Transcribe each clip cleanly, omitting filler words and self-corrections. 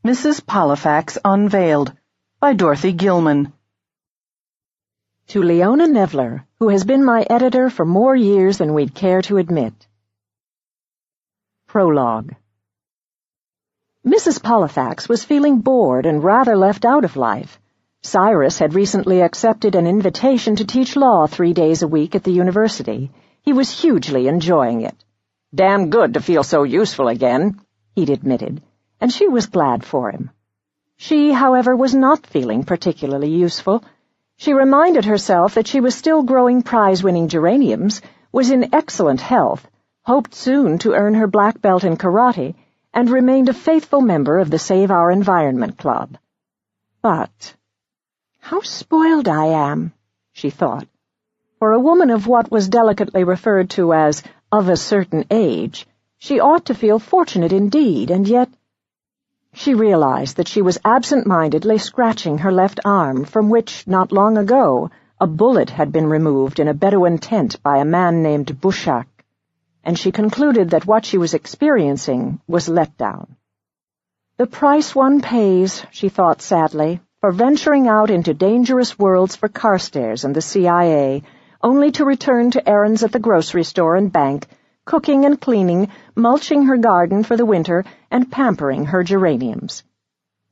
Mrs. Pollifax Unveiled by Dorothy Gilman. To Leona Nevler, who has been my editor for more years than we'd care to admit. Prologue. Mrs. Pollifax was feeling bored and rather left out of life. Cyrus had recently accepted an invitation to teach law 3 days a week at the university. He was hugely enjoying it. "Damn good to feel so useful again," he'd admitted, and she was glad for him. She, however, was not feeling particularly useful. She reminded herself that she was still growing prize-winning geraniums, was in excellent health, hoped soon to earn her black belt in karate, and remained a faithful member of the Save Our Environment Club. But, how spoiled I am, she thought. For a woman of what was delicately referred to as of a certain age, she ought to feel fortunate indeed, and yet she realized that she was absent-mindedly scratching her left arm, from which, not long ago, a bullet had been removed in a Bedouin tent by a man named Bushak, and she concluded that what she was experiencing was letdown. The price one pays, she thought sadly, for venturing out into dangerous worlds for Carstairs and the CIA, only to return to errands at the grocery store and bank, cooking and cleaning, mulching her garden for the winter, and pampering her geraniums.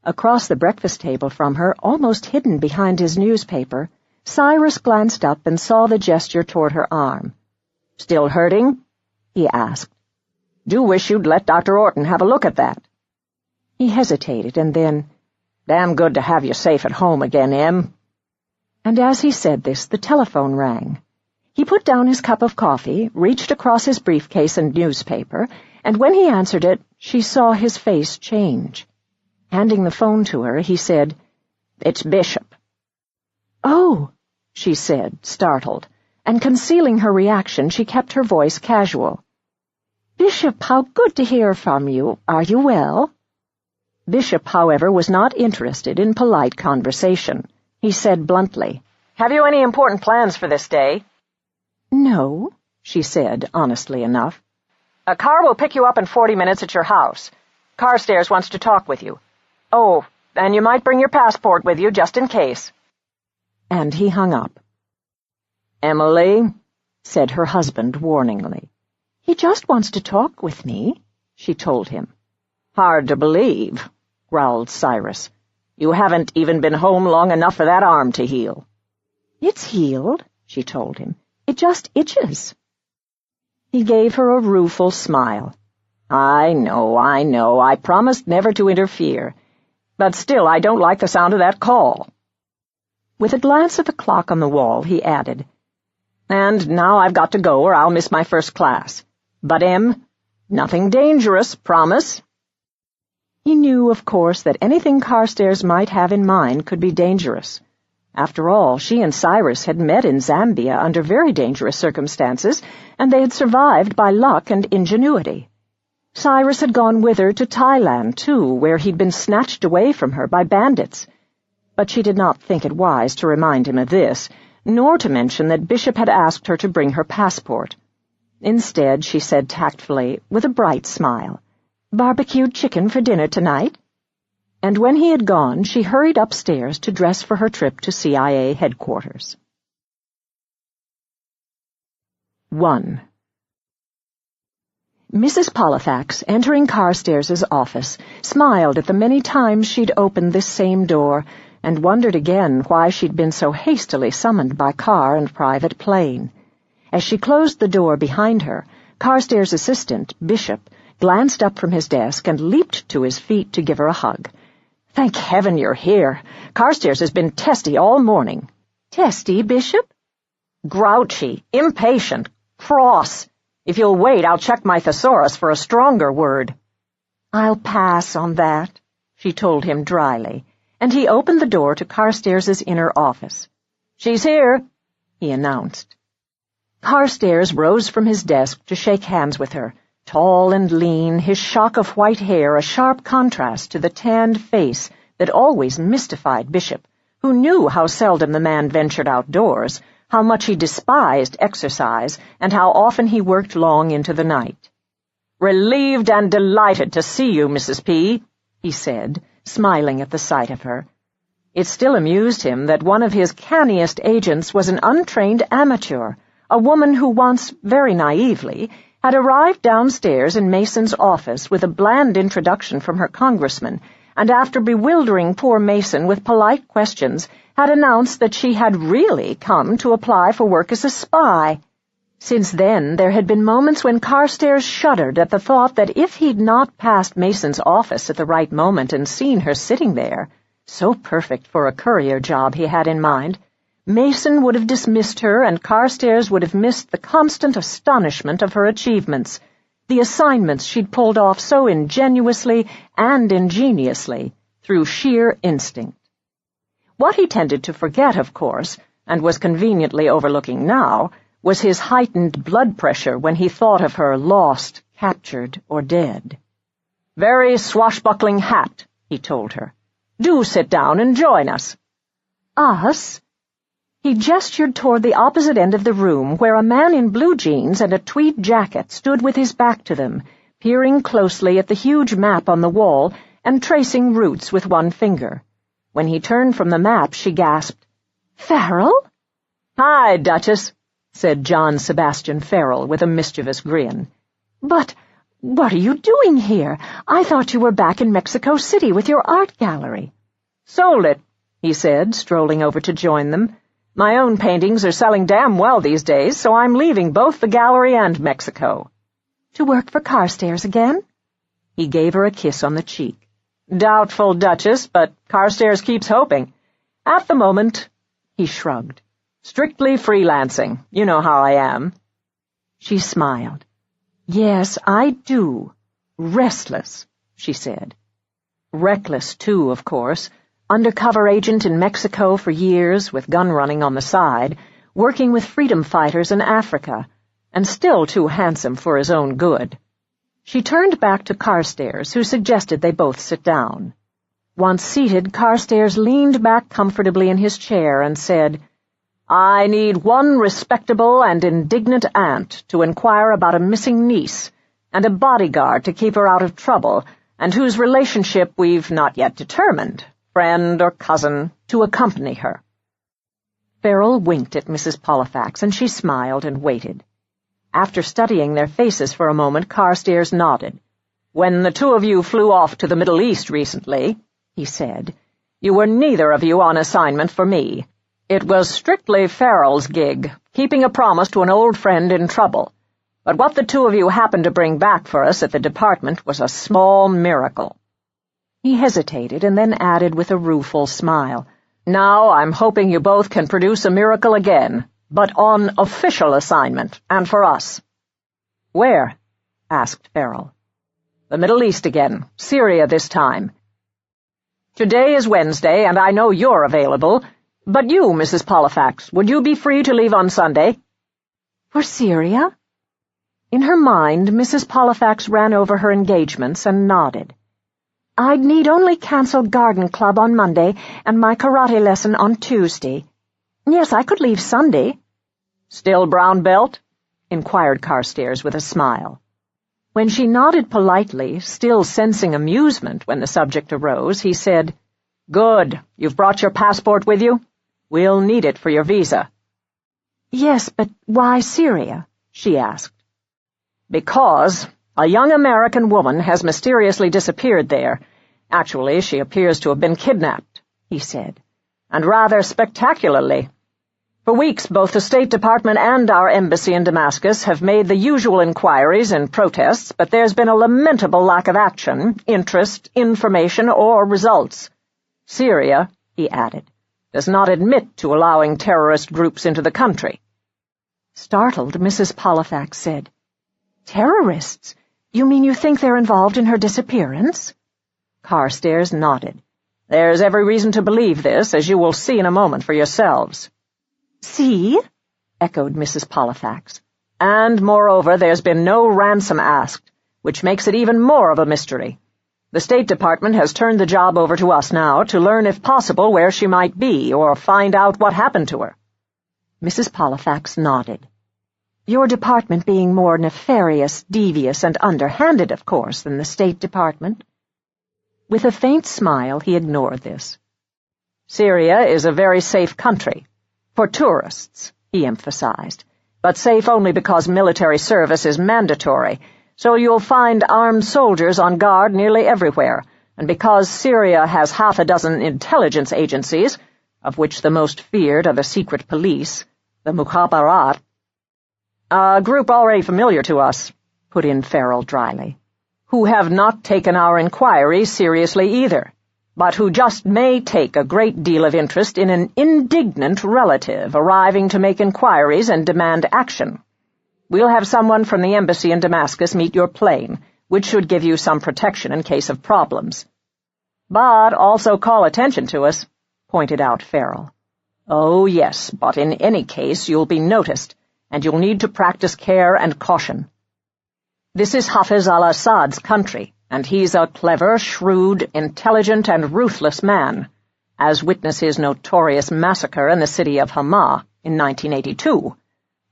Across the breakfast table from her, almost hidden behind his newspaper, Cyrus glanced up and saw the gesture toward her arm. "Still hurting?" he asked. "Do wish you'd let Dr. Orton have a look at that." He hesitated, and then, "Damn good to have you safe at home again, Em." And as he said this, the telephone rang. He put down his cup of coffee, reached across his briefcase and newspaper, and when he answered it, she saw his face change. Handing the phone to her, he said, "It's Bishop." "Oh," she said, startled, and concealing her reaction, she kept her voice casual. "Bishop, how good to hear from you. Are you well?" Bishop, however, was not interested in polite conversation. He said bluntly, "Have you any important plans for this day?" "No," she said, honestly enough. "A car will pick you up in 40 minutes at your house. Carstairs wants to talk with you. Oh, and you might bring your passport with you just in case." And he hung up. "Emily," said her husband warningly. "He just wants to talk with me," she told him. "Hard to believe," growled Cyrus. "You haven't even been home long enough for that arm to heal." "It's healed," she told him. "It just itches." He gave her a rueful smile. I know. I promised never to interfere. But still, I don't like the sound of that call." With a glance at the clock on the wall, he added, "And now I've got to go or I'll miss my first class. But, Em, nothing dangerous, promise." He knew, of course, that anything Carstairs might have in mind could be dangerous. After all, she and Cyrus had met in Zambia under very dangerous circumstances, and they had survived by luck and ingenuity. Cyrus had gone with her to Thailand, too, where he'd been snatched away from her by bandits. But she did not think it wise to remind him of this, nor to mention that Bishop had asked her to bring her passport. Instead, she said tactfully, with a bright smile, "Barbecued chicken for dinner tonight?" And when he had gone, she hurried upstairs to dress for her trip to CIA headquarters. 1. Mrs. Pollifax, entering Carstairs' office, smiled at the many times she'd opened this same door, and wondered again why she'd been so hastily summoned by car and private plane. As she closed the door behind her, Carstairs' assistant, Bishop, glanced up from his desk and leaped to his feet to give her a hug. "Thank heaven you're here. Carstairs has been testy all morning." "Testy, Bishop?" "Grouchy, impatient, cross. If you'll wait, I'll check my thesaurus for a stronger word." "I'll pass on that," she told him dryly, and he opened the door to Carstairs' inner office. "She's here," he announced. Carstairs rose from his desk to shake hands with her, tall and lean, his shock of white hair a sharp contrast to the tanned face that always mystified Bishop, who knew how seldom the man ventured outdoors, how much he despised exercise, and how often he worked long into the night. "Relieved and delighted to see you, Mrs. P," he said, smiling at the sight of her. It still amused him that one of his canniest agents was an untrained amateur, a woman who once, very naively, had arrived downstairs in Mason's office with a bland introduction from her congressman, and after bewildering poor Mason with polite questions, had announced that she had really come to apply for work as a spy. Since then, there had been moments when Carstairs shuddered at the thought that if he'd not passed Mason's office at the right moment and seen her sitting there, so perfect for a courier job he had in mind, Mason would have dismissed her and Carstairs would have missed the constant astonishment of her achievements, the assignments she'd pulled off so ingenuously and ingeniously through sheer instinct. What he tended to forget, of course, and was conveniently overlooking now, was his heightened blood pressure when he thought of her lost, captured, or dead. "Very swashbuckling hat," he told her. "Do sit down and join us." "Us?" He gestured toward the opposite end of the room, where a man in blue jeans and a tweed jacket stood with his back to them, peering closely at the huge map on the wall and tracing routes with one finger. When he turned from the map, she gasped, "Farrell?" "Hi, Duchess," said John Sebastian Farrell with a mischievous grin. "But what are you doing here? I thought you were back in Mexico City with your art gallery." "Sold it," he said, strolling over to join them. "My own paintings are selling damn well these days, so I'm leaving both the gallery and Mexico." "To work for Carstairs again?" He gave her a kiss on the cheek. "Doubtful, Duchess, but Carstairs keeps hoping. At the moment," he shrugged, "strictly freelancing. You know how I am." She smiled. "Yes, I do. Restless," she said. Reckless, too, of course. Undercover agent in Mexico for years, with gun running on the side, working with freedom fighters in Africa, and still too handsome for his own good. She turned back to Carstairs, who suggested they both sit down. Once seated, Carstairs leaned back comfortably in his chair and said, "I need one respectable and indignant aunt to inquire about a missing niece, and a bodyguard to keep her out of trouble, and whose relationship we've not yet determined, friend or cousin, to accompany her." Farrell winked at Mrs. Pollifax, and she smiled and waited. After studying their faces for a moment, Carstairs nodded. "When the two of you flew off to the Middle East recently," he said, "you were neither of you on assignment for me. It was strictly Farrell's gig, keeping a promise to an old friend in trouble. But what the two of you happened to bring back for us at the department was a small miracle." He hesitated and then added with a rueful smile, "Now I'm hoping you both can produce a miracle again, but on official assignment, and for us." "Where?" asked Farrell. "The Middle East again, Syria this time. Today is Wednesday, and I know you're available. But you, Mrs. Pollifax, would you be free to leave on Sunday?" "For Syria?" In her mind, Mrs. Pollifax ran over her engagements and nodded. "I'd need only cancel garden club on Monday and my karate lesson on Tuesday. Yes, I could leave Sunday." "Still brown belt?" inquired Carstairs with a smile. When she nodded politely, still sensing amusement when the subject arose, he said, "Good. You've brought your passport with you? We'll need it for your visa." "Yes, but why Syria?" she asked. "Because a young American woman has mysteriously disappeared there. Actually, she appears to have been kidnapped," he said, "and rather spectacularly. For weeks, both the State Department and our embassy in Damascus have made the usual inquiries and protests, but there's been a lamentable lack of action, interest, information, or results. Syria," he added, "does not admit to allowing terrorist groups into the country." Startled, Mrs. Pollifax said, "Terrorists? You mean you think they're involved in her disappearance?" Carstairs nodded. "There's every reason to believe this, as you will see in a moment for yourselves." "See?" echoed Mrs. Pollifax. "And, moreover, there's been no ransom asked, which makes it even more of a mystery. The State Department has turned the job over to us now to learn if possible where she might be, or find out what happened to her." Mrs. Pollifax nodded. "Your department being more nefarious, devious, and underhanded, of course, than the State Department." With a faint smile, he ignored this. "Syria is a very safe country. For tourists," he emphasized, "but safe only because military service is mandatory, so you'll find armed soldiers on guard nearly everywhere, and because Syria has half a dozen intelligence agencies, of which the most feared are the secret police, the Mukhabarat." "A group already familiar to us," put in Farrell dryly, "who have not taken our inquiries seriously either, but who just may take a great deal of interest in an indignant relative arriving to make inquiries and demand action. We'll have someone from the embassy in Damascus meet your plane, which should give you some protection in case of problems. But also call attention to us," pointed out Farrell. "Oh, yes, but in any case you'll be noticed, and you'll need to practice care and caution. This is Hafiz al-Assad's country, and he's a clever, shrewd, intelligent, and ruthless man, as witness his notorious massacre in the city of Hama in 1982,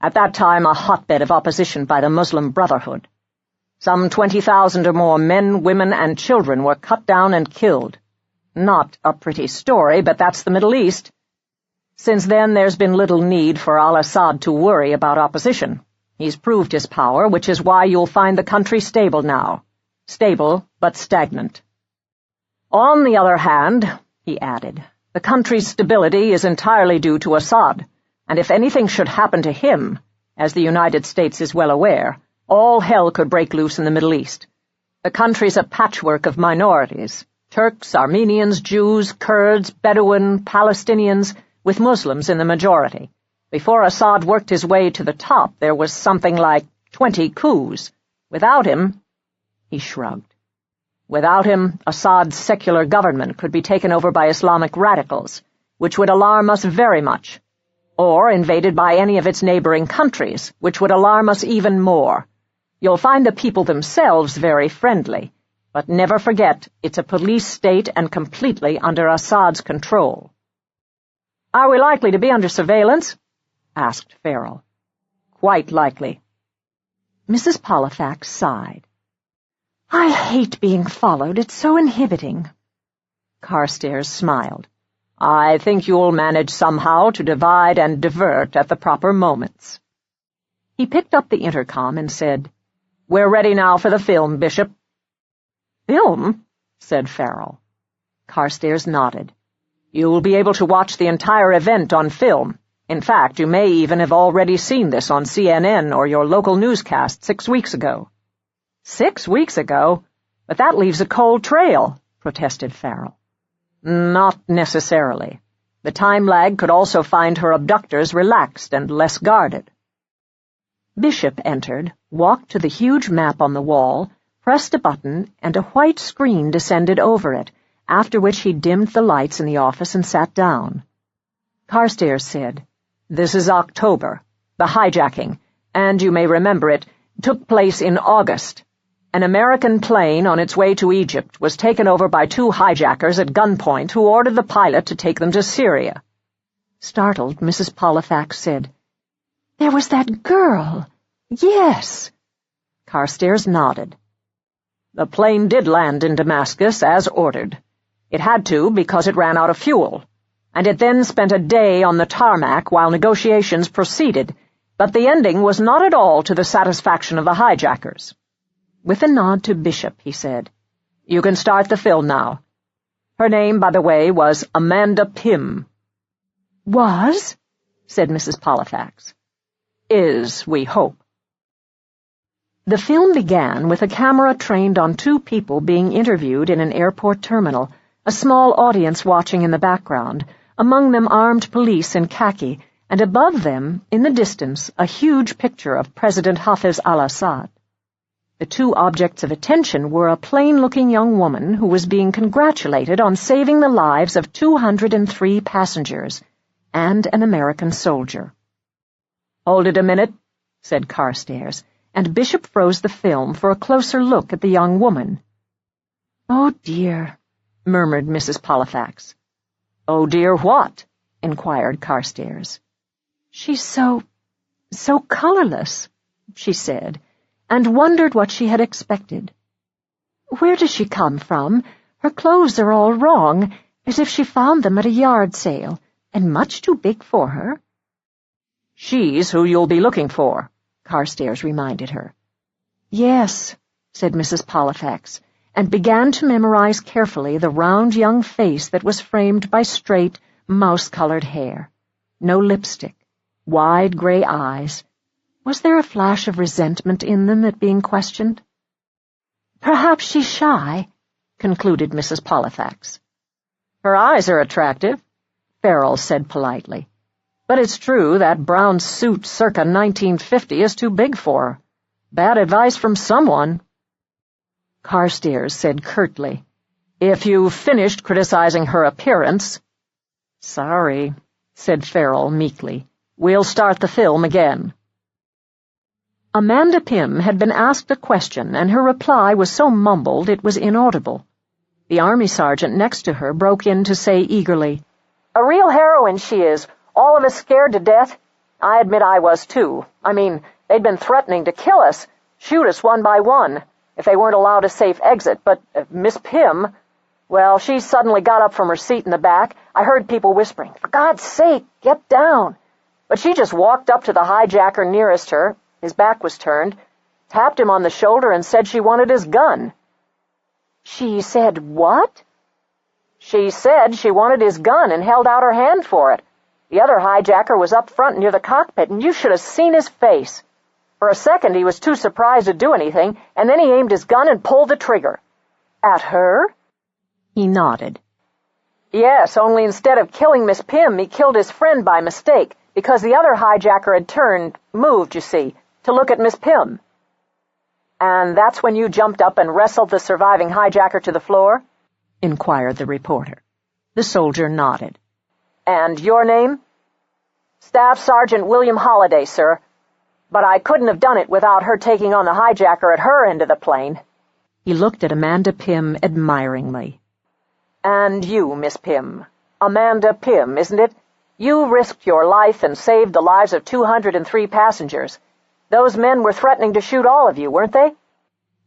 at that time a hotbed of opposition by the Muslim Brotherhood. Some 20,000 or more men, women, and children were cut down and killed. Not a pretty story, but that's the Middle East. Since then, there's been little need for al-Assad to worry about opposition. He's proved his power, which is why you'll find the country stable now. Stable, but stagnant. On the other hand," he added, "the country's stability is entirely due to Assad, and if anything should happen to him, as the United States is well aware, all hell could break loose in the Middle East. The country's a patchwork of minorities, Turks, Armenians, Jews, Kurds, Bedouin, Palestinians, with Muslims in the majority. Before Assad worked his way to the top, there was something like 20 coups. Without him—" he shrugged. "Without him, Assad's secular government could be taken over by Islamic radicals, which would alarm us very much, or invaded by any of its neighboring countries, which would alarm us even more. You'll find the people themselves very friendly, but never forget it's a police state and completely under Assad's control." "Are we likely to be under surveillance?" asked Farrell. "Quite likely." Mrs. Pollifax sighed. "I hate being followed. It's so inhibiting." Carstairs smiled. "I think you'll manage somehow to divide and divert at the proper moments." He picked up the intercom and said, "We're ready now for the film, Bishop." "Film?" said Farrell. Carstairs nodded. "You'll be able to watch the entire event on film. In fact, you may even have already seen this on CNN or your local newscast 6 weeks ago." "6 weeks ago? But that leaves a cold trail," protested Farrell. "Not necessarily. The time lag could also find her abductors relaxed and less guarded." Bishop entered, walked to the huge map on the wall, pressed a button, and a white screen descended over it, after which he dimmed the lights in the office and sat down. Carstairs said, "This is October. The hijacking, and you may remember it, took place in August. An American plane on its way to Egypt was taken over by 2 hijackers at gunpoint who ordered the pilot to take them to Syria." Startled, Mrs. Pollifax said, "There was that girl. Yes." Carstairs nodded. "The plane did land in Damascus, as ordered. It had to because it ran out of fuel, and it then spent a day on the tarmac while negotiations proceeded, but the ending was not at all to the satisfaction of the hijackers." With a nod to Bishop, he said, "You can start the film now. Her name, by the way, was Amanda Pym." "Was?" said Mrs. Pollifax. "Is, we hope." The film began with a camera trained on 2 people being interviewed in an airport terminal, a small audience watching in the background, among them armed police in khaki, and above them, in the distance, a huge picture of President Hafiz al-Assad. The 2 objects of attention were a plain-looking young woman who was being congratulated on saving the lives of 203 passengers, and an American soldier. "Hold it a minute," said Carstairs, and Bishop froze the film for a closer look at the young woman. "Oh, dear," murmured Mrs. Pollifax. "Oh, dear, what?" inquired Carstairs. "She's so colorless," she said, and wondered what she had expected. "Where does she come from? Her clothes are all wrong, as if she found them at a yard sale, and much too big for her." "She's who you'll be looking for," Carstairs reminded her. "Yes," said Mrs. Pollifax, and began to memorize carefully the round young face that was framed by straight, mouse-colored hair. No lipstick. Wide gray eyes. Was there a flash of resentment in them at being questioned? "Perhaps she's shy," concluded Mrs. Pollifax. "Her eyes are attractive," Farrell said politely. "But it's true that brown suit circa 1950 is too big for her. Bad advice from someone." Carstairs said curtly, "If you've finished criticizing her appearance—" "Sorry," said Farrell meekly. "We'll start the film again." Amanda Pym had been asked a question, and her reply was so mumbled it was inaudible. The army sergeant next to her broke in to say eagerly, "A real heroine she is, all of us scared to death. I admit I was too. I mean, they'd been threatening to kill us, shoot us one by one, if they weren't allowed a safe exit, but Miss Pym, well, she suddenly got up from her seat in the back. I heard people whispering, 'For God's sake, get down!' But she just walked up to the hijacker nearest her, his back was turned, tapped him on the shoulder and said she wanted his gun." "She said what?" "She said she wanted his gun and held out her hand for it. The other hijacker was up front near the cockpit, and you should have seen his face. For a second he was too surprised to do anything, and then he aimed his gun and pulled the trigger." "At her?" He nodded. "Yes, only instead of killing Miss Pym, he killed his friend by mistake, because the other hijacker had moved, you see, to look at Miss Pym." "And that's when you jumped up and wrestled the surviving hijacker to the floor?" inquired the reporter. The soldier nodded. "And your name?" "Staff Sergeant William Holliday, sir. But I couldn't have done it without her taking on the hijacker at her end of the plane." He looked at Amanda Pym admiringly. "And you, Miss Pym. Amanda Pym, isn't it? You risked your life and saved the lives of 203 passengers. Those men were threatening to shoot all of you, weren't they?"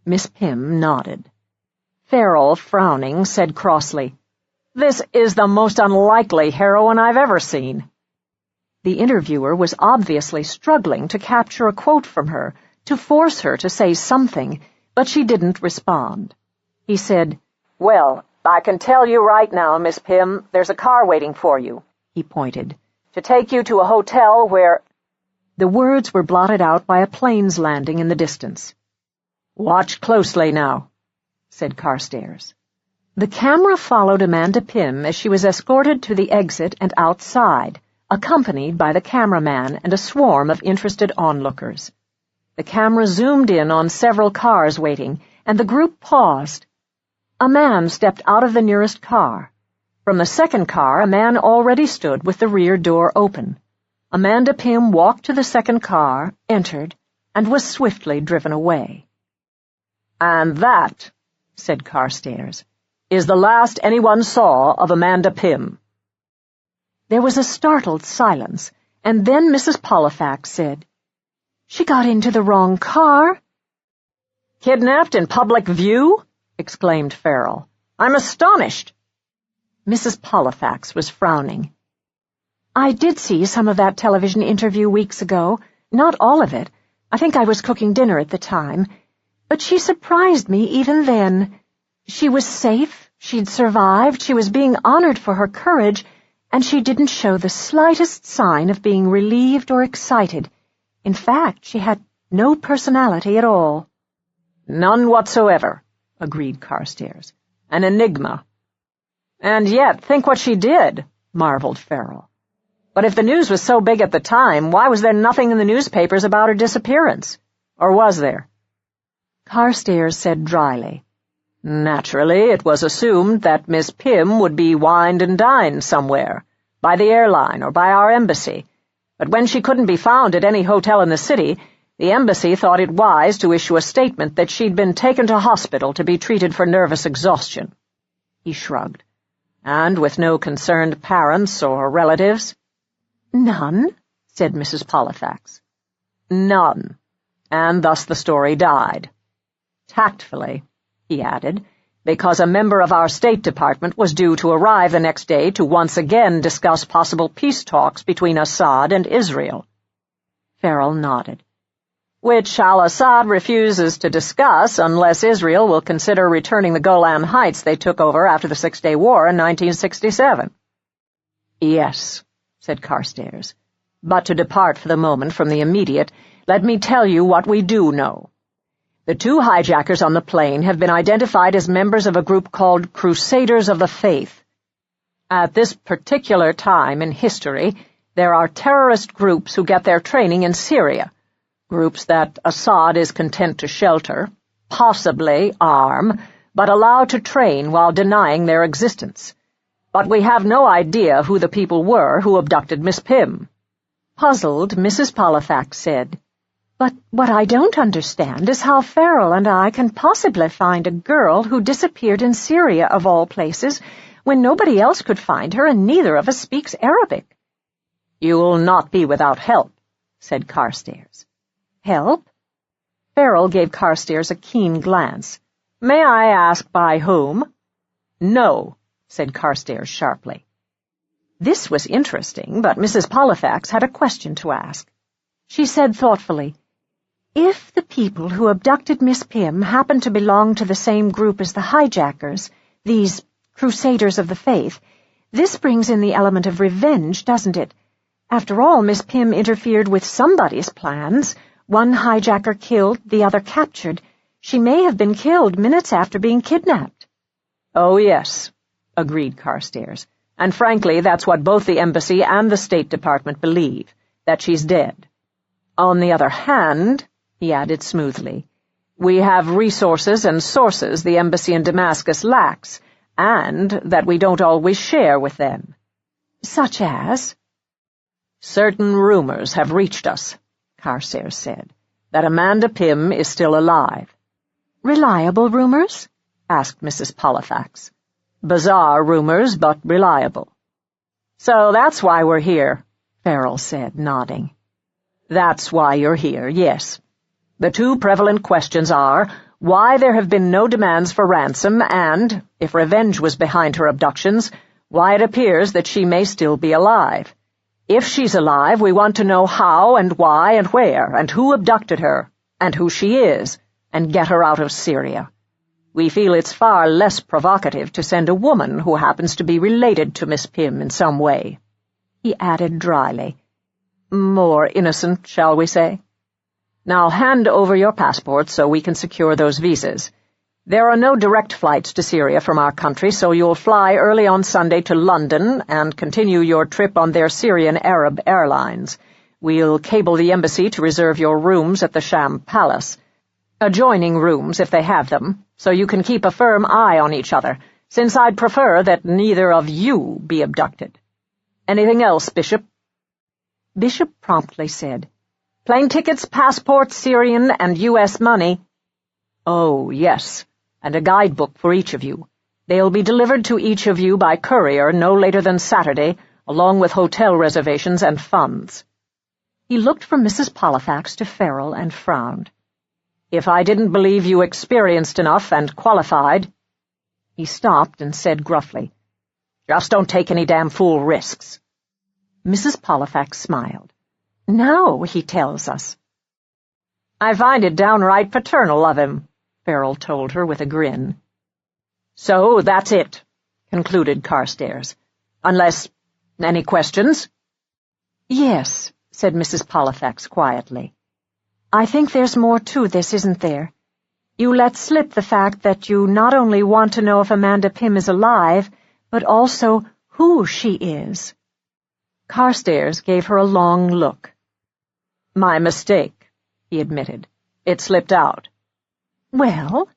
Miss Pym nodded. Farrell, frowning, said crossly, "This is the most unlikely heroine I've ever seen." The interviewer was obviously struggling to capture a quote from her, to force her to say something, but she didn't respond. He said, "Well, I can tell you right now, Miss Pym, there's a car waiting for you." He pointed. "To take you to a hotel where—" The words were blotted out by a plane's landing in the distance. "Watch closely now," said Carstairs. The camera followed Amanda Pym as she was escorted to the exit and outside, accompanied by the cameraman and a swarm of interested onlookers. The camera zoomed in on several cars waiting, and the group paused. A man stepped out of the nearest car. From the second car, a man already stood with the rear door open. Amanda Pym walked to the second car, entered, and was swiftly driven away. "And that," said Carstairs, "is the last anyone saw of Amanda Pym." There was a startled silence, and then Mrs. Pollifax said, "She got into the wrong car." "Kidnapped in public view?" exclaimed Farrell. "I'm astonished." Mrs. Pollifax was frowning. "I did see some of that television interview weeks ago, not all of it. I think I was cooking dinner at the time. But she surprised me even then. She was safe, she'd survived, she was being honored for her courage, and she didn't show the slightest sign of being relieved or excited. In fact, she had no personality at all." "None whatsoever," agreed Carstairs. "An enigma." "And yet, think what she did," marveled Farrell. "But if the news was so big at the time, why was there nothing in the newspapers about her disappearance? Or was there?" Carstairs said dryly, "Naturally, it was assumed that Miss Pym would be wined and dined somewhere, by the airline or by our embassy. But when she couldn't be found at any hotel in the city, the embassy thought it wise to issue a statement that she'd been taken to hospital to be treated for nervous exhaustion." He shrugged. "And with no concerned parents or relatives?" "None," said Mrs. Pollifax. "None. And thus the story died. Tactfully," he added, because a member of our State Department was due to arrive the next day to once again discuss possible peace talks between Assad and Israel. Farrell nodded. Which al-Assad refuses to discuss unless Israel will consider returning the Golan Heights they took over after the Six-Day War in 1967. Yes, said Carstairs. But to depart for the moment from the immediate, let me tell you what we do know. The two hijackers on the plane have been identified as members of a group called Crusaders of the Faith. At this particular time in history, there are terrorist groups who get their training in Syria, groups that Assad is content to shelter, possibly arm, but allow to train while denying their existence. But we have no idea who the people were who abducted Miss Pym. Puzzled, Mrs. Pollifax said, "But what I don't understand is how Farrell and I can possibly find a girl who disappeared in Syria, of all places, when nobody else could find her and neither of us speaks Arabic." "You'll not be without help," said Carstairs. "Help?" Farrell gave Carstairs a keen glance. "May I ask by whom?" "No," said Carstairs sharply. This was interesting, but Mrs. Pollifax had a question to ask. She said thoughtfully, "If the people who abducted Miss Pym happen to belong to the same group as the hijackers, these Crusaders of the Faith, this brings in the element of revenge, doesn't it? After all, Miss Pym interfered with somebody's plans. One hijacker killed, the other captured. She may have been killed minutes after being kidnapped." "Oh, yes," agreed Carstairs. "And frankly, that's what both the Embassy and the State Department believe, that she's dead. On the other hand," he added smoothly, "we have resources and sources the Embassy in Damascus lacks, and that we don't always share with them." "Such as?" "Certain rumors have reached us," Carstairs said, "that Amanda Pym is still alive." "Reliable rumors?" asked Mrs. Pollifax. "Bizarre rumors, but reliable." "So that's why we're here," Farrell said, nodding. "That's why you're here, yes. The two prevalent questions are why there have been no demands for ransom and, if revenge was behind her abductions, why it appears that she may still be alive. If she's alive, we want to know how and why and where, and who abducted her, and who she is, and get her out of Syria. We feel it's far less provocative to send a woman who happens to be related to Miss Pym in some way," he added dryly. "More innocent, shall we say? Now hand over your passports so we can secure those visas. There are no direct flights to Syria from our country, so you'll fly early on Sunday to London and continue your trip on their Syrian Arab Airlines. We'll cable the embassy to reserve your rooms at the Sham Palace. Adjoining rooms, if they have them, so you can keep a firm eye on each other, since I'd prefer that neither of you be abducted. Anything else, Bishop?" Bishop promptly said, "Plane tickets, passports, Syrian, and U.S. money." "Oh, yes, and a guidebook for each of you. They'll be delivered to each of you by courier no later than Saturday, along with hotel reservations and funds." He looked from Mrs. Pollifax to Farrell and frowned. "If I didn't believe you experienced enough and qualified—" He stopped and said gruffly, "Just don't take any damn fool risks." Mrs. Pollifax smiled. "Now he tells us." "I find it downright paternal of him," Farrell told her with a grin. "So that's it," concluded Carstairs. "Unless— any questions?" "Yes," said Mrs. Pollifax quietly. "I think there's more to this, isn't there? You let slip the fact that you not only want to know if Amanda Pym is alive, but also who she is." Carstairs gave her a long look. "My mistake," he admitted. "It slipped out." "Well?"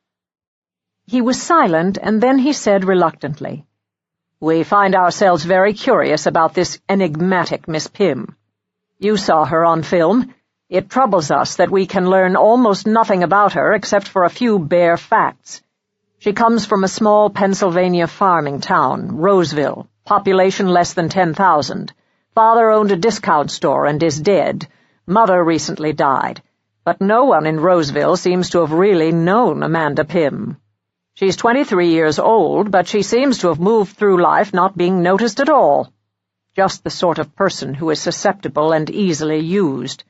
He was silent, and then he said reluctantly, "We find ourselves very curious about this enigmatic Miss Pym. You saw her on film. It troubles us that we can learn almost nothing about her except for a few bare facts. She comes from a small Pennsylvania farming town, Roseville, population less than 10,000. Father owned a discount store and is dead. Mother recently died. But no one in Roseville seems to have really known Amanda Pym. She's 23 years old, but she seems to have moved through life not being noticed at all. Just the sort of person who is susceptible and easily used.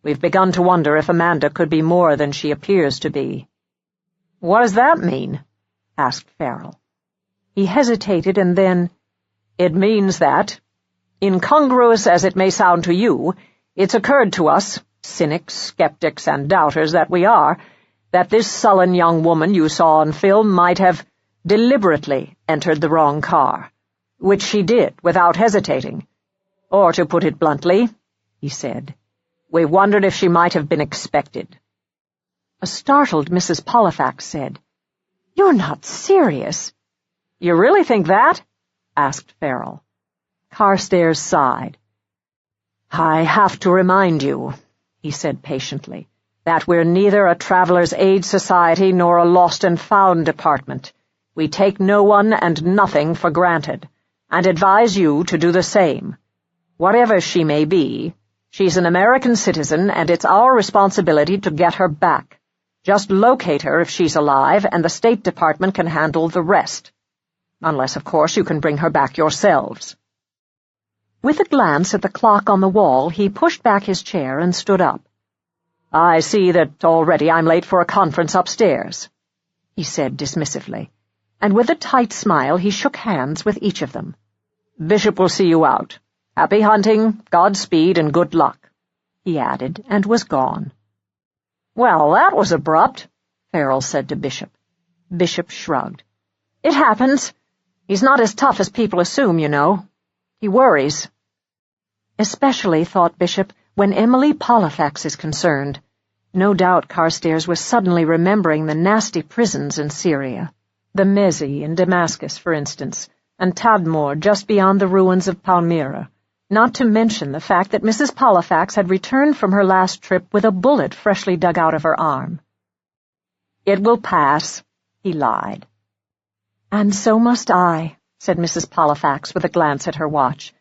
We've begun to wonder if Amanda could be more than she appears to be." "What does that mean?" asked Farrell. He hesitated and then, "It means that, incongruous as it may sound to you, it's occurred to us, cynics, skeptics, and doubters that we are, that this sullen young woman you saw on film might have deliberately entered the wrong car, which she did without hesitating. Or, to put it bluntly," he said, "we wondered if she might have been expected." A startled Mrs. Pollifax said, "You're not serious." "You really think that?" asked Farrell. Carstairs sighed. "I have to remind you," he said patiently, "that we're neither a Travelers' Aid Society nor a Lost and Found department. We take no one and nothing for granted, and advise you to do the same. Whatever she may be, she's an American citizen, and it's our responsibility to get her back. Just locate her if she's alive, and the State Department can handle the rest. Unless, of course, you can bring her back yourselves." With a glance at the clock on the wall, he pushed back his chair and stood up. "I see that already I'm late for a conference upstairs," he said dismissively, and with a tight smile he shook hands with each of them. "Bishop will see you out. Happy hunting, Godspeed, and good luck," he added, and was gone. "Well, that was abrupt," Farrell said to Bishop. Bishop shrugged. "It happens. He's not as tough as people assume, you know. He worries." Especially, thought Bishop, when Emily Pollifax is concerned. No doubt Carstairs was suddenly remembering the nasty prisons in Syria. The Mezi in Damascus, for instance, and Tadmor just beyond the ruins of Palmyra, not to mention the fact that Mrs. Pollifax had returned from her last trip with a bullet freshly dug out of her arm. "It will pass," he lied. "And so must I," said Mrs. Pollifax with a glance at her watch.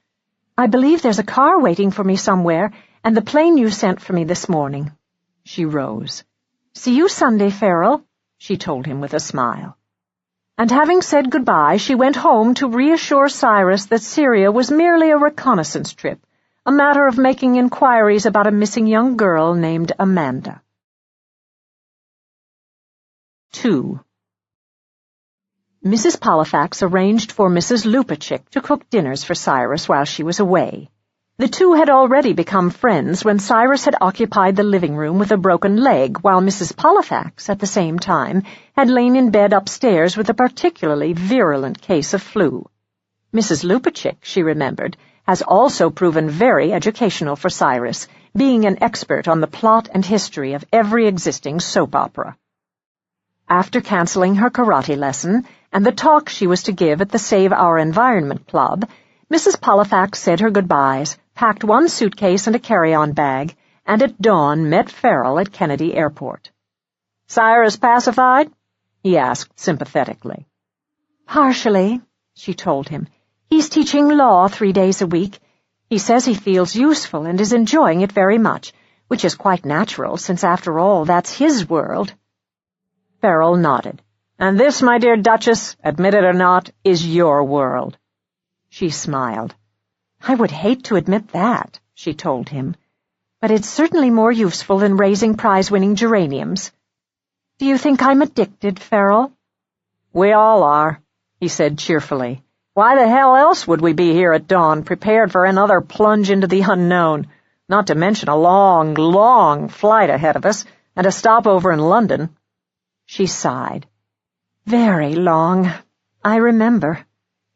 "I believe there's a car waiting for me somewhere, and the plane you sent for me this morning." She rose. "See you Sunday, Farrell," she told him with a smile. And having said goodbye, she went home to reassure Cyrus that Syria was merely a reconnaissance trip, a matter of making inquiries about a missing young girl named Amanda. 2. Mrs. Pollifax arranged for Mrs. Lupachik to cook dinners for Cyrus while she was away. The two had already become friends when Cyrus had occupied the living room with a broken leg, while Mrs. Pollifax, at the same time, had lain in bed upstairs with a particularly virulent case of flu. Mrs. Lupachik, she remembered, has also proven very educational for Cyrus, being an expert on the plot and history of every existing soap opera. After canceling her karate lesson and the talk she was to give at the Save Our Environment Club, Mrs. Pollifax said her goodbyes, packed one suitcase and a carry-on bag, and at dawn met Farrell at Kennedy Airport. "Cyrus pacified?" he asked sympathetically. "Partially," she told him. "He's teaching law 3 days a week. He says he feels useful and is enjoying it very much, which is quite natural, since after all that's his world." Farrell nodded. "And this, my dear Duchess, admit it or not, is your world." She smiled. "I would hate to admit that," she told him. "But it's certainly more useful than raising prize-winning geraniums. Do you think I'm addicted, Farrell?" "We all are," he said cheerfully. "Why the hell else would we be here at dawn, prepared for another plunge into the unknown, not to mention a long, long flight ahead of us, and a stopover in London?" She sighed. "Very long. I remember,"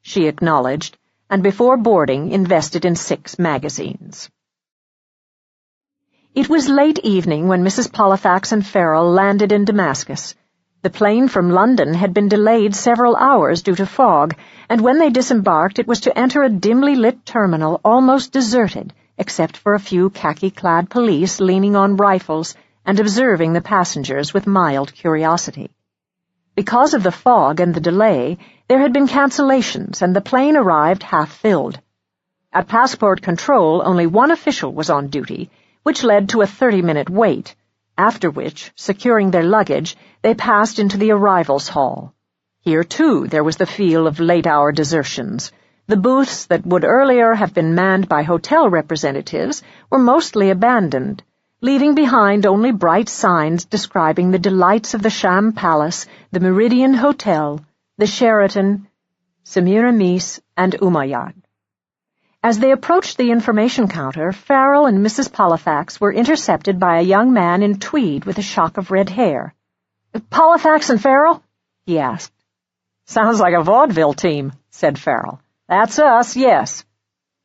she acknowledged, and before boarding invested in 6 magazines. It was late evening when Mrs. Pollifax and Farrell landed in Damascus. The plane from London had been delayed several hours due to fog, and when they disembarked it was to enter a dimly lit terminal almost deserted, except for a few khaki-clad police leaning on rifles and observing the passengers with mild curiosity. Because of the fog and the delay, there had been cancellations, and the plane arrived half-filled. At passport control, only one official was on duty, which led to a 30-minute wait, after which, securing their luggage, they passed into the arrivals hall. Here, too, there was the feel of late-hour desertions. The booths that would earlier have been manned by hotel representatives were mostly abandoned, leaving behind only bright signs describing the delights of the Sham Palace, the Meridian Hotel, the Sheraton, Semiramis, and Umayyad. As they approached the information counter, Farrell and Mrs. Pollifax were intercepted by a young man in tweed with a shock of red hair. "Pollifax and Farrell?" he asked. "Sounds like a vaudeville team," said Farrell. "That's us, yes."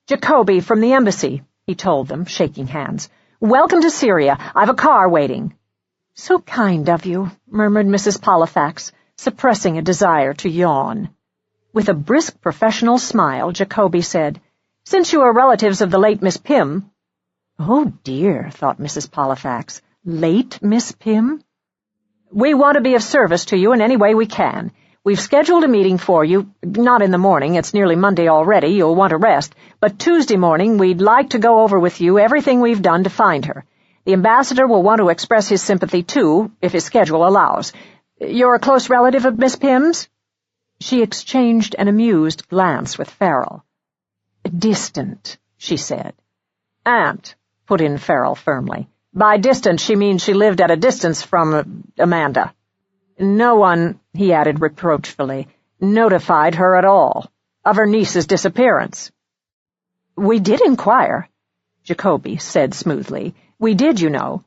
"Jacoby from the embassy," he told them, shaking hands. "Welcome to Syria. I've a car waiting." "So kind of you," murmured Mrs. Pollifax, suppressing a desire to yawn. With a brisk professional smile, Jacoby said, "Since you are relatives of the late Miss Pym—" "Oh, dear," thought Mrs. Pollifax. "Late Miss Pym?" "We want to be of service to you in any way we can. We've scheduled a meeting for you, not in the morning, it's nearly Monday already, you'll want to rest, but Tuesday morning we'd like to go over with you everything we've done to find her. The ambassador will want to express his sympathy, too, if his schedule allows. You're a close relative of Miss Pym's?" She exchanged an amused glance with Farrell. "Distant," she said. "Aunt," put in Farrell firmly. "By distant she means she lived at a distance from Amanda. No one," he added reproachfully, "notified her at all of her niece's disappearance." "We did inquire," Jacoby said smoothly. "We did, you know.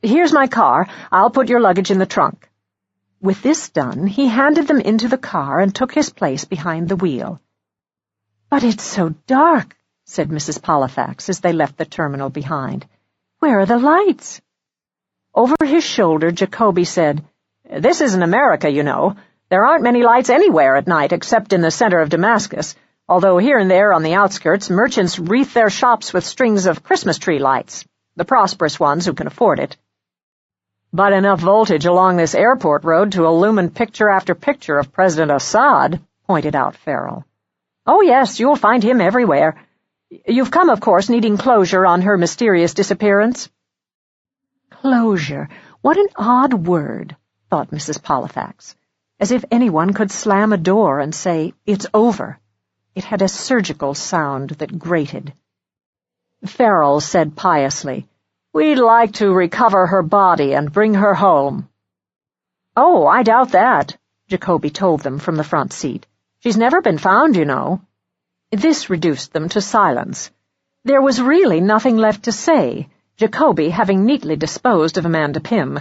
Here's my car. I'll put your luggage in the trunk." With this done, he handed them into the car and took his place behind the wheel. "But it's so dark," said Mrs. Pollifax as they left the terminal behind. "Where are the lights?" Over his shoulder, Jacoby said, "This isn't America, you know. There aren't many lights anywhere at night except in the center of Damascus, although here and there on the outskirts merchants wreath their shops with strings of Christmas tree lights, the prosperous ones who can afford it." "But enough voltage along this airport road to illumine picture after picture of President Assad," pointed out Farrell. "Oh, yes, you'll find him everywhere. You've come, of course, needing closure on her mysterious disappearance." "Closure. What an odd word," thought Mrs. Pollifax, as if anyone could slam a door and say, "It's over." It had a surgical sound that grated. Farrell said piously, "We'd like to recover her body and bring her home." "Oh, I doubt that," Jacoby told them from the front seat. "She's never been found, you know." This reduced them to silence. There was really nothing left to say, Jacoby having neatly disposed of Amanda Pym.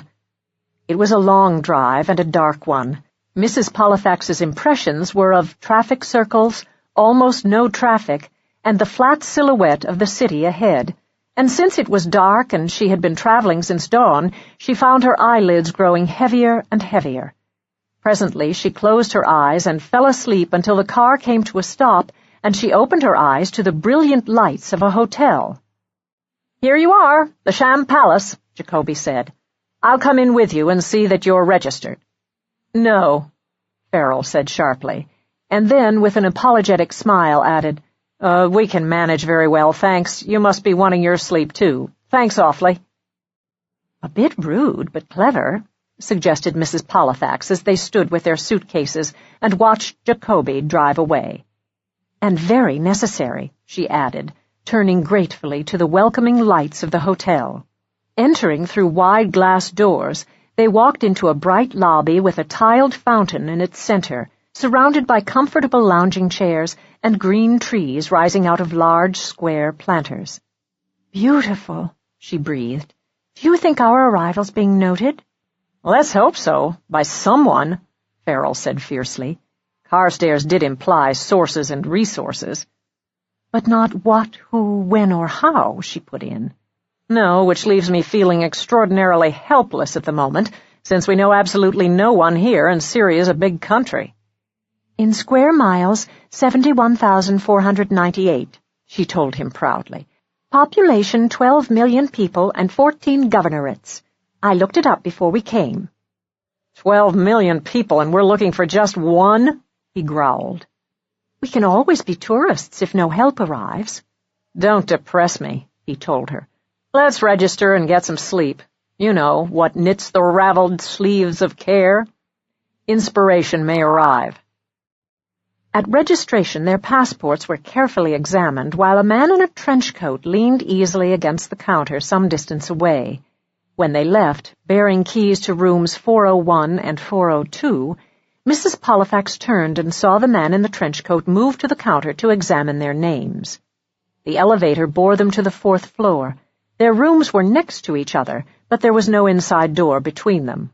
It was a long drive and a dark one. Mrs. Pollifax's impressions were of traffic circles, almost no traffic, and the flat silhouette of the city ahead. And since it was dark and she had been traveling since dawn, she found her eyelids growing heavier and heavier. Presently she closed her eyes and fell asleep until the car came to a stop and she opened her eyes to the brilliant lights of a hotel. "Here you are, the Sham Palace," Jacoby said. "I'll come in with you and see that you're registered." "No," Farrell said sharply, and then with an apologetic smile added, "We can manage very well, thanks. You must be wanting your sleep, too. Thanks awfully." "A bit rude, but clever," suggested Mrs. Pollifax as they stood with their suitcases and watched Jacoby drive away. "And very necessary," she added, turning gratefully to the welcoming lights of the hotel. Entering through wide glass doors, they walked into a bright lobby with a tiled fountain in its center, surrounded by comfortable lounging chairs and green trees rising out of large, square planters. "Beautiful," she breathed. "Do you think our arrival's being noted?" "Let's hope so, by someone," Farrell said fiercely. Carstairs did imply sources and resources. "But not what, who, when, or how," she put in. "No, which leaves me feeling extraordinarily helpless at the moment, since we know absolutely no one here and Syria's a big country." "In square miles, 71,498, she told him proudly. "Population 12 million people and 14 governorates. I looked it up before we came." 12 million people and we're looking for just one?" he growled. "We can always be tourists if no help arrives." "Don't depress me," he told her. "Let's register and get some sleep. You know, what knits the raveled sleeves of care." Inspiration may arrive." At registration, their passports were carefully examined while a man in a trench coat leaned easily against the counter some distance away. When they left, bearing keys to rooms 401 and 402, Mrs. Pollifax turned and saw the man in the trench coat move to the counter to examine their names. The elevator bore them to the 4th floor. Their rooms were next to each other, but there was no inside door between them.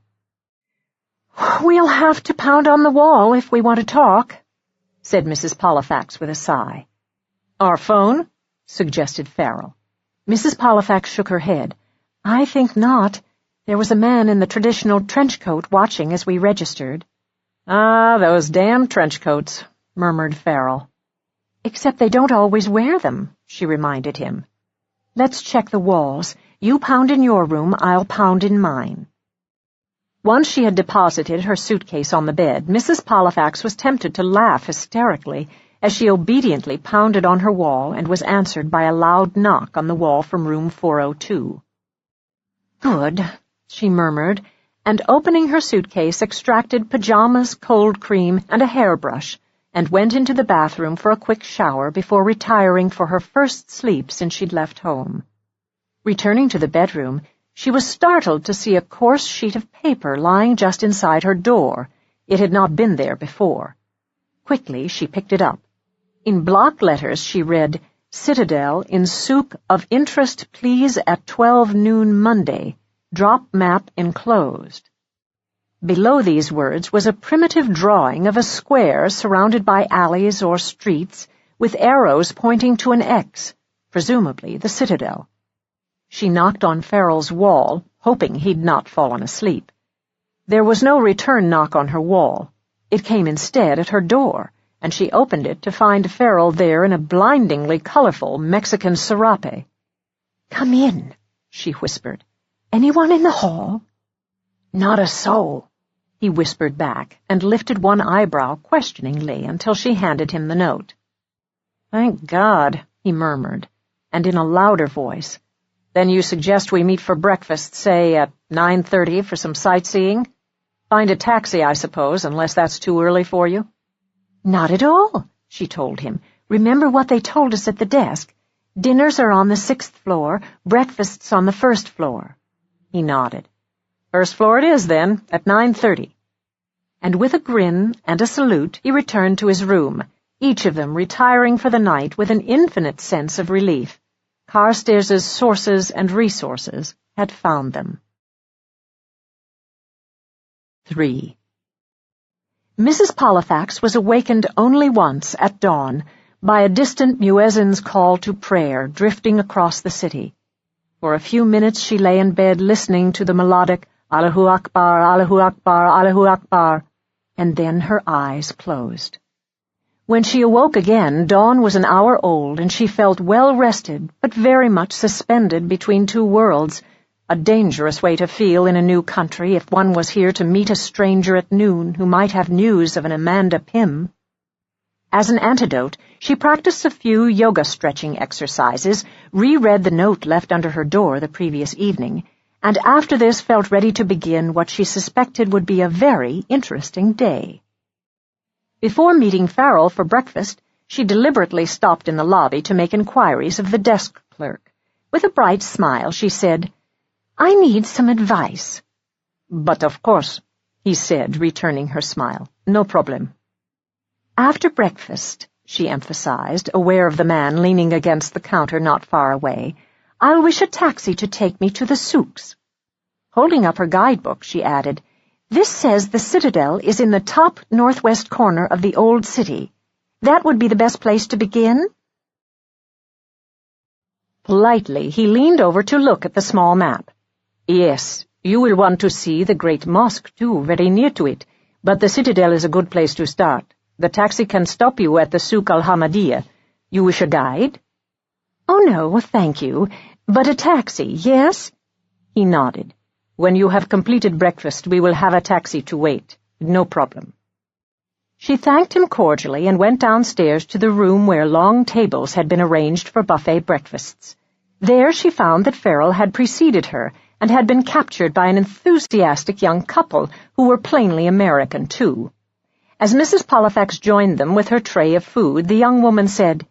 "We'll have to pound on the wall if we want to talk," said Mrs. Pollifax with a sigh. "Our phone?" suggested Farrell. Mrs. Pollifax shook her head. "I think not. There was a man in the traditional trench coat watching as we registered." "Ah, those damn trench coats," murmured Farrell. "Except they don't always wear them," she reminded him. "Let's check the walls. You pound in your room, I'll pound in mine." Once she had deposited her suitcase on the bed, Mrs. Pollifax was tempted to laugh hysterically as she obediently pounded on her wall and was answered by a loud knock on the wall from room 402. "Good," she murmured, and opening her suitcase extracted pajamas, cold cream, and a hairbrush, and went into the bathroom for a quick shower before retiring for her first sleep since she'd left home. Returning to the bedroom, she was startled to see a coarse sheet of paper lying just inside her door. It had not been there before. Quickly, she picked it up. In block letters, she read, "Citadel in souk of interest please at 12 noon Monday. Drop map enclosed." Below these words was a primitive drawing of a square surrounded by alleys or streets with arrows pointing to an X, presumably the Citadel. She knocked on Farrell's wall, hoping he'd not fallen asleep. There was no return knock on her wall. It came instead at her door, and she opened it to find Farrell there in a blindingly colorful Mexican serape. "Come in," she whispered. "Anyone in the hall?" "Not a soul," he whispered back, and lifted one eyebrow questioningly until she handed him the note. "Thank God," he murmured, and in a louder voice, "Then you suggest we meet for breakfast, say, at 9:30 for some sightseeing? Find a taxi, I suppose, unless that's too early for you?" "Not at all," she told him. "Remember what they told us at the desk. Dinners are on the 6th floor, breakfasts on the 1st floor." He nodded. "First floor it is, then, at 9:30. And with a grin and a salute, he returned to his room, each of them retiring for the night with an infinite sense of relief. Carstairs' sources and resources had found them. 3. Mrs. Pollifax was awakened only once at dawn by a distant muezzin's call to prayer drifting across the city. For a few minutes she lay in bed listening to the melodic Allahu Akbar, Allahu Akbar, Allahu Akbar, and then her eyes closed. When she awoke again, dawn was an hour old, and she felt well-rested, but very much suspended between two worlds, a dangerous way to feel in a new country if one was here to meet a stranger at noon who might have news of an Amanda Pym. As an antidote, she practiced a few yoga stretching exercises, reread the note left under her door the previous evening, and after this felt ready to begin what she suspected would be a very interesting day. Before meeting Farrell for breakfast, she deliberately stopped in the lobby to make inquiries of the desk clerk. With a bright smile, she said, "I need some advice." "But of course," he said, returning her smile. "No problem." "After breakfast," she emphasized, aware of the man leaning against the counter not far away, "I'll wish a taxi to take me to the souks." Holding up her guidebook, she added, "This says the Citadel is in the top northwest corner of the old city. That would be the best place to begin?" Politely, he leaned over to look at the small map. "Yes, you will want to see the great mosque, too, very near to it, but the Citadel is a good place to start. The taxi can stop you at the Souk al-Hamadiyah. You wish a guide?" "Oh, no, thank you. But a taxi, yes?" He nodded. "When you have completed breakfast, we will have a taxi to wait. No problem." She thanked him cordially and went downstairs to the room where long tables had been arranged for buffet breakfasts. There she found that Farrell had preceded her, and had been captured by an enthusiastic young couple who were plainly American, too. As Mrs. Pollifax joined them with her tray of food, the young woman said,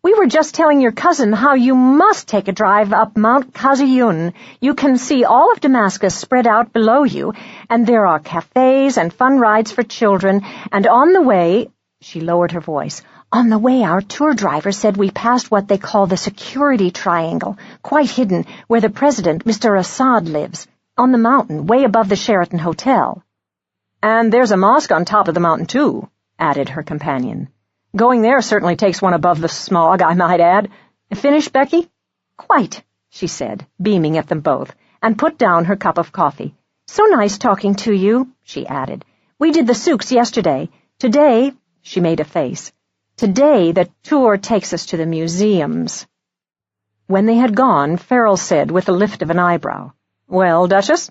"We were just telling your cousin how you must take a drive up Mount Kaziyun. You can see all of Damascus spread out below you, and there are cafes and fun rides for children, and on the way—" she lowered her voice, "on the way our tour driver said we passed what they call the security triangle, quite hidden, where the president, Mr. Assad, lives, on the mountain, way above the Sheraton Hotel." "And there's a mosque on top of the mountain, too," added her companion. "Going there certainly takes one above the smog, I might add. Finished, Becky?" "Quite," she said, beaming at them both, and put down her cup of coffee. "So nice talking to you," she added. "We did the souks yesterday. Today—" she made a face. "Today the tour takes us to the museums." When they had gone, Farrell said with a lift of an eyebrow, "Well, Duchess?"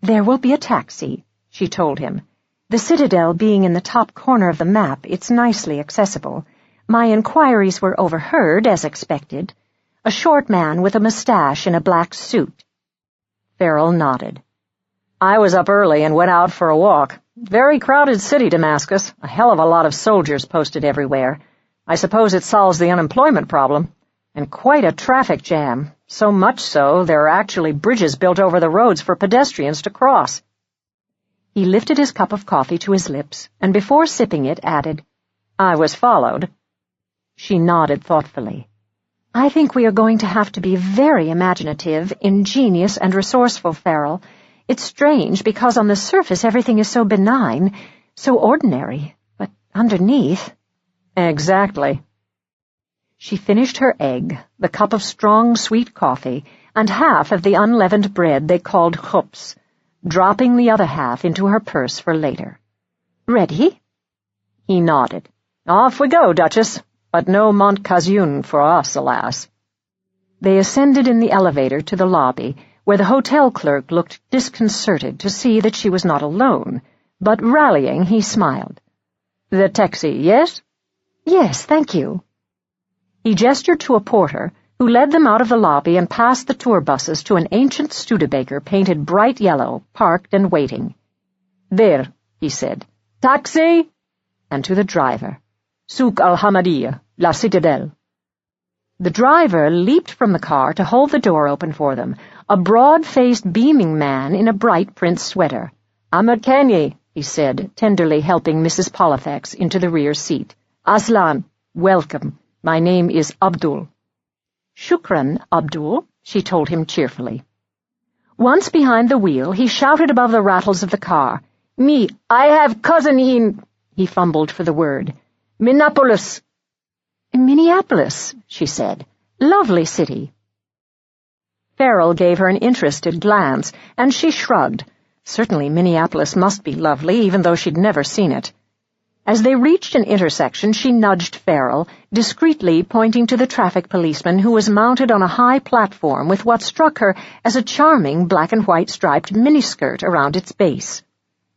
"There will be a taxi," she told him. "The Citadel being in the top corner of the map, it's nicely accessible. My inquiries were overheard, as expected. A short man with a mustache in a black suit." Farrell nodded. "I was up early and went out for a walk. Very crowded city, Damascus. A hell of a lot of soldiers posted everywhere. I suppose it solves the unemployment problem. And quite a traffic jam. So much so, there are actually bridges built over the roads for pedestrians to cross." He lifted his cup of coffee to his lips, and before sipping it added, "I was followed." She nodded thoughtfully. "I think we are going to have to be very imaginative, ingenious, and resourceful, Farrell. It's strange, because on the surface everything is so benign, so ordinary, but underneath—" "Exactly." She finished her egg, the cup of strong, sweet coffee, and half of the unleavened bread they called chups, dropping the other half into her purse for later. "Ready?" He nodded. "Off we go, Duchess, but no Mont Kaziyun for us, alas." They ascended in the elevator to the lobby, where the hotel clerk looked disconcerted to see that she was not alone, but rallying, he smiled. "The taxi, yes?" "Yes, thank you." He gestured to a porter, who led them out of the lobby and past the tour buses to an ancient Studebaker painted bright yellow, parked and waiting. "There," he said. "Taxi!" And to the driver, "Souk al-Hamadiyya, La Citadelle." The driver leaped from the car to hold the door open for them, a broad-faced, beaming man in a bright print sweater. "Ahmed Kenny," he said, tenderly helping Mrs. Pollifax into the rear seat. "Aslan, welcome. My name is Abdul." "Shukran, Abdul," she told him cheerfully. Once behind the wheel, he shouted above the rattles of the car. "Me, I have cousin in—" he fumbled for the word. "Minneapolis." "Minneapolis," she said. "Lovely city." Farrell gave her an interested glance, and she shrugged. Certainly Minneapolis must be lovely, even though she'd never seen it. As they reached an intersection, she nudged Farrell, discreetly pointing to the traffic policeman who was mounted on a high platform with what struck her as a charming black-and-white striped miniskirt around its base.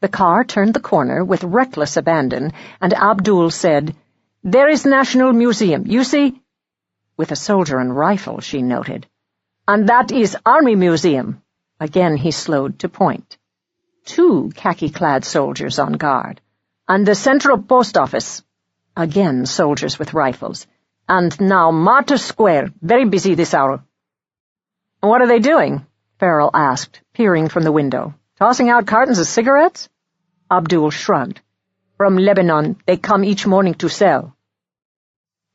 The car turned the corner with reckless abandon, and Abdul said, "There is National Museum, you see?" With a soldier and rifle, she noted. "And that is Army Museum." Again he slowed to point. 2 khaki-clad soldiers on guard. "And the Central Post Office." Again soldiers with rifles. "And now Martyrs Square, very busy this hour." "What are they doing?" Farrell asked, peering from the window. "Tossing out cartons of cigarettes?" Abdul shrugged. "From Lebanon, they come each morning to sell."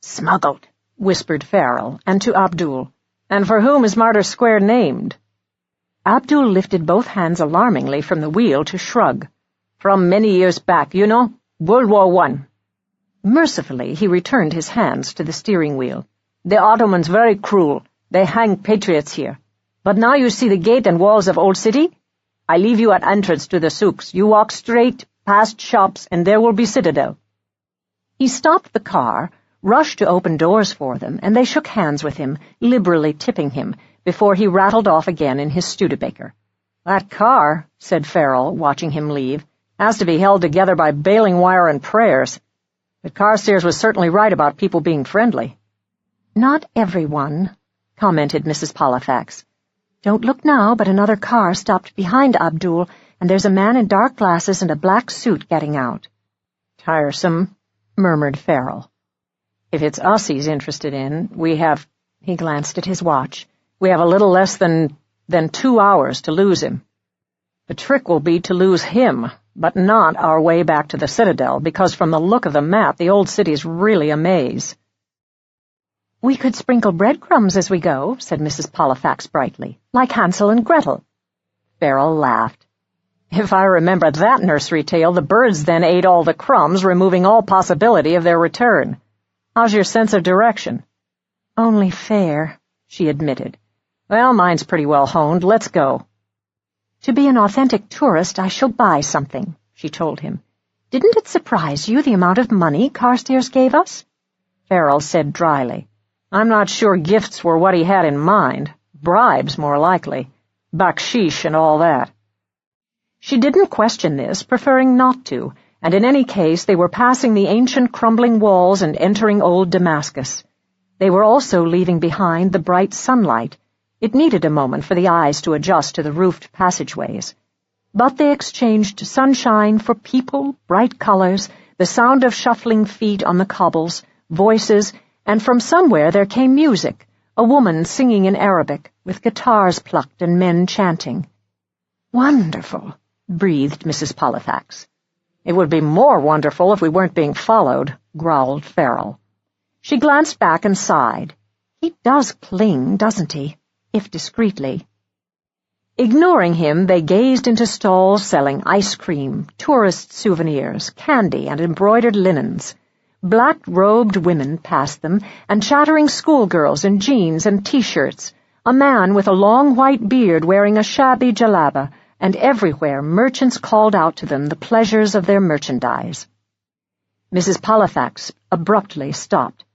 "Smuggled," whispered Farrell, and to Abdul, "And for whom is Martyrs Square named?" Abdul lifted both hands alarmingly from the wheel to shrug. "From many years back, you know, World War I. Mercifully, he returned his hands to the steering wheel. "The Ottomans very cruel. They hang patriots here. But now you see the gate and walls of Old City? I leave you at entrance to the souks. You walk straight, past shops, and there will be Citadel." He stopped the car, rushed to open doors for them, and they shook hands with him, liberally tipping him, before he rattled off again in his Studebaker. "That car," said Farrell, watching him leave, "has to be held together by baling wire and prayers. But Carstairs was certainly right about people being friendly." "Not everyone," commented Mrs. Pollifax. Don't look now, but another car stopped behind Abdul, and there's a man in dark glasses and a black suit getting out. Tiresome, murmured Farrell. If it's us he's interested in, he glanced at his watch, we have a little less than 2 hours to lose him. The trick will be to lose him, but not our way back to the Citadel, because from the look of the map, the old city's really a maze. We could sprinkle breadcrumbs as we go, said Mrs. Pollifax brightly, like Hansel and Gretel. Farrell laughed. If I remember that nursery tale, the birds then ate all the crumbs, removing all possibility of their return. How's your sense of direction? Only fair, she admitted. Well, mine's pretty well honed. Let's go. To be an authentic tourist, I shall buy something, she told him. Didn't it surprise you the amount of money Carstairs gave us? Farrell said dryly. I'm not sure gifts were what he had in mind. Bribes, more likely. Bakshish and all that. She didn't question this, preferring not to, and in any case they were passing the ancient crumbling walls and entering old Damascus. They were also leaving behind the bright sunlight. It needed a moment for the eyes to adjust to the roofed passageways. But they exchanged sunshine for people, bright colors, the sound of shuffling feet on the cobbles, voices, and from somewhere there came music, a woman singing in Arabic, with guitars plucked and men chanting. Wonderful, breathed Mrs. Pollifax. It would be more wonderful if we weren't being followed, growled Farrell. She glanced back and sighed. He does cling, doesn't he? If discreetly. Ignoring him, they gazed into stalls selling ice cream, tourist souvenirs, candy, and embroidered linens. Black-robed women passed them, and chattering schoolgirls in jeans and T-shirts, a man with a long white beard wearing a shabby jalaba, and everywhere merchants called out to them the pleasures of their merchandise. Mrs. Pollifax abruptly stopped.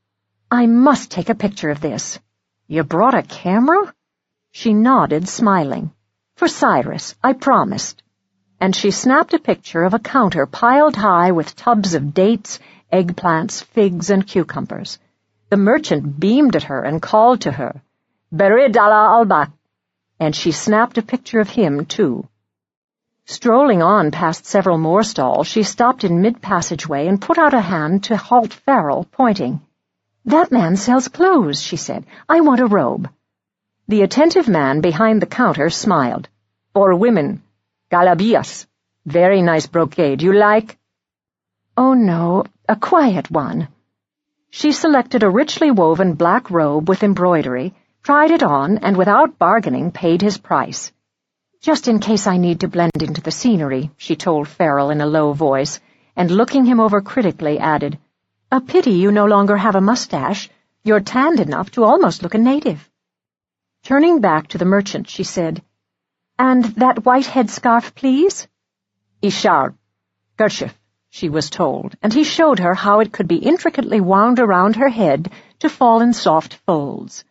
I must take a picture of this. You brought a camera? She nodded, smiling. For Cyrus, I promised. And she snapped a picture of a counter piled high with tubs of dates, eggplants, figs, and cucumbers. The merchant beamed at her and called to her, Berid ala albak, and she snapped a picture of him, too. Strolling on past several more stalls, she stopped in mid-passageway and put out a hand to halt Farrell, pointing. That man sells clothes, she said. I want a robe. The attentive man behind the counter smiled. For women, galabias. Very nice brocade. You like? Oh, no, a quiet one. She selected a richly woven black robe with embroidery, tried it on, and without bargaining paid his price. Just in case I need to blend into the scenery, she told Farrell in a low voice, and looking him over critically added, A pity you no longer have a mustache. You're tanned enough to almost look a native. Turning back to the merchant, she said, And that white headscarf, please? Ishar, kerchief, she was told, and he showed her how it could be intricately wound around her head to fall in soft folds.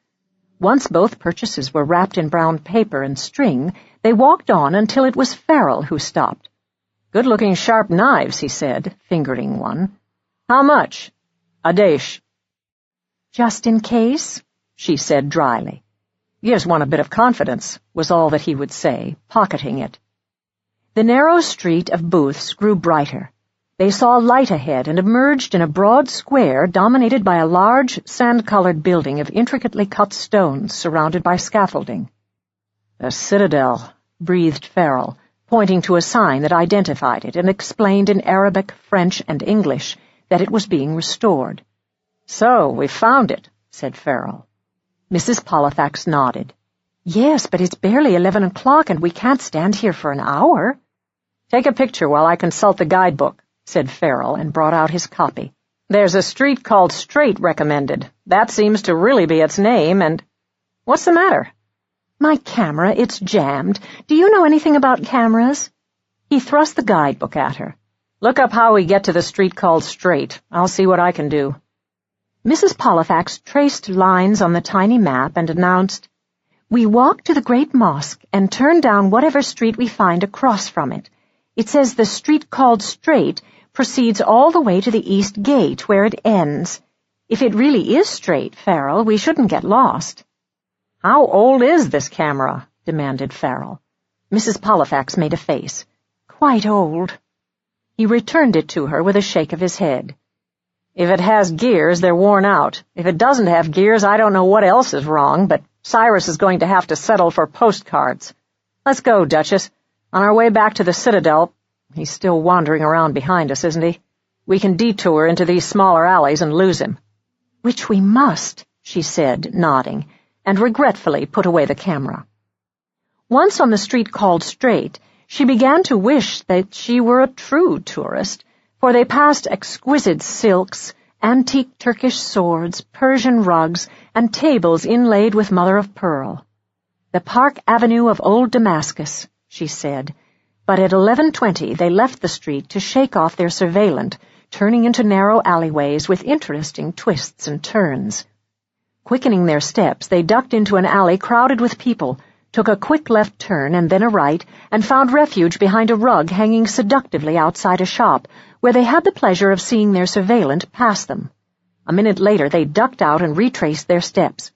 Once both purchases were wrapped in brown paper and string, they walked on until it was Farrell who stopped. Good-looking sharp knives, he said, fingering one. How much? Adesh. Just in case, she said dryly. Gives one a bit of confidence, was all that he would say, pocketing it. The narrow street of booths grew brighter. They saw light ahead and emerged in a broad square dominated by a large, sand-colored building of intricately cut stones surrounded by scaffolding. The Citadel, breathed Farrell, pointing to a sign that identified it and explained in Arabic, French, and English that it was being restored. So, we found it, said Farrell. Mrs. Pollifax nodded. Yes, but it's barely 11 o'clock and we can't stand here for an hour. Take a picture while I consult the guidebook, said Farrell, and brought out his copy. There's a street called Straight recommended. That seems to really be its name, and... What's the matter? My camera, it's jammed. Do you know anything about cameras? He thrust the guidebook at her. Look up how we get to the street called Straight. I'll see what I can do. Mrs. Pollifax traced lines on the tiny map and announced, We walk to the great mosque and turn down whatever street we find across from it. It says the street called Straight proceeds all the way to the east gate where it ends. If it really is straight, Farrell, we shouldn't get lost. How old is this camera? demanded Farrell. Mrs. Pollifax made a face. "Quite old." He returned it to her with a shake of his head. "If it has gears, they're worn out. If it doesn't have gears, I don't know what else is wrong, but Cyrus is going to have to settle for postcards. Let's go, Duchess. On our way back to the Citadel, he's still wandering around behind us, isn't he? We can detour into these smaller alleys and lose him." "Which we must," she said, nodding, and regretfully put away the camera. Once on the street called Straight, she began to wish that she were a true tourist, for they passed exquisite silks, antique Turkish swords, Persian rugs, and tables inlaid with mother-of-pearl. "The Park Avenue of Old Damascus," she said, but at 11:20 they left the street to shake off their surveillant, turning into narrow alleyways with interesting twists and turns. Quickening their steps, they ducked into an alley crowded with people, took a quick left turn and then a right, and found refuge behind a rug hanging seductively outside a shop, where they had the pleasure of seeing their surveillant pass them. A minute later they ducked out and retraced their steps.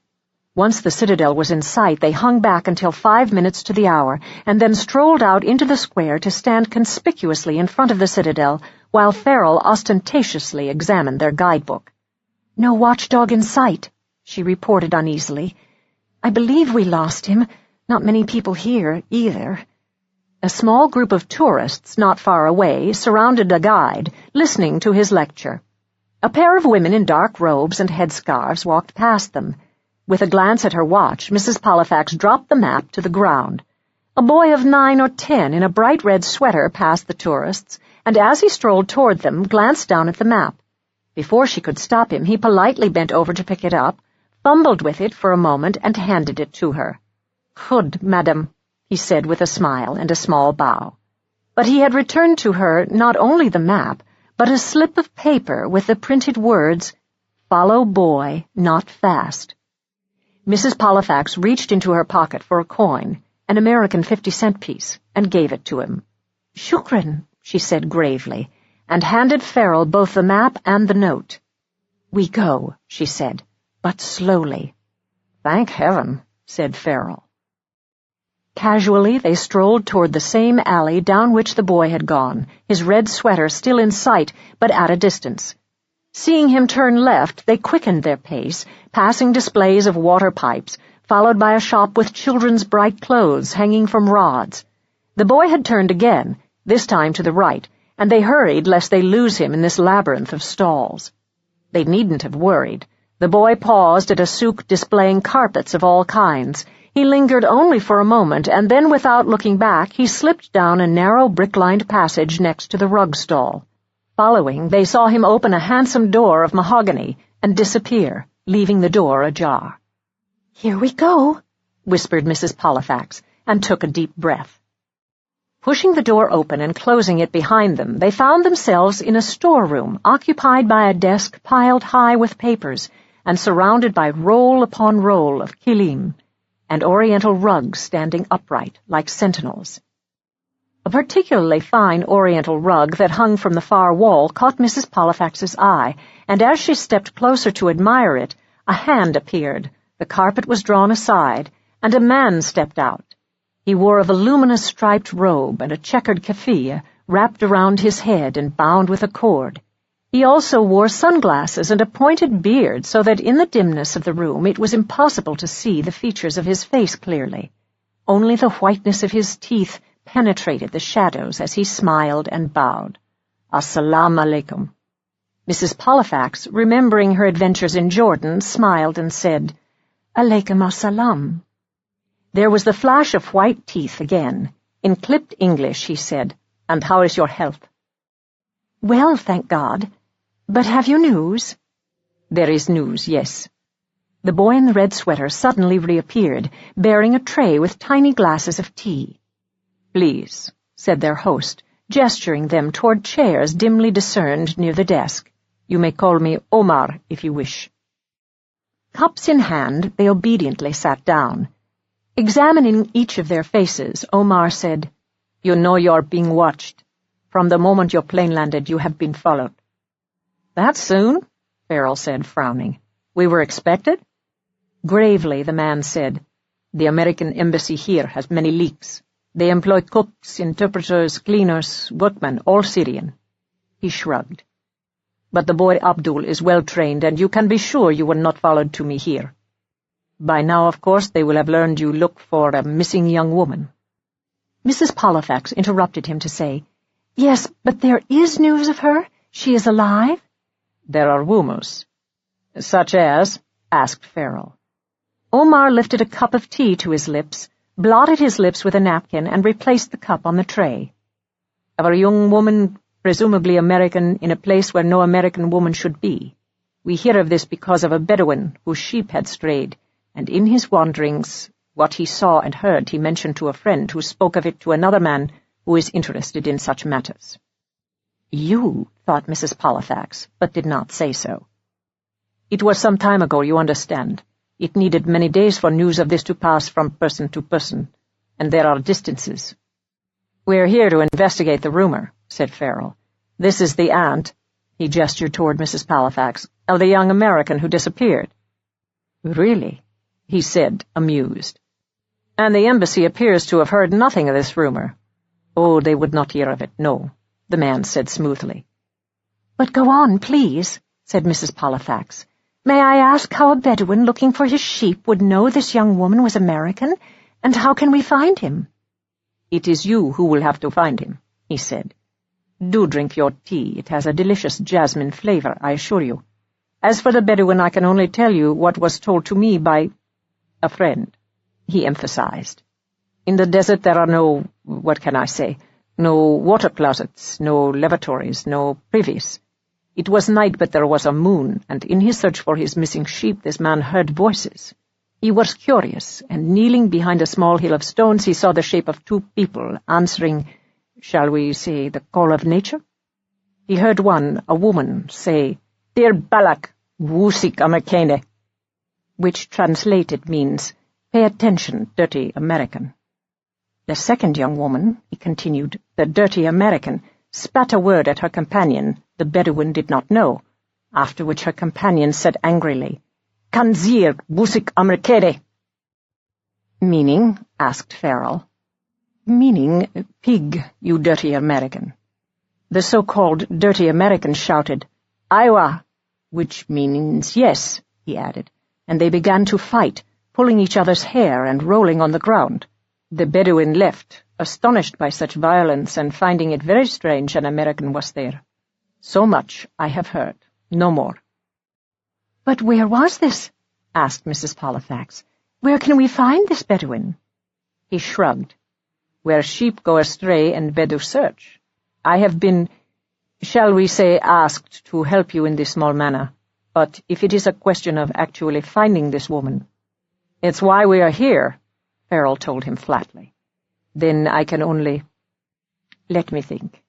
Once the Citadel was in sight, they hung back until 5 minutes to the hour, and then strolled out into the square to stand conspicuously in front of the Citadel, while Farrell ostentatiously examined their guidebook. "No watchdog in sight," she reported uneasily. "I believe we lost him. Not many people here, either." A small group of tourists not far away surrounded a guide, listening to his lecture. A pair of women in dark robes and headscarves walked past them. With a glance at her watch, Mrs. Pollifax dropped the map to the ground. A boy of 9 or 10 in a bright red sweater passed the tourists, and as he strolled toward them, glanced down at the map. Before she could stop him, he politely bent over to pick it up, fumbled with it for a moment, and handed it to her. "Good, madam," he said with a smile and a small bow. But he had returned to her not only the map, but a slip of paper with the printed words, "Follow boy, not fast." Mrs. Pollifax reached into her pocket for a coin, an American 50-cent piece, and gave it to him. "Shukran," she said gravely, and handed Farrell both the map and the note. "We go," she said, "but slowly." "Thank heaven," said Farrell. Casually, they strolled toward the same alley down which the boy had gone, his red sweater still in sight, but at a distance. Seeing him turn left, they quickened their pace, passing displays of water pipes, followed by a shop with children's bright clothes hanging from rods. The boy had turned again, this time to the right, and they hurried lest they lose him in this labyrinth of stalls. They needn't have worried. The boy paused at a souk displaying carpets of all kinds. He lingered only for a moment, and then without looking back, he slipped down a narrow brick-lined passage next to the rug stall. Following, they saw him open a handsome door of mahogany and disappear, leaving the door ajar. "Here we go," whispered Mrs. Pollifax, and took a deep breath. Pushing the door open and closing it behind them, they found themselves in a storeroom occupied by a desk piled high with papers and surrounded by roll upon roll of kilim, and oriental rugs standing upright like sentinels. A particularly fine oriental rug that hung from the far wall caught Mrs. Pollifax's eye, and as she stepped closer to admire it, a hand appeared, the carpet was drawn aside, and a man stepped out. He wore a voluminous striped robe and a checkered keffiyeh wrapped around his head and bound with a cord. He also wore sunglasses and a pointed beard so that in the dimness of the room it was impossible to see the features of his face clearly. Only the whiteness of his teeth penetrated the shadows as he smiled and bowed. "Assalamu alaikum." Mrs. Pollifax, remembering her adventures in Jordan, smiled and said, "Alaikum assalam." There was the flash of white teeth again. In clipped English he said, "And how is your health?" "Well, thank God. But have you news?" "There is news, yes." The boy in the red sweater suddenly reappeared, bearing a tray with tiny glasses of tea. "Please," said their host, gesturing them toward chairs dimly discerned near the desk. "You may call me Omar if you wish." Cups in hand, they obediently sat down. Examining each of their faces, Omar said, "You know you're being watched. From the moment your plane landed, you have been followed." "That soon?" Farrell said, frowning. "We were expected?" Gravely, the man said, The American embassy here has many leaks. They employ cooks, interpreters, cleaners, workmen, all Syrian." He shrugged. "But the boy Abdul is well trained, and you can be sure you were not followed to me here. By now, of course, they will have learned you look for a missing young woman." Mrs. Pollifax interrupted him to say, "Yes, but there is news of her? She is alive?" "There are rumors." "Such as?" asked Farrell. Omar lifted a cup of tea to his lips, blotted his lips with a napkin, and replaced the cup on the tray. "Of a young woman, presumably American, in a place where no American woman should be. We hear of this because of a Bedouin whose sheep had strayed, and in his wanderings, what he saw and heard he mentioned to a friend who spoke of it to another man who is interested in such matters." "You," thought Mrs. Pollifax, but did not say so. "It was some time ago, you understand. It needed many days for news of this to pass from person to person, and there are distances." "We're here to investigate the rumor," said Farrell. "This is the aunt," he gestured toward Mrs. Pollifax, "of the young American who disappeared." "Really?" he said, amused. "And the embassy appears to have heard nothing of this rumor." "Oh, they would not hear of it, no," the man said smoothly. "But go on, please," said Mrs. Pollifax. "May I ask how a Bedouin looking for his sheep would know this young woman was American, and how can we find him?" "It is you who will have to find him," he said. "Do drink your tea. It has a delicious jasmine flavor, I assure you. As for the Bedouin, I can only tell you what was told to me by a friend," he emphasized. "In the desert there are no, what can I say, no water closets, no lavatories, no privies. It was night, but there was a moon, and in his search for his missing sheep this man heard voices. He was curious, and kneeling behind a small hill of stones he saw the shape of two people answering, shall we say, the call of nature? He heard one, a woman, say, 'Dir balak, wusik Amerikane,' which translated means, 'Pay attention, dirty American.' The second young woman," he continued, "the dirty American, spat a word at her companion the Bedouin did not know, after which her companion said angrily, 'Kanzir, wusik Amerikane.'" "Meaning?" asked Farrell. "Meaning, pig, you dirty American." The so-called dirty American shouted, "Iowa," which means yes, he added, and they began to fight, pulling each other's hair and rolling on the ground. The Bedouin left, astonished by such violence and finding it very strange an American was there. So much I have heard, no more." "But where was this?" asked Mrs. Pollifax. "Where can we find this Bedouin?" He shrugged. "Where sheep go astray and Bedou search. I have been, shall we say, asked to help you in this small manner, but if it is a question of actually finding this woman—" "It's why we are here," Farrell told him flatly. "Then I can only— let me think."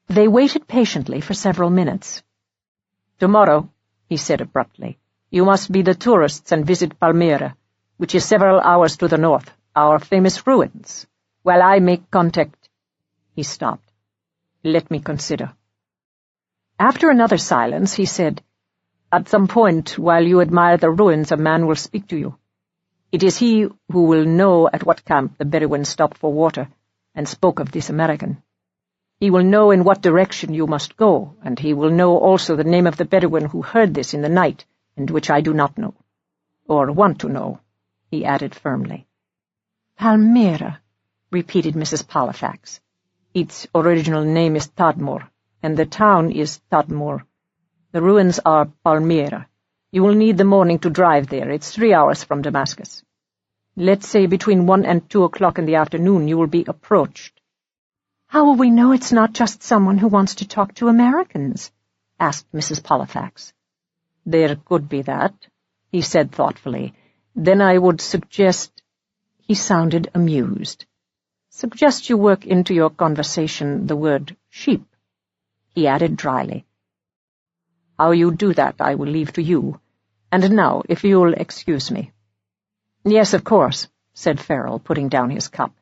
They waited patiently for several minutes. "Tomorrow," he said abruptly, "you must be the tourists and visit Palmyra, which is several hours to the north, our famous ruins, while I make contact—" He stopped. "Let me consider." After another silence, he said, "At some point, while you admire the ruins, a man will speak to you. It is he who will know at what camp the Bedouin stopped for water and spoke of this American. He will know in what direction you must go, and he will know also the name of the Bedouin who heard this in the night, and which I do not know. Or want to know," he added firmly. "Palmyra," repeated Mrs. Pollifax. "Its original name is Tadmor, and the town is Tadmor. The ruins are Palmyra. You will need the morning to drive there. It's 3 hours from Damascus. Let's say between 1 and 2 o'clock in the afternoon you will be approached." "How will we know it's not just someone who wants to talk to Americans?" asked Mrs. Pollifax. "There could be that," he said thoughtfully. "Then I would suggest—" He sounded amused. "Suggest you work into your conversation the word sheep," he added dryly. "How you do that I will leave to you. And now, if you'll excuse me." "Yes, of course," said Farrell, putting down his cup.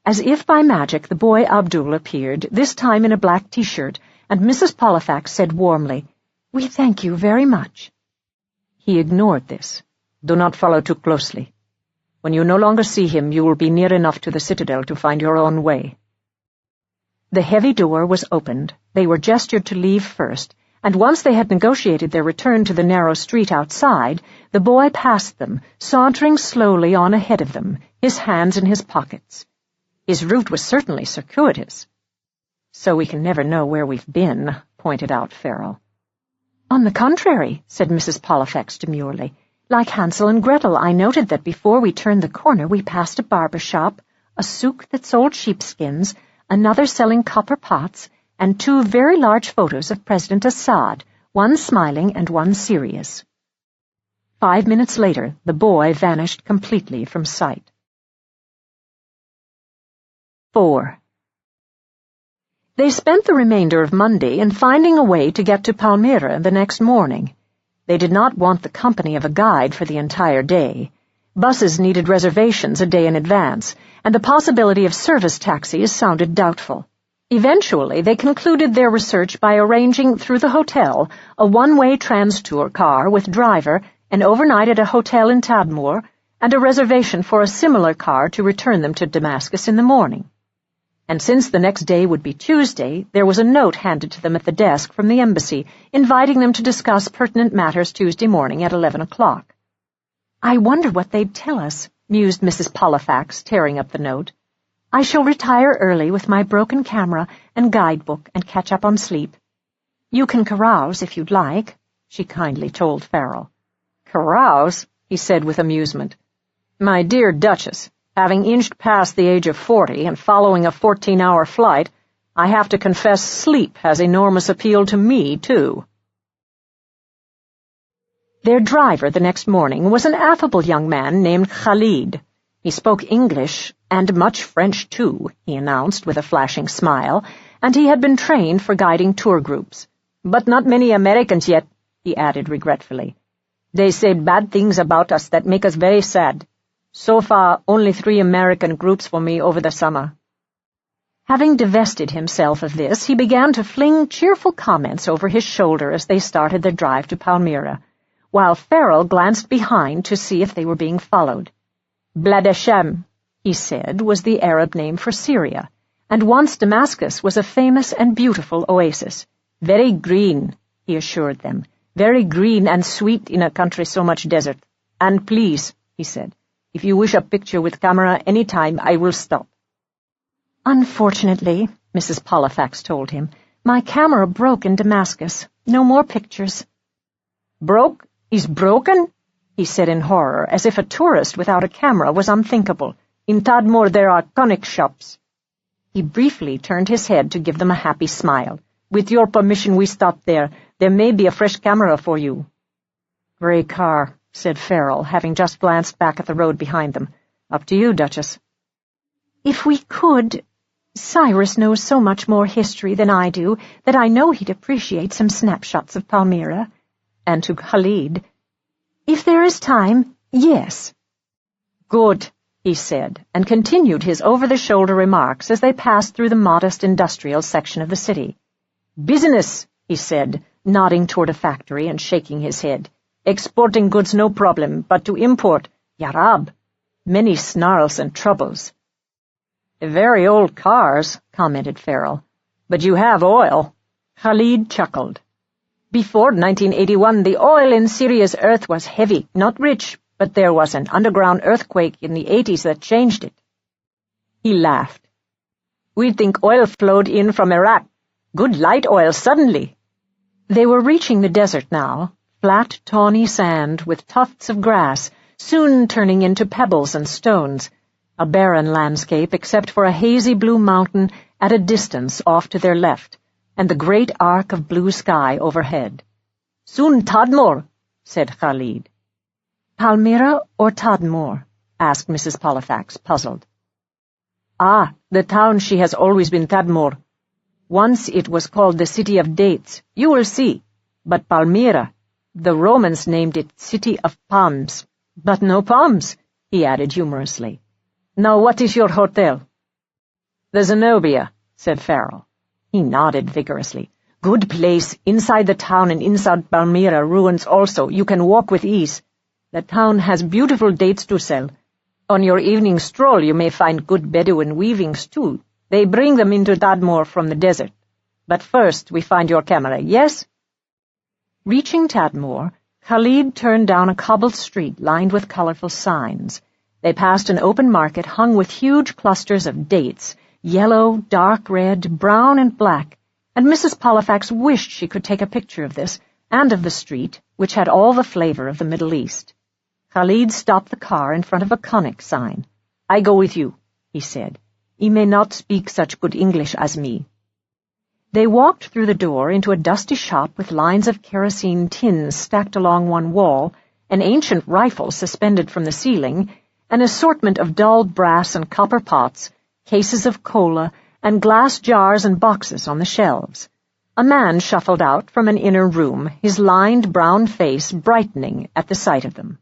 As if by magic, the boy Abdul appeared, this time in a black T-shirt, and Mrs. Pollifax said warmly, "We thank you very much." He ignored this. "Do not follow too closely." When you no longer see him, you will be near enough to the citadel to find your own way." The heavy door was opened. They were gestured to leave first, and once they had negotiated their return to the narrow street outside, the boy passed them, sauntering slowly on ahead of them, his hands in his pockets. His route was certainly circuitous. "So we can never know where we've been," pointed out Farrell. "On the contrary," said Mrs. Pollifax demurely. "Like Hansel and Gretel, I noted that before we turned the corner we passed a barber shop, a souk that sold sheepskins, another selling copper pots, and 2 very large photos of President Assad, one smiling and one serious." 5 minutes later, the boy vanished completely from sight. 4. They spent the remainder of Monday in finding a way to get to Palmyra the next morning. They did not want the company of a guide for the entire day. Buses needed reservations a day in advance, and the possibility of service taxis sounded doubtful. Eventually, they concluded their research by arranging through the hotel a one-way trans-tour car with driver, an overnight at a hotel in Tadmor, and a reservation for a similar car to return them to Damascus in the morning. And since the next day would be Tuesday, there was a note handed to them at the desk from the embassy, inviting them to discuss pertinent matters Tuesday morning at 11 o'clock. "I wonder what they'd tell us," mused Mrs. Pollifax, tearing up the note. "I shall retire early with my broken camera and guidebook and catch up on sleep. You can carouse if you'd like," she kindly told Farrell. "Carouse?" he said with amusement. "My dear Duchess, having inched past the age of 40 and following a 14-hour flight, I have to confess sleep has enormous appeal to me, too." Their driver the next morning was an affable young man named Khalid. He spoke English, and much French, too, he announced with a flashing smile, and he had been trained for guiding tour groups. "But not many Americans yet," he added regretfully. "They say bad things about us that make us very sad. So far, only 3 American groups for me over the summer." Having divested himself of this, he began to fling cheerful comments over his shoulder as they started their drive to Palmyra, while Farrell glanced behind to see if they were being followed. Blad Hashem, he said, was the Arab name for Syria, and once Damascus was a famous and beautiful oasis. "Very green," he assured them, "very green and sweet in a country so much desert. And please," he said, "if you wish a picture with camera any time, I will stop." "Unfortunately," Mrs. Pollifax told him, "my camera broke in Damascus. No more pictures." "Broke? Is broken?" he said in horror, as if a tourist without a camera was unthinkable. "In Tadmor there are conic shops." He briefly turned his head to give them a happy smile. "With your permission we stop there. There may be a fresh camera for you." "Gray car," said Farrell, having just glanced back at the road behind them. "Up to you, Duchess." "If we could... Cyrus knows so much more history than I do that I know he'd appreciate some snapshots of Palmyra." And to Khalid, "If there is time, yes." "Good," he said, and continued his over-the-shoulder remarks as they passed through the modest industrial section of the city. "Business," he said, nodding toward a factory and shaking his head. "Exporting goods no problem, but to import, yarab, many snarls and troubles." "Very old cars," commented Farrell. "But you have oil." Khalid chuckled. "Before 1981, the oil in Syria's earth was heavy, not rich, but there was an underground earthquake in the 80s that changed it." He laughed. "We'd think oil flowed in from Iraq. Good light oil suddenly." They were reaching the desert now, flat, tawny sand with tufts of grass, soon turning into pebbles and stones, a barren landscape except for a hazy blue mountain at a distance off to their left, and the great arc of blue sky overhead. "Soon Tadmor," said Khalid. "Palmyra or Tadmor?" asked Mrs. Pollifax, puzzled. "Ah, the town she has always been Tadmor. Once it was called the City of Dates, you will see. But Palmyra, the Romans named it City of Palms. But no palms," he added humorously. "Now what is your hotel?" "The Zenobia," said Farrell. He nodded vigorously. "Good place, inside the town and inside Palmyra ruins also. You can walk with ease. The town has beautiful dates to sell. On your evening stroll you may find good Bedouin weavings, too. They bring them into Tadmor from the desert. But first we find your camera, yes?" Reaching Tadmor, Khalid turned down a cobbled street lined with colorful signs. They passed an open market hung with huge clusters of dates, yellow, dark red, brown, and black, and Mrs. Pollifax wished she could take a picture of this, and of the street, which had all the flavor of the Middle East. Khalid stopped the car in front of a conic sign. "I go with you," he said. "He may not speak such good English as me." They walked through the door into a dusty shop with lines of kerosene tins stacked along one wall, an ancient rifle suspended from the ceiling, an assortment of dull brass and copper pots, cases of cola, and glass jars and boxes on the shelves. A man shuffled out from an inner room, his lined brown face brightening at the sight of them.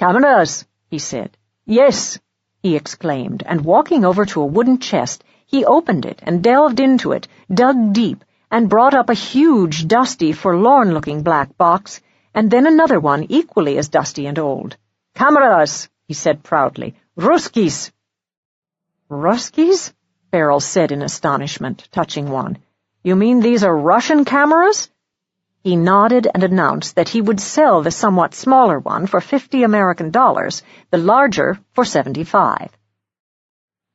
"Cameras," he said. "Yes," he exclaimed, and walking over to a wooden chest, he opened it and delved into it, dug deep, and brought up a huge, dusty, forlorn-looking black box, and then another one equally as dusty and old. "Cameras," he said proudly. "Ruskis." "Ruskis?" Farrell said in astonishment, touching one. "You mean these are Russian cameras?" He nodded and announced that he would sell the somewhat smaller one for $50 American, the larger for $75.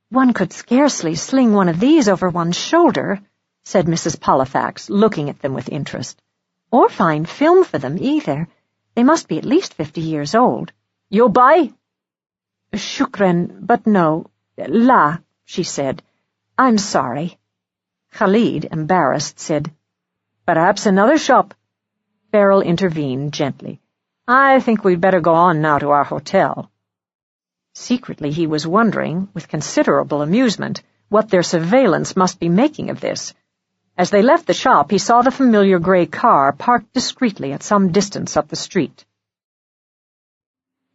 "One could scarcely sling one of these over one's shoulder," said Mrs. Pollifax, looking at them with interest. "Or find film for them, either. They must be at least 50 years old." "You buy?" "Shukran, but no. La," she said. "I'm sorry." Khalid, embarrassed, said, "Perhaps another shop." Farrell intervened gently. "I think we'd better go on now to our hotel." Secretly he was wondering, with considerable amusement, what their surveillance must be making of this. As they left the shop, he saw the familiar gray car parked discreetly at some distance up the street.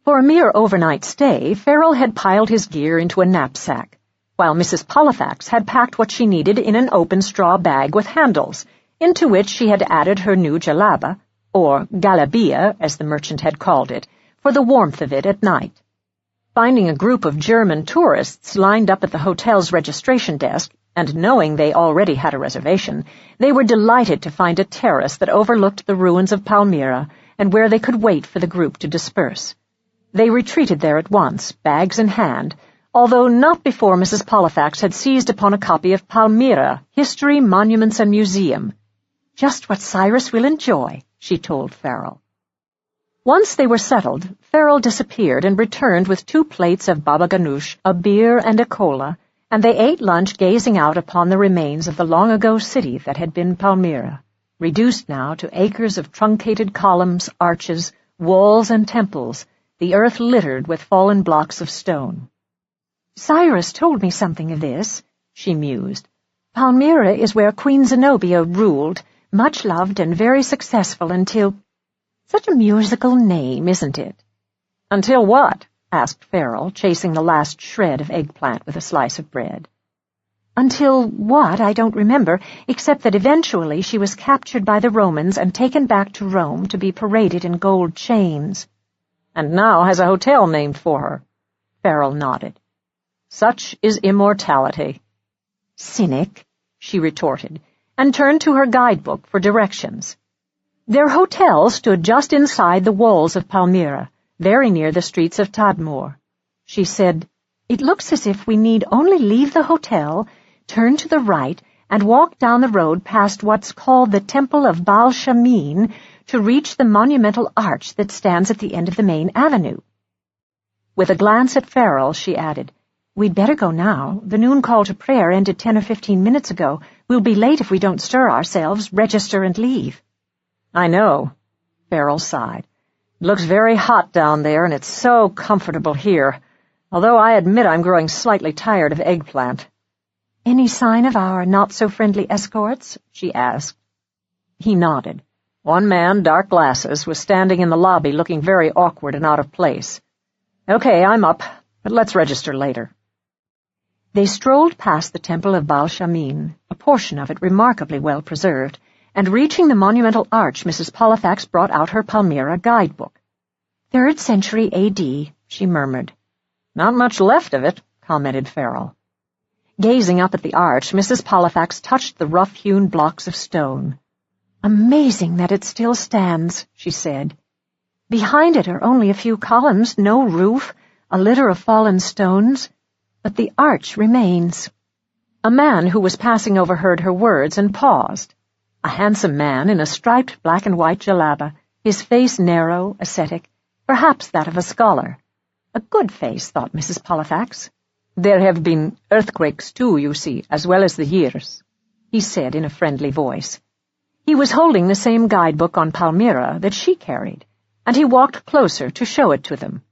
For a mere overnight stay, Farrell had piled his gear into a knapsack, while Mrs. Pollifax had packed what she needed in an open straw bag with handles, into which she had added her new jalaba, or galabia, as the merchant had called it, for the warmth of it at night. Finding a group of German tourists lined up at the hotel's registration desk, and knowing they already had a reservation, they were delighted to find a terrace that overlooked the ruins of Palmyra and where they could wait for the group to disperse. They retreated there at once, bags in hand, although not before Mrs. Pollifax had seized upon a copy of Palmyra, History, Monuments, and Museum. "Just what Cyrus will enjoy," she told Farrell. Once they were settled, Farrell disappeared and returned with 2 plates of baba ganoush, a beer, and a cola, and they ate lunch gazing out upon the remains of the long-ago city that had been Palmyra, reduced now to acres of truncated columns, arches, walls, and temples, the earth littered with fallen blocks of stone. "Cyrus told me something of this," she mused. "Palmyra is where Queen Zenobia ruled, much loved and very successful until— Such a musical name, isn't it?" "Until what?" asked Farrell, chasing the last shred of eggplant with a slice of bread. "Until what, I don't remember, except that eventually she was captured by the Romans and taken back to Rome to be paraded in gold chains." "And now has a hotel named for her." Farrell nodded. "Such is immortality." "Cynic," she retorted, and turned to her guidebook for directions. Their hotel stood just inside the walls of Palmyra, very near the streets of Tadmor. She said, "It looks as if we need only leave the hotel, turn to the right, and walk down the road past what's called the Temple of Baal Shamin to reach the monumental arch that stands at the end of the main avenue." With a glance at Farrell, she added, "We'd better go now. The noon call to prayer ended 10 or 15 minutes ago. We'll be late if we don't stir ourselves, register, and leave." "I know," Farrell sighed. "It looks very hot down there, and it's so comfortable here, although I admit I'm growing slightly tired of eggplant." "Any sign of our not-so-friendly escorts?" she asked. He nodded. One man, dark glasses, was standing in the lobby looking very awkward and out of place. "Okay, I'm up, but let's register later." They strolled past the Temple of Baal Shamin, a portion of it remarkably well preserved, and reaching the monumental arch, Mrs. Pollifax brought out her Palmyra guidebook. 3rd century A.D., she murmured. Not much left of it, commented Farrell. Gazing up at the arch, Mrs. Pollifax touched the rough-hewn blocks of stone. "Amazing that it still stands," she said. "Behind it are only a few columns, no roof, a litter of fallen stones, but the arch remains." A man who was passing overheard her words and paused. A handsome man in a striped black and white jalaba, his face narrow, ascetic, perhaps that of a scholar. A good face, thought Mrs. Pollifax. "There have been earthquakes too, you see, as well as the years," he said in a friendly voice. He was holding the same guidebook on Palmyra that she carried, and he walked closer to show it to them.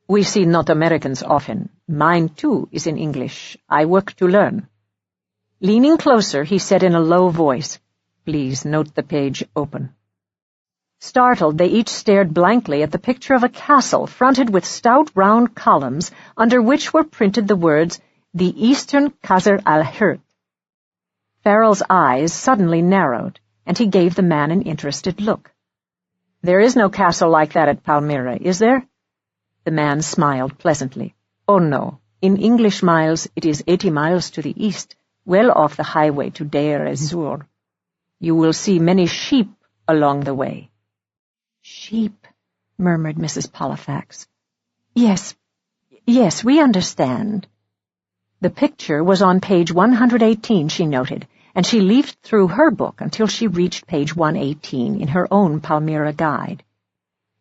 "We see not Americans often. Mine, too, is in English. I work to learn." Leaning closer, he said in a low voice, "Please note the page open." Startled, they each stared blankly at the picture of a castle fronted with stout round columns under which were printed the words, "The Eastern Qasr al-Hirt." Farrell's eyes suddenly narrowed, and he gave the man an interested look. "There is no castle like that at Palmyra, is there?" The man smiled pleasantly. "Oh, no. In English miles, it is 80 miles to the east, well off the highway to Deir ez-Zur. You will see many sheep along the way." "Sheep," murmured Mrs. Pollifax. Yes, we understand." The picture was on page 118, she noted, and she leafed through her book until she reached page 118 in her own Palmyra guide.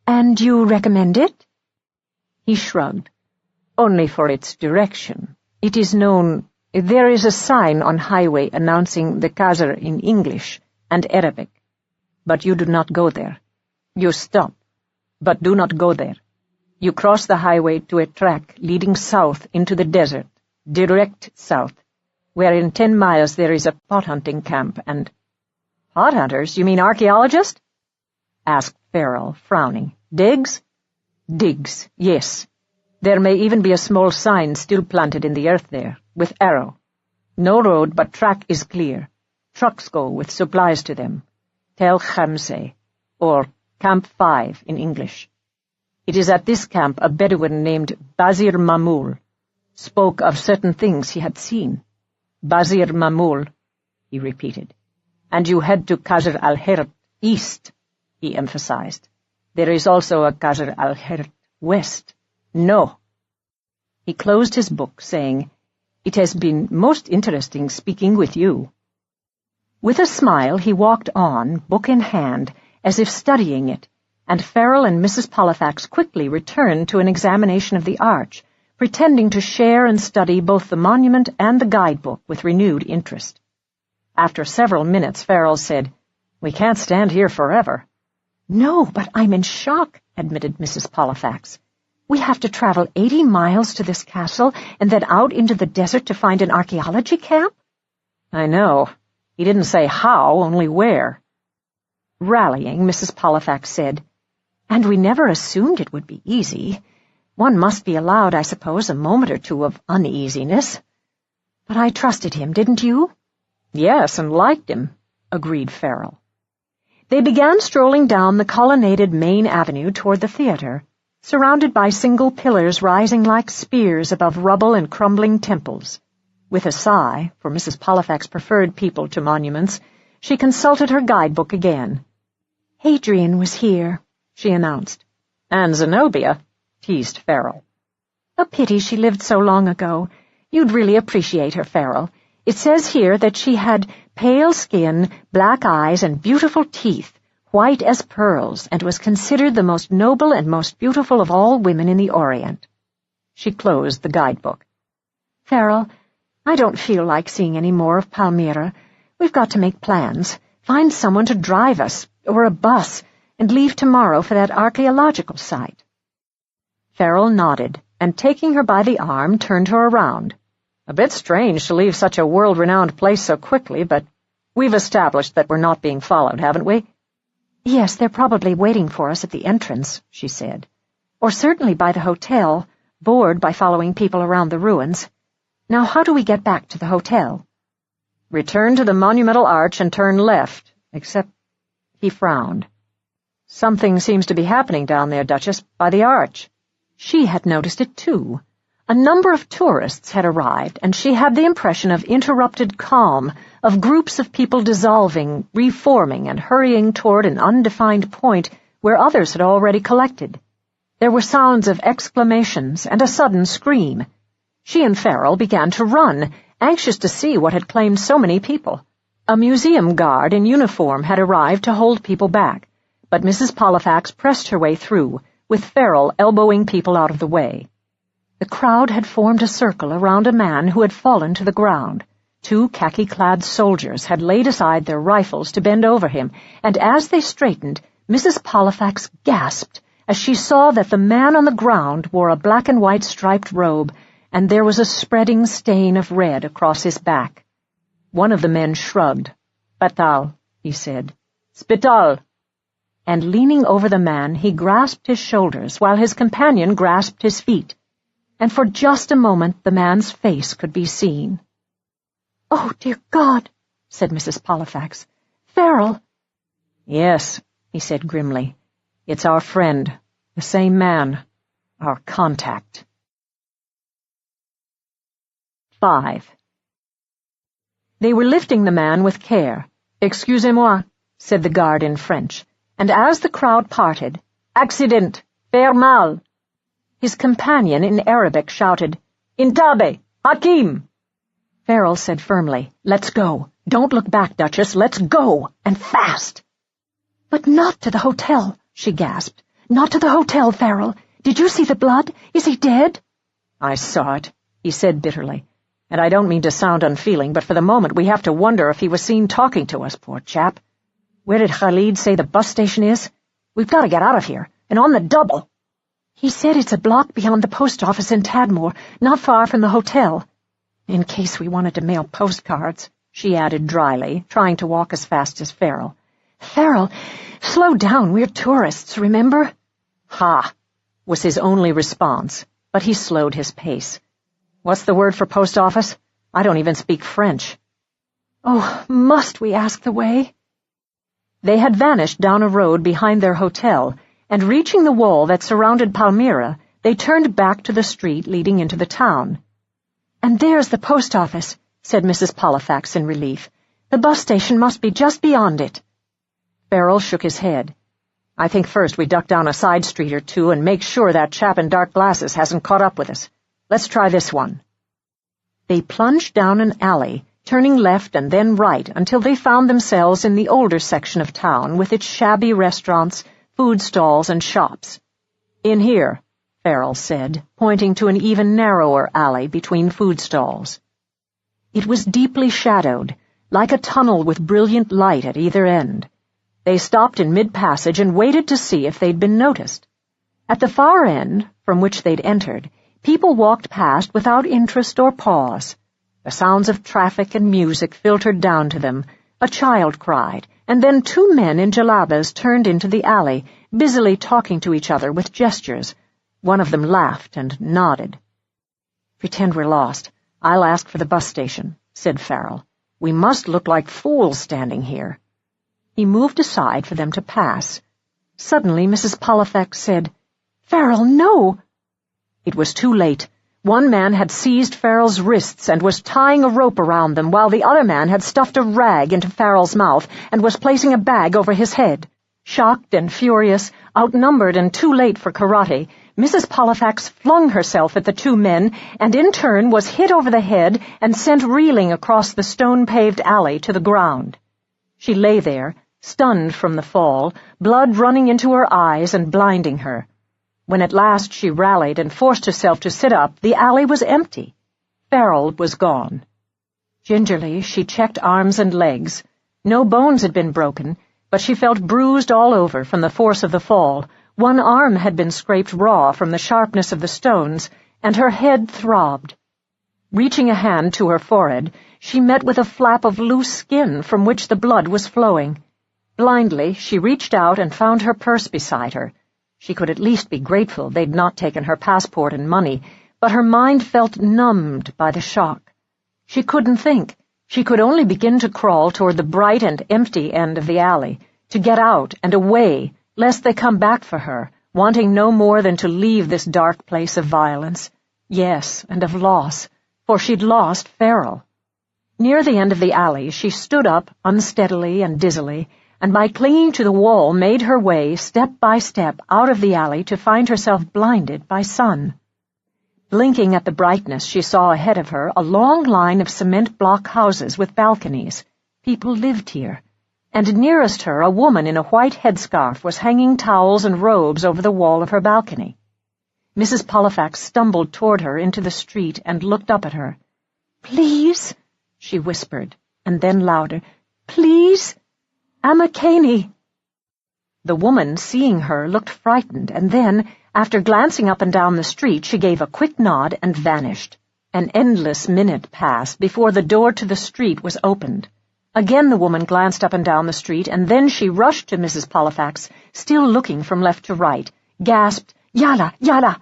"And you recommend it?" He shrugged. "Only for its direction. It is known. There is a sign on highway announcing the Qasr in English and Arabic. But you do not go there. You stop, but do not go there. You cross the highway to a track leading south into the desert, direct south, where in 10 miles there is a pot-hunting camp and—" "Pot hunters? You mean archaeologists?" asked Farrell, frowning. "Digs?" "Digs, yes. There may even be a small sign still planted in the earth there, with arrow. No road, but track is clear. Trucks go with supplies to them. Tel Khamse, or Camp 5 in English. It is at this camp a Bedouin named Bazir Mamul spoke of certain things he had seen. Bazir Mamul, he repeated. And you head to Qasr al-Hirt east, he emphasized. There is also a Qasr al-Hirt west. No." He closed his book, saying, "It has been most interesting speaking with you." With a smile, he walked on, book in hand, as if studying it, and Farrell and Mrs. Pollifax quickly returned to an examination of the arch, pretending to share and study both the monument and the guidebook with renewed interest. After several minutes, Farrell said, "We can't stand here forever." "No, but I'm in shock," admitted Mrs. Pollifax. "We have to travel 80 miles to this castle and then out into the desert to find an archaeology camp?" "I know. He didn't say how, only where." Rallying, Mrs. Pollifax said, "And we never assumed it would be easy. One must be allowed, I suppose, a moment or two of uneasiness. But I trusted him, didn't you?" "Yes, and liked him," agreed Farrell. They began strolling down the colonnaded main avenue toward the theater, surrounded by single pillars rising like spears above rubble and crumbling temples. With a sigh, for Mrs. Pollifax preferred people to monuments, she consulted her guidebook again. "Hadrian was here," she announced. "And Zenobia," teased Farrell. "A pity she lived so long ago. You'd really appreciate her, Farrell. It says here that she had pale skin, black eyes, and beautiful teeth, white as pearls, and was considered the most noble and most beautiful of all women in the Orient." She closed the guidebook. "Farrell, I don't feel like seeing any more of Palmyra. We've got to make plans, find someone to drive us, or a bus, and leave tomorrow for that archaeological site." Farrell nodded, and taking her by the arm, turned her around. "A bit strange to leave such a world-renowned place so quickly, but we've established that we're not being followed, haven't we?" "Yes, they're probably waiting for us at the entrance," she said. "Or certainly by the hotel, bored by following people around the ruins. Now how do we get back to the hotel?" "Return to the monumental arch and turn left, except—" He frowned. "Something seems to be happening down there, Duchess, by the arch." She had noticed it, too. A number of tourists had arrived, and she had the impression of interrupted calm, of groups of people dissolving, reforming, and hurrying toward an undefined point where others had already collected. There were sounds of exclamations and a sudden scream. She and Farrell began to run, anxious to see what had claimed so many people. A museum guard in uniform had arrived to hold people back, but Mrs. Pollifax pressed her way through, with Farrell elbowing people out of the way. The crowd had formed a circle around a man who had fallen to the ground. 2 khaki-clad soldiers had laid aside their rifles to bend over him, and as they straightened, Mrs. Pollifax gasped as she saw that the man on the ground wore a black-and-white striped robe, and there was a spreading stain of red across his back. One of the men shrugged. "Fatal," he said. "Spital." And leaning over the man, he grasped his shoulders, while his companion grasped his feet. And for just a moment the man's face could be seen. "Oh, dear God," said Mrs. Pollifax. "Farrell." "Yes," he said grimly. "It's our friend, the same man, our contact." 5. They were lifting the man with care. "Excusez-moi," said the guard in French, and as the crowd parted, "Accident! Faire mal!" His companion in Arabic shouted, "Intabe! Hakim!" Farrell said firmly, "Let's go. Don't look back, Duchess. Let's go, and fast." "But not to the hotel," she gasped. "Not to the hotel, Farrell. Did you see the blood? Is he dead?" "I saw it," he said bitterly. "And I don't mean to sound unfeeling, but for the moment we have to wonder if he was seen talking to us, poor chap. Where did Khalid say the bus station is? We've got to get out of here, and on the double." "He said it's a block beyond the post office in Tadmor, not far from the hotel." "In case we wanted to mail postcards," she added dryly, trying to walk as fast as Farrell. "Farrell, slow down, we're tourists, remember?" "Ha!" was his only response, but he slowed his pace. "What's the word for post office? I don't even speak French." "Oh, must we ask the way?" They had vanished down a road behind their hotel, and reaching the wall that surrounded Palmyra, they turned back to the street leading into the town. "And there's the post office," said Mrs. Pollifax in relief. "The bus station must be just beyond it." Farrell shook his head. "I think first we duck down a side street or two and make sure that chap in dark glasses hasn't caught up with us. Let's try this one." They plunged down an alley, turning left and then right until they found themselves in the older section of town with its shabby restaurants, food stalls, and shops. "In here," Farrell said, pointing to an even narrower alley between food stalls. It was deeply shadowed, like a tunnel with brilliant light at either end. They stopped in mid-passage and waited to see if they'd been noticed. At the far end, from which they'd entered, people walked past without interest or pause. The sounds of traffic and music filtered down to them. A child cried, and then 2 men in jalabas turned into the alley, busily talking to each other with gestures. One of them laughed and nodded. "Pretend we're lost. I'll ask for the bus station," said Farrell. "We must look like fools standing here." He moved aside for them to pass. Suddenly Mrs. Pollifax said, "Farrell, no!" It was too late. One man had seized Farrell's wrists and was tying a rope around them, while the other man had stuffed a rag into Farrell's mouth and was placing a bag over his head. Shocked and furious, outnumbered and too late for karate, Mrs. Pollifax flung herself at the 2 men and in turn was hit over the head and sent reeling across the stone-paved alley to the ground. She lay there, stunned from the fall, blood running into her eyes and blinding her. When at last she rallied and forced herself to sit up, the alley was empty. Farrell was gone. Gingerly, she checked arms and legs. No bones had been broken, but she felt bruised all over from the force of the fall. One arm had been scraped raw from the sharpness of the stones, and her head throbbed. Reaching a hand to her forehead, she met with a flap of loose skin from which the blood was flowing. Blindly, she reached out and found her purse beside her. She could at least be grateful they'd not taken her passport and money, but her mind felt numbed by the shock. She couldn't think. She could only begin to crawl toward the bright and empty end of the alley, to get out and away, lest they come back for her, wanting no more than to leave this dark place of violence. Yes, and of loss, for she'd lost Farrell. Near the end of the alley, she stood up unsteadily and dizzily, and by clinging to the wall made her way step by step out of the alley to find herself blinded by sun. Blinking at the brightness, she saw ahead of her a long line of cement block houses with balconies. People lived here. And nearest her, a woman in a white headscarf was hanging towels and robes over the wall of her balcony. Mrs. Pollifax stumbled toward her into the street and looked up at her. "Please," she whispered, and then louder, "Please, Amma Caney." The woman, seeing her, looked frightened, and then, after glancing up and down the street, she gave a quick nod and vanished. An endless minute passed before the door to the street was opened. Again the woman glanced up and down the street, and then she rushed to Mrs. Pollifax, still looking from left to right, gasped, "Yalla, yalla!"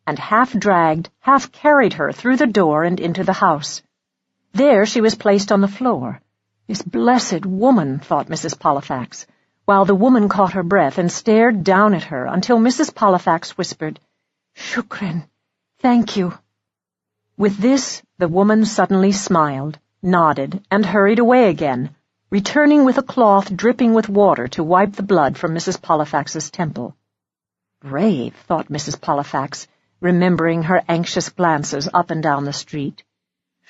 and half-dragged, half-carried her through the door and into the house. There she was placed on the floor. This blessed woman, thought Mrs. Pollifax, while the woman caught her breath and stared down at her until Mrs. Pollifax whispered, "Shukran, thank you." With this, the woman suddenly smiled, nodded, and hurried away again, returning with a cloth dripping with water to wipe the blood from Mrs. Pollifax's temple. Brave, thought Mrs. Pollifax, remembering her anxious glances up and down the street.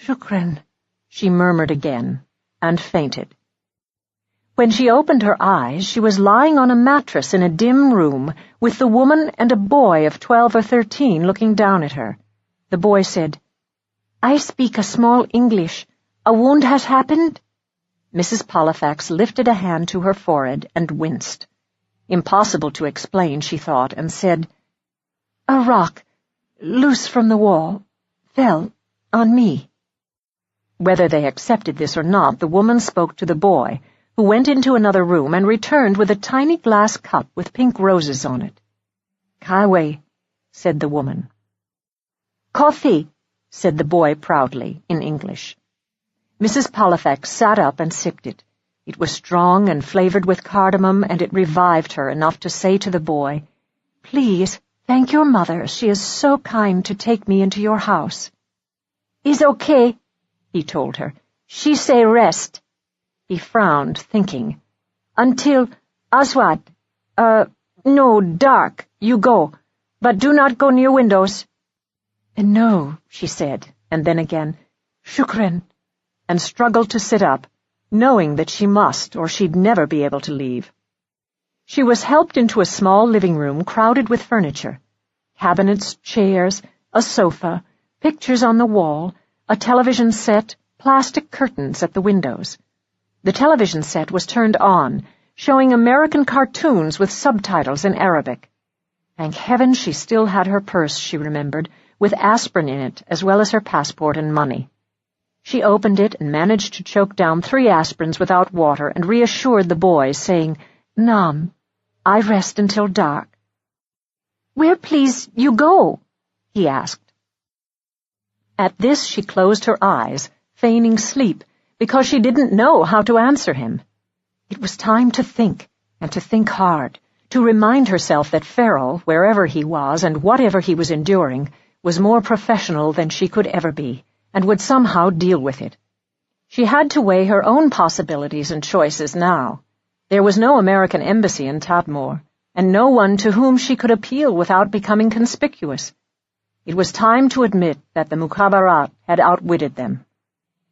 "Shukran," she murmured again, and fainted. When she opened her eyes, she was lying on a mattress in a dim room with the woman and a boy of 12 or 13 looking down at her. The boy said, "I speak a small English. A wound has happened?" Mrs. Pollifax lifted a hand to her forehead and winced. Impossible to explain, she thought, and said, "A rock, loose from the wall, fell on me." Whether they accepted this or not, the woman spoke to the boy, who went into another room and returned with a tiny glass cup with pink roses on it. "Kaway," said the woman. "Coffee," said the boy proudly, in English. Mrs. Pollifax sat up and sipped it. It was strong and flavored with cardamom, and it revived her enough to say to the boy, "Please, thank your mother. She is so kind to take me into your house." "Is okay," he told her. "She say rest." He frowned, thinking. "Until Aswad. No, dark. You go. But do not go near windows." "No," she said, and then again, "Shukran," and struggled to sit up, knowing that she must, or she'd never be able to leave. She was helped into a small living room crowded with furniture. Cabinets, chairs, a sofa, pictures on the wall, a television set, plastic curtains at the windows. The television set was turned on, showing American cartoons with subtitles in Arabic. Thank heaven she still had her purse, she remembered, with aspirin in it, as well as her passport and money. She opened it and managed to choke down 3 aspirins without water and reassured the boy, saying, "Nam, I rest until dark." "Where, please, you go?" he asked. At this she closed her eyes, feigning sleep, because she didn't know how to answer him. It was time to think, and to think hard, to remind herself that Farrell, wherever he was and whatever he was enduring, was more professional than she could ever be, and would somehow deal with it. She had to weigh her own possibilities and choices now. There was no American embassy in Tadmor, and no one to whom she could appeal without becoming conspicuous. It was time to admit that the Mukhabarat had outwitted them.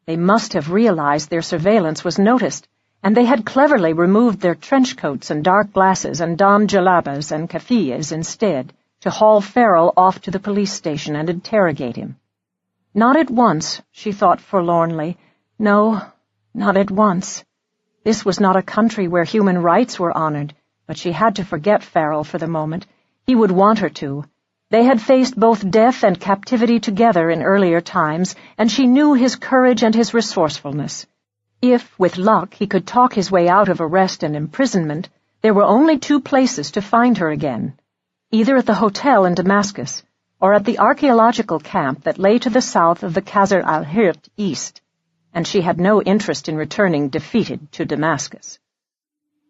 They must have realized their surveillance was noticed, and they had cleverly removed their trench coats and dark glasses and donned jalabas and kafiyas instead, to haul Farrell off to the police station and interrogate him. Not at once, she thought forlornly. No, not at once. This was not a country where human rights were honored, but she had to forget Farrell for the moment. He would want her to. They had faced both death and captivity together in earlier times, and she knew his courage and his resourcefulness. If, with luck, he could talk his way out of arrest and imprisonment, there were only 2 places to find her again, either at the hotel in Damascus or at the archaeological camp that lay to the south of the Qasr al-Hirt east, and she had no interest in returning defeated to Damascus.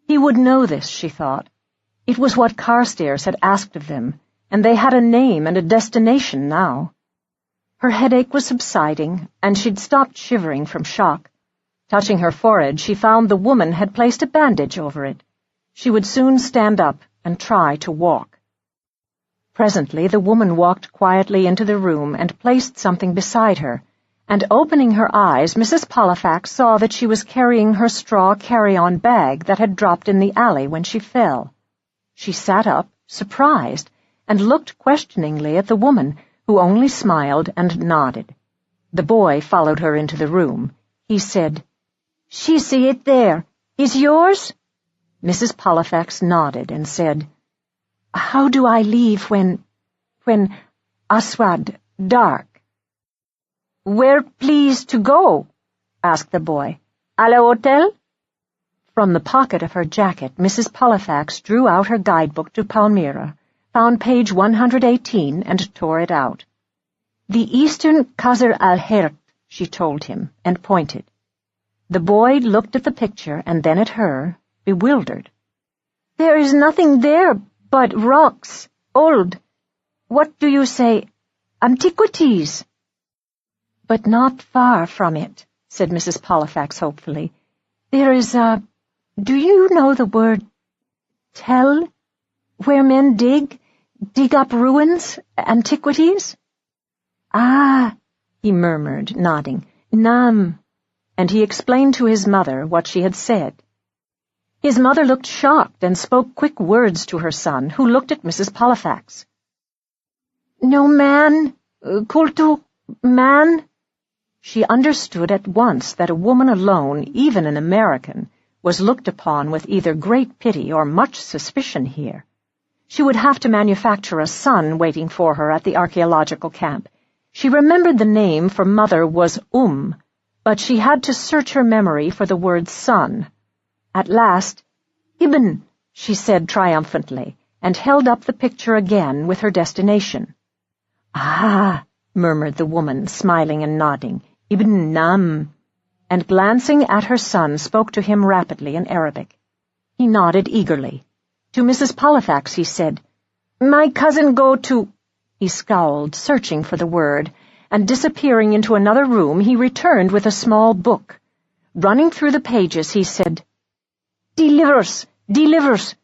He would know this, she thought. It was what Carstairs had asked of them, and they had a name and a destination now. Her headache was subsiding, and she'd stopped shivering from shock. Touching her forehead, she found the woman had placed a bandage over it. She would soon stand up and try to walk. Presently, the woman walked quietly into the room and placed something beside her, and opening her eyes, Mrs. Pollifax saw that she was carrying her straw carry-on bag that had dropped in the alley when she fell. She sat up, surprised, and looked questioningly at the woman, who only smiled and nodded. The boy followed her into the room. He said, "She see it there. Is yours?" Mrs. Pollifax nodded and said, "How do I leave when Aswad, dark?" "Where please to go?" asked the boy. "A la hotel?" From the pocket of her jacket, Mrs. Pollifax drew out her guidebook to Palmyra, found page 118, and tore it out. "The Eastern Qasr al-Hert," she told him, and pointed. The boy looked at the picture and then at her, bewildered. "There is nothing there but rocks, old, what do you say, antiquities?" "But not far from it," said Mrs. Pollifax hopefully. "There is do you know the word tell, where men dig up ruins, antiquities?" "Ah," he murmured, nodding, "Nam," and he explained to his mother what she had said. His mother looked shocked and spoke quick words to her son, who looked at Mrs. Pollifax. "No man, kultu, man?" She understood at once that a woman alone, even an American, was looked upon with either great pity or much suspicion here. She would have to manufacture a son waiting for her at the archaeological camp. She remembered the name for mother was but she had to search her memory for the word son. At last, "Ibn," she said triumphantly, and held up the picture again with her destination. "Ah," murmured the woman, smiling and nodding, "Ibn Nam," and glancing at her son spoke to him rapidly in Arabic. He nodded eagerly. To Mrs. Pollifax he said, "My cousin go to—" He scowled, searching for the word, and disappearing into another room, he returned with a small book. Running through the pages, he said, delivers,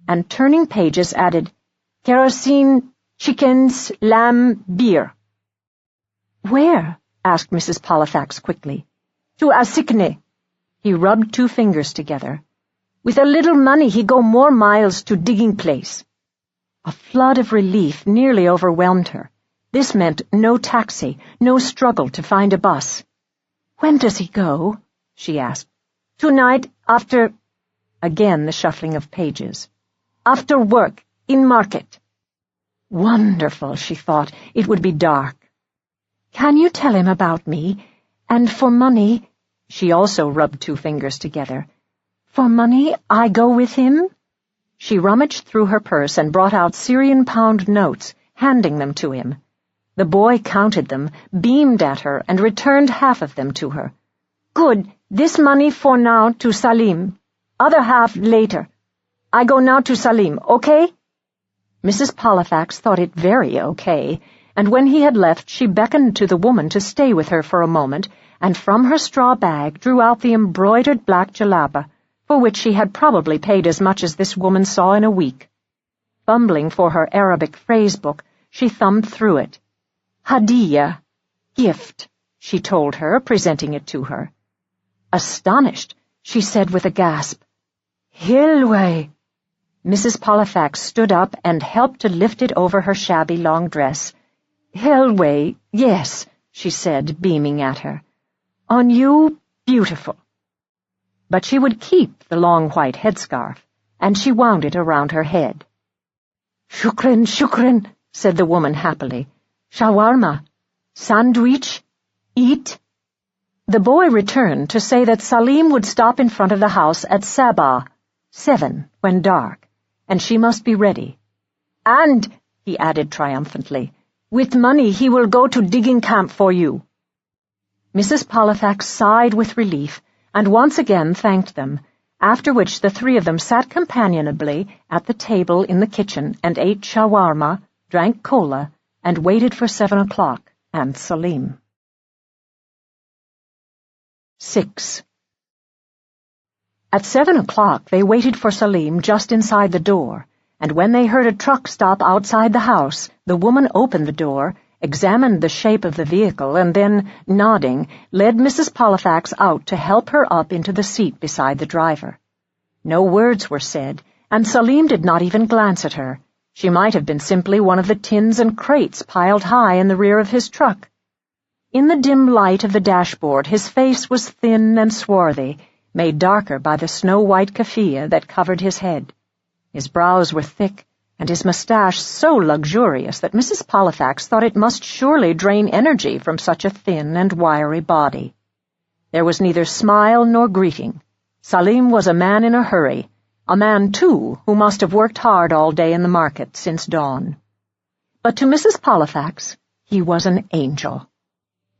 and turning pages added, "Kerosene, chickens, lamb, beer." "Where?" asked Mrs. Pollifax quickly. "To Asikne." He rubbed 2 fingers together. "With a little money he go more miles to digging place." A flood of relief nearly overwhelmed her. This meant no taxi, no struggle to find a bus. "When does he go?" she asked. "Tonight, after—" Again the shuffling of pages. "After work, in market." Wonderful, she thought. It would be dark. "Can you tell him about me? And for money—" She also rubbed 2 fingers together. "For money, I go with him?" She rummaged through her purse and brought out Syrian pound notes, handing them to him. The boy counted them, beamed at her, and returned half of them to her. "Good, this money for now to Salim. Other half later. I go now to Salim, okay?" Mrs. Pollifax thought it very okay, and when he had left she beckoned to the woman to stay with her for a moment, and from her straw bag drew out the embroidered black jalaba, for which she had probably paid as much as this woman saw in a week. Fumbling for her Arabic phrase book, she thumbed through it. "Hadiyah, gift," she told her, presenting it to her. Astonished, she said with a gasp, "Hilway." Mrs. Pollifax stood up and helped to lift it over her shabby long dress. "Helway, yes," she said, beaming at her. "On you, beautiful." But she would keep the long white headscarf, and she wound it around her head. Shukran, said the woman happily. "Shawarma, sandwich, eat." The boy returned to say that Salim would stop in front of the house at Sabah, 7, when dark, and she must be ready. "And," he added triumphantly, "with money he will go to digging camp for you." Mrs. Pollifax sighed with relief, and once again thanked them, after which the 3 of them sat companionably at the table in the kitchen and ate shawarma, drank cola, and waited for 7 o'clock, and Salim. 6. At 7 o'clock they waited for Salim just inside the door, and when they heard a truck stop outside the house, the woman opened the door, examined the shape of the vehicle, and then, nodding, led Mrs. Pollifax out to help her up into the seat beside the driver. No words were said, and Salim did not even glance at her. She might have been simply one of the tins and crates piled high in the rear of his truck. In the dim light of the dashboard, his face was thin and swarthy, made darker by the snow-white keffiyeh that covered his head. His brows were thick, and his mustache so luxurious that Mrs. Pollifax thought it must surely drain energy from such a thin and wiry body. There was neither smile nor greeting. Salim was a man in a hurry, a man, too, who must have worked hard all day in the market since dawn. But to Mrs. Pollifax, he was an angel.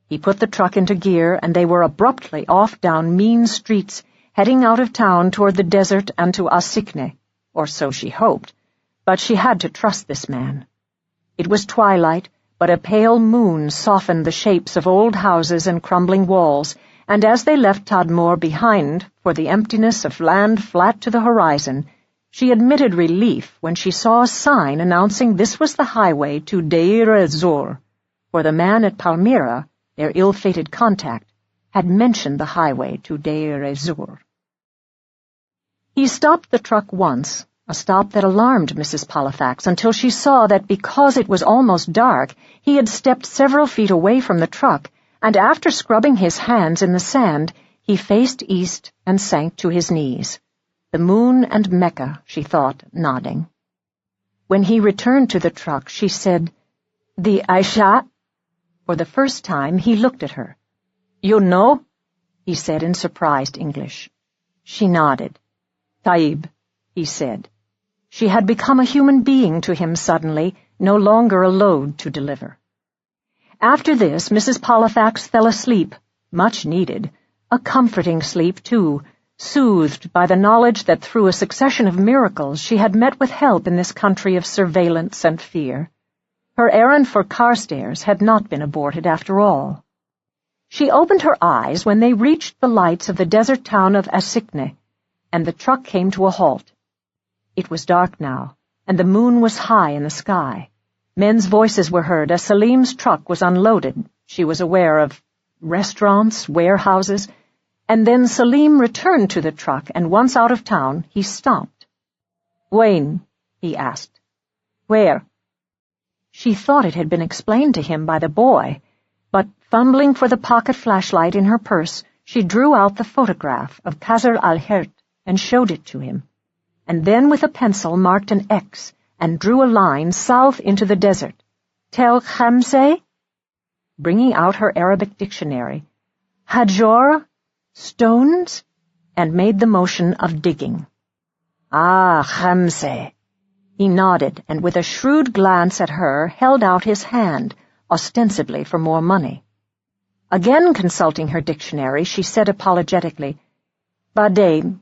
He put the truck into gear, and they were abruptly off down mean streets, heading out of town toward the desert and to Asikne, or so she hoped, but she had to trust this man. It was twilight, but a pale moon softened the shapes of old houses and crumbling walls, and as they left Tadmor behind for the emptiness of land flat to the horizon, she admitted relief when she saw a sign announcing this was the highway to Deir ez-Zor, for the man at Palmyra, their ill-fated contact, had mentioned the highway to Deir ez-Zor. He stopped the truck once, a stop that alarmed Mrs. Pollifax until she saw that because it was almost dark, he had stepped several feet away from the truck, and after scrubbing his hands in the sand, he faced east and sank to his knees. The moon and Mecca, she thought, nodding. When he returned to the truck, she said, "The Aisha?" For the first time, he looked at her. "You know?" he said in surprised English. She nodded. "Taib," he said. She had become a human being to him suddenly, no longer a load to deliver. After this, Mrs. Pollifax fell asleep, much needed, a comforting sleep, too, soothed by the knowledge that through a succession of miracles she had met with help in this country of surveillance and fear. Her errand for Carstairs had not been aborted after all. She opened her eyes when they reached the lights of the desert town of Asikne, and the truck came to a halt. It was dark now, and the moon was high in the sky. Men's voices were heard as Salim's truck was unloaded. She was aware of restaurants, warehouses, and then Salim returned to the truck, and once out of town, he stopped. "Wayne," he asked. "Where?" She thought it had been explained to him by the boy, but fumbling for the pocket flashlight in her purse, she drew out the photograph of Qasr al-Hert and showed it to him, and then with a pencil marked an X and drew a line south into the desert. "Tel Khamse?" Bringing out her Arabic dictionary. "Hajor? Stones?" and made the motion of digging. "Ah, Khamse." He nodded, and with a shrewd glance at her, held out his hand, ostensibly for more money. Again consulting her dictionary, she said apologetically, "Ba'dain,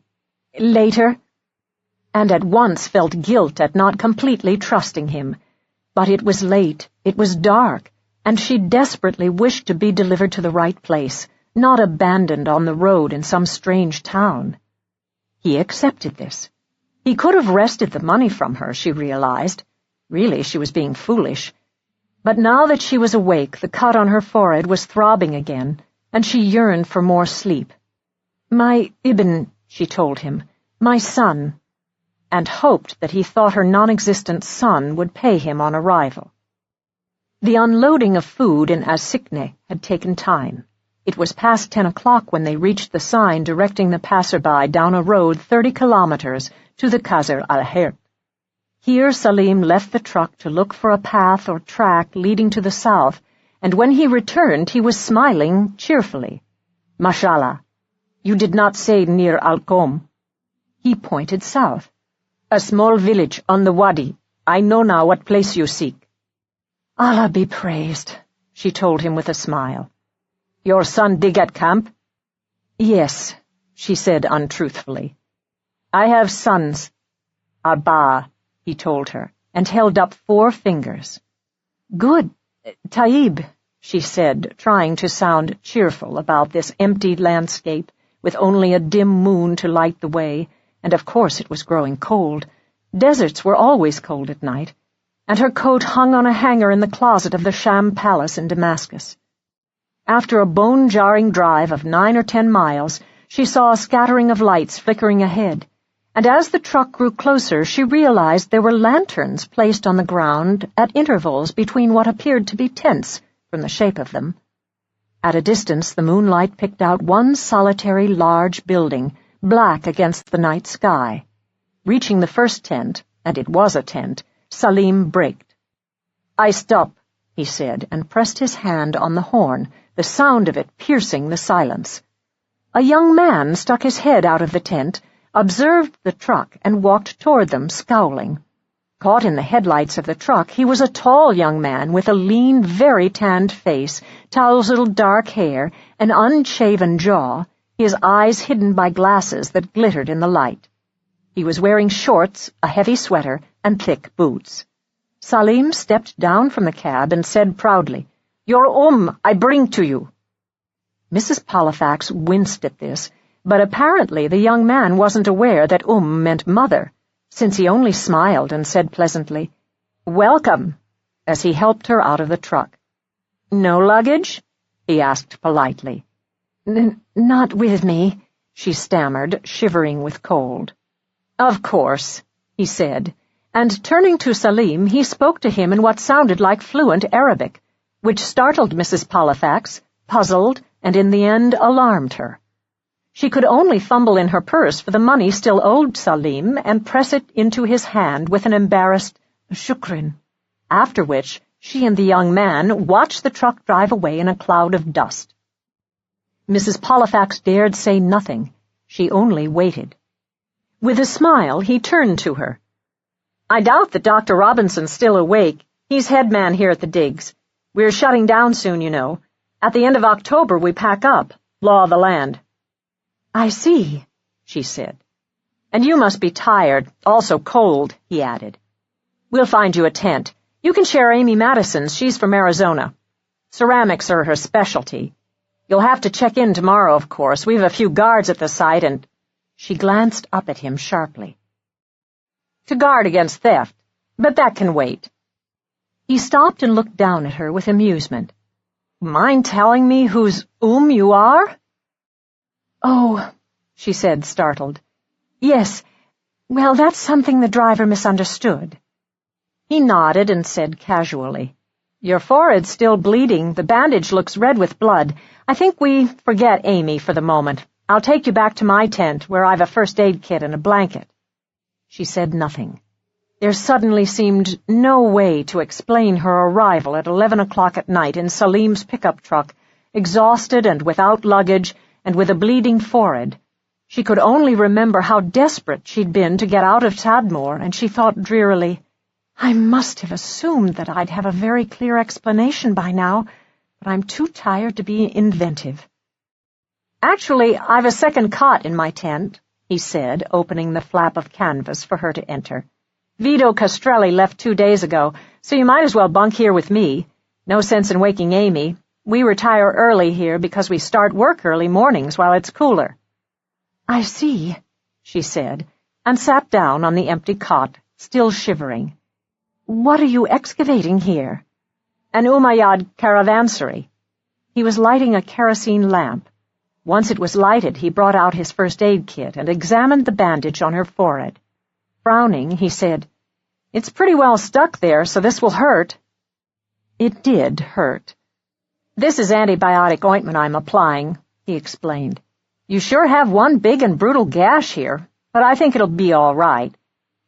later," and at once felt guilt at not completely trusting him. But it was late, it was dark, and she desperately wished to be delivered to the right place, not abandoned on the road in some strange town. He accepted this. He could have wrested the money from her, she realized. Really, she was being foolish. But now that she was awake, the cut on her forehead was throbbing again, and she yearned for more sleep. "My Ibn," she told him, "my son," and hoped that he thought her non-existent son would pay him on arrival. The unloading of food in Asikne had taken time. It was past 10 o'clock when they reached the sign directing the passerby down a road 30 kilometers to the Qasr al-Hert. Here Salim left the truck to look for a path or track leading to the south, and when he returned he was smiling cheerfully. "Mashallah, you did not say near Al-Qom." He pointed south. "A small village on the wadi. I know now what place you seek." "Allah be praised," she told him with a smile. "Your son dig at camp?" "Yes," she said untruthfully. "I have sons." "Arba," he told her, and held up 4 fingers. "Good. Taib," she said, trying to sound cheerful about this empty landscape, with only a dim moon to light the way, and of course it was growing cold. Deserts were always cold at night, and her coat hung on a hanger in the closet of the sham palace in Damascus. After a bone-jarring drive of 9 or 10 miles, she saw a scattering of lights flickering ahead, and as the truck grew closer, she realized there were lanterns placed on the ground at intervals between what appeared to be tents, from the shape of them. At a distance, the moonlight picked out one solitary large building, black against the night sky. Reaching the first tent, and it was a tent, Salim braked. "I stop," he said, and pressed his hand on the horn, the sound of it piercing the silence. A young man stuck his head out of the tent, observed the truck, and walked toward them, scowling. Caught in the headlights of the truck, he was a tall young man with a lean, very tanned face, tousled dark hair, an unshaven jaw, his eyes hidden by glasses that glittered in the light. He was wearing shorts, a heavy sweater, and thick boots. Salim stepped down from the cab and said proudly, "Your I bring to you." Mrs. Pollifax winced at this, but apparently the young man wasn't aware that meant mother, since he only smiled and said pleasantly, "Welcome," as he helped her out of the truck. "No luggage?" he asked politely. Not with me," she stammered, shivering with cold. "Of course," he said, and turning to Salim, he spoke to him in what sounded like fluent Arabic, which startled Mrs. Pollifax, puzzled, and in the end alarmed her. She could only fumble in her purse for the money still owed Salim and press it into his hand with an embarrassed "Shukran," after which she and the young man watched the truck drive away in a cloud of dust. Mrs. Pollifax dared say nothing. She only waited. With a smile, he turned to her. "I doubt that Dr. Robinson's still awake. He's head man here at the digs. We're shutting down soon, you know. At the end of October we pack up, law of the land." "I see," she said. "And you must be tired, also cold," he added. "We'll find you a tent. You can share Amy Madison's. She's from Arizona. Ceramics are her specialty. You'll have to check in tomorrow, of course. We've a few guards at the site and—" She glanced up at him sharply. "To guard against theft, but that can wait." He stopped and looked down at her with amusement. "Mind telling me whose you are?" "Oh," she said, startled. "Yes. Well, that's something the driver misunderstood." He nodded and said casually, "Your forehead's still bleeding. The bandage looks red with blood. I think we forget Amy for the moment. I'll take you back to my tent, where I've a first aid kit and a blanket." She said nothing. There suddenly seemed no way to explain her arrival at 11 o'clock at night in Salim's pickup truck, exhausted and without luggage, and with a bleeding forehead. She could only remember how desperate she'd been to get out of Tadmor, and she thought drearily, "I must have assumed that I'd have a very clear explanation by now, but I'm too tired to be inventive." "Actually, I've a second cot in my tent," he said, opening the flap of canvas for her to enter. "Vito Castrelli left 2 days ago, so you might as well bunk here with me. No sense in waking Amy. We retire early here because we start work early mornings while it's cooler." "I see," she said, and sat down on the empty cot, still shivering. "What are you excavating here?" "An Umayyad caravansary." He was lighting a kerosene lamp. Once it was lighted, he brought out his first aid kit and examined the bandage on her forehead. Frowning, he said, "It's pretty well stuck there, so this will hurt." It did hurt. "This is antibiotic ointment I'm applying," he explained. "You sure have one big and brutal gash here, but I think it'll be all right.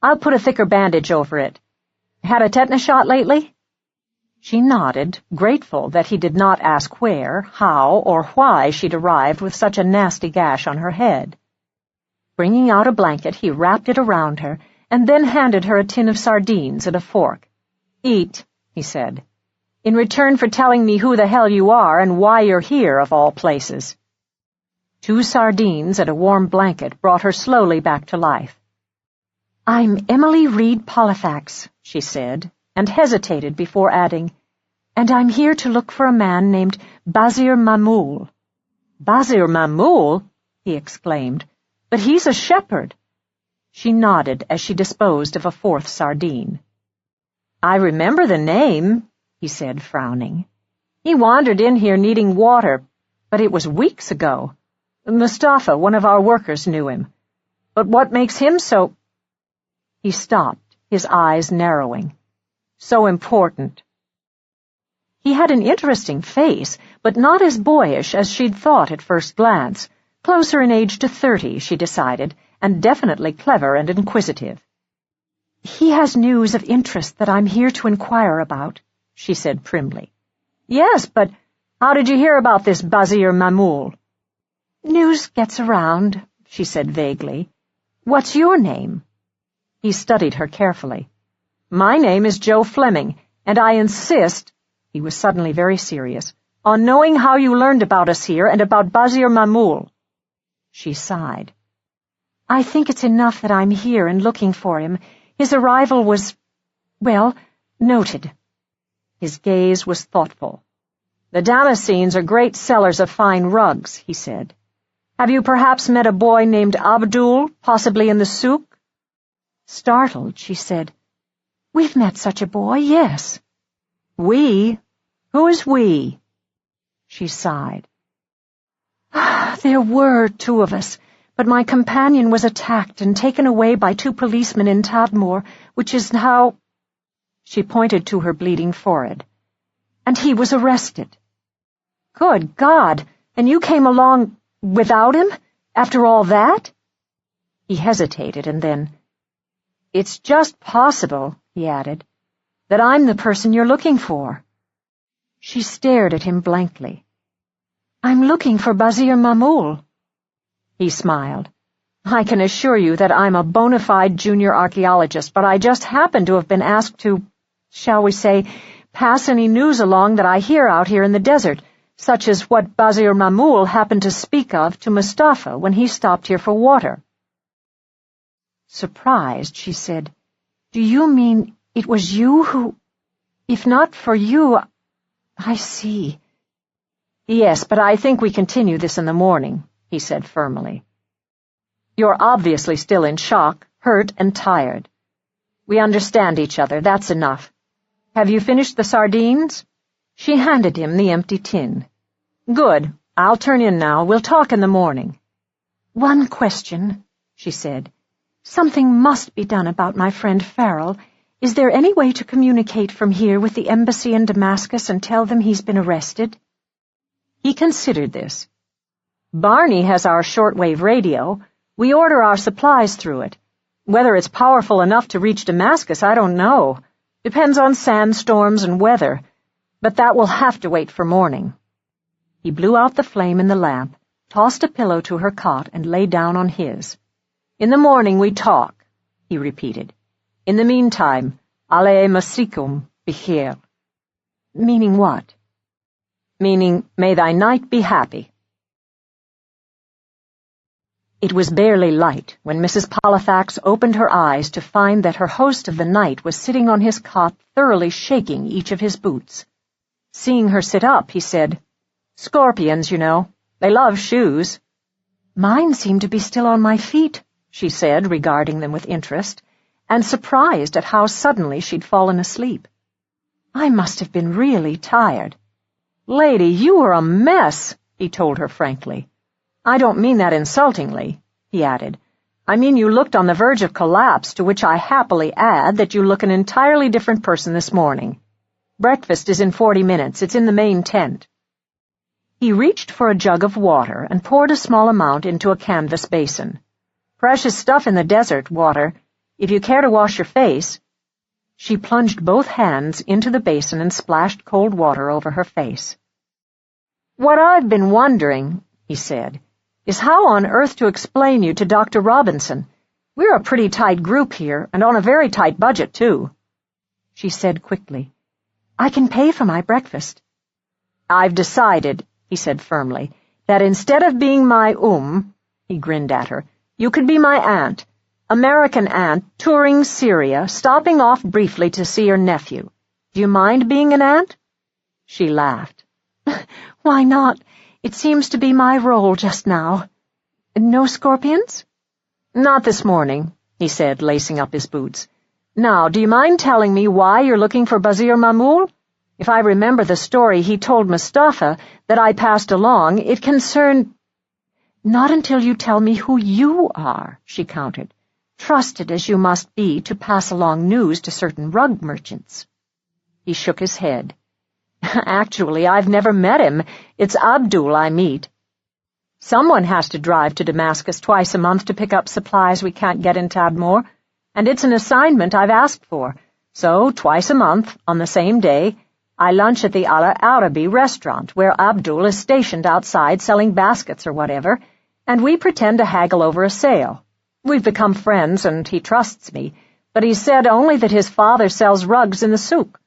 I'll put a thicker bandage over it. Had a tetanus shot lately?" She nodded, grateful that he did not ask where, how, or why she'd arrived with such a nasty gash on her head. Bringing out a blanket, he wrapped it around her, and then handed her a tin of sardines and a fork. "Eat," he said, "in return for telling me who the hell you are and why you're here, of all places." 2 sardines and a warm blanket brought her slowly back to life. "I'm Emily Reed Pollifax," she said, and hesitated before adding, and I'm here to look for a man named Bazir Mamoul." "Bazir Mamoul?" he exclaimed. "But he's a shepherd." She nodded as she disposed of a fourth sardine. "I remember the name," he said, frowning. "He wandered in here needing water, but it was weeks ago. Mustafa, one of our workers, knew him. But what makes him so—" He stopped, his eyes narrowing. "So important." He had an interesting face, but not as boyish as she'd thought at first glance. Closer in age to 30, she decided, and definitely clever and inquisitive. "He has news of interest that I'm here to inquire about," she said primly. "Yes, but how did you hear about this Bazir Mamoul?" "News gets around," she said vaguely. "What's your name?" He studied her carefully. "My name is Joe Fleming, and I insist," he was suddenly very serious, "on knowing how you learned about us here and about Bazir Mamoul." She sighed. "I think it's enough that I'm here and looking for him. His arrival was, well, noted." His gaze was thoughtful. "The Damascenes are great sellers of fine rugs," he said. "Have you perhaps met a boy named Abdul, possibly in the souk?" Startled, she said, "We've met such a boy, yes." "We? Who is we?" She sighed. "There were 2 of us, but my companion was attacked and taken away by 2 policemen in Tadmor, which is how—" She pointed to her bleeding forehead. "And he was arrested." "Good God! And you came along without him? After all that?" He hesitated and then, "It's just possible," he added, "that I'm the person you're looking for." She stared at him blankly. "I'm looking for Bazir Mamoul." He smiled. "I can assure you that I'm a bona fide junior archaeologist, but I just happen to have been asked to, shall we say, pass any news along that I hear out here in the desert, such as what Bazir Mamoul happened to speak of to Mustafa when he stopped here for water." Surprised, she said, "Do you mean it was you who— If not for you, I see." "Yes, but I think we continue this in the morning," he said firmly. "You're obviously still in shock, hurt and tired. We understand each other, that's enough. Have you finished the sardines?" She handed him the empty tin. "Good. I'll turn in now. We'll talk in the morning." "One question," she said. "Something must be done about my friend Farrell. Is there any way to communicate from here with the embassy in Damascus and tell them he's been arrested?" He considered this. "Barney has our shortwave radio. We order our supplies through it. Whether it's powerful enough to reach Damascus, I don't know. Depends on sandstorms and weather. But that will have to wait for morning." He blew out the flame in the lamp, tossed a pillow to her cot, and lay down on his. "In the morning we talk," he repeated. "In the meantime, Alei Masikum Bikhair." "Meaning what?" "Meaning, may thy night be happy." It was barely light when Mrs. Pollifax opened her eyes to find that her host of the night was sitting on his cot, thoroughly shaking each of his boots. Seeing her sit up, he said, "Scorpions, you know. They love shoes." "Mine seem to be still on my feet," she said, regarding them with interest, and surprised at how suddenly she'd fallen asleep. "I must have been really tired." "Lady, you were a mess," he told her frankly. "I don't mean that insultingly," he added. "I mean you looked on the verge of collapse, to which I happily add that you look an entirely different person this morning. Breakfast is in 40 minutes. It's in the main tent." He reached for a jug of water and poured a small amount into a canvas basin. "Precious stuff in the desert, water. If you care to wash your face—" She plunged both hands into the basin and splashed cold water over her face. "What I've been wondering," he said, "is how on earth to explain you to Dr. Robinson. We're a pretty tight group here, and on a very tight budget, too." She said quickly, "I can pay for my breakfast." "I've decided," he said firmly, "that instead of being my he grinned at her, "you could be my aunt. American aunt, touring Syria, stopping off briefly to see her nephew. Do you mind being an aunt?" She laughed. Why not? It seems to be my role just now. No scorpions? Not this morning, he said, lacing up his boots. Now, do you mind telling me why you're looking for Bazir Mahmul? If I remember the story he told Mustafa that I passed along, it concerned— Not until you tell me who you are, she countered, trusted as you must be to pass along news to certain rug merchants. He shook his head. Actually, I've never met him. It's Abdul I meet. Someone has to drive to Damascus twice a month to pick up supplies we can't get in Tadmor, and it's an assignment I've asked for. So, twice a month, on the same day, I lunch at the Ala Arabi restaurant, where Abdul is stationed outside selling baskets or whatever, and we pretend to haggle over a sale. We've become friends, and he trusts me, but he said only that his father sells rugs in the souk,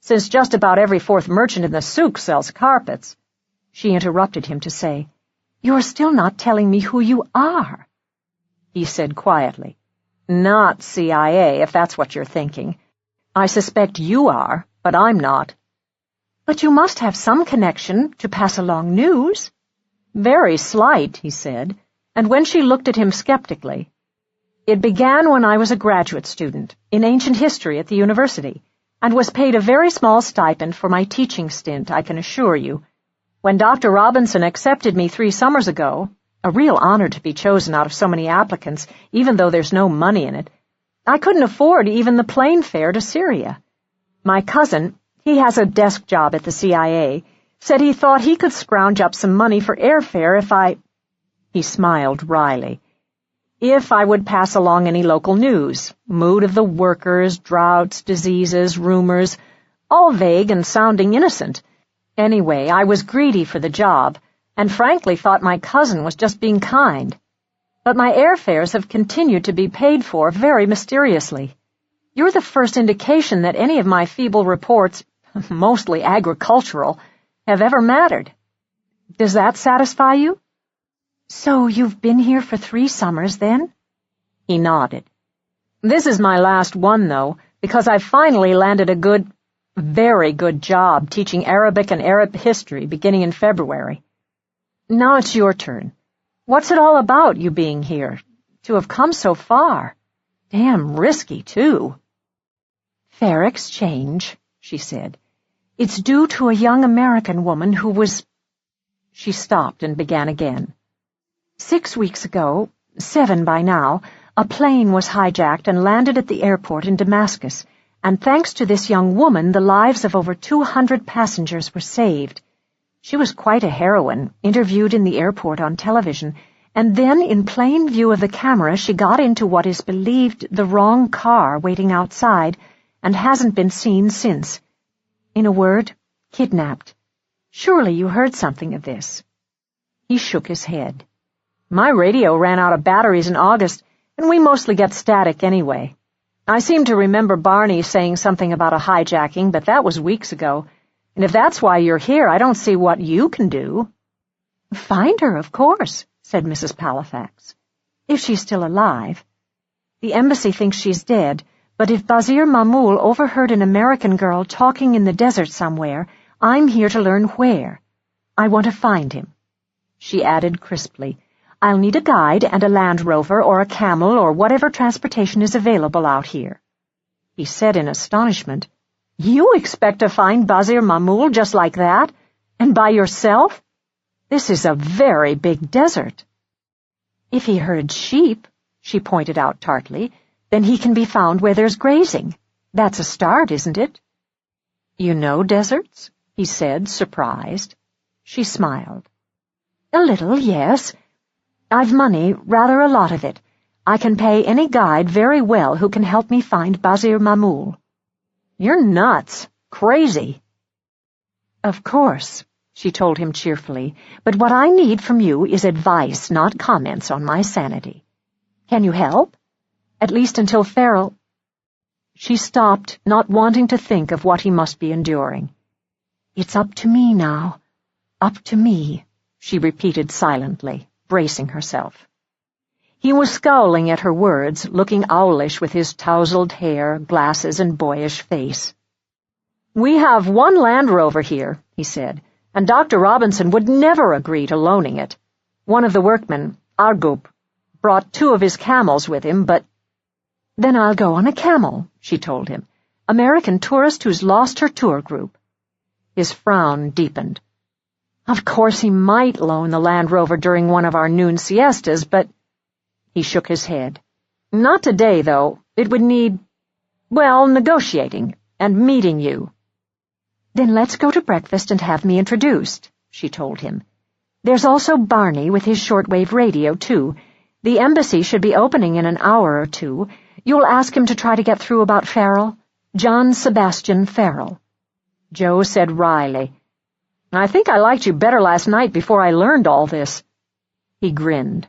since just about every fourth merchant in the souk sells carpets. She interrupted him to say, You're still not telling me who you are. He said quietly, Not CIA, if that's what you're thinking. I suspect you are, but I'm not. But you must have some connection to pass along news. Very slight, he said, and when she looked at him skeptically, It began when I was a graduate student in ancient history at the university, and was paid a very small stipend for my teaching stint, I can assure you. When Dr. Robinson accepted me 3 summers ago, a real honor to be chosen out of so many applicants, even though there's no money in it, I couldn't afford even the plane fare to Syria. My cousin, he has a desk job at the CIA, said he thought he could scrounge up some money for airfare if I— He smiled wryly. If I would pass along any local news, mood of the workers, droughts, diseases, rumors, all vague and sounding innocent. Anyway, I was greedy for the job, and frankly thought my cousin was just being kind. But my airfares have continued to be paid for very mysteriously. You're the first indication that any of my feeble reports, mostly agricultural, have ever mattered. Does that satisfy you? So you've been here for 3 summers, then? He nodded. This is my last one, though, because I've finally landed a good, very good job teaching Arabic and Arab history beginning in February. Now it's your turn. What's it all about, you being here? To have come so far. Damn risky, too. Fair exchange, she said. It's due to a young American woman who was— She stopped and began again. 6 weeks ago, 7 by now, a plane was hijacked and landed at the airport in Damascus, and thanks to this young woman, the lives of over 200 passengers were saved. She was quite a heroine, interviewed in the airport on television, and then, in plain view of the camera, she got into what is believed the wrong car waiting outside, and hasn't been seen since. In a word, kidnapped. Surely you heard something of this. He shook his head. My radio ran out of batteries in August, and we mostly get static anyway. I seem to remember Barney saying something about a hijacking, but that was weeks ago. And if that's why you're here, I don't see what you can do. Find her, of course, said Mrs. Pollifax. If she's still alive. The embassy thinks she's dead, but if Bazir Mahmul overheard an American girl talking in the desert somewhere, I'm here to learn where. I want to find him. She added crisply, I'll need a guide and a Land Rover or a camel or whatever transportation is available out here. He said in astonishment, You expect to find Bazir Mahmul just like that? And by yourself? This is a very big desert. If he herds sheep, she pointed out tartly, then he can be found where there's grazing. That's a start, isn't it? You know deserts? He said, surprised. She smiled. A little, yes. I've money, rather a lot of it. I can pay any guide very well who can help me find Bazir Mahmul. You're nuts. Crazy. Of course, she told him cheerfully, but what I need from you is advice, not comments on my sanity. Can you help? At least until Farrell— She stopped, not wanting to think of what he must be enduring. It's up to me now. Up to me, she repeated silently, bracing herself. He was scowling at her words, looking owlish with his tousled hair, glasses, and boyish face. "We have one Land Rover here," he said, "and Dr. Robinson would never agree to loaning it. One of the workmen, Argup, brought 2 of his camels with him, but—" "Then I'll go on a camel," she told him. "American tourist who's lost her tour group." His frown deepened. Of course he might loan the Land Rover during one of our noon siestas, but— He shook his head. "Not today, though. It would need, well, negotiating and meeting you." "Then let's go to breakfast and have me introduced," she told him. "There's also Barney with his shortwave radio, too. The embassy should be opening in an hour or 2. You'll ask him to try to get through about Farrell. John Sebastian Farrell." Joe said wryly, "I think I liked you better last night before I learned all this." He grinned.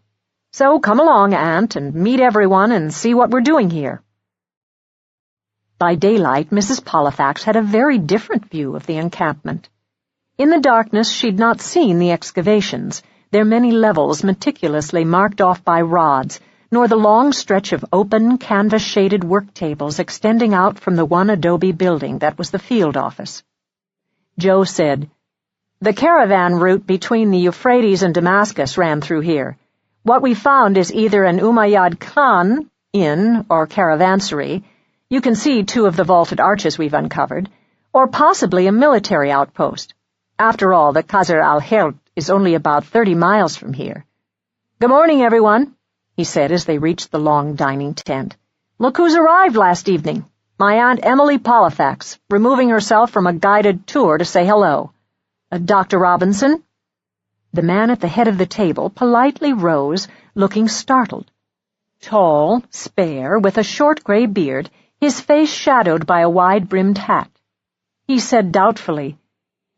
"So come along, Aunt, and meet everyone and see what we're doing here." By daylight, Mrs. Pollifax had a very different view of the encampment. In the darkness, she'd not seen the excavations, their many levels meticulously marked off by rods, nor the long stretch of open, canvas-shaded work tables extending out from the one adobe building that was the field office. Joe said, "The caravan route between the Euphrates and Damascus ran through here. What we found is either an Umayyad Khan inn or caravansary. You can see 2 of the vaulted arches we've uncovered, or possibly a military outpost. After all, the Qasr al-Hirt is only about 30 miles from here." "Good morning, everyone," he said as they reached the long dining tent. "Look who's arrived last evening. My Aunt Emily Pollifax, removing herself from a guided tour to say hello. Dr. Robinson?" The man at the head of the table politely rose, looking startled. Tall, spare, with a short gray beard, his face shadowed by a wide-brimmed hat. He said doubtfully,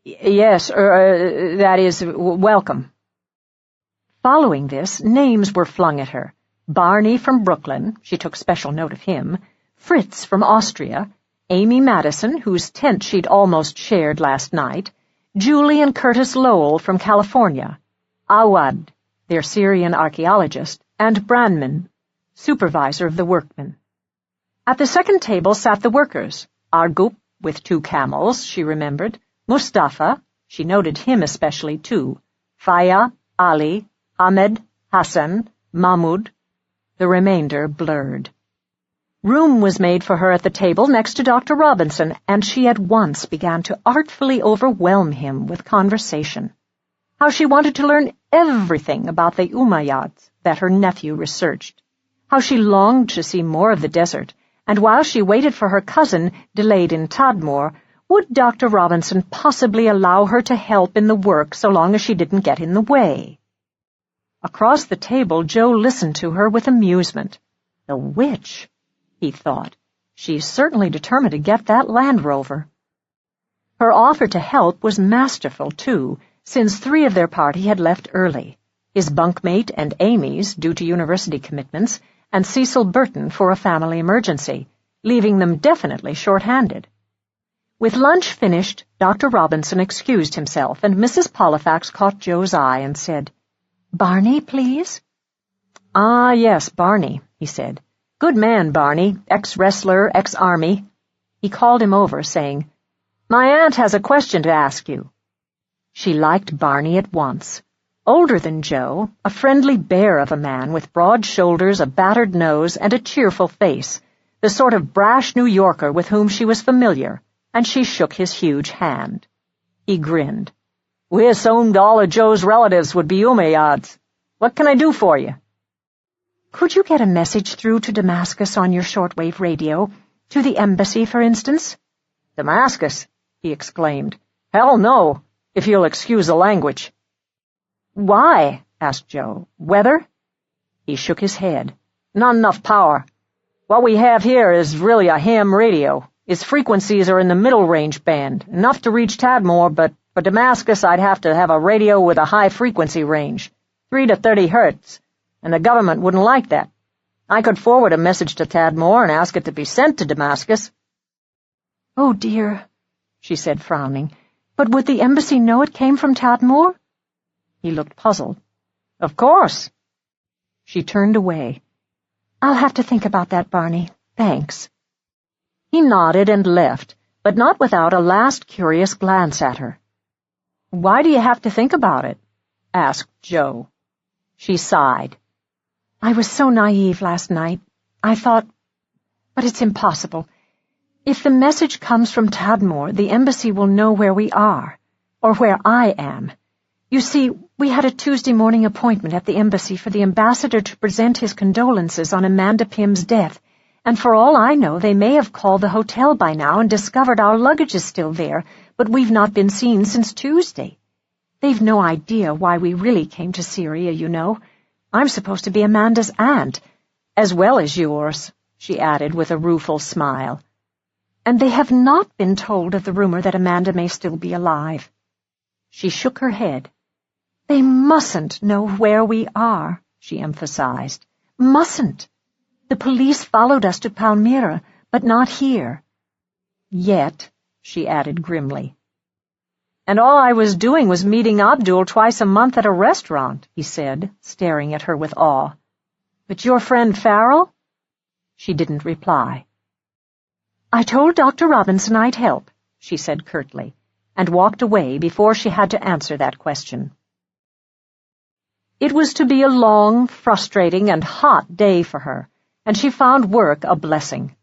"Yes, that is, welcome." Following this, names were flung at her. Barney from Brooklyn, she took special note of him, Fritz from Austria, Amy Madison, whose tent she'd almost shared last night, Julie and Curtis Lowell from California, Awad, their Syrian archaeologist, and Brandman, supervisor of the workmen. At the second table sat the workers, Argup, with 2 camels, she remembered, Mustafa, she noted him especially too, Faya, Ali, Ahmed, Hassan, Mahmud, the remainder blurred. Room was made for her at the table next to Dr. Robinson, and she at once began to artfully overwhelm him with conversation. How she wanted to learn everything about the Umayyads that her nephew researched. How she longed to see more of the desert, and while she waited for her cousin, delayed in Tadmor, would Dr. Robinson possibly allow her to help in the work so long as she didn't get in the way? Across the table, Joe listened to her with amusement. The witch, he thought. She's certainly determined to get that Land Rover. Her offer to help was masterful, too, since 3 of their party had left early, his bunkmate and Amy's due to university commitments, and Cecil Burton for a family emergency, leaving them definitely short-handed. With lunch finished, Dr. Robinson excused himself, and Mrs. Pollifax caught Joe's eye and said, "Barney, please?" "Ah, yes, Barney," he said. "Good man, Barney, ex-wrestler, ex-army." He called him over, saying, "My aunt has a question to ask you." She liked Barney at once. Older than Joe, a friendly bear of a man with broad shoulders, a battered nose, and a cheerful face, the sort of brash New Yorker with whom she was familiar, and she shook his huge hand. He grinned. "We assumed all of Joe's relatives would be Umayyads. What can I do for you?" "Could you get a message through to Damascus on your shortwave radio? To the embassy, for instance?" "Damascus?" he exclaimed. "Hell no, if you'll excuse the language." "Why?" asked Joe. "Weather?" He shook his head. "Not enough power. What we have here is really a ham radio. Its frequencies are in the middle range band, enough to reach Tadmor, but for Damascus I'd have to have a radio with a high frequency range, 3 to 30 hertz, and the government wouldn't like that. I could forward a message to Tadmor and ask it to be sent to Damascus." "Oh, dear," she said, frowning. "But would the embassy know it came from Tadmor?" He looked puzzled. "Of course." She turned away. "I'll have to think about that, Barney. Thanks." He nodded and left, but not without a last curious glance at her. "Why do you have to think about it?" asked Joe. She sighed. "I was so naive last night. I thought... But it's impossible. If the message comes from Tadmor, the embassy will know where we are, or where I am. You see, we had a Tuesday morning appointment at the embassy for the ambassador to present his condolences on Amanda Pym's death, and for all I know, they may have called the hotel by now and discovered our luggage is still there, but we've not been seen since Tuesday. They've no idea why we really came to Syria, you know. I'm supposed to be Amanda's aunt, as well as yours," she added with a rueful smile. "And they have not been told of the rumor that Amanda may still be alive." She shook her head. "They mustn't know where we are," she emphasized. "Mustn't. The police followed us to Palmyra, but not here." "Yet," she added grimly. "And all I was doing was meeting Abdul twice a month at a restaurant," he said, staring at her with awe. "But your friend Farrell?" She didn't reply. "I told Dr. Robinson I'd help," she said curtly, and walked away before she had to answer that question. It was to be a long, frustrating, and hot day for her, and she found work a blessing.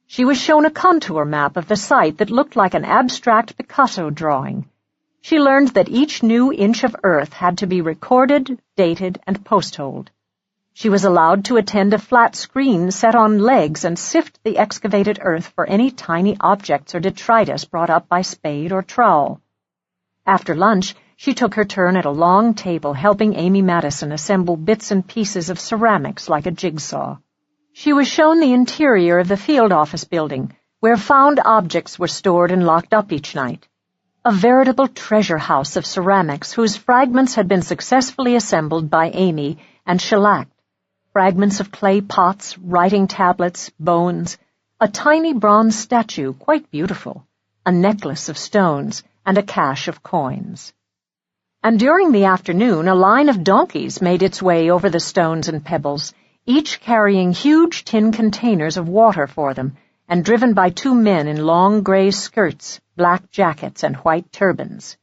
She was shown a contour map of the site that looked like an abstract Picasso drawing. She learned that each new inch of earth had to be recorded, dated, and postholed. She was allowed to attend a flat screen set on legs and sift the excavated earth for any tiny objects or detritus brought up by spade or trowel. After lunch, she took her turn at a long table helping Amy Madison assemble bits and pieces of ceramics like a jigsaw. She was shown the interior of the field office building, where found objects were stored and locked up each night. A veritable treasure house of ceramics whose fragments had been successfully assembled by Amy and shellacked. Fragments of clay pots, writing tablets, bones, a tiny bronze statue, quite beautiful, a necklace of stones, and a cache of coins. And during the afternoon, a line of donkeys made its way over the stones and pebbles, each carrying huge tin containers of water for them, and driven by two men in long gray skirts, black jackets, and white turbans.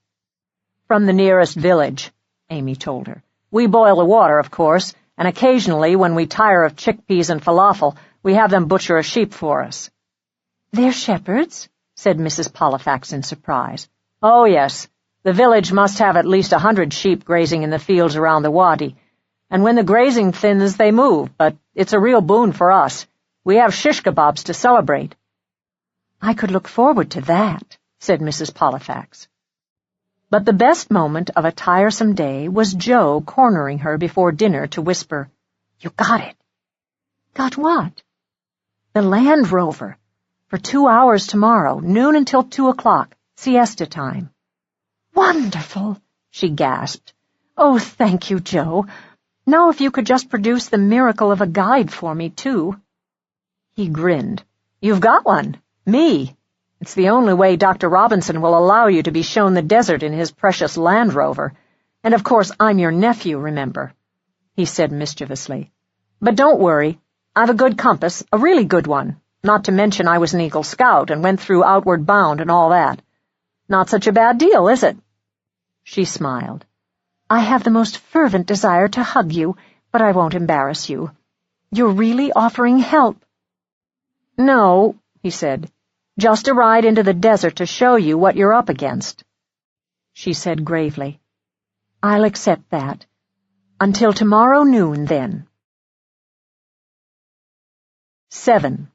"From the nearest village," Amy told her. "We boil the water, of course, and occasionally, when we tire of chickpeas and falafel, we have them butcher a sheep for us." "They're shepherds?" said Mrs. Pollifax in surprise. "Oh, yes. The village must have at least 100 sheep grazing in the fields around the wadi, and when the grazing thins, they move, but it's a real boon for us. We have shish kebabs to celebrate." "I could look forward to that," said Mrs. Pollifax. But the best moment of a tiresome day was Joe cornering her before dinner to whisper, "You got it." "Got what?" "The Land Rover. For 2 hours tomorrow, noon until 2 o'clock, siesta time." "Wonderful!" she gasped. "Oh, thank you, Joe. Now if you could just produce the miracle of a guide for me, too." He grinned. "You've got one. Me. It's the only way Dr. Robinson will allow you to be shown the desert in his precious Land Rover. And of course I'm your nephew, remember," he said mischievously. "But don't worry. I've a good compass, a really good one, not to mention I was an Eagle Scout and went through Outward Bound and all that. Not such a bad deal, is it?" She smiled. "I have the most fervent desire to hug you, but I won't embarrass you. You're really offering help." "No," he said. "Just a ride into the desert to show you what you're up against." She said gravely, "I'll accept that. Until tomorrow noon, then." 7.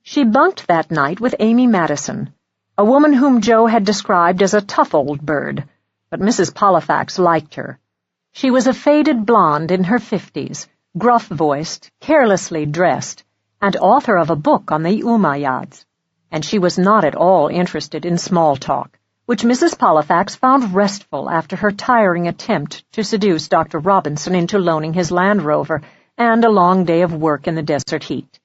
She bunked that night with Amy Madison, a woman whom Joe had described as a tough old bird, but Mrs. Pollifax liked her. She was a faded blonde in her 50s, gruff-voiced, carelessly dressed, and author of a book on the Umayyads, and she was not at all interested in small talk, which Mrs. Pollifax found restful after her tiring attempt to seduce Dr. Robinson into loaning his Land Rover and a long day of work in the desert heat.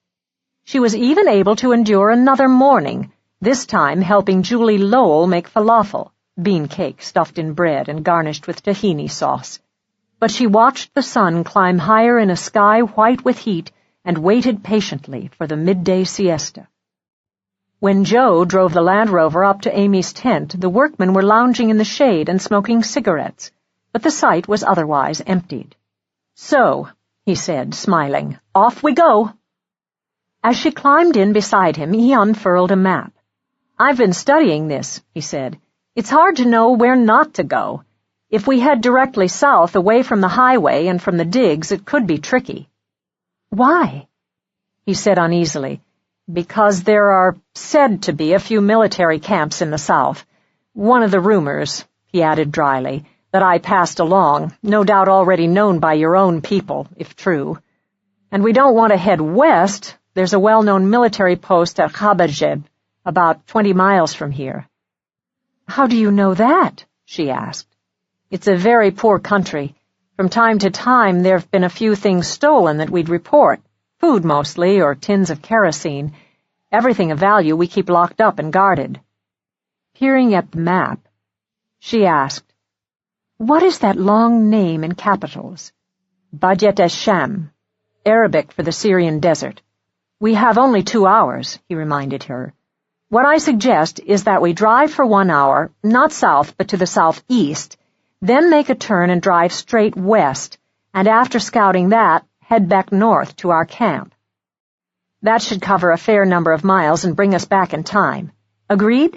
She was even able to endure another morning, this time helping Julie Lowell make falafel, bean cake stuffed in bread and garnished with tahini sauce. But she watched the sun climb higher in a sky white with heat and waited patiently for the midday siesta. When Joe drove the Land Rover up to Amy's tent, the workmen were lounging in the shade and smoking cigarettes, but the site was otherwise emptied. "So," he said, smiling, "off we go." As she climbed in beside him, he unfurled a map. "I've been studying this," he said. "It's hard to know where not to go. If we head directly south, away from the highway and from the digs, it could be tricky." "Why?" he said uneasily. "Because there are said to be a few military camps in the south. One of the rumors," he added dryly, "that I passed along, no doubt already known by your own people, if true. And we don't want to head west. There's a well-known military post at Khabajeb, about 20 miles from here." "How do you know that?" she asked. "It's a very poor country. From time to time there have been a few things stolen that we'd report. Food mostly, or tins of kerosene. Everything of value we keep locked up and guarded." Peering at the map, she asked, "What is that long name in capitals?" "Bajet es-Sham, Arabic for the Syrian desert." "We have only 2 hours," he reminded her. "What I suggest is that we drive for 1 hour, not south but to the southeast, then make a turn and drive straight west, and after scouting that, head back north to our camp. That should cover a fair number of miles and bring us back in time. Agreed?"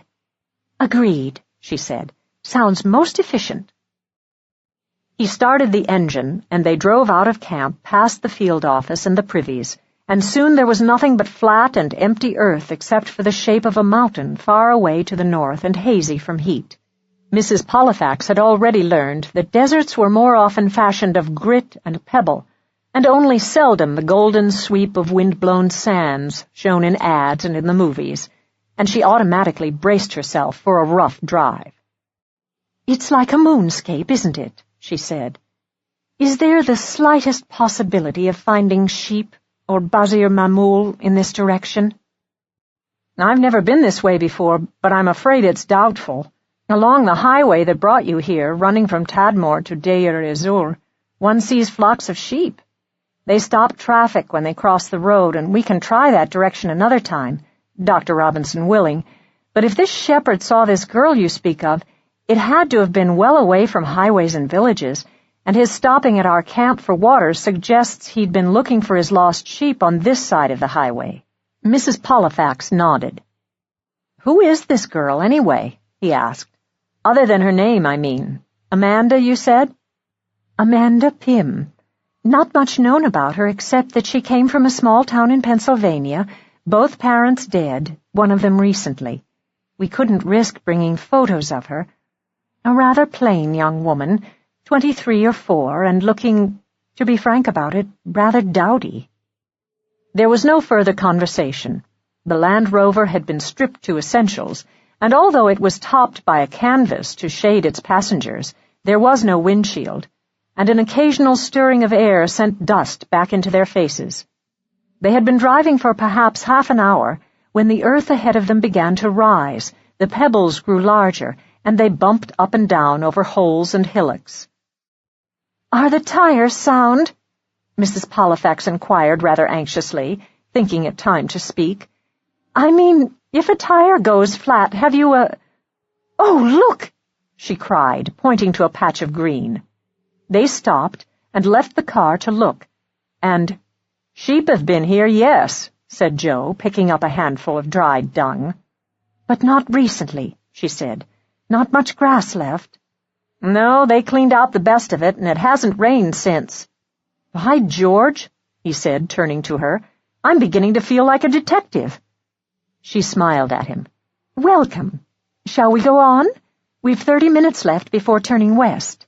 "Agreed," she said. "Sounds most efficient." He started the engine, and they drove out of camp past the field office and the privies, and soon there was nothing but flat and empty earth except for the shape of a mountain far away to the north and hazy from heat. Mrs. Pollifax had already learned that deserts were more often fashioned of grit and pebble, and only seldom the golden sweep of wind-blown sands shown in ads and in the movies, and she automatically braced herself for a rough drive. "It's like a moonscape, isn't it?" she said. "Is there the slightest possibility of finding sheep or Bazir Mamoul in this direction?" "I've never been this way before, but I'm afraid it's doubtful. Along the highway that brought you here, running from Tadmor to Deir ez-Zur, one sees flocks of sheep. They stop traffic when they cross the road, and we can try that direction another time, Dr. Robinson willing. But if this shepherd saw this girl you speak of, it had to have been well away from highways and villages, and his stopping at our camp for water suggests he'd been looking for his lost sheep on this side of the highway." Mrs. Pollifax nodded. "Who is this girl, anyway?" he asked. "Other than her name, I mean. Amanda, you said?" "Amanda Pym. Not much known about her except that she came from a small town in Pennsylvania, both parents dead, one of them recently. We couldn't risk bringing photos of her. A rather plain young woman, 23 or 4, and looking, to be frank about it, rather dowdy." There was no further conversation. The Land Rover had been stripped to essentials, and although it was topped by a canvas to shade its passengers, there was no windshield, and an occasional stirring of air sent dust back into their faces. They had been driving for perhaps half an hour when the earth ahead of them began to rise, the pebbles grew larger, and they bumped up and down over holes and hillocks. "Are the tires sound?" Mrs. Pollifax inquired rather anxiously, thinking it time to speak. "I mean, if a tire goes flat, have you a—" "Oh, look!" she cried, pointing to a patch of green. They stopped and left the car to look, and "Sheep have been here, yes," said Joe, picking up a handful of dried dung. "But not recently," she said. "Not much grass left." "No, they cleaned out the best of it, and it hasn't rained since." "By George," he said, turning to her, "I'm beginning to feel like a detective." She smiled at him. "Welcome. Shall we go on? We've 30 minutes left before turning west."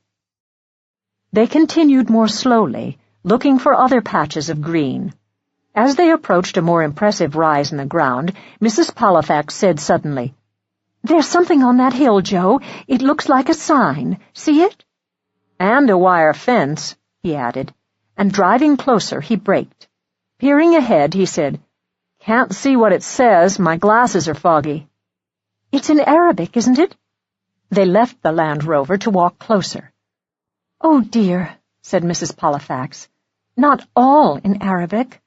They continued more slowly, looking for other patches of green. As they approached a more impressive rise in the ground, Mrs. Pollifax said suddenly, "There's something on that hill, Joe. It looks like a sign. See it?" "And a wire fence," he added, and driving closer, he braked. Peering ahead, he said, "Can't see what it says. My glasses are foggy." "It's in Arabic, isn't it?" They left the Land Rover to walk closer. "Oh, dear," said Mrs. Pollifax. "Not all in Arabic."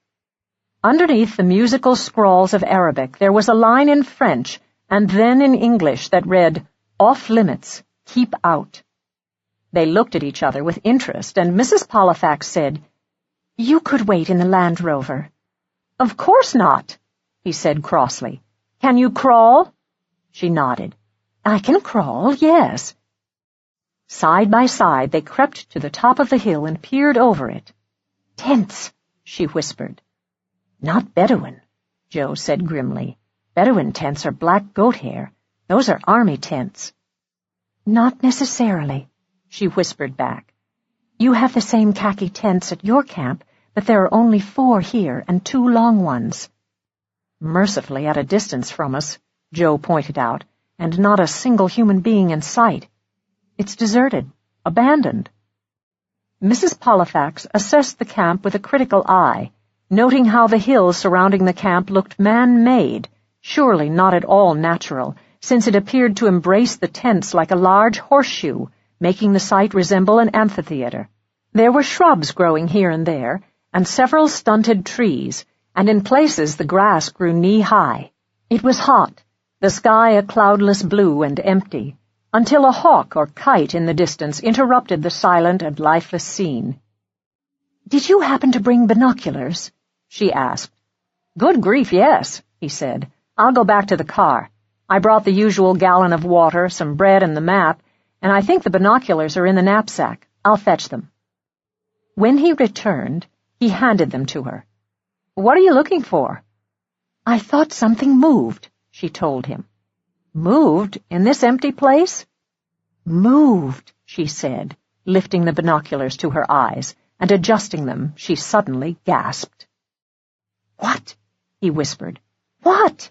Underneath the musical scrawls of Arabic, there was a line in French and then in English that read, "Off limits, keep out." They looked at each other with interest, and Mrs. Pollifax said, "You could wait in the Land Rover." "Of course not," he said crossly. "Can you crawl?" She nodded. "I can crawl, yes." Side by side, they crept to the top of the hill and peered over it. "Tents," she whispered. "Not Bedouin," Joe said grimly. "Bedouin tents are black goat hair. Those are army tents." "Not necessarily," she whispered back. "You have the same khaki tents at your camp, but there are only 4 here and 2 long ones." "Mercifully at a distance from us," Joe pointed out, "and not a single human being in sight. It's deserted, abandoned." Mrs. Pollifax assessed the camp with a critical eye, noting how the hills surrounding the camp looked man-made, surely not at all natural, since it appeared to embrace the tents like a large horseshoe, making the site resemble an amphitheater. There were shrubs growing here and there, and several stunted trees, and in places the grass grew knee-high. It was hot, the sky a cloudless blue and empty, until a hawk or kite in the distance interrupted the silent and lifeless scene. "Did you happen to bring binoculars?" she asked. "Good grief, yes," he said. "I'll go back to the car. I brought the usual gallon of water, some bread, and the map, and I think the binoculars are in the knapsack. I'll fetch them." When he returned, he handed them to her. "What are you looking for?" "I thought something moved," she told him. "Moved? In this empty place?" "Moved," she said, lifting the binoculars to her eyes, and adjusting them, she suddenly gasped. "What?" he whispered. "What?"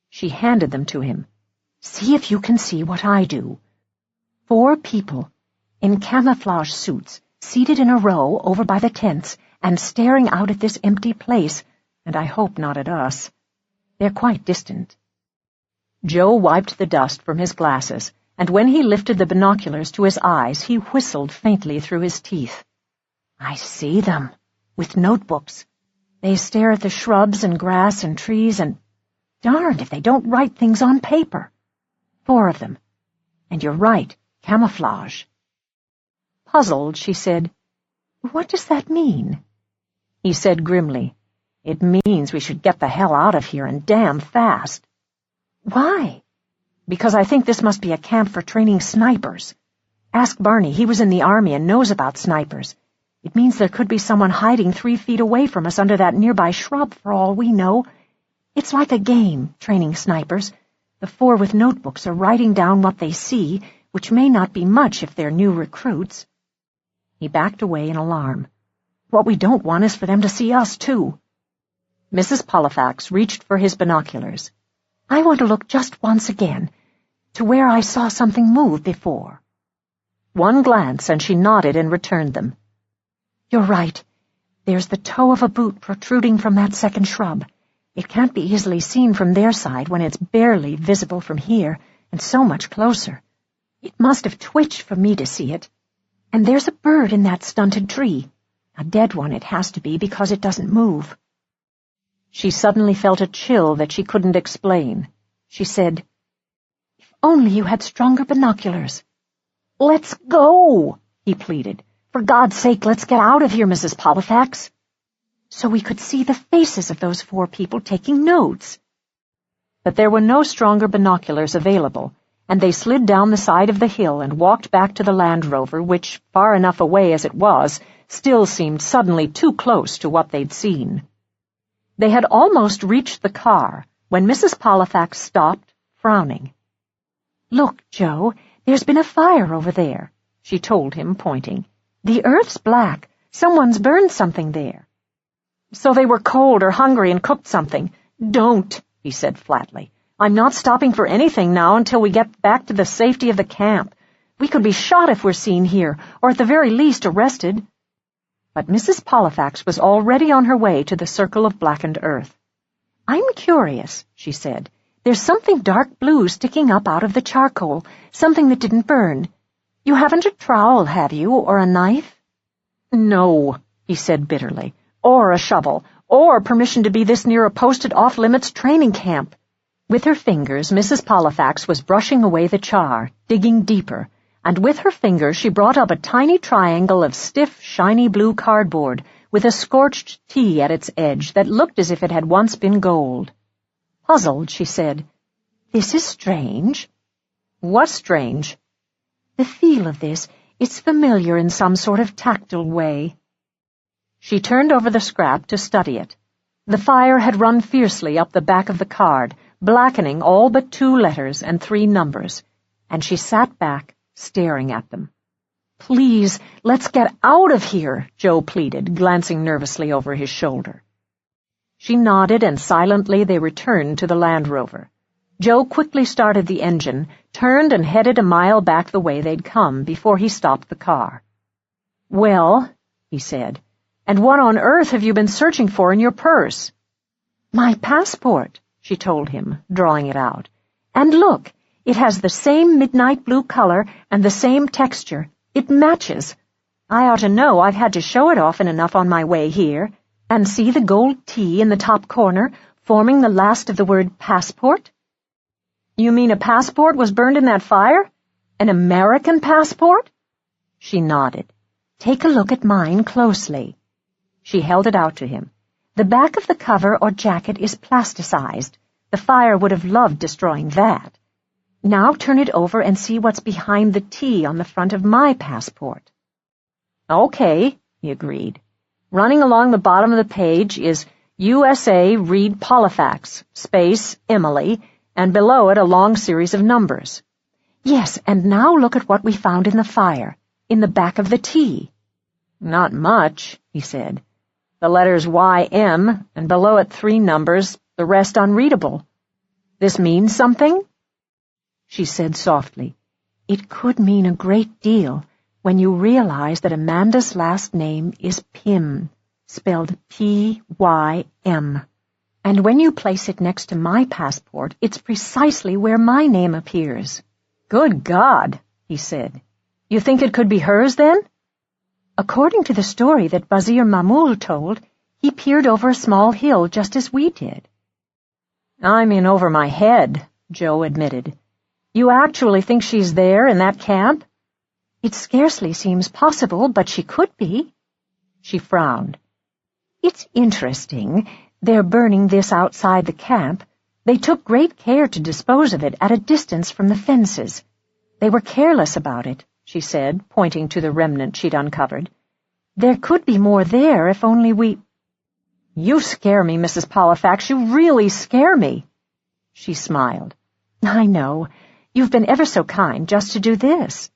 She handed them to him. "See if you can see what I do. 4 people, in camouflage suits, seated in a row over by the tents, and staring out at this empty place, and I hope not at us. They're quite distant." Joe wiped the dust from his glasses, and when he lifted the binoculars to his eyes, he whistled faintly through his teeth. "I see them, with notebooks. They stare at the shrubs and grass and trees, and darned if they don't write things on paper. 4 of them. And you're right, camouflage." Puzzled, she said, "What does that mean?" He said grimly, "It means we should get the hell out of here, and damn fast." "Why?" "Because I think this must be a camp for training snipers. Ask Barney, he was in the Army and knows about snipers. It means there could be someone hiding 3 feet away from us under that nearby shrub for all we know. It's like a game, training snipers. The 4 with notebooks are writing down what they see, which may not be much if they're new recruits." He backed away in alarm. "What we don't want is for them to see us, too." Mrs. Pollifax reached for his binoculars. "I want to look just once again, to where I saw something move before." One glance, and she nodded and returned them. "You're right. There's the toe of a boot protruding from that second shrub. It can't be easily seen from their side when it's barely visible from here, and so much closer. It must have twitched for me to see it. And there's a bird in that stunted tree. A dead one it has to be because it doesn't move." She suddenly felt a chill that she couldn't explain. She said, "If only you had stronger binoculars." "Let's go," he pleaded. "For God's sake, let's get out of here, Mrs. Pollifax." "So we could see the faces of those 4 people taking notes." But there were no stronger binoculars available, and they slid down the side of the hill and walked back to the Land Rover, which, far enough away as it was, still seemed suddenly too close to what they'd seen. They had almost reached the car when Mrs. Pollifax stopped, frowning. "Look, Joe, there's been a fire over there," she told him, pointing. "The earth's black. Someone's burned something there." "So they were cold or hungry and cooked something." "Don't," he said flatly. "I'm not stopping for anything now until we get back to the safety of the camp. We could be shot if we're seen here, or at the very least arrested." But Mrs. Pollifax was already on her way to the circle of blackened earth. "I'm curious," she said. "There's something dark blue sticking up out of the charcoal, something that didn't burn. You haven't a trowel, have you, or a knife?" "No," he said bitterly. "Or a shovel, or permission to be this near a posted off-limits training camp. With her fingers, Mrs. Pollifax was brushing away the char, digging deeper, and with her fingers she brought up a tiny triangle of stiff, shiny blue cardboard with a scorched T at its edge that looked as if it had once been gold. Puzzled, she said, "This is strange." "What's strange?" "The feel of this. It's familiar in some sort of tactile way." She turned over the scrap to study it. The fire had run fiercely up the back of the card, blackening all but 2 letters and 3 numbers, and she sat back, staring at them. "Please, let's get out of here," Joe pleaded, glancing nervously over his shoulder. She nodded, and silently they returned to the Land Rover. Joe quickly started the engine, turned and headed a mile back the way they'd come before he stopped the car. "Well," he said, "and what on earth have you been searching for in your purse?" "My passport," she told him, drawing it out. "And look, it has the same midnight blue color and the same texture. It matches. I ought to know. I've had to show it often enough on my way here. And see the gold T in the top corner, forming the last of the word passport?" "You mean a passport was burned in that fire? An American passport?" She nodded. "Take a look at mine closely." She held it out to him. "The back of the cover or jacket is plasticized. The fire would have loved destroying that. Now turn it over and see what's behind the T on the front of my passport." "Okay," he agreed. Running along the bottom of the page is USA Read Pollifax, space Emily, and below it a long series of numbers. "Yes, and now look at what we found in the fire, in the back of the T." "Not much," he said. "The letters YM, and below it 3 numbers, the rest unreadable. This means something?" She said softly, "It could mean a great deal when you realize that Amanda's last name is Pym, spelled P-Y-M. And when you place it next to my passport, it's precisely where my name appears." "Good God," he said. "You think it could be hers, then?" "According to the story that Bazir Mahmud told, he peered over a small hill just as we did." "I'm in over my head," Joe admitted. "You actually think she's there in that camp?" "It scarcely seems possible, but she could be." She frowned. "It's interesting. They're burning this outside the camp. They took great care to dispose of it at a distance from the fences. They were careless about it," she said, pointing to the remnant she'd uncovered. "There could be more there if only we—" "You scare me, Mrs. Pollifax. You really scare me." She smiled. "I know. You've been ever so kind just to do this."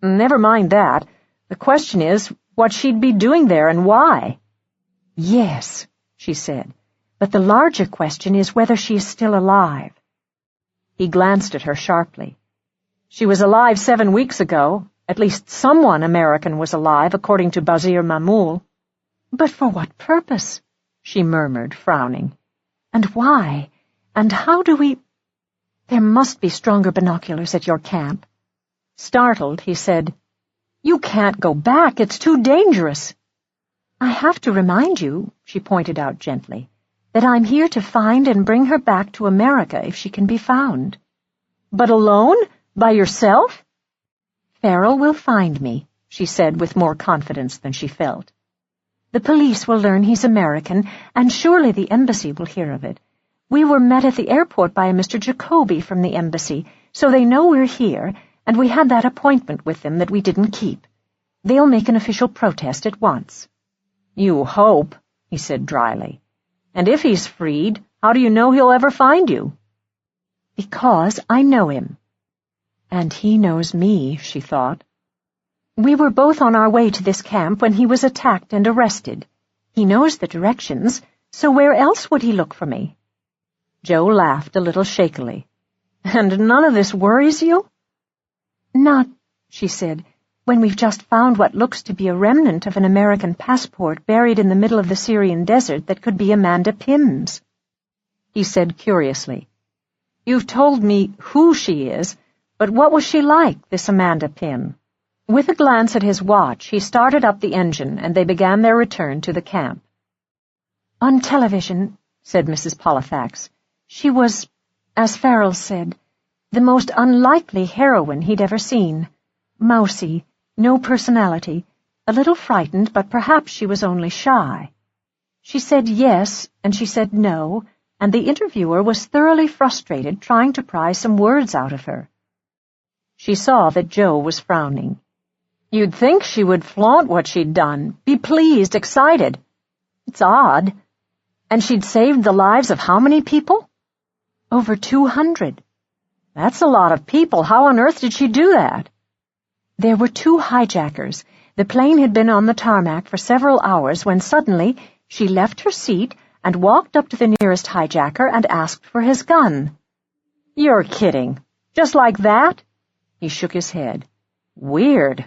"Never mind that. The question is what she'd be doing there and why." "Yes," she said, "but the larger question is whether she is still alive." He glanced at her sharply. "She was alive 7 weeks ago. At least someone American was alive, according to Bazir Mahmud." "But for what purpose?" she murmured, frowning. "And why? And how do we—" "There must be stronger binoculars at your camp." Startled, he said, "You can't go back. It's too dangerous." "I have to remind you," she pointed out gently, "that I'm here to find and bring her back to America if she can be found." "But alone? By yourself?" "Farrell will find me," she said with more confidence than she felt. "The police will learn he's American, and surely the embassy will hear of it. We were met at the airport by a Mr. Jacoby from the embassy, so they know we're here, and we had that appointment with them that we didn't keep. They'll make an official protest at once." "You hope," he said dryly. "And if he's freed, how do you know he'll ever find you?" "Because I know him." And he knows me, she thought. "We were both on our way to this camp when he was attacked and arrested. He knows the directions, so where else would he look for me?" Joe laughed a little shakily. "And none of this worries you?" "Not," she said, "when we've just found what looks to be a remnant of an American passport buried in the middle of the Syrian desert that could be Amanda Pym's." He said curiously, "You've told me who she is, but what was she like, this Amanda Pym?" With a glance at his watch, he started up the engine, and they began their return to the camp. "On television," said Mrs. Pollifax. "She was, as Farrell said, the most unlikely heroine he'd ever seen. Mousy, no personality, a little frightened, but perhaps she was only shy. She said yes, and she said no, and the interviewer was thoroughly frustrated trying to pry some words out of her." She saw that Joe was frowning. "You'd think she would flaunt what she'd done, be pleased, excited. It's odd. And she'd saved the lives of how many people?" "Over 200. "That's a lot of people. How on earth did she do that?" "There were 2 hijackers. The plane had been on the tarmac for several hours when suddenly she left her seat and walked up to the nearest hijacker and asked for his gun." "You're kidding. Just like that?" He shook his head. "Weird.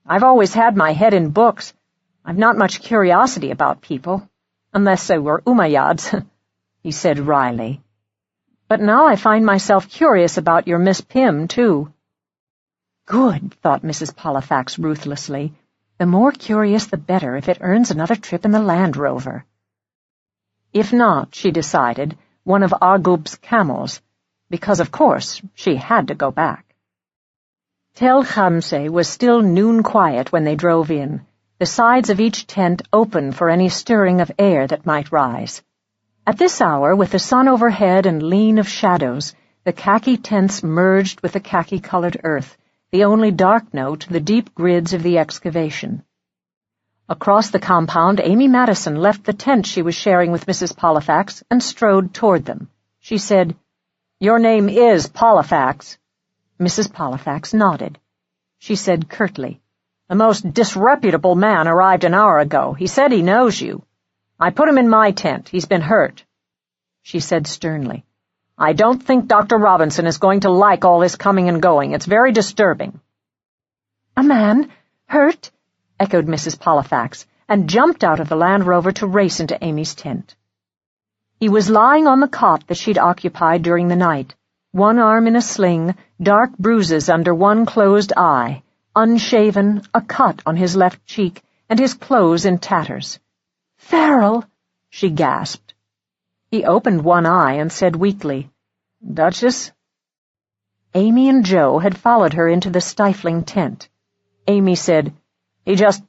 I've always had my head in books. I've not much curiosity about people, unless they were Umayyads," he said wryly. "But now I find myself curious about your Miss Pym, too." "Good," thought Mrs. Pollifax ruthlessly. "The more curious the better if it earns another trip in the Land Rover." If not, she decided, one of Agub's camels, because of course she had to go back. Tel Khamse was still noon quiet when they drove in, the sides of each tent open for any stirring of air that might rise. At this hour, with the sun overhead and lean of shadows, the khaki tents merged with the khaki-colored earth, the only dark note the deep grids of the excavation. Across the compound, Amy Madison left the tent she was sharing with Mrs. Pollifax and strode toward them. She said, "Your name is Pollifax." Mrs. Pollifax nodded. She said curtly, "The most disreputable man arrived an hour ago. He said he knows you. I put him in my tent. He's been hurt." She said sternly, "I don't think Dr. Robinson is going to like all this coming and going. It's very disturbing." "A man? Hurt?" echoed Mrs. Pollifax, and jumped out of the Land Rover to race into Amy's tent. He was lying on the cot that she'd occupied during the night, one arm in a sling, dark bruises under one closed eye, unshaven, a cut on his left cheek, and his clothes in tatters. "Farrell!" she gasped. He opened one eye and said weakly, "Duchess?" Amy and Joe had followed her into the stifling tent. Amy said, "He just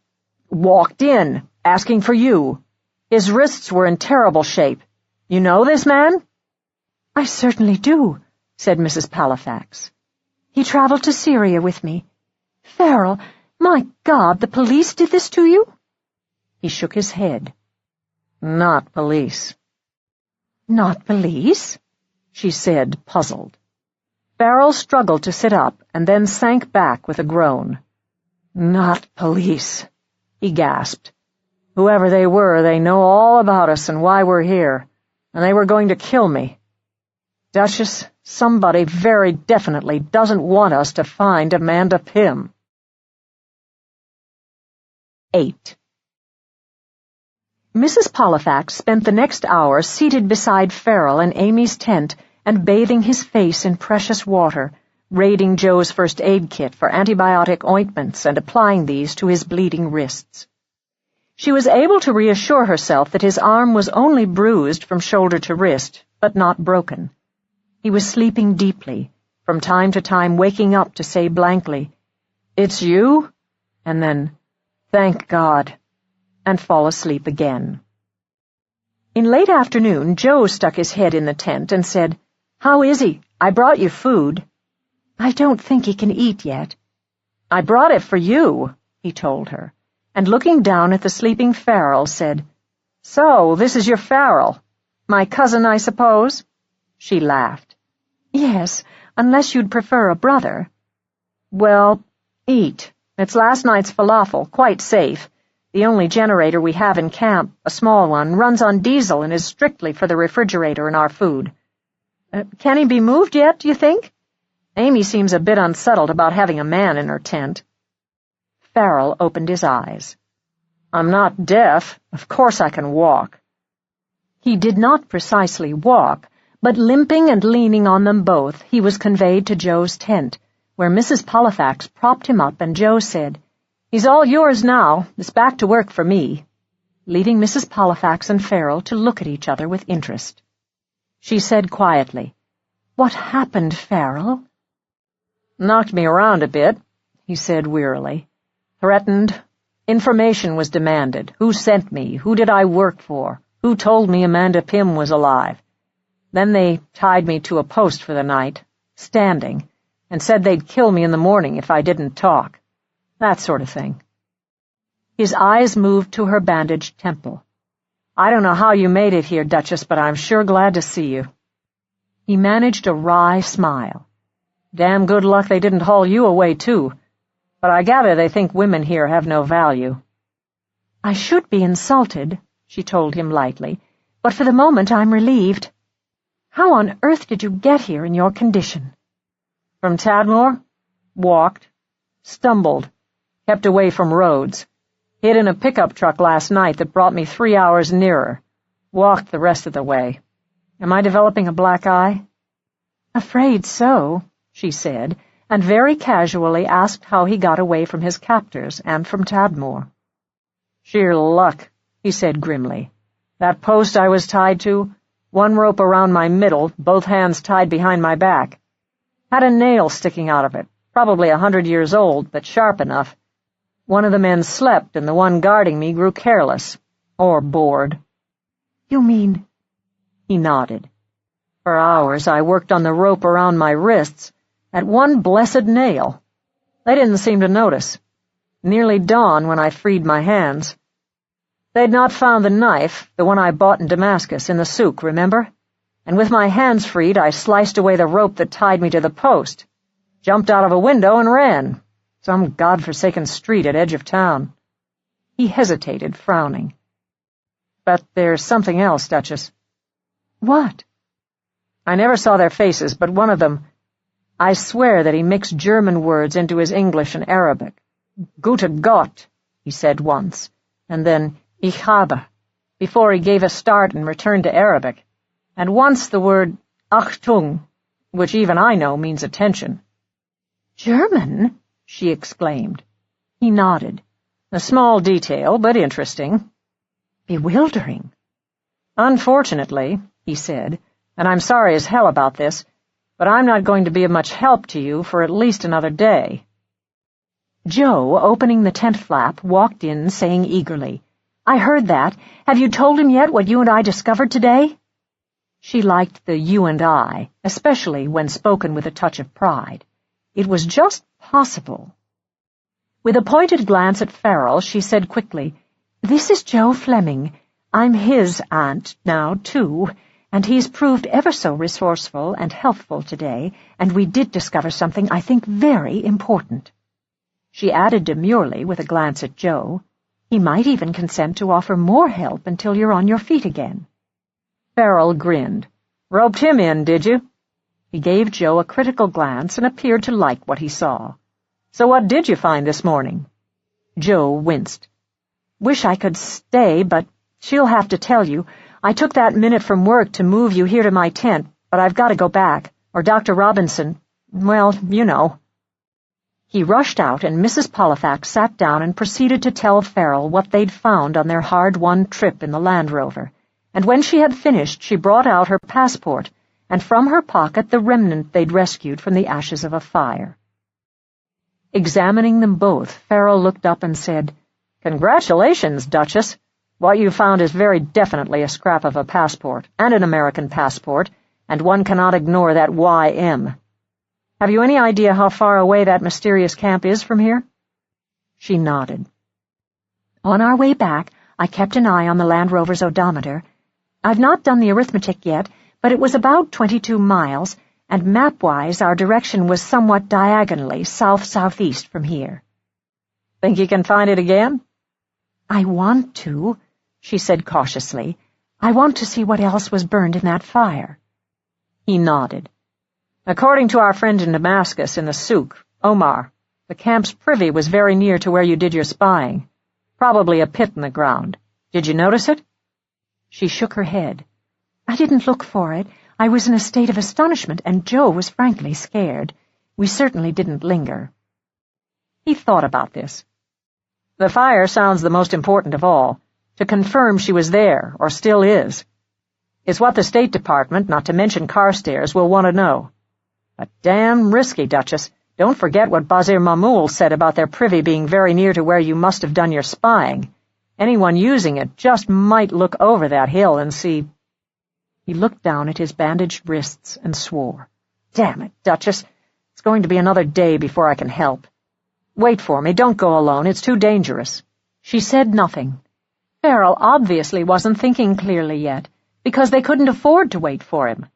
walked in, asking for you. His wrists were in terrible shape. You know this man?" "I certainly do," said Mrs. Pollifax. "He traveled to Syria with me. Farrell, my God, the police did this to you?" He shook his head. "Not police." "Not police?" she said, puzzled. Farrell struggled to sit up and then sank back with a groan. "Not police," he gasped. "Whoever they were, they know all about us and why we're here, and they were going to kill me. Duchess, somebody very definitely doesn't want us to find Amanda Pym." 8. Mrs. Pollifax spent the next hour seated beside Farrell in Amy's tent and bathing his face in precious water, raiding Joe's first aid kit for antibiotic ointments and applying these to his bleeding wrists. She was able to reassure herself that his arm was only bruised from shoulder to wrist, but not broken. He was sleeping deeply, from time to time waking up to say blankly, "It's you?" and then, "Thank God," and fall asleep again. In late afternoon, Joe stuck his head in the tent and said, "How is he? I brought you food." "I don't think he can eat yet." "I brought it for you," he told her, and looking down at the sleeping Farrell said, "So, this is your Farrell. My cousin, I suppose?" She laughed. "Yes, unless you'd prefer a brother." "Well, eat. It's last night's falafel, quite safe. The only generator we have in camp, a small one, runs on diesel and is strictly for the refrigerator in our food. Can he be moved yet, do you think? Amy seems a bit unsettled about having a man in her tent." Farrell opened his eyes. "I'm not deaf. Of course I can walk." He did not precisely walk, but limping and leaning on them both, he was conveyed to Joe's tent, where Mrs. Pollifax propped him up and Joe said, "He's all yours now. It's back to work for me." leaving Mrs. Pollifax and Farrell to look at each other with interest. She said quietly, "What happened, Farrell?" "Knocked me around a bit," he said wearily. "Threatened. Information was demanded. Who sent me? Who did I work for? Who told me Amanda Pym was alive? Then they tied me to a post for the night, standing, and said they'd kill me in the morning if I didn't talk. That sort of thing." His eyes moved to her bandaged temple. "I don't know how you made it here, Duchess, but I'm sure glad to see you." He managed a wry smile. "Damn good luck they didn't haul you away, too. But I gather they think women here have no value." "I should be insulted," she told him lightly, "but for the moment I'm relieved. How on earth did you get here in your condition?" "From Tadmor? Walked. Stumbled. Kept away from roads. Hid in a pickup truck last night that brought me 3 hours nearer. Walked the rest of the way. Am I developing a black eye?" "Afraid so," she said, and very casually asked how he got away from his captors and from Tadmor. "Sheer luck," he said grimly. "That post I was tied to, one rope around my middle, both hands tied behind my back. Had a nail sticking out of it, probably 100 years old, but sharp enough. One of the men slept, and the one guarding me grew careless. Or bored." "You mean—" He nodded. "For hours I worked on the rope around my wrists, at one blessed nail. They didn't seem to notice. Nearly dawn when I freed my hands. They'd not found the knife, the one I bought in Damascus, in the souk, remember? And with my hands freed, I sliced away the rope that tied me to the post, jumped out of a window and ran. Some godforsaken street at edge of town." He hesitated, frowning. "But there's something else, Duchess." "What?" "I never saw their faces, but one of them, I swear that he mixed German words into his English and Arabic. Gute Gott, he said once, and then Ich habe, before he gave a start and returned to Arabic, and once the word Achtung, which even I know means attention." "German?" she exclaimed. He nodded. "A small detail, but interesting." "Bewildering." "Unfortunately," he said, "and I'm sorry as hell about this, but I'm not going to be of much help to you for at least another day." Joe, opening the tent flap, walked in, saying eagerly, "I heard that. Have you told him yet what you and I discovered today?" She liked the "you and I," especially when spoken with a touch of pride. It was just possible. With a pointed glance at Farrell, she said quickly, "This is Joe Fleming. I'm his aunt now, too, and he's proved ever so resourceful and helpful today, and we did discover something I think very important." She added demurely with a glance at Joe, "He might even consent to offer more help until you're on your feet again." Farrell grinned. "Roped him in, did you?" He gave Joe a critical glance and appeared to like what he saw. "So what did you find this morning?" Joe winced. "Wish I could stay, but she'll have to tell you. I took that minute from work to move you here to my tent, but I've got to go back, or Dr. Robinson, well, you know." He rushed out, and Mrs. Pollifax sat down and proceeded to tell Farrell what they'd found on their hard-won trip in the Land Rover, and when she had finished she brought out her passport, and from her pocket the remnant they'd rescued from the ashes of a fire. Examining them both, Farrell looked up and said, "Congratulations, Duchess. What you found is very definitely a scrap of a passport, and an American passport, and one cannot ignore that YM. Have you any idea how far away that mysterious camp is from here?" She nodded. "On our way back, I kept an eye on the Land Rover's odometer. I've not done the arithmetic yet, but it was about 22 miles, and map-wise our direction was somewhat diagonally south-southeast from here." "Think you can find it again?" "I want to," she said cautiously. "I want to see what else was burned in that fire." He nodded. "According to our friend in Damascus in the souk, Omar, the camp's privy was very near to where you did your spying. Probably a pit in the ground. Did you notice it?" She shook her head. "I didn't look for it. I was in a state of astonishment, and Joe was frankly scared. We certainly didn't linger." He thought about this. "The fire sounds the most important of all. to confirm she was there, or still is. It's what the State Department, not to mention Carstairs, will want to know. But damn risky, Duchess. Don't forget what Bazir Mahmoul said about their privy being very near to where you must have done your spying. Anyone using it just might look over that hill and see—" He looked down at his bandaged wrists and swore. "Damn it, Duchess. It's going to be another day before I can help. Wait for me. Don't go alone. It's too dangerous." She said nothing. Farrell obviously wasn't thinking clearly yet, because they couldn't afford to wait for him.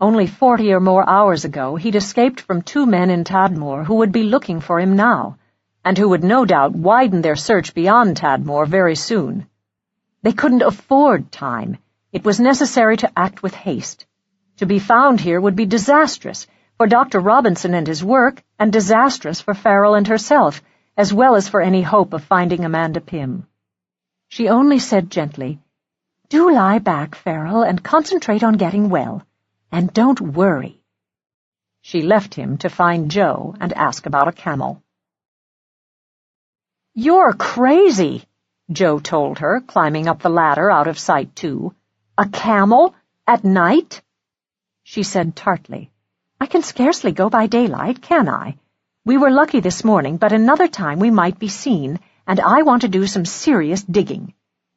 Only 40 or more hours ago he'd escaped from 2 men in Tadmor who would be looking for him now, and who would no doubt widen their search beyond Tadmor very soon. They couldn't afford time. It was necessary to act with haste. To be found here would be disastrous for Dr. Robinson and his work, and disastrous for Farrell and herself, as well as for any hope of finding Amanda Pym. She only said gently, "Do lie back, Farrell, and concentrate on getting well. And don't worry." She left him to find Joe and ask about a camel. "You're crazy," Joe told her, climbing up the ladder out of sight too. "A camel? At night?" She said tartly, "I can scarcely go by daylight, can I? We were lucky this morning, but another time we might be seen, and I want to do some serious digging.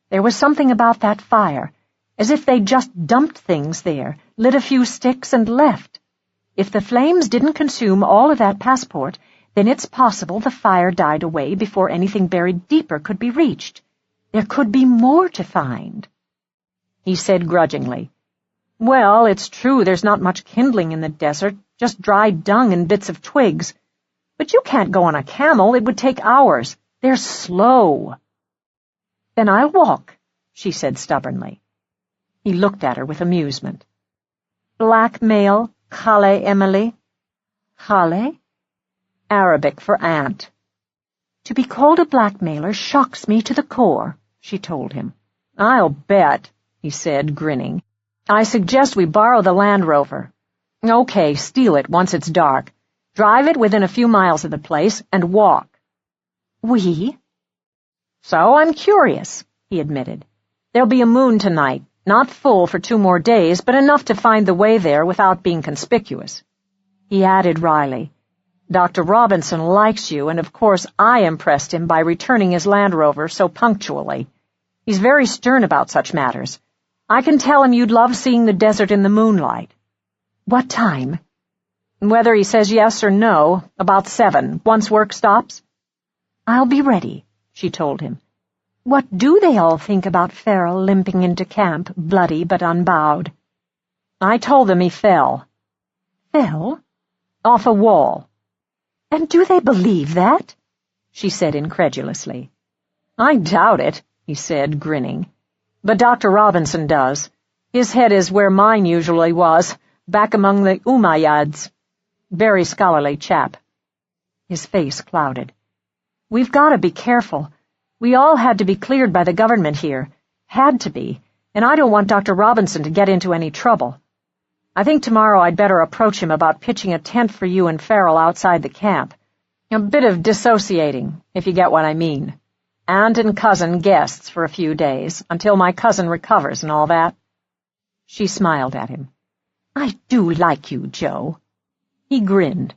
There was something about that fire, as if they'd just dumped things there, lit a few sticks, and left. If the flames didn't consume all of that passport, then it's possible the fire died away before anything buried deeper could be reached. There could be more to find." He said grudgingly, "Well, it's true there's not much kindling in the desert, just dry dung and bits of twigs. But you can't go on a camel. It would take hours. They're slow." "Then I'll walk," she said stubbornly. He looked at her with amusement. "Blackmail, Khale Emily." "Khale?" "Arabic for aunt." "To be called a blackmailer shocks me to the core," she told him. "I'll bet," he said, grinning. "I suggest we borrow the Land Rover. Okay, steal it once it's dark. Drive it within a few miles of the place and walk." "We?" "So I'm curious," he admitted. "There'll be a moon tonight, not full for 2 more days, but enough to find the way there without being conspicuous." He added wryly, "Dr. Robinson likes you, and of course I impressed him by returning his Land Rover so punctually. He's very stern about such matters. I can tell him you'd love seeing the desert in the moonlight." "What time?" "Whether he says yes or no, about 7, once work stops." "I'll be ready," she told him. "What do they all think about Farrell limping into camp, bloody but unbowed?" "I told them he fell." "Fell?" "Off a wall." "And do they believe that?" she said incredulously. "I doubt it," he said, grinning. "But Dr. Robinson does. His head is where mine usually was, back among the Umayyads. Very scholarly chap." His face clouded. "We've got to be careful. We all had to be cleared by the government here. Had to be. And I don't want Dr. Robinson to get into any trouble. I think tomorrow I'd better approach him about pitching a tent for you and Farrell outside the camp. A bit of dissociating, if you get what I mean. Aunt and cousin guests for a few days, until my cousin recovers and all that." She smiled at him. "I do like you, Joe." He grinned.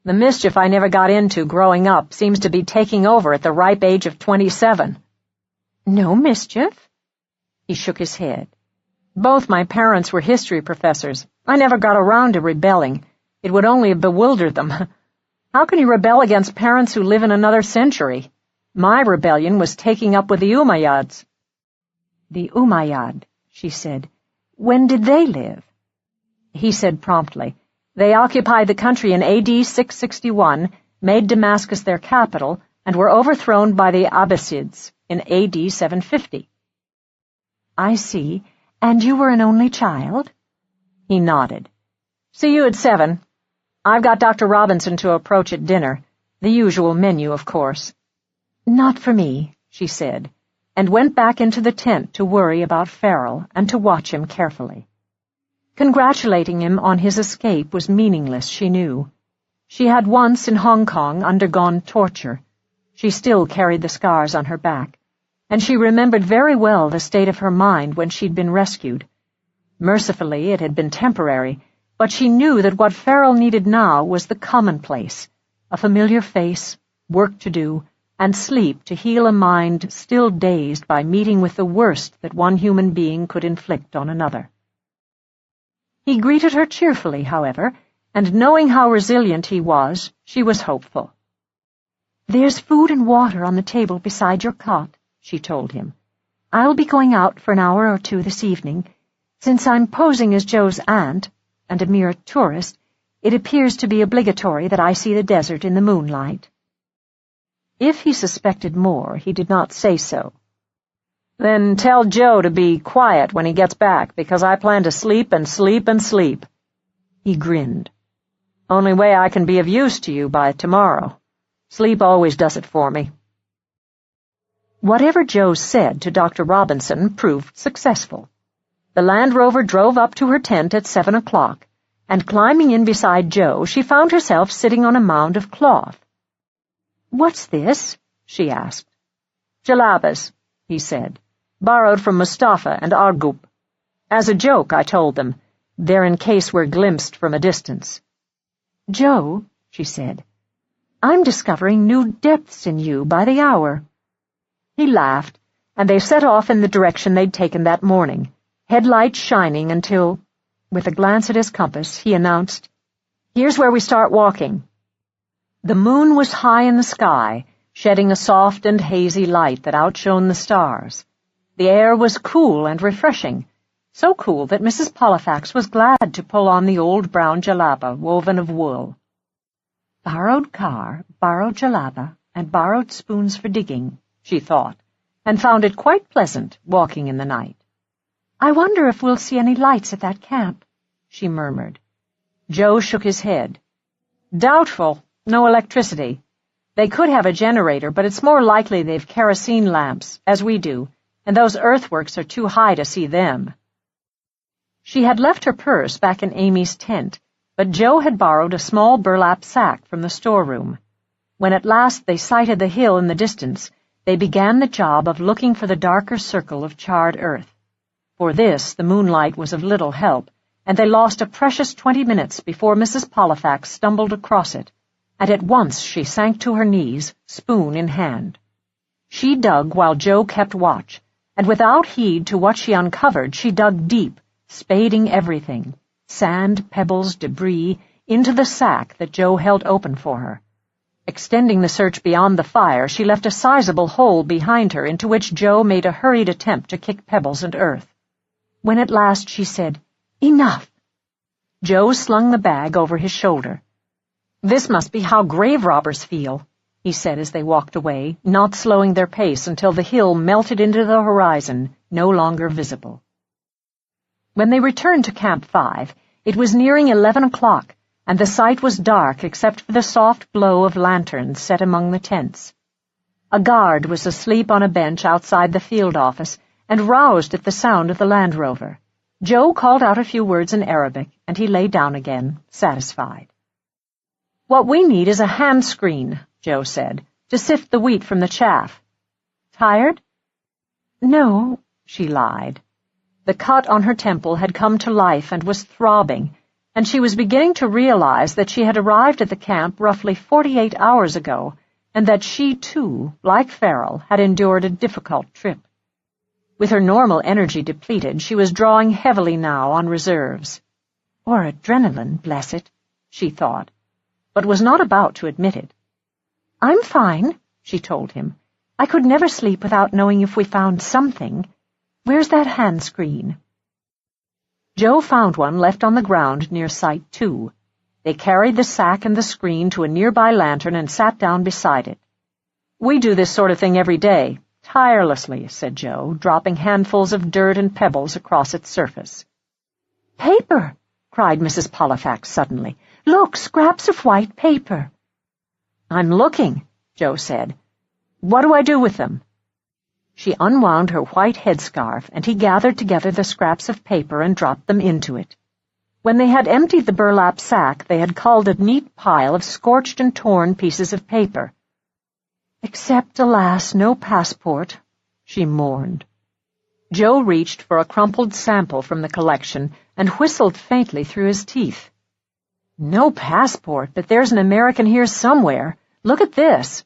"The mischief I never got into growing up seems to be taking over at the ripe age of 27. "No mischief?" He shook his head. "Both my parents were history professors. I never got around to rebelling. It would only have bewildered them. How can you rebel against parents who live in another century? My rebellion was taking up with the Umayyads." "The Umayyad," she said. "When did they live?" He said promptly, "They occupied the country in AD 661, made Damascus their capital, and were overthrown by the Abbasids in AD 750. "I see. And you were an only child?" He nodded. "See you at 7. I've got Dr. Robinson to approach at dinner. The usual menu, of course." "Not for me," she said, and went back into the tent to worry about Farrell and to watch him carefully. Congratulating him on his escape was meaningless, she knew. She had once in Hong Kong undergone torture. She still carried the scars on her back, and she remembered very well the state of her mind when she'd been rescued. Mercifully, it had been temporary, but she knew that what Farrell needed now was the commonplace, a familiar face, work to do, and sleep to heal a mind still dazed by meeting with the worst that one human being could inflict on another. He greeted her cheerfully, however, and knowing how resilient he was, she was hopeful. "There's food and water on the table beside your cot," she told him. "I'll be going out for an hour or two this evening. Since I'm posing as Joe's aunt, and a mere tourist, it appears to be obligatory that I see the desert in the moonlight." If he suspected more, he did not say so. "Then tell Joe to be quiet when he gets back, because I plan to sleep and sleep and sleep." He grinned. "Only way I can be of use to you by tomorrow. Sleep always does it for me." Whatever Joe said to Dr. Robinson proved successful. The Land Rover drove up to her tent at 7 o'clock, and climbing in beside Joe, she found herself sitting on a mound of cloth. "What's this?" she asked. "Jalabas," he said. "Borrowed from Mustafa and Argup. As a joke, I told them. They're in case we're glimpsed from a distance." "Joe," she said, "I'm discovering new depths in you by the hour." He laughed, and they set off in the direction they'd taken that morning, headlights shining until, with a glance at his compass, he announced, "Here's where we start walking." The moon was high in the sky, shedding a soft and hazy light that outshone the stars. The air was cool and refreshing, so cool that Mrs. Pollifax was glad to pull on the old brown jalaba woven of wool. "Borrowed car, borrowed jalaba, and borrowed spoons for digging," she thought, and found it quite pleasant walking in the night. "I wonder if we'll see any lights at that camp," she murmured. Joe shook his head. "Doubtful. No electricity. They could have a generator, but it's more likely they've kerosene lamps, as we do, and those earthworks are too high to see them." She had left her purse back in Amy's tent, but Joe had borrowed a small burlap sack from the storeroom. When at last they sighted the hill in the distance, they began the job of looking for the darker circle of charred earth. For this, the moonlight was of little help, and they lost a precious 20 minutes before Mrs. Pollifax stumbled across it, and at once she sank to her knees, spoon in hand. She dug while Joe kept watch, and without heed to what she uncovered, she dug deep, spading everything, sand, pebbles, debris, into the sack that Joe held open for her. Extending the search beyond the fire, she left a sizable hole behind her into which Joe made a hurried attempt to kick pebbles and earth. When at last she said, "Enough!" Joe slung the bag over his shoulder. "This must be how grave robbers feel," he said as they walked away, not slowing their pace until the hill melted into the horizon, no longer visible. When they returned to Camp 5, it was nearing 11 o'clock, and the site was dark except for the soft glow of lanterns set among the tents. A guard was asleep on a bench outside the field office and roused at the sound of the Land Rover. Joe called out a few words in Arabic, and he lay down again, satisfied. "What we need is a hand screen," Joe said, "to sift the wheat from the chaff." "Tired?" "No," she lied. The cut on her temple had come to life and was throbbing, and she was beginning to realize that she had arrived at the camp roughly 48 hours ago, and that she, too, like Farrell, had endured a difficult trip. With her normal energy depleted, she was drawing heavily now on reserves. "Or adrenaline, bless it," she thought, but was not about to admit it. "I'm fine," she told him. "I could never sleep without knowing if we found something. Where's that hand screen?" Joe found one left on the ground near Site 2. They carried the sack and the screen to a nearby lantern and sat down beside it. "We do this sort of thing every day, tirelessly," said Joe, dropping handfuls of dirt and pebbles across its surface. "Paper!" cried Mrs. Pollifax suddenly. "Look, scraps of white paper." "I'm looking," Joe said. "What do I do with them?" She unwound her white headscarf, and he gathered together the scraps of paper and dropped them into it. When they had emptied the burlap sack, they had culled a neat pile of scorched and torn pieces of paper. "Except, alas, no passport," she mourned. Joe reached for a crumpled sample from the collection and whistled faintly through his teeth. No passport, but there's an American here somewhere. Look at this.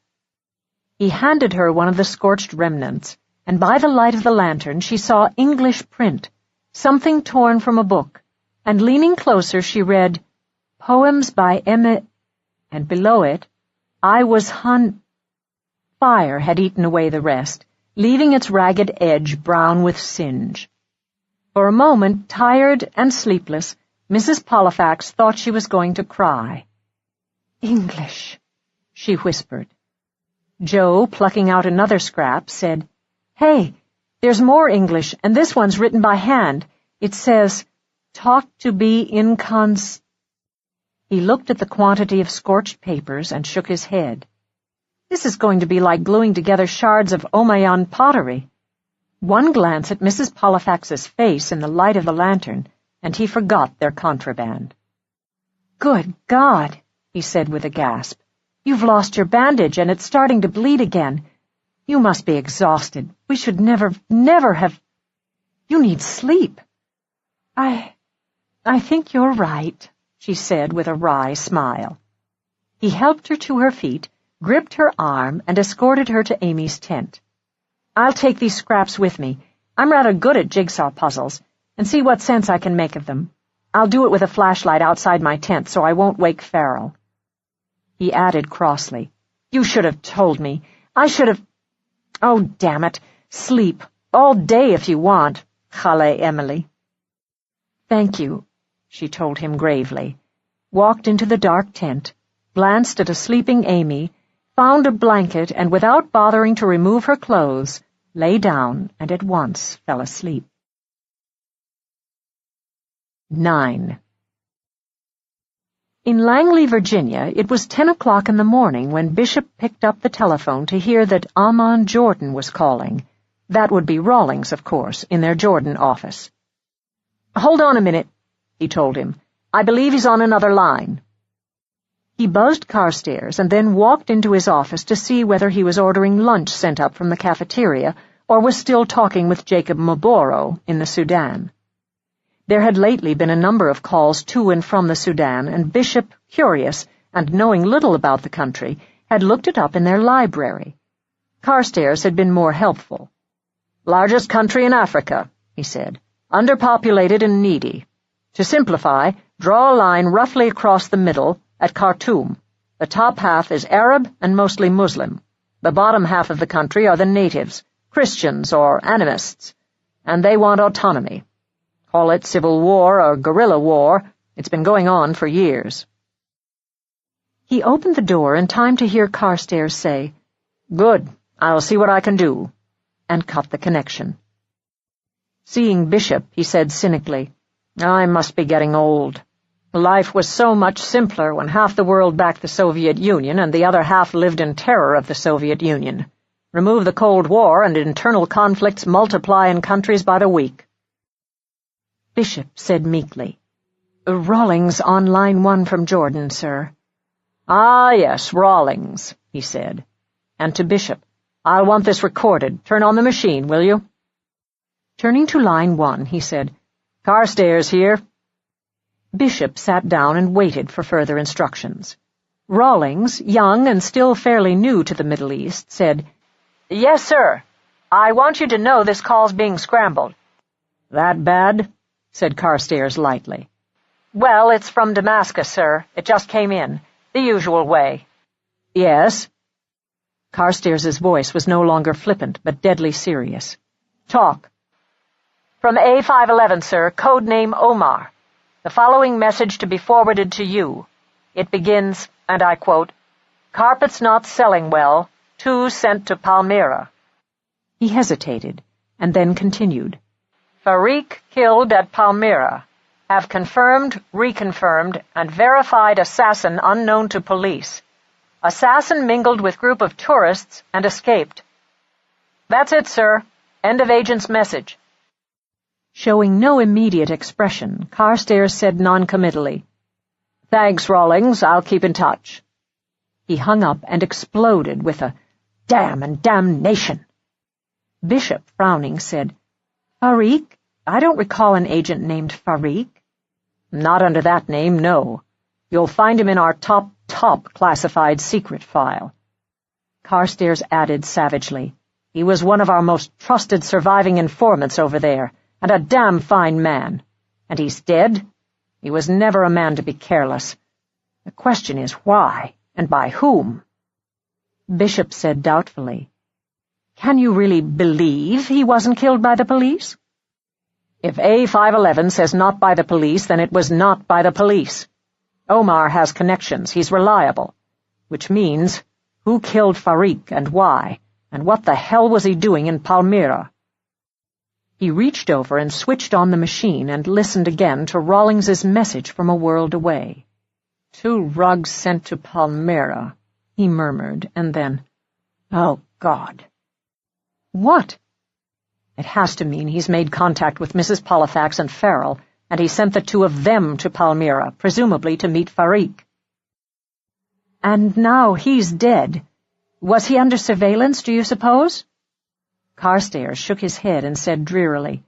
He handed her one of the scorched remnants, and by the light of the lantern she saw English print, something torn from a book, and leaning closer she read, Poems by Emma, and below it, I was Fire had eaten away the rest, leaving its ragged edge brown with singe. For a moment, tired and sleepless, Mrs. Pollifax thought she was going to cry. English, she whispered. Joe, plucking out another scrap, said, Hey, there's more English, and this one's written by hand. It says, Taught to be He looked at the quantity of scorched papers and shook his head. This is going to be like gluing together shards of Omayan pottery. One glance at Mrs. Pollifax's face in the light of the lantern, and he forgot their contraband. Good God, he said with a gasp. You've lost your bandage, and it's starting to bleed again. You must be exhausted. We should never have... You need sleep. I think you're right, she said with a wry smile. He helped her to her feet, gripped her arm, and escorted her to Amy's tent. I'll take these scraps with me. I'm rather good at jigsaw puzzles, and see what sense I can make of them. I'll do it with a flashlight outside my tent so I won't wake Farrell. He added crossly, You should have told me. I should have... Oh, damn it. Sleep. All day if you want. Chale Emily. Thank you, she told him gravely, walked into the dark tent, glanced at a sleeping Amy, found a blanket, and without bothering to remove her clothes, lay down and at once fell asleep. 9. In Langley, Virginia, it was 10 o'clock in the morning when Bishop picked up the telephone to hear that Amon Jordan was calling. That would be Rawlings, of course, in their Jordan office. Hold on a minute, he told him. I believe he's on another line. He buzzed Carstairs and then walked into his office to see whether he was ordering lunch sent up from the cafeteria or was still talking with Jacob Maboro in the Sudan. There had lately been a number of calls to and from the Sudan, and Bishop, curious, and knowing little about the country, had looked it up in their library. Carstairs had been more helpful. Largest country in Africa, he said. Underpopulated and needy. To simplify, draw a line roughly across the middle at Khartoum. The top half is Arab and mostly Muslim. The bottom half of the country are the natives, Christians or animists, and they want autonomy. Call it civil war or guerrilla war. It's been going on for years. He opened the door in time to hear Carstairs say, Good, I'll see what I can do, and cut the connection. Seeing Bishop, he said cynically, I must be getting old. Life was so much simpler when half the world backed the Soviet Union and the other half lived in terror of the Soviet Union. Remove the Cold War and internal conflicts multiply in countries by the week. Bishop said meekly, Rawlings on line 1 from Jordan, sir. Ah, yes, Rawlings, he said. And to Bishop, I'll want this recorded. Turn on the machine, will you? Turning to line 1, he said, Carstairs here. Bishop sat down and waited for further instructions. Rawlings, young and still fairly new to the Middle East, said, Yes, sir. I want you to know this call's being scrambled. That bad? Said Carstairs lightly. Well, it's from Damascus, sir. It just came in. The usual way. Yes? Carstairs' voice was no longer flippant, but deadly serious. Talk. From A511, sir, code name Omar. The following message to be forwarded to you. It begins, and I quote, Carpets not selling well, 2 sent to Palmyra. He hesitated, and then continued. Farik killed at Palmyra. Have confirmed, reconfirmed, and verified assassin unknown to police. Assassin mingled with group of tourists and escaped. That's it, sir. End of agent's message. Showing no immediate expression, Carstairs said noncommittally, Thanks, Rawlings. I'll keep in touch. He hung up and exploded with a damn and damnation. Bishop, frowning, said, "Fariq? I don't recall an agent named Fariq." "Not under that name, no. You'll find him in our top classified secret file." Carstairs added savagely, "He was one of our most trusted surviving informants over there, and a damn fine man. And he's dead? He was never a man to be careless. The question is why, and by whom?" Bishop said doubtfully, "Can you really believe he wasn't killed by the police?" If A511 says not by the police, then it was not by the police. Omar has connections. He's reliable. Which means, who killed Fariq and why? And what the hell was he doing in Palmyra? He reached over and switched on the machine and listened again to Rawlings's message from a world away. "2 rugs sent to Palmyra," he murmured, and then, "Oh, God." "What?" "It has to mean he's made contact with Mrs. Pollifax and Farrell, and he sent the 2 of them to Palmyra, presumably to meet Fariq." "And now he's dead. Was he under surveillance, do you suppose?" Carstairs shook his head and said drearily,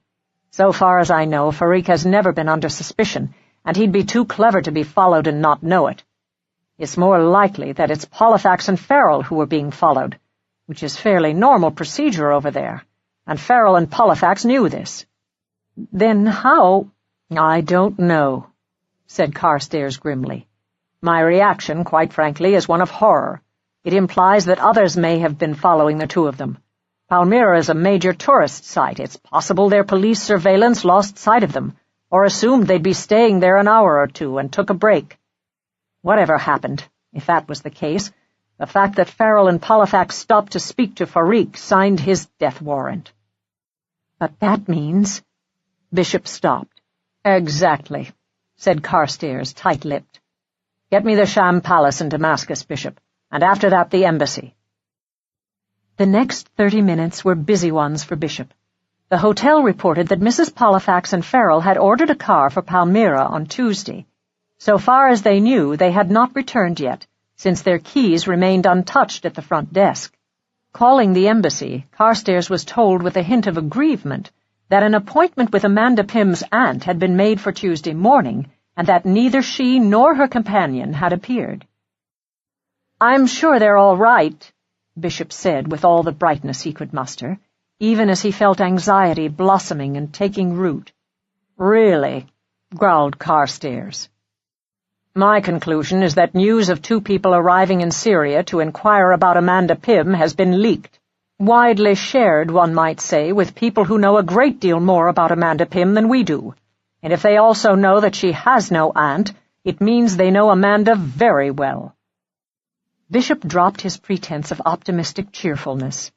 "So far as I know, Fariq has never been under suspicion, and he'd be too clever to be followed and not know it. It's more likely that it's Pollifax and Farrell who were being followed, which is fairly normal procedure over there, and Farrell and Pollifax knew this." "Then how—" "I don't know," said Carstairs grimly. "My reaction, quite frankly, is one of horror. It implies that others may have been following the 2 of them. Palmyra is a major tourist site. It's possible their police surveillance lost sight of them, or assumed they'd be staying there an hour or 2 and took a break. Whatever happened, if that was the case, the fact that Farrell and Pollifax stopped to speak to Fariq signed his death warrant." "But that means—" Bishop stopped. "Exactly," said Carstairs, tight-lipped. "Get me the Sham Palace in Damascus, Bishop, and after that the embassy." The next 30 minutes were busy ones for Bishop. The hotel reported that Mrs. Pollifax and Farrell had ordered a car for Palmyra on Tuesday. So far as they knew, they had not returned yet, since their keys remained untouched at the front desk. Calling the embassy, Carstairs was told with a hint of aggrievement that an appointment with Amanda Pym's aunt had been made for Tuesday morning, and that neither she nor her companion had appeared. "I'm sure they're all right," Bishop said with all the brightness he could muster, even as he felt anxiety blossoming and taking root. "Really?" growled Carstairs. "My conclusion is that news of 2 people arriving in Syria to inquire about Amanda Pym has been leaked. Widely shared, one might say, with people who know a great deal more about Amanda Pym than we do. And if they also know that she has no aunt, it means they know Amanda very well." Bishop dropped his pretense of optimistic cheerfulness.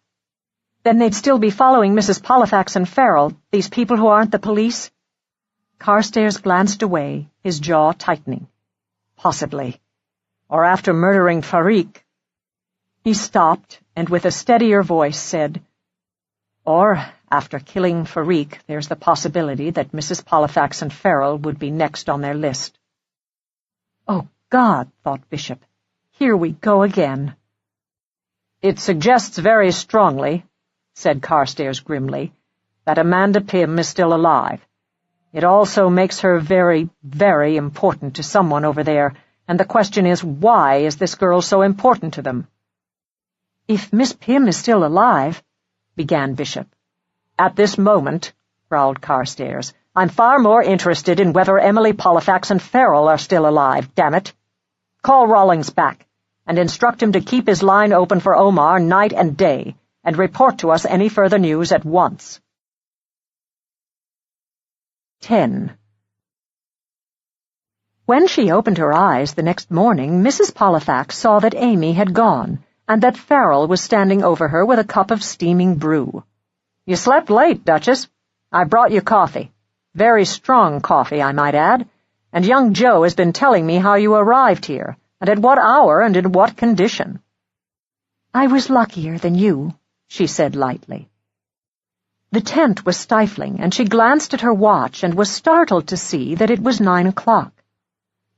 "Then they'd still be following Mrs. Pollifax and Farrell, these people who aren't the police?" Carstairs glanced away, his jaw tightening. "Possibly. Or after murdering Fariq." He stopped, and with a steadier voice said, "Or, after killing Fariq, there's the possibility that Mrs. Pollifax and Farrell would be next on their list." "Oh, God," thought Bishop. "Here we go again." "It suggests very strongly," said Carstairs grimly, "that Amanda Pym is still alive. It also makes her very, very important to someone over there, and the question is, why is this girl so important to them?" "If Miss Pym is still alive—" began Bishop. "At this moment," growled Carstairs, "I'm far more interested in whether Emily Pollifax and Farrell are still alive, damn it. Call Rawlings back, and instruct him to keep his line open for Omar night and day, and report to us any further news at once." 10. When she opened her eyes the next morning, Mrs. Pollifax saw that Amy had gone, and that Farrell was standing over her with a cup of steaming brew. "You slept late, Duchess. I brought you coffee. Very strong coffee, I might add. And young Joe has been telling me how you arrived here, and at what hour and in what condition." "I was luckier than you," she said lightly. The tent was stifling, and she glanced at her watch and was startled to see that it was 9 o'clock.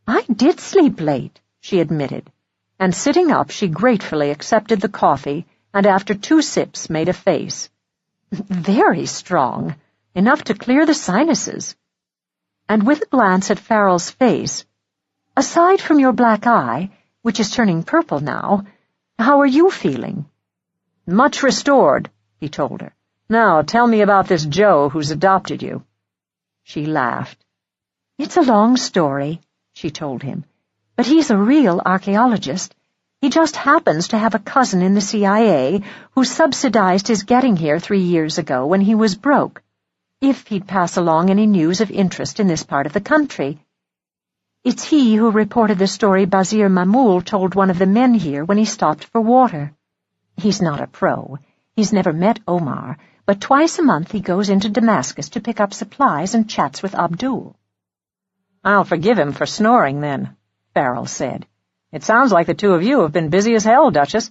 "I did sleep late," she admitted, and sitting up she gratefully accepted the coffee and after 2 sips made a face. Very strong. Enough to clear the sinuses. And with a glance at Farrell's face, aside from your black eye, which is turning purple now, how are you feeling? Much restored, he told her. Now, tell me about this Joe who's adopted you. She laughed. It's a long story, she told him, but he's a real archaeologist. He just happens to have a cousin in the CIA who subsidized his getting here 3 years ago when he was broke, if he'd pass along any news of interest in this part of the country. It's he who reported the story Bazir Mahmoul told one of the men here when he stopped for water. He's not a pro. He's never met Omar, but twice a month he goes into Damascus to pick up supplies and chats with Abdul. I'll forgive him for snoring, then, Farrell said. It sounds like the two of you have been busy as hell, Duchess.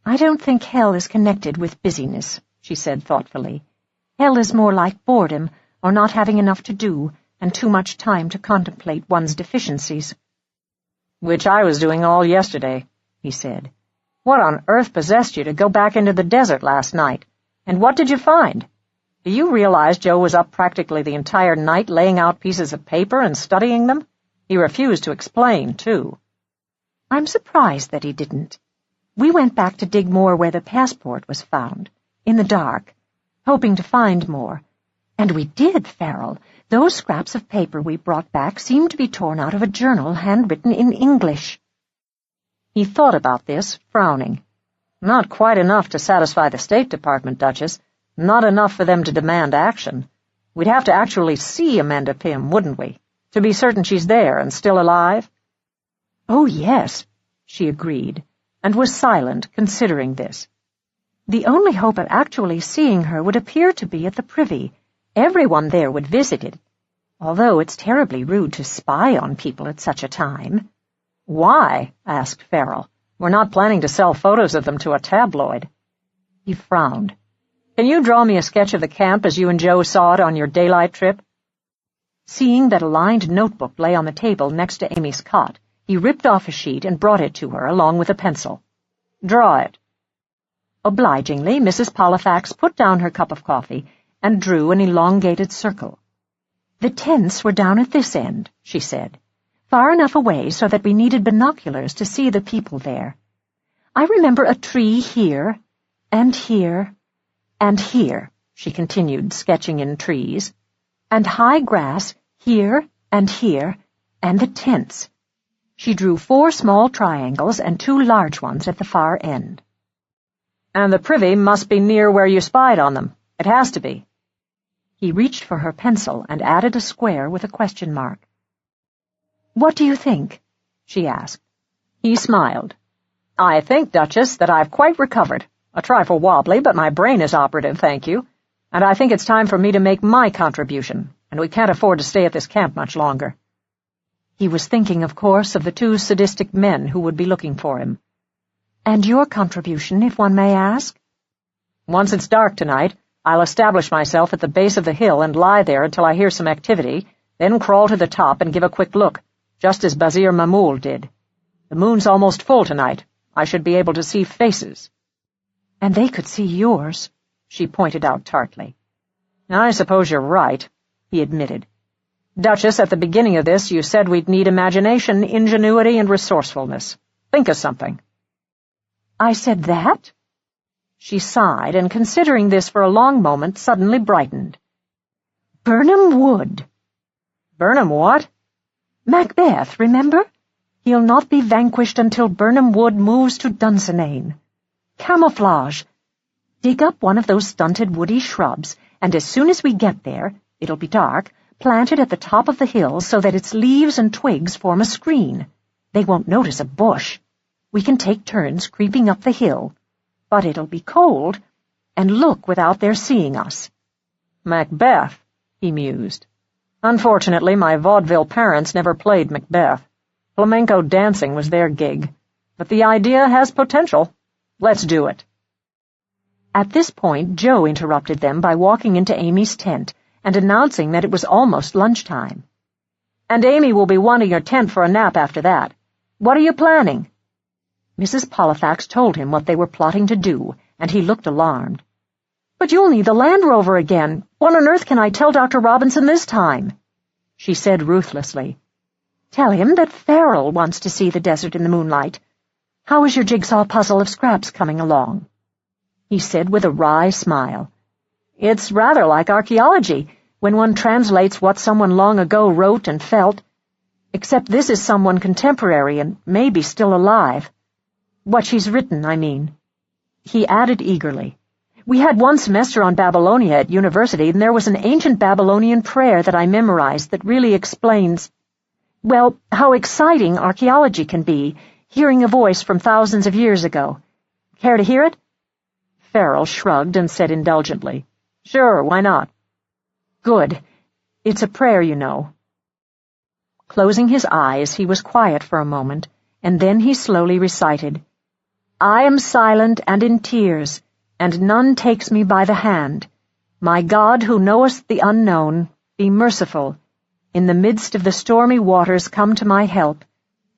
I don't think hell is connected with busyness, she said thoughtfully. Hell is more like boredom, or not having enough to do, and too much time to contemplate one's deficiencies. Which I was doing all yesterday, he said. What on earth possessed you to go back into the desert last night? And what did you find? Do you realize Joe was up practically the entire night laying out pieces of paper and studying them? He refused to explain, too. I'm surprised that he didn't. We went back to dig more where the passport was found, in the dark, hoping to find more. And we did, Farrell. Those scraps of paper we brought back seemed to be torn out of a journal handwritten in English. He thought about this, frowning. Not quite enough to satisfy the State Department, Duchess. Not enough for them to demand action. We'd have to actually see Amanda Pym, wouldn't we? To be certain she's there and still alive? Oh, yes, she agreed, and was silent, considering this. The only hope of actually seeing her would appear to be at the Privy. Everyone there would visit it, although it's terribly rude to spy on people at such a time. Why? Asked Farrell. We're not planning to sell photos of them to a tabloid. He frowned. Can you draw me a sketch of the camp as you and Joe saw it on your daylight trip? Seeing that a lined notebook lay on the table next to Amy's cot, he ripped off a sheet and brought it to her along with a pencil. Draw it. Obligingly, Mrs. Pollifax put down her cup of coffee and drew an elongated circle. The tents were down at this end, she said, far enough away so that we needed binoculars to see the people there. I remember a tree here, and here, and here, she continued, sketching in trees, and high grass here, and the tents. She drew 4 small triangles and 2 large ones at the far end. And the Privy must be near where you spied on them. It has to be. He reached for her pencil and added a square with a question mark. What do you think? She asked. He smiled. I think, Duchess, that I've quite recovered. A trifle wobbly, but my brain is operative, thank you. And I think it's time for me to make my contribution, and we can't afford to stay at this camp much longer. He was thinking, of course, of the 2 sadistic men who would be looking for him. And your contribution, if one may ask? Once it's dark tonight, I'll establish myself at the base of the hill and lie there until I hear some activity, then crawl to the top and give a quick look, just as Bazir Mahmoul did. The moon's almost full tonight. I should be able to see faces. And they could see yours, she pointed out tartly. I suppose you're right, he admitted. Duchess, at the beginning of this, you said we'd need imagination, ingenuity, and resourcefulness. Think of something. I said that? She sighed, and considering this for a long moment, suddenly brightened. Birnam Wood. Birnam what? Macbeth, remember? He'll not be vanquished until Birnam Wood moves to Dunsinane. Camouflage. Dig up one of those stunted woody shrubs, and as soon as we get there, it'll be dark, plant it at the top of the hill so that its leaves and twigs form a screen. They won't notice a bush. We can take turns creeping up the hill, but it'll be cold, and look without their seeing us. Macbeth, he mused. Unfortunately, my vaudeville parents never played Macbeth. Flamenco dancing was their gig. But the idea has potential. Let's do it. At this point, Joe interrupted them by walking into Amy's tent and announcing that it was almost lunchtime. And Amy will be wanting her tent for a nap after that. What are you planning? Mrs. Pollifax told him what they were plotting to do, and he looked alarmed. But you'll need the Land Rover again. What on earth can I tell Dr. Robinson this time? She said ruthlessly. Tell him that Farrell wants to see the desert in the moonlight. How is your jigsaw puzzle of scraps coming along? He said with a wry smile. It's rather like archaeology, when one translates what someone long ago wrote and felt. Except this is someone contemporary and maybe still alive. What she's written, I mean. He added eagerly. We had one semester on Babylonia at university, and there was an ancient Babylonian prayer that I memorized that really explains, well, how exciting archaeology can be, hearing a voice from thousands of years ago. Care to hear it? Farrell shrugged and said indulgently, Sure, why not? Good. It's a prayer, you know. Closing his eyes, he was quiet for a moment, and then he slowly recited, I am silent and in tears, and none takes me by the hand. My God, who knowest the unknown, be merciful. In the midst of the stormy waters come to my help.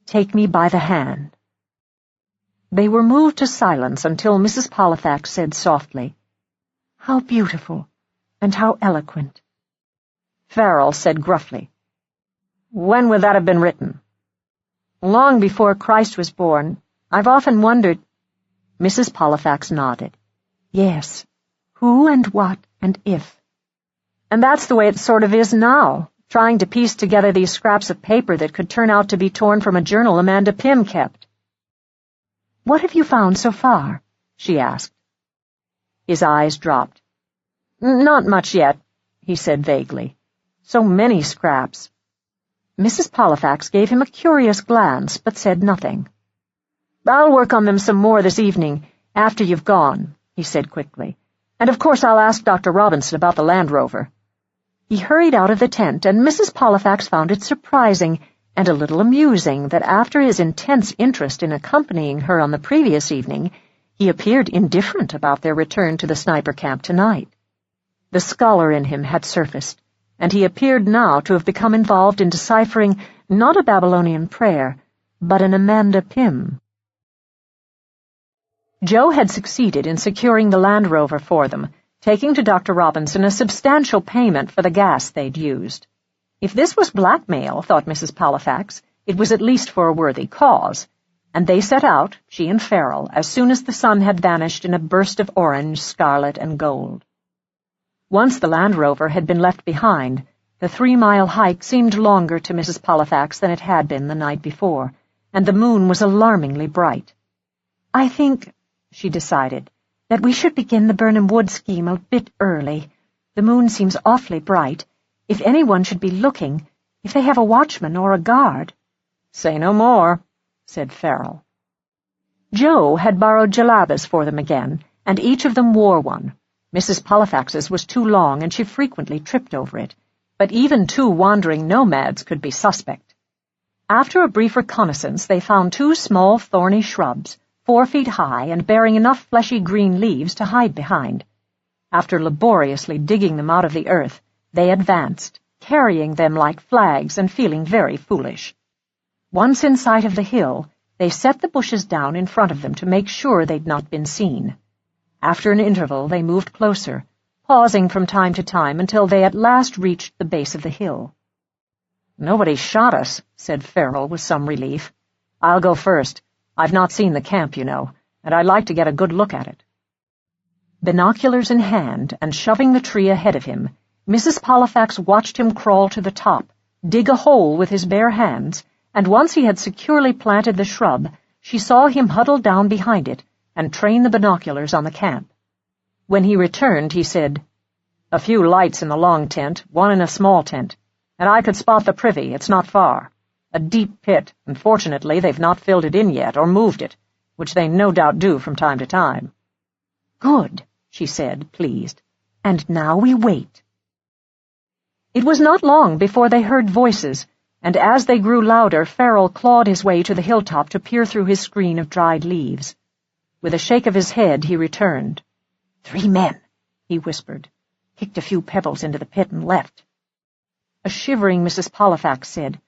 Take me by the hand. They were moved to silence until Mrs. Pollifax said softly, How beautiful, and how eloquent. Farrell said gruffly, When would that have been written? Long before Christ was born. I've often wondered. Mrs. Pollifax nodded. Yes, who and what and if. And that's the way it sort of is now, trying to piece together these scraps of paper that could turn out to be torn from a journal Amanda Pym kept. What have you found so far? She asked. His eyes dropped. Not much yet, he said vaguely. So many scraps. Mrs. Pollifax gave him a curious glance, but said nothing. I'll work on them some more this evening, after you've gone, he said quickly. And of course I'll ask Dr. Robinson about the Land Rover. He hurried out of the tent, and Mrs. Pollifax found it surprising and a little amusing that after his intense interest in accompanying her on the previous evening, he appeared indifferent about their return to the sniper camp tonight. The scholar in him had surfaced, and he appeared now to have become involved in deciphering not a Babylonian prayer, but an Amanda Pym. Joe had succeeded in securing the Land Rover for them, taking to Dr. Robinson a substantial payment for the gas they'd used. If this was blackmail, thought Mrs. Pollifax, it was at least for a worthy cause, and they set out, she and Farrell, as soon as the sun had vanished in a burst of orange, scarlet, and gold. Once the Land Rover had been left behind, the 3-mile hike seemed longer to Mrs. Pollifax than it had been the night before, and the moon was alarmingly bright. I think, she decided, that we should begin the Burnham Wood scheme a bit early. The moon seems awfully bright. If anyone should be looking, if they have a watchman or a guard. Say no more, said Farrell. Joe had borrowed jalabas for them again, and each of them wore one. Mrs. Pollifax's was too long, and she frequently tripped over it, but even 2 wandering nomads could be suspect. After a brief reconnaissance, they found 2 small thorny shrubs, 4 feet high and bearing enough fleshy green leaves to hide behind. After laboriously digging them out of the earth, they advanced, carrying them like flags and feeling very foolish. Once in sight of the hill, they set the bushes down in front of them to make sure they'd not been seen. After an interval, they moved closer, pausing from time to time until they at last reached the base of the hill. Nobody shot us, said Farrell with some relief. I'll go first. I've not seen the camp, you know, and I'd like to get a good look at it. Binoculars in hand, and shoving the tree ahead of him, Mrs. Pollifax watched him crawl to the top, dig a hole with his bare hands, and once he had securely planted the shrub, she saw him huddle down behind it and train the binoculars on the camp. When he returned, he said, "A few lights in the long tent, one in a small tent, and I could spot the privy, it's not far. A deep pit, and fortunately they've not filled it in yet or moved it, which they no doubt do from time to time." "Good," she said, pleased. "And now we wait." It was not long before they heard voices, and as they grew louder, Farrell clawed his way to the hilltop to peer through his screen of dried leaves. With a shake of his head, he returned. "3 men," he whispered, kicked a few pebbles into the pit and left. A shivering Mrs. Pollifax said,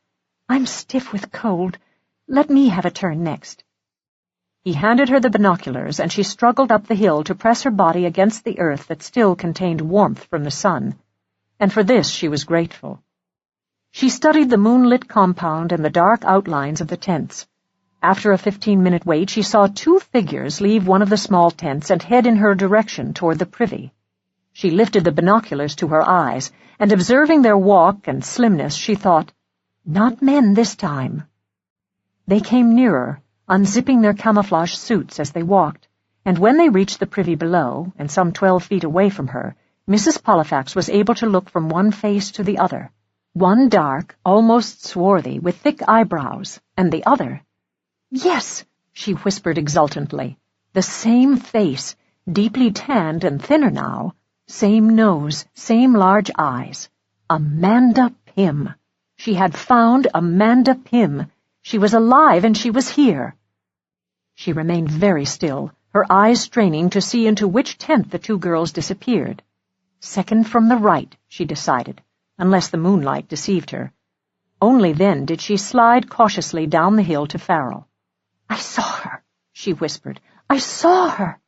"I'm stiff with cold. Let me have a turn next." He handed her the binoculars, and she struggled up the hill to press her body against the earth that still contained warmth from the sun, and for this she was grateful. She studied the moonlit compound and the dark outlines of the tents. After a 15-minute wait, she saw 2 figures leave one of the small tents and head in her direction toward the privy. She lifted the binoculars to her eyes, and observing their walk and slimness, she thought, "Not men this time." They came nearer, unzipping their camouflage suits as they walked, and when they reached the privy below, and some 12 feet away from her, Mrs. Pollifax was able to look from one face to the other, one dark, almost swarthy, with thick eyebrows, and the other— "Yes," she whispered exultantly, "the same face, deeply tanned and thinner now, same nose, same large eyes. Amanda Pym. She had found Amanda Pym. She was alive, and she was here." She remained very still, her eyes straining to see into which tent the 2 girls disappeared. Second from the right, she decided, unless the moonlight deceived her. Only then did she slide cautiously down the hill to Farrell. "I saw her," she whispered. "I saw her."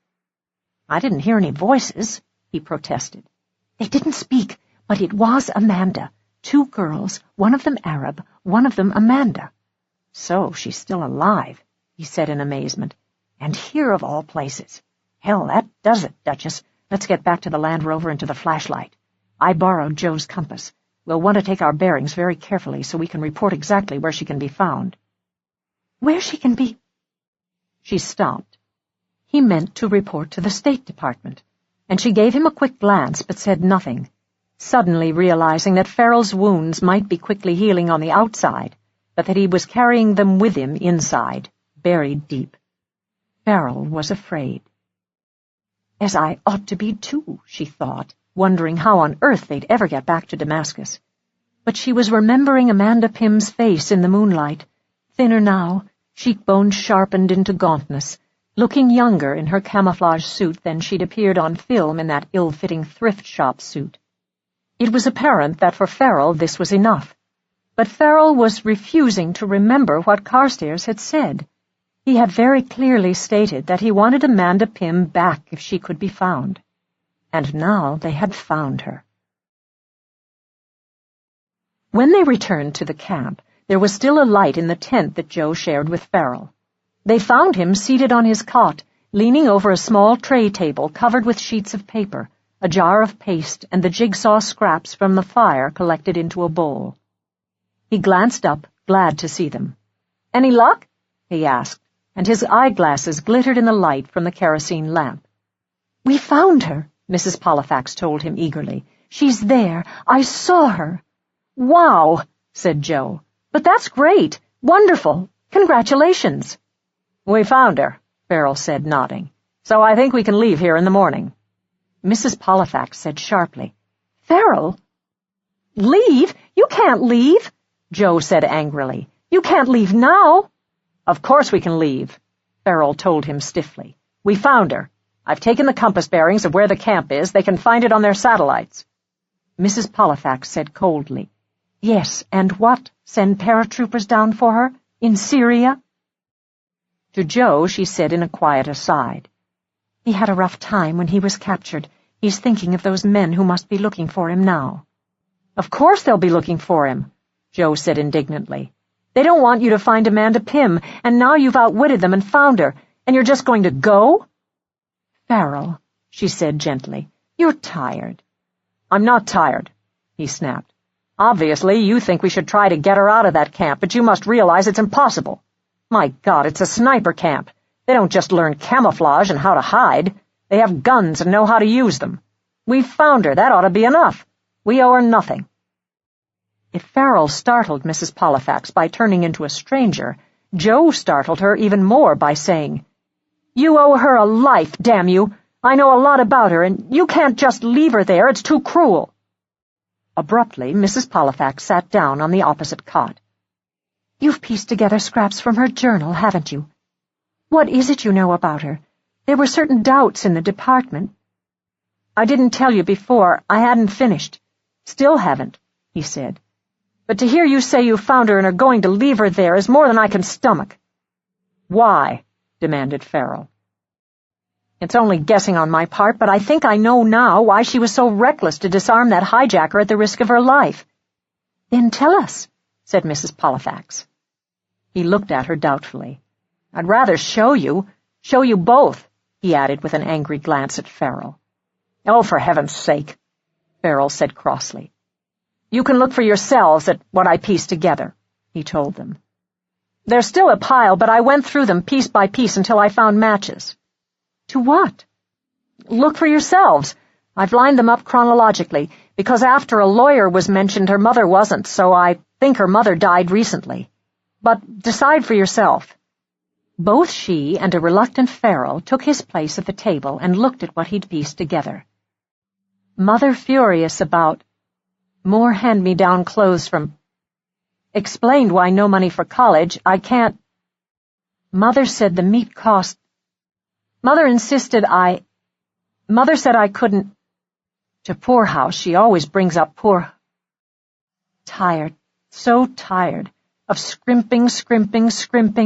"I didn't hear any voices," he protested. "They didn't speak, but it was Amanda. 2 girls, one of them Arab, one of them Amanda." "So she's still alive," he said in amazement. "And here of all places. Hell, that does it, Duchess. Let's get back to the Land Rover and to the flashlight. I borrowed Joe's compass. We'll want to take our bearings very carefully so we can report exactly where she can be found." "Where she can be—" She stopped. He meant to report to the State Department, and she gave him a quick glance but said nothing, suddenly realizing that Farrell's wounds might be quickly healing on the outside, but that he was carrying them with him inside, buried deep. Farrell was afraid. As I ought to be too, she thought, wondering how on earth they'd ever get back to Damascus. But she was remembering Amanda Pym's face in the moonlight, thinner now, cheekbones sharpened into gauntness, looking younger in her camouflage suit than she'd appeared on film in that ill-fitting thrift shop suit. It was apparent that for Farrell this was enough. But Farrell was refusing to remember what Carstairs had said. He had very clearly stated that he wanted Amanda Pym back if she could be found. And now they had found her. When they returned to the camp, there was still a light in the tent that Joe shared with Farrell. They found him seated on his cot, leaning over a small tray table covered with sheets of paper, a jar of paste, and the jigsaw scraps from the fire collected into a bowl. He glanced up, glad to see them. "Any luck?" he asked, and his eyeglasses glittered in the light from the kerosene lamp. "We found her," Mrs. Pollifax told him eagerly. "She's there. I saw her." "Wow," said Joe. "But that's great. Wonderful. Congratulations." "We found her," Farrell said, nodding. "So I think we can leave here in the morning." Mrs. Pollifax said sharply, "Farrell?" "Leave? You can't leave," Joe said angrily. "You can't leave now." "Of course we can leave," Farrell told him stiffly. "We found her. I've taken the compass bearings of where the camp is. They can find it on their satellites." Mrs. Pollifax said coldly, "Yes, and what? Send paratroopers down for her? In Syria?" To Joe she said in a quiet aside, "He had a rough time when he was captured. He's thinking of those men who must be looking for him now." "Of course they'll be looking for him," Joe said indignantly. "They don't want you to find Amanda Pym, and now you've outwitted them and found her, and you're just going to go?" "Farrell," she said gently, "you're tired." "I'm not tired," he snapped. "Obviously you think we should try to get her out of that camp, but you must realize it's impossible. My God, it's a sniper camp. They don't just learn camouflage and how to hide. They have guns and know how to use them. We've found her. That ought to be enough. We owe her nothing." If Farrell startled Mrs. Pollifax by turning into a stranger, Joe startled her even more by saying, "You owe her a life, damn you! I know a lot about her, and you can't just leave her there. It's too cruel." Abruptly, Mrs. Pollifax sat down on the opposite cot. "You've pieced together scraps from her journal, haven't you? What is it you know about her? There were certain doubts in the department." "I didn't tell you before. I hadn't finished. Still haven't," he said. "But to hear you say you found her and are going to leave her there is more than I can stomach." "Why?" demanded Farrell. It's only guessing on my part, but I think I know now why she was so reckless to disarm that hijacker at the risk of her life. Then tell us, said Mrs. Pollifax. He looked at her doubtfully. I'd rather show you both, he added with an angry glance at Farrell. Oh, for heaven's sake, Farrell said crossly. You can look for yourselves at what I pieced together, he told them. There's still a pile, but I went through them piece by piece until I found matches. To what? Look for yourselves. I've lined them up chronologically, because after a lawyer was mentioned, her mother wasn't, so I think her mother died recently. But decide for yourself. Both she and a reluctant Farrell took his place at the table and looked at what he'd pieced together. Mother furious about more hand-me-down clothes from... Explained why no money for college. I can't... Mother said the meat cost... Mother said I couldn't... To poorhouse, she always brings up poor... Tired, so tired, of scrimping,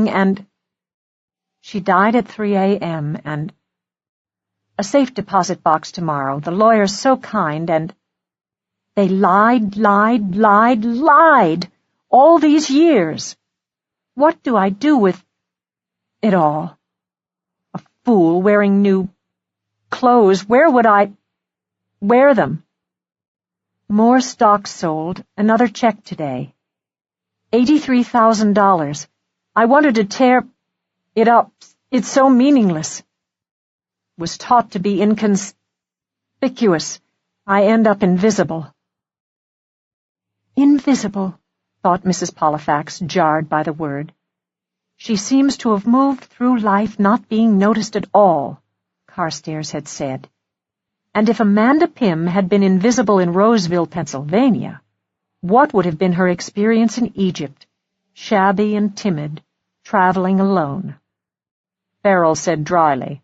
and... She died at 3 a.m. and... A safe deposit box tomorrow. The lawyer's so kind, and... They lied, all these years. What do I do with it all? A fool wearing new clothes. Where would I wear them? More stock sold, another check today. $83,000. I wanted to tear it up. It's so meaningless. Was taught to be inconspicuous. I end up invisible. Invisible, thought Mrs. Pollifax, jarred by the word. She seems to have moved through life not being noticed at all, Carstairs had said. And if Amanda Pym had been invisible in Roseville, Pennsylvania, what would have been her experience in Egypt, shabby and timid, traveling alone? Farrell said dryly,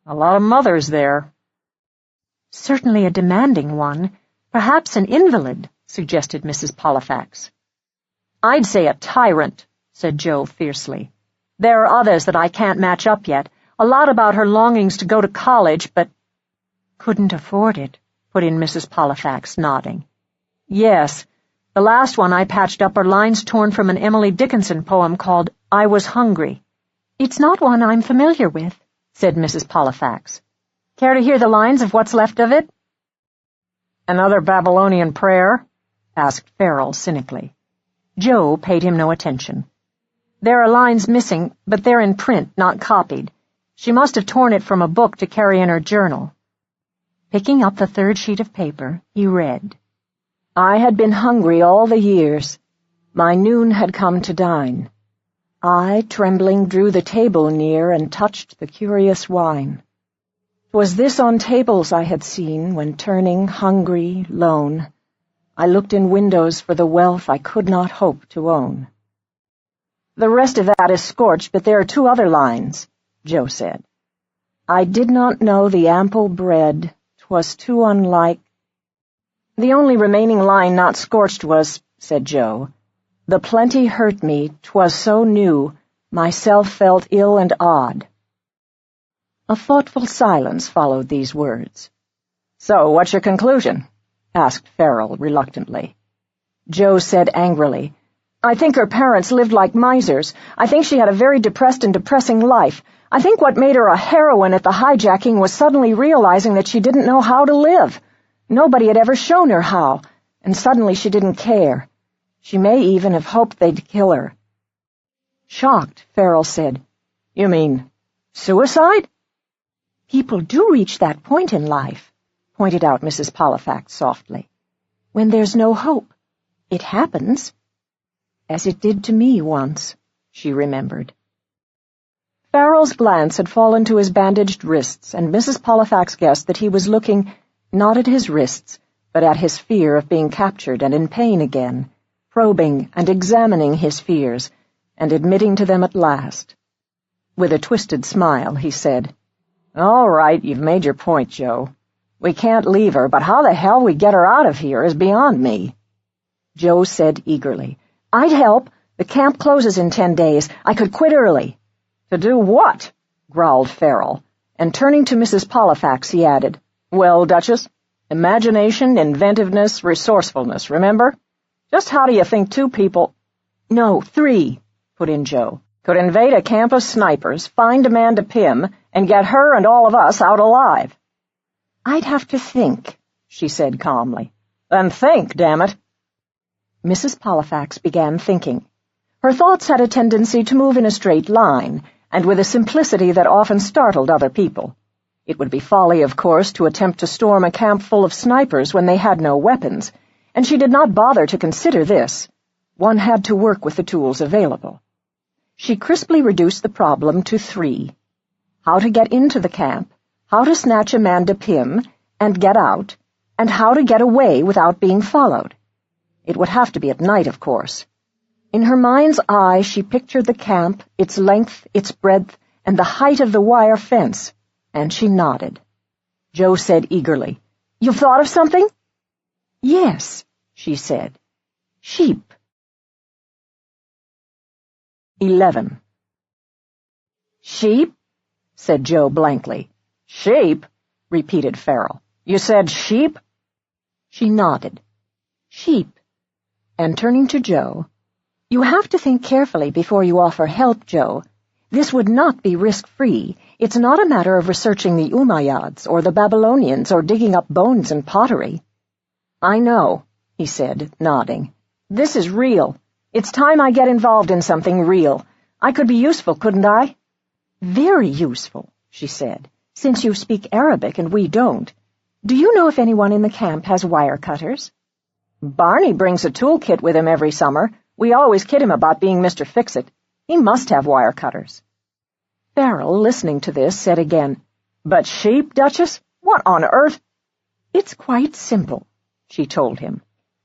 A lot of mothers there. Certainly a demanding one, perhaps an invalid, suggested Mrs. Pollifax. I'd say a tyrant, said Joe fiercely. There are others that I can't match up yet, a lot about her longings to go to college, but... Couldn't afford it, put in Mrs. Pollifax, nodding. Yes, the last one I patched up are lines torn from an Emily Dickinson poem called I Was Hungry. It's not one I'm familiar with, said Mrs. Pollifax. Care to hear the lines of what's left of it? Another Babylonian prayer? Asked Farrell cynically. Joe paid him no attention. There are lines missing, but they're in print, not copied. She must have torn it from a book to carry in her journal. Picking up the third sheet of paper, he read, I had been hungry all the years. My noon had come to dine. I, trembling, drew the table near and touched the curious wine. 'Twas this on tables I had seen when turning, hungry, lone, I looked in windows for the wealth I could not hope to own. The rest of that is scorched, but there are 2 other lines, Joe said. I did not know the ample bread, 'twas too unlike. The only remaining line not scorched was, said Joe, the plenty hurt me, 'twas so new, myself felt ill and odd. A thoughtful silence followed these words. So, what's your conclusion? Asked Farrell reluctantly. Joe said angrily, I think her parents lived like misers. I think she had a very depressed and depressing life. I think what made her a heroine at the hijacking was suddenly realizing that she didn't know how to live. Nobody had ever shown her how, and suddenly she didn't care. She may even have hoped they'd kill her. Shocked, Farrell said, You mean suicide? People do reach that point in life, pointed out Mrs. Pollifax softly. When there's no hope. It happens. As it did to me once, she remembered. Farrell's glance had fallen to his bandaged wrists, and Mrs. Pollifax guessed that he was looking not at his wrists, but at his fear of being captured and in pain again, probing and examining his fears, and admitting to them at last. With a twisted smile, he said, All right, you've made your point, Joe. We can't leave her, but how the hell we get her out of here is beyond me. Joe said eagerly, I'd help. The camp closes in 10 days. I could quit early. To do what? Growled Farrell, and turning to Mrs. Pollifax, he added, Well, Duchess, imagination, inventiveness, resourcefulness, remember? Just how do you think two people— No, 3, put in Joe, could invade a camp of snipers, find Amanda Pym, and get her and all of us out alive? I'd have to think, she said calmly. Then think, damn it. Mrs. Pollifax began thinking. Her thoughts had a tendency to move in a straight line, and with a simplicity that often startled other people. It would be folly, of course, to attempt to storm a camp full of snipers when they had no weapons, and she did not bother to consider this. One had to work with the tools available. She crisply reduced the problem to 3. How to get into the camp, how to snatch Amanda Pym and get out, and how to get away without being followed. It would have to be at night, of course. In her mind's eye, she pictured the camp, its length, its breadth, and the height of the wire fence, and she nodded. Joe said eagerly, You've thought of something? Yes, she said. Sheep. 11. Sheep? Said Joe blankly. Sheep? Repeated Farrell. You said sheep? She nodded. Sheep. And turning to Joe, You have to think carefully before you offer help, Joe. This would not be risk-free. It's not a matter of researching the Umayyads or the Babylonians or digging up bones and pottery. I know, he said, nodding. This is real. It's time I get involved in something real. I could be useful, couldn't I? Very useful, she said, since you speak Arabic and we don't. Do you know if anyone in the camp has wire cutters? Barney brings a toolkit with him every summer. We always kid him about being Mr. Fix-It. He must have wire cutters. Farrell, listening to this, said again, But sheep, Duchess? What on earth? It's quite simple, she told him.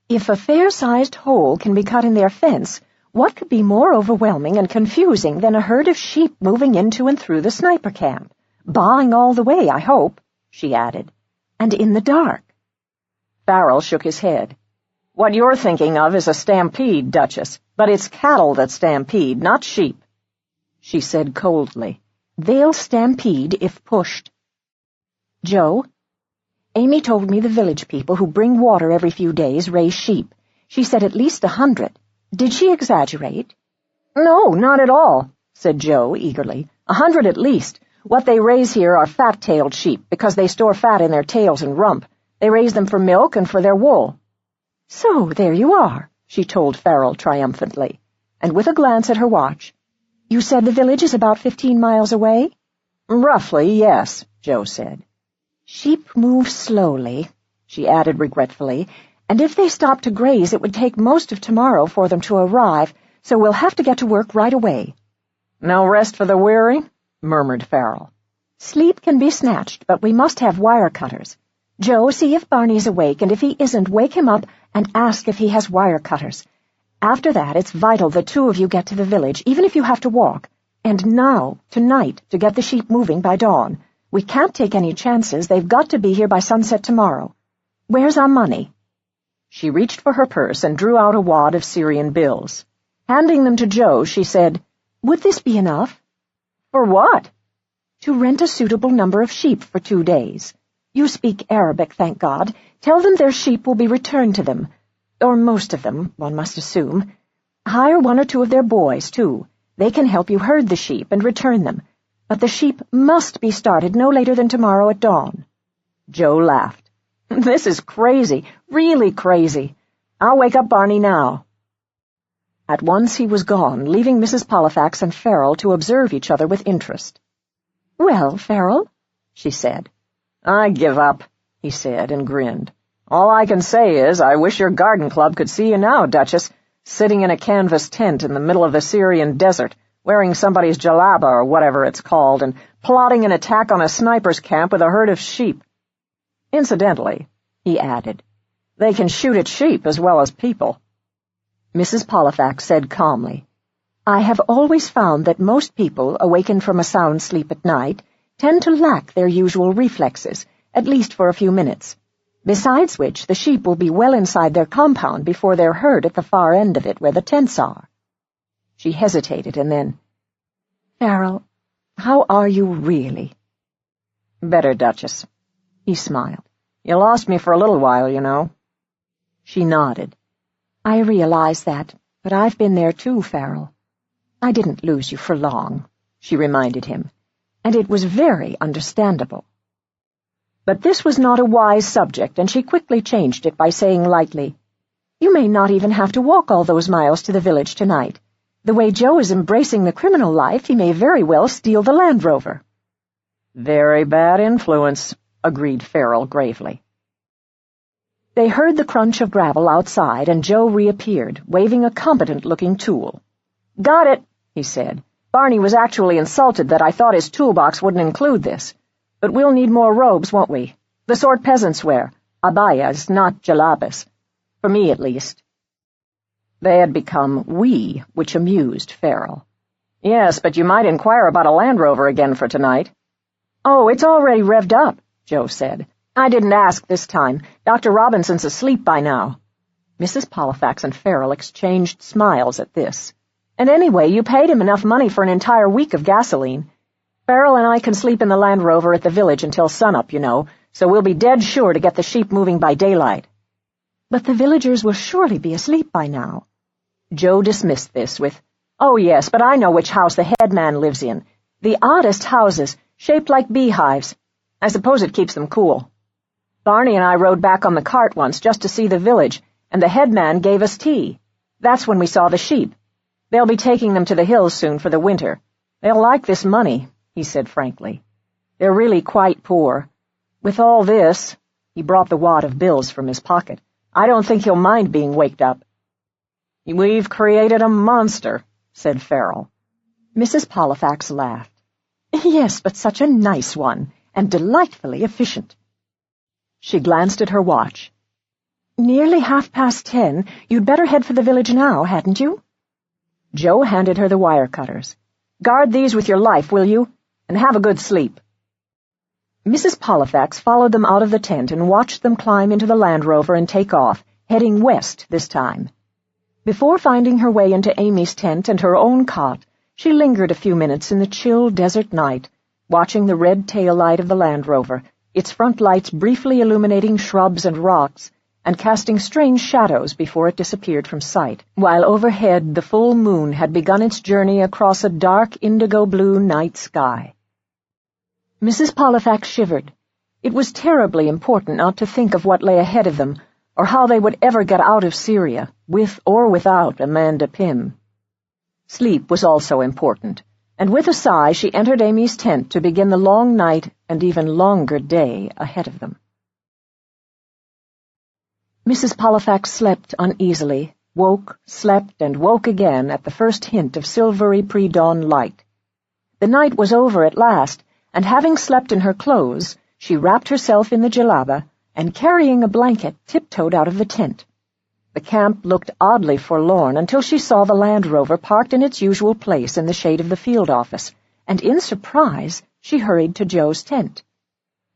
If a fair-sized hole can be cut in their fence, what could be more overwhelming and confusing than a herd of sheep moving into and through the sniper camp? Baaing all the way, I hope, she added, and in the dark. Farrell shook his head. What you're thinking of is a stampede, Duchess, but it's cattle that stampede, not sheep. She said coldly, They'll stampede if pushed. Joe? Amy told me the village people who bring water every few days raise sheep. She said at least 100. Did she exaggerate? No, not at all, said Joe eagerly. 100 at least. What they raise here are fat-tailed sheep because they store fat in their tails and rump. They raise them for milk and for their wool. So there you are, she told Farrell triumphantly, and with a glance at her watch. You said the village is about 15 miles away? Roughly, yes, Joe said. Sheep move slowly, she added regretfully, and if they stop to graze it would take most of tomorrow for them to arrive, so we'll have to get to work right away. No rest for the weary? Murmured Farrell. Sleep can be snatched, but we must have wire cutters. Joe, see if Barney's awake, and if he isn't, wake him up and ask if he has wire cutters. After that, it's vital the 2 of you get to the village, even if you have to walk. And now, tonight, to get the sheep moving by dawn. We can't take any chances. They've got to be here by sunset tomorrow. Where's our money? She reached for her purse and drew out a wad of Syrian bills. Handing them to Joe, she said, Would this be enough? For what? To rent a suitable number of sheep for 2 days. You speak Arabic, thank God. Tell them their sheep will be returned to them. Or most of them, one must assume. Hire 1 or 2 of their boys, too. They can help you herd the sheep and return them. But the sheep must be started no later than tomorrow at dawn. Joe laughed. This is crazy, really crazy. I'll wake up Barney now. At once he was gone, leaving Mrs. Pollifax and Farrell to observe each other with interest. Well, Farrell, she said. I give up, he said, and grinned. All I can say is I wish your garden club could see you now, Duchess, sitting in a canvas tent in the middle of the Syrian desert, wearing somebody's jalaba or whatever it's called, and plotting an attack on a sniper's camp with a herd of sheep. Incidentally, he added, they can shoot at sheep as well as people. Mrs. Pollifax said calmly, I have always found that most people, awakened from a sound sleep at night, tend to lack their usual reflexes, at least for a few minutes. Besides which, the sheep will be well inside their compound before they're heard at the far end of it where the tents are. She hesitated and then, Farrell, How are you really?" "Better, Duchess." He smiled. "You lost me for a little while, you know." She nodded. "I realize that, but I've been there too, Farrell." "I didn't lose you for long," she reminded him, "and it was very understandable." But this was not a wise subject, and she quickly changed it by saying lightly, "You may not even have to walk all those miles to the village tonight. The way Joe is embracing the criminal life, he may very well steal the Land Rover." "Very bad influence," agreed Farrell gravely. They heard the crunch of gravel outside, and Joe reappeared, waving a competent-looking tool. "Got it," he said. "Barney was actually insulted that I thought his toolbox wouldn't include this. But we'll need more robes, won't we? The sort peasants wear. Abayas, not jalabas. For me, at least." They had become we, which amused Farrell. "Yes, but you might inquire about a Land Rover again for tonight." "Oh, it's already revved up," Joe said. "I didn't ask this time. Dr. Robinson's asleep by now." Mrs. Pollifax and Farrell exchanged smiles at this. "And anyway, you paid him enough money for an entire week of gasoline. Farrell and I can sleep in the Land Rover at the village until sunup, you know, so we'll be dead sure to get the sheep moving by daylight." "But the villagers will surely be asleep by now." Joe dismissed this with, "Oh, yes, but I know which house the headman lives in. The oddest houses, shaped like beehives. I suppose it keeps them cool. Barney and I rode back on the cart once just to see the village, and the headman gave us tea. That's when we saw the sheep. They'll be taking them to the hills soon for the winter. They'll like this money," he said frankly. "They're really quite poor. With all this," he brought the wad of bills from his pocket, "I don't think he'll mind being waked up." "We've created a monster," said Farrell. Mrs. Pollifax laughed. "Yes, but such a nice one, and delightfully efficient." She glanced at her watch. "Nearly 10:30. You'd better head for the village now, hadn't you?" Joe handed her the wire cutters. "Guard these with your life, will you? And have a good sleep." Mrs. Pollifax followed them out of the tent and watched them climb into the Land Rover and take off, heading west this time. Before finding her way into Amy's tent and her own cot, she lingered a few minutes in the chill desert night, watching the red tail light of the Land Rover, its front lights briefly illuminating shrubs and rocks, and casting strange shadows before it disappeared from sight, while overhead the full moon had begun its journey across a dark indigo-blue night sky. Mrs. Pollifax shivered. It was terribly important not to think of what lay ahead of them, or how they would ever get out of Syria, with or without Amanda Pym. Sleep was also important, and with a sigh she entered Amy's tent to begin the long night and even longer day ahead of them. Mrs. Pollifax slept uneasily, woke, slept, and woke again at the first hint of silvery pre-dawn light. The night was over at last, and having slept in her clothes, she wrapped herself in the jalaba, and carrying a blanket, tiptoed out of the tent. The camp looked oddly forlorn until she saw the Land Rover parked in its usual place in the shade of the field office, and in surprise she hurried to Joe's tent.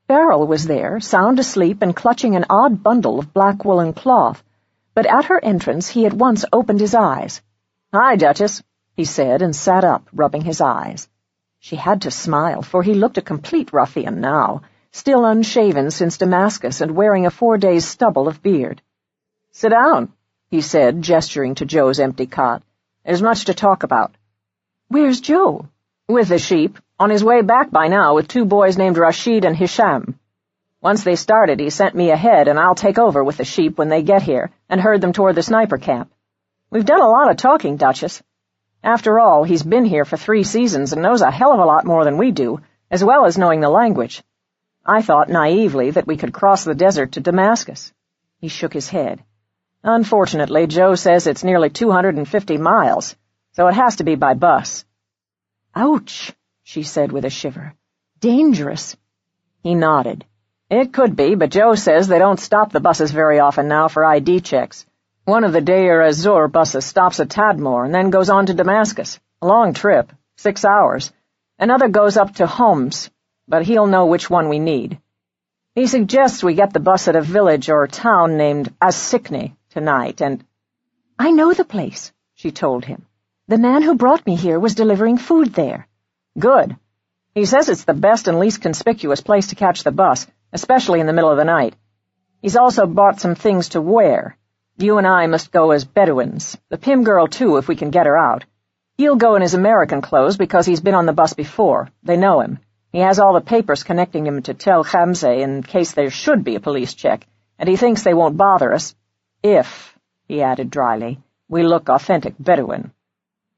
Farrell was there, sound asleep and clutching an odd bundle of black woolen cloth, but at her entrance he at once opened his eyes. "Hi, Duchess," he said, and sat up, rubbing his eyes. She had to smile, for he looked a complete ruffian now, still unshaven since Damascus and wearing a 4 days' stubble of beard. "Sit down," he said, gesturing to Joe's empty cot. "There's much to talk about." "Where's Joe?" "With the sheep. On his way back by now with 2 boys named Rashid and Hisham. Once they started, he sent me ahead, and I'll take over with the sheep when they get here, and herd them toward the sniper camp. We've done a lot of talking, Duchess. After all, he's been here for 3 seasons and knows a hell of a lot more than we do, as well as knowing the language. I thought naively that we could cross the desert to Damascus." He shook his head. "Unfortunately, Joe says it's nearly 250 miles, so it has to be by bus." "Ouch," she said with a shiver. "Dangerous." He nodded. "It could be, but Joe says they don't stop the buses very often now for ID checks. One of the Deir Azur buses stops at Tadmor and then goes on to Damascus. A long trip, 6 hours. Another goes up to Homs, but he'll know which one we need. He suggests we get the bus at a village or town named As-Sikni tonight, and—" "I know the place," she told him. "The man who brought me here was delivering food there." "Good. He says it's the best and least conspicuous place to catch the bus, especially in the middle of the night. He's also bought some things to wear. You and I must go as Bedouins. The Pym girl, too, if we can get her out. He'll go in his American clothes because he's been on the bus before. They know him. He has all the papers connecting him to Tel Khamzeh in case there should be a police check, and he thinks they won't bother us. If, he added dryly, we look authentic Bedouin.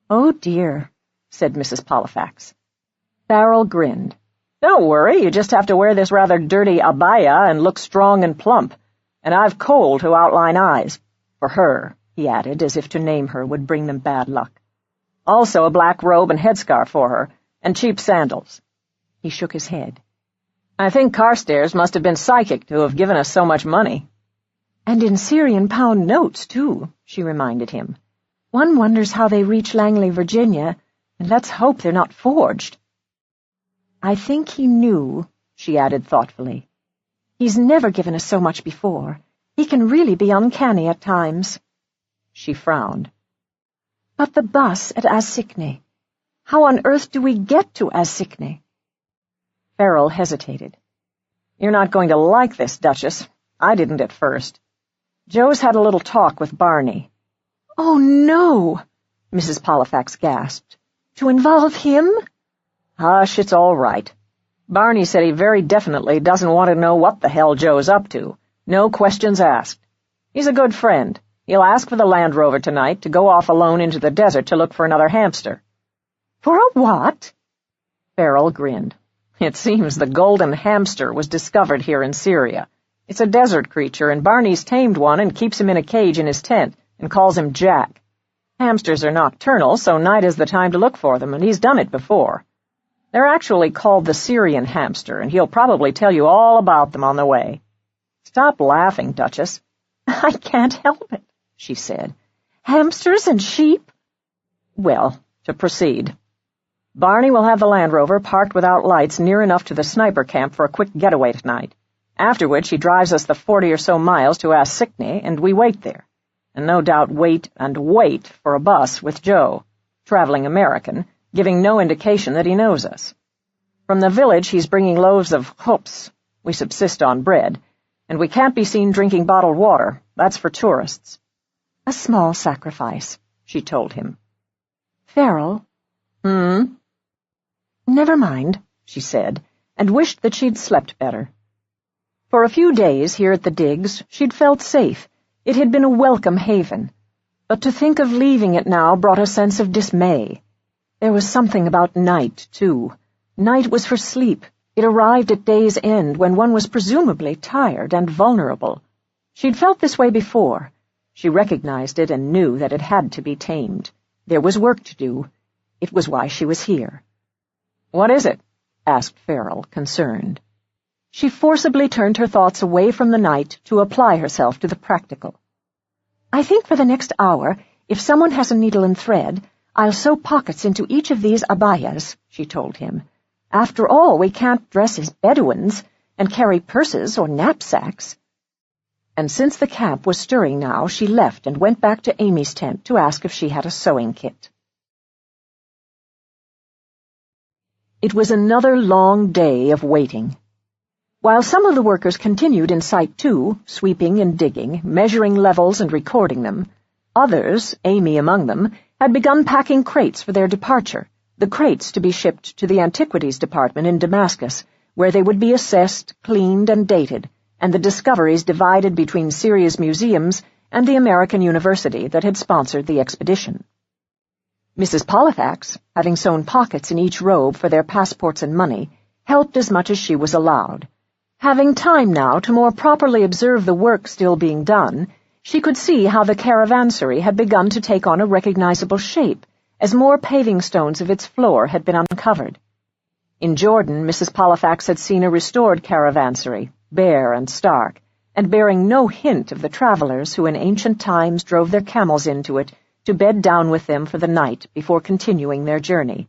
"Oh, dear," said Mrs. Pollifax. Farrell grinned. Don't worry, you just have to wear this rather dirty abaya and look strong and plump. And I've kohl to outline eyes. For her, he added, as if to name her would bring them bad luck. Also a black robe and headscarf for her, and cheap sandals. He shook his head. I think Carstairs must have been psychic to have given us so much money. "And in Syrian pound notes, too," she reminded him. "One wonders how they reach Langley, Virginia, and let's hope they're not forged." "I think he knew," she added thoughtfully. "He's never given us so much before. He can really be uncanny at times." She frowned. "But the bus at Azsikne. How on earth do we get to Azsikne?" Farrell hesitated. You're not going to like this, Duchess. I didn't at first. Joe's had a little talk with Barney. "Oh, no," Mrs. Pollifax gasped. "To involve him?" Hush, it's all right. Barney said he very definitely doesn't want to know what the hell Joe's up to. No questions asked. He's a good friend. He'll ask for the Land Rover tonight to go off alone into the desert to look for another hamster. "For a what?" Farrell grinned. It seems the golden hamster was discovered here in Syria. It's a desert creature, and Barney's tamed one and keeps him in a cage in his tent and calls him Jack. Hamsters are nocturnal, so night is the time to look for them, and he's done it before. They're actually called the Syrian hamster, and he'll probably tell you all about them on the way. Stop laughing, Duchess. "I can't help it," she said. "Hamsters and sheep?" Well, to proceed. Barney will have the Land Rover parked without lights near enough to the sniper camp for a quick getaway tonight, after which he drives us the 40 or so miles to Azsikne, and we wait there, and no doubt wait and wait for a bus with Joe, traveling American, giving no indication that he knows us. From the village he's bringing loaves of khubz. We subsist on bread, and we can't be seen drinking bottled water. That's for tourists. "A small sacrifice," she told him. "Farrell?" "Never mind," she said, and wished that she'd slept better. For a few days here at the digs, she'd felt safe. It had been a welcome haven. But to think of leaving it now brought a sense of dismay. There was something about night, too. Night was for sleep. It arrived at day's end when one was presumably tired and vulnerable. She'd felt this way before. She recognized it and knew that it had to be tamed. There was work to do. It was why she was here. "What is it?" asked Farrell, concerned. She forcibly turned her thoughts away from the night to apply herself to the practical. "I think for the next hour, if someone has a needle and thread, I'll sew pockets into each of these abayas," she told him. "After all, we can't dress as Bedouins and carry purses or knapsacks." And since the camp was stirring now, she left and went back to Amy's tent to ask if she had a sewing kit. It was another long day of waiting. While some of the workers continued in Site 2, sweeping and digging, measuring levels and recording them, others, Amy among them, had begun packing crates for their departure, the crates to be shipped to the Antiquities Department in Damascus, where they would be assessed, cleaned, and dated, and the discoveries divided between Syria's museums and the American university that had sponsored the expedition. Mrs. Pollifax, having sewn pockets in each robe for their passports and money, helped as much as she was allowed. Having time now to more properly observe the work still being done, she could see how the caravansary had begun to take on a recognizable shape, as more paving stones of its floor had been uncovered. In Jordan, Mrs. Pollifax had seen a restored caravansary, bare and stark, and bearing no hint of the travelers who in ancient times drove their camels into it to bed down with them for the night before continuing their journey.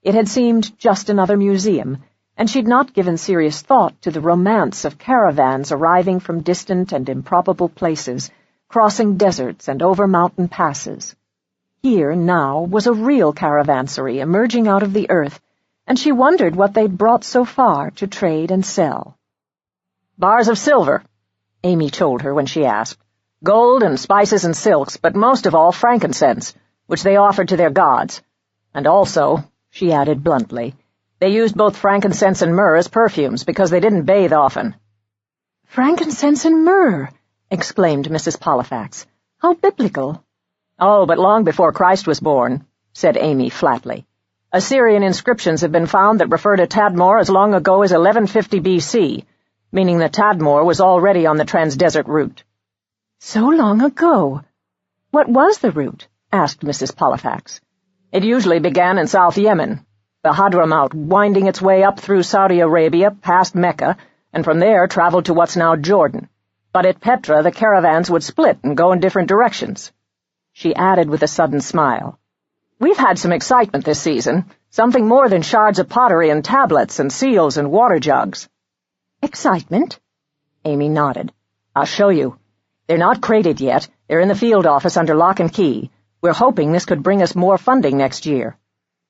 It had seemed just another museum, and she'd not given serious thought to the romance of caravans arriving from distant and improbable places, crossing deserts and over mountain passes. Here, now, was a real caravansary emerging out of the earth, and she wondered what they'd brought so far to trade and sell. "Bars of silver," Amy told her when she asked. "Gold and spices and silks, but most of all frankincense, which they offered to their gods. And also," she added bluntly, "they used both frankincense and myrrh as perfumes because they didn't bathe often." "Frankincense and myrrh!" exclaimed Mrs. Pollifax. "How biblical." "Oh, but long before Christ was born," said Amy flatly. "Assyrian inscriptions have been found that refer to Tadmor as long ago as 1150 B.C., meaning that Tadmor was already on the Transdesert route." "So long ago. What was the route?" asked Mrs. Pollifax. "It usually began in South Yemen, the Hadramaut winding its way up through Saudi Arabia, past Mecca, and from there traveled to what's now Jordan. But at Petra the caravans would split and go in different directions." She added with a sudden smile, "We've had some excitement this season, something more than shards of pottery and tablets and seals and water jugs." "Excitement?" Amy nodded. "I'll show you. They're not crated yet. They're in the field office under lock and key. We're hoping this could bring us more funding next year."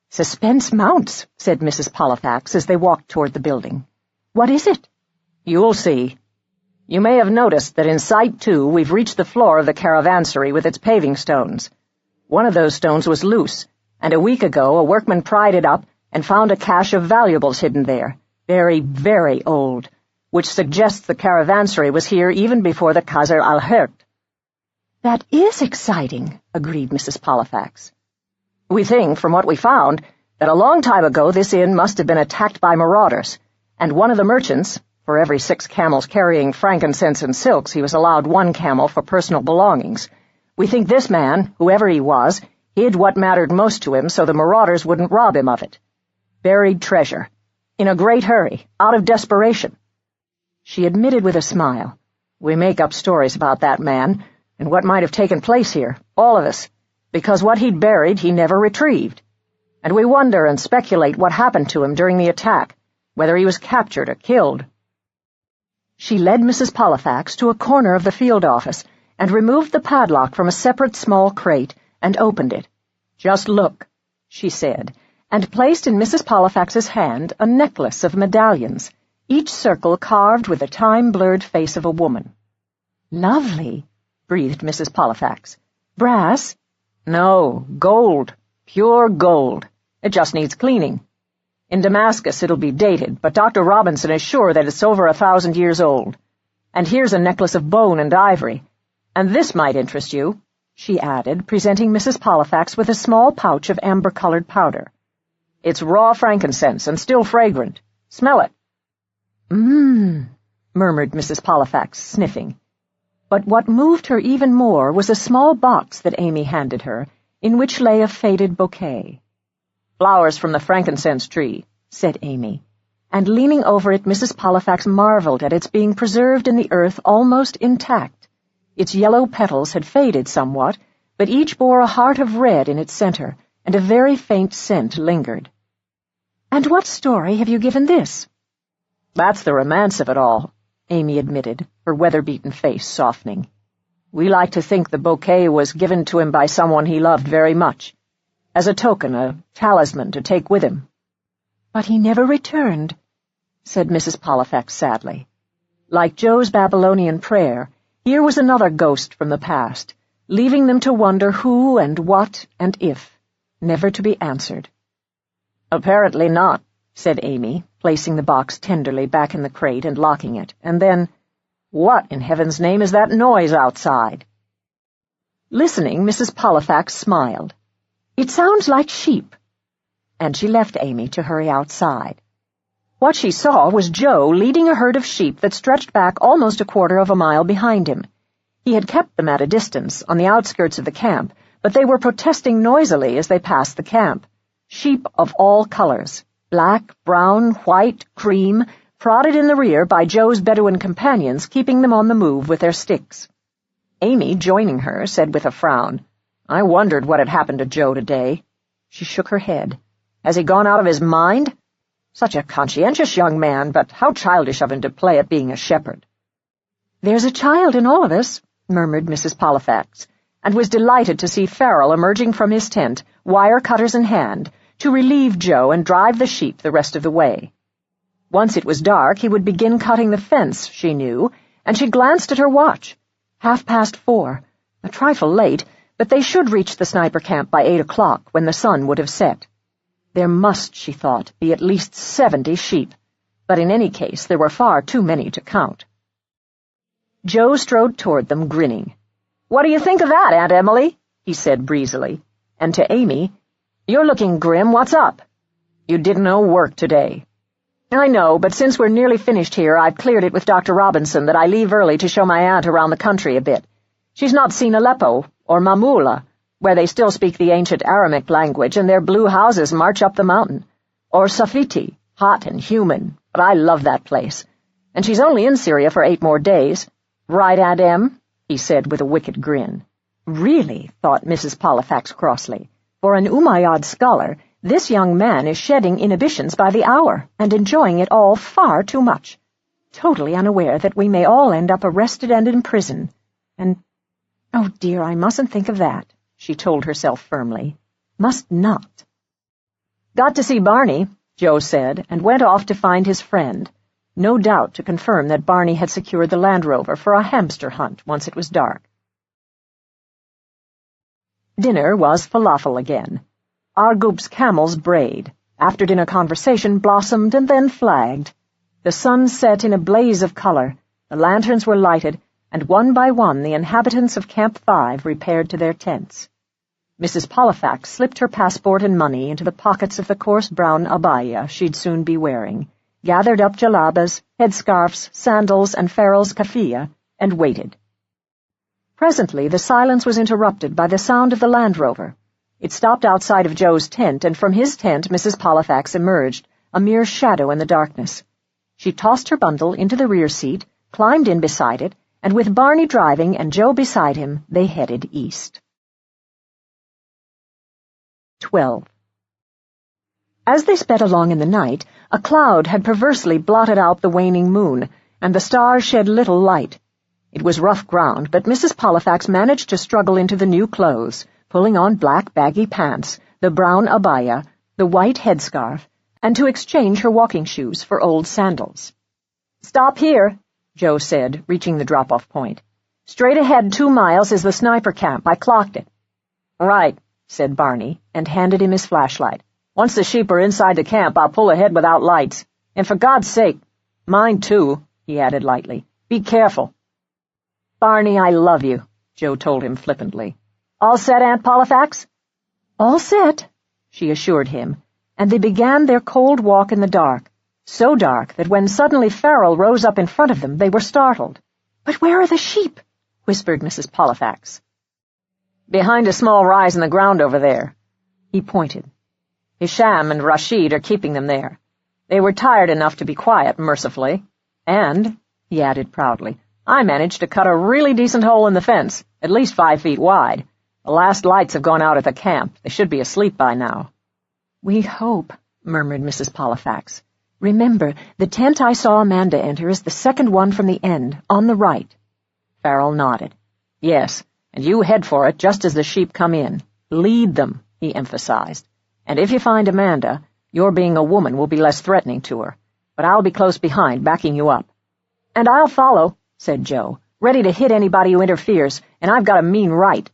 "Suspense mounts," said Mrs. Pollifax as they walked toward the building. "What is it?" "You'll see. You may have noticed that in Site 2 we've reached the floor of the caravansary with its paving stones. One of those stones was loose, and a week ago a workman pried it up and found a cache of valuables hidden there, very, very old, which suggests the caravansary was here even before the Qasr al-Hirt." "That is exciting," agreed Mrs. Pollifax. "We think, from what we found, that a long time ago this inn must have been attacked by marauders, and one of the merchants, for every 6 camels carrying frankincense and silks he was allowed 1 camel for personal belongings. We think this man, whoever he was, hid what mattered most to him so the marauders wouldn't rob him of it. Buried treasure. In a great hurry, out of desperation." She admitted with a smile, "We make up stories about that man, and what might have taken place here, all of us, because what he'd buried he never retrieved. And we wonder and speculate what happened to him during the attack, whether he was captured or killed." She led Mrs. Pollifax to a corner of the field office and removed the padlock from a separate small crate and opened it. "Just look," she said, and placed in Mrs. Pollifax's hand a necklace of medallions, each circle carved with the time-blurred face of a woman. "Lovely," breathed Mrs. Pollifax. "Brass?" "No, gold. Pure gold. It just needs cleaning. In Damascus it'll be dated, but Dr. Robinson is sure that it's over 1,000 years old. And here's a necklace of bone and ivory. And this might interest you," she added, presenting Mrs. Pollifax with a small pouch of amber-colored powder. "It's raw frankincense and still fragrant. Smell it." Murmured Mrs. Pollifax, sniffing. But what moved her even more was a small box that Amy handed her, in which lay a faded bouquet. "Flowers from the frankincense tree," said Amy, and leaning over it Mrs. Pollifax marveled at its being preserved in the earth almost intact. Its yellow petals had faded somewhat, but each bore a heart of red in its center, and a very faint scent lingered. "And what story have you given this?" "That's the romance of it all," Amy admitted, her weather-beaten face softening. "We like to think the bouquet was given to him by someone he loved very much, as a token, a talisman to take with him." "But he never returned," said Mrs. Pollifax sadly. Like Joe's Babylonian prayer, here was another ghost from the past, leaving them to wonder who and what and if, never to be answered. "Apparently not," said Amy, placing the box tenderly back in the crate and locking it, and then, "What in heaven's name is that noise outside?" Listening, Mrs. Pollifax smiled. "It sounds like sheep." And she left Amy to hurry outside. What she saw was Joe leading a herd of sheep that stretched back almost a quarter of a mile behind him. He had kept them at a distance, on the outskirts of the camp, but they were protesting noisily as they passed the camp. Sheep of all colors, black, brown, white, cream, prodded in the rear by Joe's Bedouin companions, keeping them on the move with their sticks. Amy, joining her, said with a frown, "I wondered what had happened to Joe today." She shook her head. "Has he gone out of his mind? Such a conscientious young man, but how childish of him to play at being a shepherd." "There's a child in all of us," murmured Mrs. Pollifax, and was delighted to see Farrell emerging from his tent, wire cutters in hand, to relieve Joe and drive the sheep the rest of the way. Once it was dark, he would begin cutting the fence, she knew, and she glanced at her watch. 4:30. A trifle late, but they should reach the sniper camp by 8 o'clock, when the sun would have set. There must, she thought, be at least 70 sheep, but in any case there were far too many to count. Joe strode toward them, grinning. "What do you think of that, Aunt Emily?" he said breezily. And to Amy, "You're looking grim. What's up?" "You didn't know work today." "I know, but since we're nearly finished here, I've cleared it with Dr. Robinson that I leave early to show my aunt around the country a bit. She's not seen Aleppo or Mamula, where they still speak the ancient Aramic language and their blue houses march up the mountain, or Safiti, hot and humid, but I love that place. And she's only in Syria for 8 more days. Right, Aunt Em?" he said with a wicked grin. Really, thought Mrs. Pollifax crossly, for an Umayyad scholar, this young man is shedding inhibitions by the hour and enjoying it all far too much, totally unaware that we may all end up arrested and in prison. And, oh dear, I mustn't think of that, she told herself firmly. Must not. "Got to see Barney," Joe said, and went off to find his friend, no doubt to confirm that Barney had secured the Land Rover for a hamster hunt once it was dark. Dinner was falafel again. Argup's camels brayed. After-dinner conversation blossomed and then flagged. The sun set in a blaze of color, the lanterns were lighted, and one by one the inhabitants of Camp 5 repaired to their tents. Mrs. Pollifax slipped her passport and money into the pockets of the coarse brown abaya she'd soon be wearing, gathered up jalabas, headscarves, sandals, and Farrell's kafia, and waited. Presently the silence was interrupted by the sound of the Land Rover. It stopped outside of Joe's tent, and from his tent Mrs. Pollifax emerged, a mere shadow in the darkness. She tossed her bundle into the rear seat, climbed in beside it, and with Barney driving and Joe beside him, they headed east. 12. As they sped along in the night, a cloud had perversely blotted out the waning moon, and the stars shed little light. It was rough ground, but Mrs. Pollifax managed to struggle into the new clothes, pulling on black baggy pants, the brown abaya, the white headscarf, and to exchange her walking shoes for old sandals. "Stop here," Joe said, reaching the drop-off point. "Straight ahead 2 miles is the sniper camp. I clocked it." "Right," said Barney, and handed him his flashlight. "Once the sheep are inside the camp, I'll pull ahead without lights. And for God's sake, mine too," he added lightly. "Be careful." "Barney, I love you," Joe told him flippantly. "All set, Aunt Pollifax?" "All set," she assured him, and they began their cold walk in the dark, so dark that when suddenly Farrell rose up in front of them, they were startled. "But where are the sheep?" whispered Mrs. Pollifax. "Behind a small rise in the ground over there." He pointed. "Hisham and Rashid are keeping them there. They were tired enough to be quiet, mercifully. And," he added proudly, "I managed to cut a really decent hole in the fence, at least 5 feet wide. The last lights have gone out at the camp. They should be asleep by now." "We hope," murmured Mrs. Pollifax. "Remember, the tent I saw Amanda enter is the second one from the end, on the right." Farrell nodded. "Yes, and you head for it just as the sheep come in. Lead them," he emphasized. "And if you find Amanda, your being a woman will be less threatening to her. But I'll be close behind, backing you up." "And I'll follow," said Joe, "ready to hit anybody who interferes, and I've got a mean right."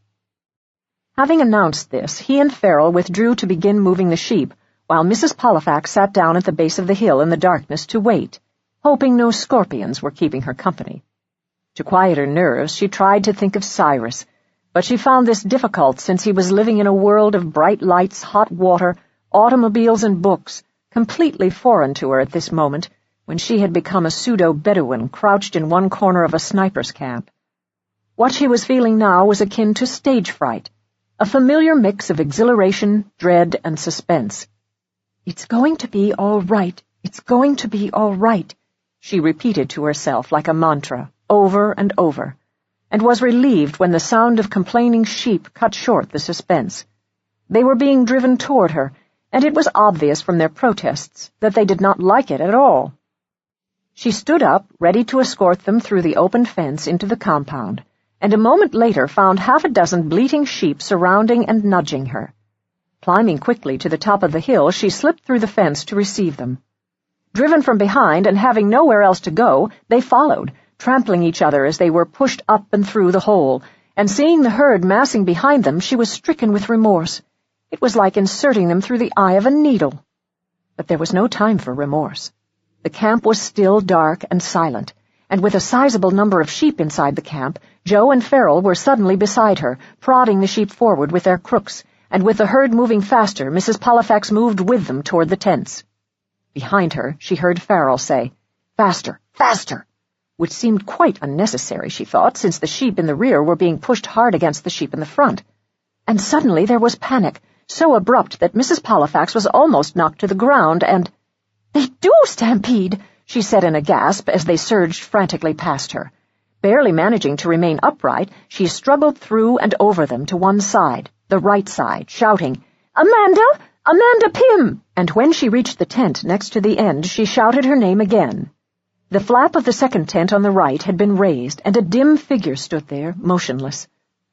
Having announced this, he and Farrell withdrew to begin moving the sheep, while Mrs. Pollifax sat down at the base of the hill in the darkness to wait, hoping no scorpions were keeping her company. To quiet her nerves, she tried to think of Cyrus, but she found this difficult since he was living in a world of bright lights, hot water, automobiles, and books, completely foreign to her at this moment, when she had become a pseudo-Bedouin crouched in one corner of a sniper's camp. What she was feeling now was akin to stage fright, a familiar mix of exhilaration, dread, and suspense. "It's going to be all right. It's going to be all right," she repeated to herself like a mantra, over and over, and was relieved when the sound of complaining sheep cut short the suspense. They were being driven toward her, and it was obvious from their protests that they did not like it at all. She stood up, ready to escort them through the open fence into the compound, and a moment later found 6 bleating sheep surrounding and nudging her. Climbing quickly to the top of the hill, she slipped through the fence to receive them. Driven from behind and having nowhere else to go, they followed, trampling each other as they were pushed up and through the hole, and seeing the herd massing behind them, she was stricken with remorse. It was like inserting them through the eye of a needle. But there was no time for remorse. The camp was still dark and silent, and with a sizable number of sheep inside the camp, Joe and Farrell were suddenly beside her, prodding the sheep forward with their crooks, and with the herd moving faster, Mrs. Pollifax moved with them toward the tents. Behind her, she heard Farrell say, "Faster, faster," which seemed quite unnecessary, she thought, since the sheep in the rear were being pushed hard against the sheep in the front. And suddenly there was panic, so abrupt that Mrs. Pollifax was almost knocked to the ground, and, "They do stampede," she said in a gasp as they surged frantically past her. Barely managing to remain upright, she struggled through and over them to one side, the right side, shouting, "Amanda! Amanda Pym!" And when she reached the tent next to the end, she shouted her name again. The flap of the second tent on the right had been raised, and a dim figure stood there, motionless.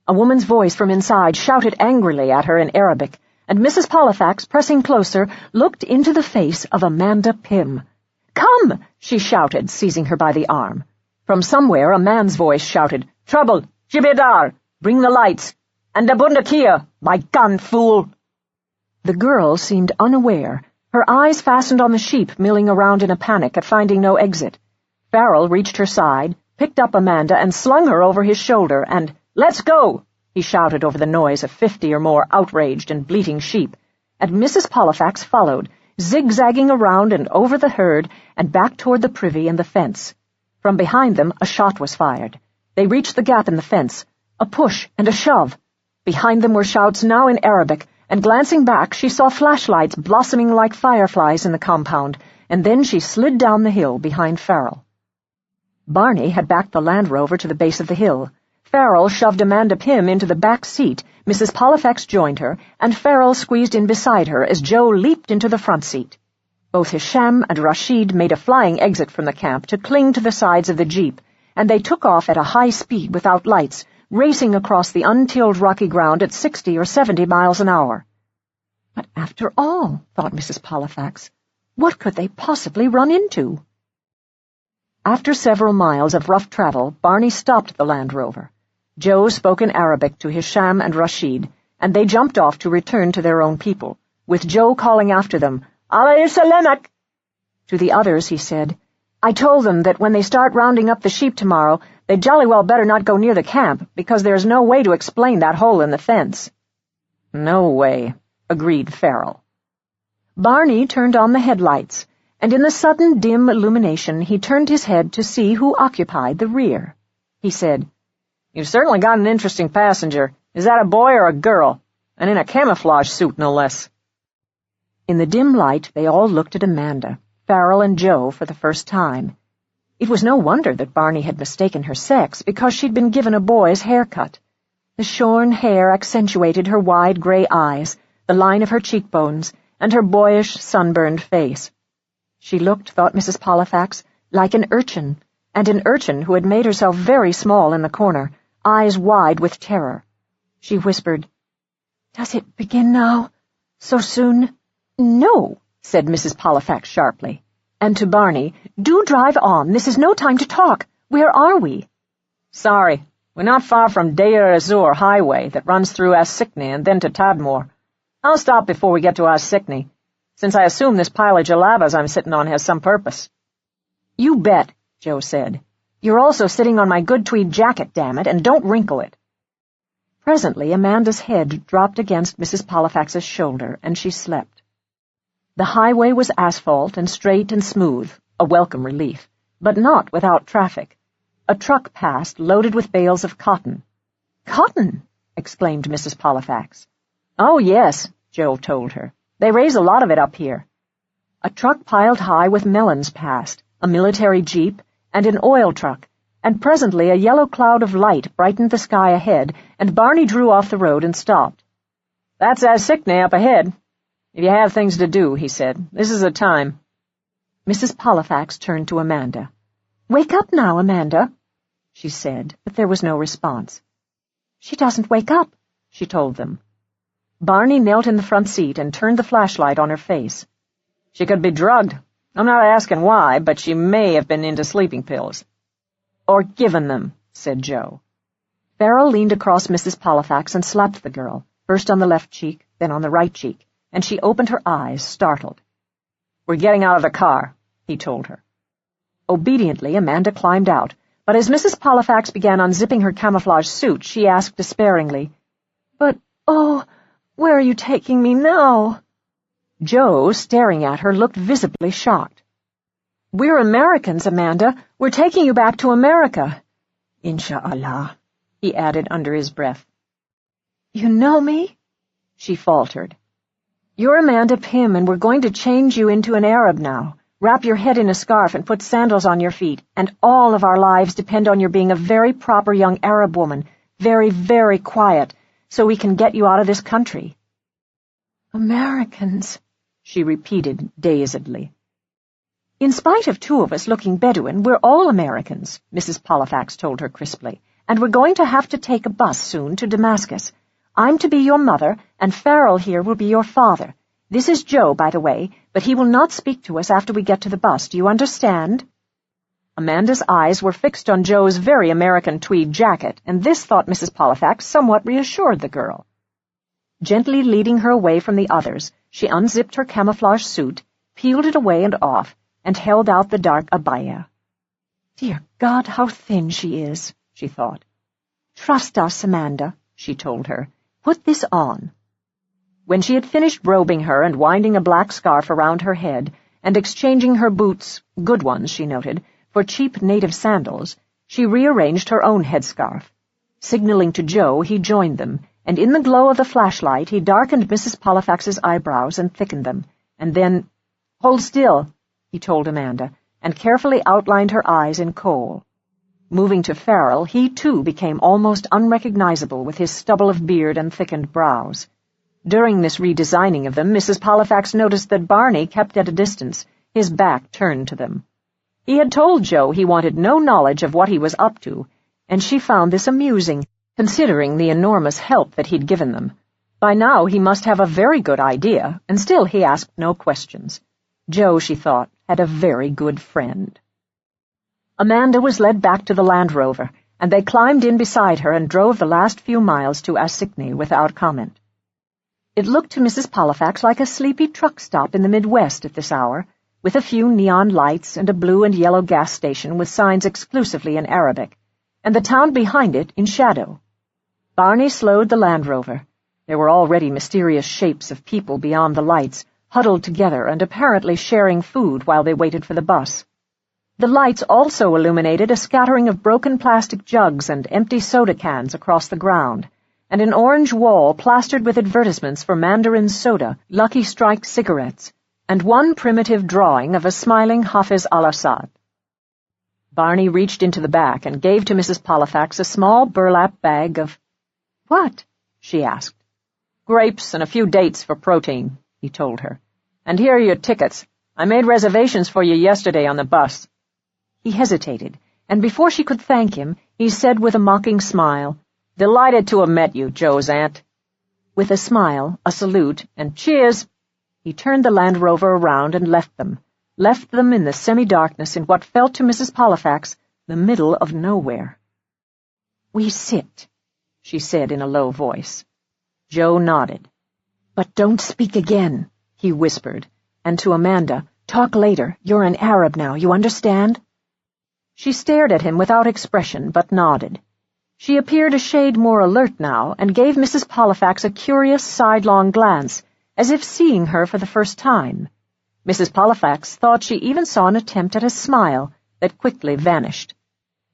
A woman's voice from inside shouted angrily at her in Arabic, and Mrs. Pollifax, pressing closer, looked into the face of Amanda Pym. "Come!" she shouted, seizing her by the arm. From somewhere a man's voice shouted, "Trouble! Jibedar! Bring the lights! And the bundakia! My gun, fool!" The girl seemed unaware, her eyes fastened on the sheep milling around in a panic at finding no exit. Farrell reached her side, picked up Amanda, and slung her over his shoulder, and, "Let's go!" he shouted over the noise of 50 or more outraged and bleating sheep, and Mrs. Pollifax followed, zigzagging around and over the herd and back toward the privy and the fence. From behind them a shot was fired. They reached the gap in the fence, a push and a shove. Behind them were shouts now in Arabic, and glancing back she saw flashlights blossoming like fireflies in the compound, and then she slid down the hill behind Farrell. Barney had backed the Land Rover to the base of the hill. Farrell shoved Amanda Pym into the back seat, Mrs. Pollifax joined her, and Farrell squeezed in beside her as Joe leaped into the front seat. Both Hisham and Rashid made a flying exit from the camp to cling to the sides of the jeep, and they took off at a high speed without lights, racing across the untilled rocky ground at 60 or 70 miles an hour. But after all, thought Mrs. Pollifax, what could they possibly run into? After several miles of rough travel, Barney stopped the Land Rover. Joe spoke in Arabic to Hisham and Rashid, and they jumped off to return to their own people, with Joe calling after them, "Allah Salamak!" To the others he said, "I told them that when they start rounding up the sheep tomorrow, they jolly well better not go near the camp, because there's no way to explain that hole in the fence." "No way," agreed Farrell. Barney turned on the headlights, and in the sudden dim illumination he turned his head to see who occupied the rear. He said, "You've certainly got an interesting passenger. Is that a boy or a girl? And in a camouflage suit, no less." In the dim light they all looked at Amanda, Farrell and Joe, for the first time. It was no wonder that Barney had mistaken her sex, because she'd been given a boy's haircut. The shorn hair accentuated her wide gray eyes, the line of her cheekbones, and her boyish, sunburned face. She looked, thought Mrs. Pollifax, like an urchin, and an urchin who had made herself very small in the corner, eyes wide with terror. She whispered, "Does it begin now? So soon?" "No," said Mrs. Pollifax sharply. And to Barney, "Do drive on. This is no time to talk. Where are we?" "Sorry. We're not far from Deir Azur Highway that runs through Asikni and then to Tadmor. I'll stop before we get to Asikni, since I assume this pile of jalabas I'm sitting on has some purpose." "You bet," Joe said. "You're also sitting on my good tweed jacket, damn it, and don't wrinkle it." Presently Amanda's head dropped against Mrs. Pollifax's shoulder, and she slept. The highway was asphalt and straight and smooth, a welcome relief, but not without traffic. A truck passed loaded with bales of cotton. "Cotton!" exclaimed Mrs. Pollifax. "Oh, yes," Joe told her. "They raise a lot of it up here." A truck piled high with melons passed, a military jeep, and an oil truck, and presently a yellow cloud of light brightened the sky ahead, and Barney drew off the road and stopped. "That's Asikni up ahead. If you have things to do," he said, "this is the time." Mrs. Pollifax turned to Amanda. "Wake up now, Amanda," she said, but there was no response. "She doesn't wake up," she told them. Barney knelt in the front seat and turned the flashlight on her face. "She could be drugged. I'm not asking why, but she may have been into sleeping pills." "Or given them," said Joe. Farrell leaned across Mrs. Pollifax and slapped the girl, first on the left cheek, then on the right cheek, and she opened her eyes, startled. "We're getting out of the car," he told her. Obediently, Amanda climbed out, but as Mrs. Pollifax began unzipping her camouflage suit, she asked despairingly, "But, oh, where are you taking me now?" Joe, staring at her, looked visibly shocked. "We're Americans, Amanda. We're taking you back to America." "Insha'Allah," he added under his breath. "You know me?" she faltered. "You're Amanda Pym, and we're going to change you into an Arab now. Wrap your head in a scarf and put sandals on your feet, and all of our lives depend on your being a very proper young Arab woman, very, very quiet, so we can get you out of this country." "Americans," she repeated dazedly. "In spite of two of us looking Bedouin, we're all Americans," Mrs. Pollifax told her crisply, "and we're going to have to take a bus soon to Damascus. I'm to be your mother, and Farrell here will be your father. This is Joe, by the way, but he will not speak to us after we get to the bus. Do you understand?" Amanda's eyes were fixed on Joe's very American tweed jacket, and this, thought Mrs. Pollifax, somewhat reassured the girl. Gently leading her away from the others, she unzipped her camouflage suit, peeled it away and off, and held out the dark abaya. "Dear God, how thin she is," she thought. "Trust us, Amanda," she told her. "Put this on." When she had finished robing her and winding a black scarf around her head, and exchanging her boots, good ones, she noted, for cheap native sandals, she rearranged her own headscarf. Signaling to Joe, he joined them, and in the glow of the flashlight he darkened Mrs. Pollifax's eyebrows and thickened them, and then, "Hold still," he told Amanda, and carefully outlined her eyes in kohl. Moving to Farrell, he too became almost unrecognizable with his stubble of beard and thickened brows. During this redesigning of them, Mrs. Pollifax noticed that Barney kept at a distance, his back turned to them. He had told Joe he wanted no knowledge of what he was up to, and she found this amusing, considering the enormous help that he'd given them. By now he must have a very good idea, and still he asked no questions. Joe, she thought, had a very good friend. Amanda was led back to the Land Rover, and they climbed in beside her and drove the last few miles to Assikni without comment. It looked to Mrs. Pollifax like a sleepy truck stop in the Midwest at this hour, with a few neon lights and a blue and yellow gas station with signs exclusively in Arabic, and the town behind it in shadow. Barney slowed the Land Rover. There were already mysterious shapes of people beyond the lights, huddled together and apparently sharing food while they waited for the bus. The lights also illuminated a scattering of broken plastic jugs and empty soda cans across the ground, and an orange wall plastered with advertisements for Mandarin soda, Lucky Strike cigarettes, and one primitive drawing of a smiling Hafiz al-Assad. Barney reached into the back and gave to Mrs. Pollifax a small burlap bag of— "What?" she asked. "Grapes and a few dates for protein," he told her. "And here are your tickets. I made reservations for you yesterday on the bus." He hesitated, and before she could thank him, he said with a mocking smile, "Delighted to have met you, Joe's aunt." With a smile, a salute, and cheers, he turned the Land Rover around and left them in the semi-darkness in what felt to Mrs. Pollifax the middle of nowhere. "We sit," she said in a low voice. Joe nodded. "But don't speak again," he whispered, and to Amanda, "Talk later. You're an Arab now, you understand?" She stared at him without expression, but nodded. She appeared a shade more alert now, and gave Mrs. Pollifax a curious sidelong glance, as if seeing her for the first time. Mrs. Pollifax thought she even saw an attempt at a smile that quickly vanished.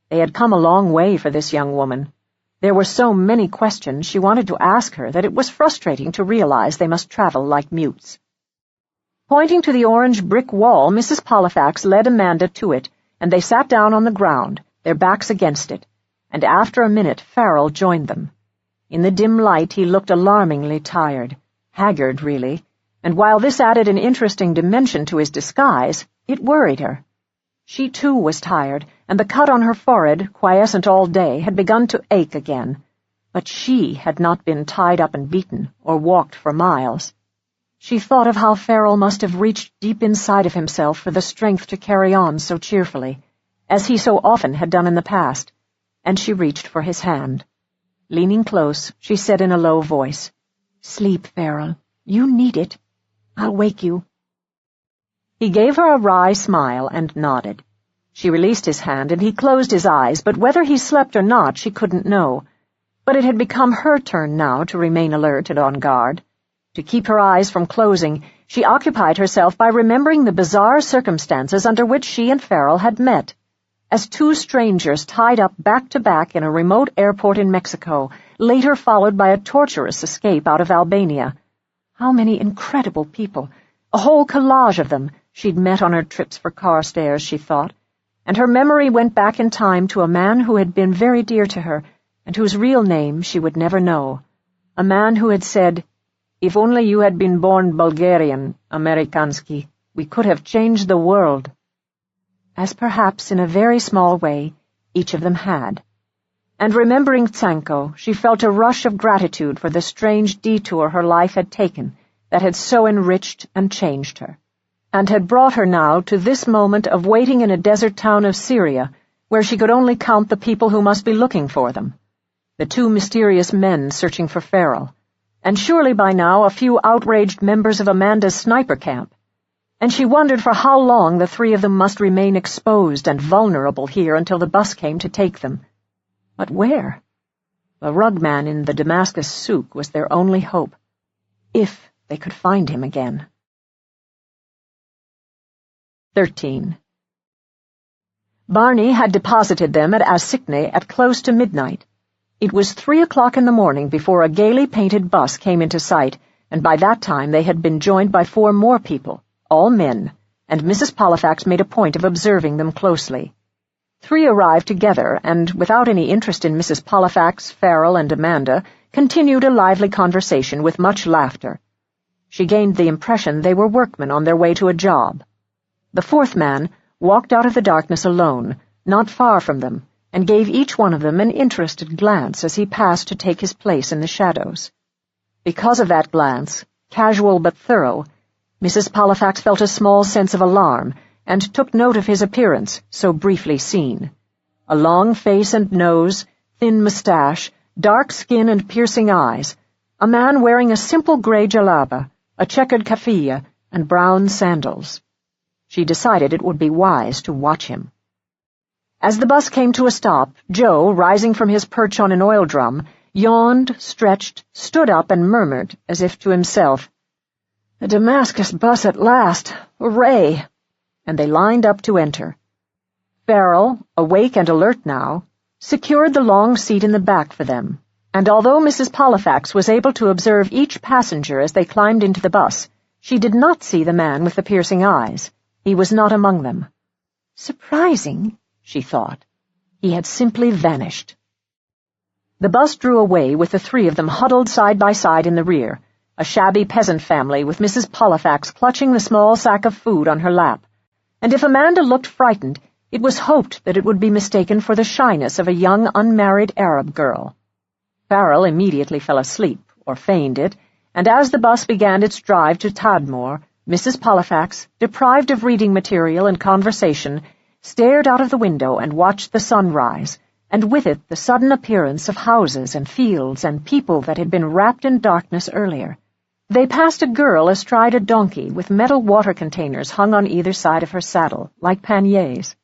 They had come a long way for this young woman. There were so many questions she wanted to ask her that it was frustrating to realize they must travel like mutes. Pointing to the orange brick wall, Mrs. Pollifax led Amanda to it, and they sat down on the ground, their backs against it, and after a minute Farrell joined them. In the dim light he looked alarmingly tired, haggard really, and while this added an interesting dimension to his disguise, it worried her. She too was tired, and the cut on her forehead, quiescent all day, had begun to ache again. But she had not been tied up and beaten, or walked for miles. She thought of how Farrell must have reached deep inside of himself for the strength to carry on so cheerfully, as he so often had done in the past, and she reached for his hand. Leaning close, she said in a low voice, "Sleep, Farrell. You need it. I'll wake you." He gave her a wry smile and nodded. She released his hand and he closed his eyes, but whether he slept or not she couldn't know. But it had become her turn now to remain alert and on guard. To keep her eyes from closing, she occupied herself by remembering the bizarre circumstances under which she and Farrell had met. As two strangers tied up back-to-back in a remote airport in Mexico, later followed by a torturous escape out of Albania. How many incredible people, a whole collage of them, she'd met on her trips for car stares, she thought, and her memory went back in time to a man who had been very dear to her, and whose real name she would never know. A man who had said, "If only you had been born Bulgarian, Amerikansky, we could have changed the world." As perhaps in a very small way, each of them had. And remembering Tsanko, she felt a rush of gratitude for the strange detour her life had taken that had so enriched and changed her, and had brought her now to this moment of waiting in a desert town of Syria, where she could only count the people who must be looking for them. The two mysterious men searching for Farrell, and surely by now a few outraged members of Amanda's sniper camp. And she wondered for how long the three of them must remain exposed and vulnerable here until the bus came to take them. But where? The rug man in the Damascus souk was their only hope, if they could find him again. 13. Barney had deposited them at Asikne at close to midnight. It was 3 o'clock in the morning before a gaily painted bus came into sight, and by that time they had been joined by 4 more people, all men, and Mrs. Pollifax made a point of observing them closely. 3 arrived together, and, without any interest in Mrs. Pollifax, Farrell, and Amanda, continued a lively conversation with much laughter. She gained the impression they were workmen on their way to a job. The 4th man walked out of the darkness alone, not far from them, and gave each one of them an interested glance as he passed to take his place in the shadows. Because of that glance, casual but thorough, Mrs. Pollifax felt a small sense of alarm, and took note of his appearance, so briefly seen. A long face and nose, thin moustache, dark skin and piercing eyes, a man wearing a simple grey jalaba, a checkered keffiyeh, and brown sandals. She decided it would be wise to watch him. As the bus came to a stop, Joe, rising from his perch on an oil drum, yawned, stretched, stood up, and murmured, as if to himself, "The Damascus bus at last! Hooray!" And they lined up to enter. Farrell, awake and alert now, secured the long seat in the back for them, and although Mrs. Pollifax was able to observe each passenger as they climbed into the bus, she did not see the man with the piercing eyes. He was not among them. Surprising, she thought. He had simply vanished. The bus drew away with the 3 of them huddled side by side in the rear, a shabby peasant family with Mrs. Pollifax clutching the small sack of food on her lap, and if Amanda looked frightened, it was hoped that it would be mistaken for the shyness of a young unmarried Arab girl. Farrell immediately fell asleep, or feigned it, and as the bus began its drive to Tadmor, Mrs. Pollifax, deprived of reading material and conversation, stared out of the window and watched the sun rise, and with it the sudden appearance of houses and fields and people that had been wrapped in darkness earlier. They passed a girl astride a donkey with metal water containers hung on either side of her saddle, like panniers.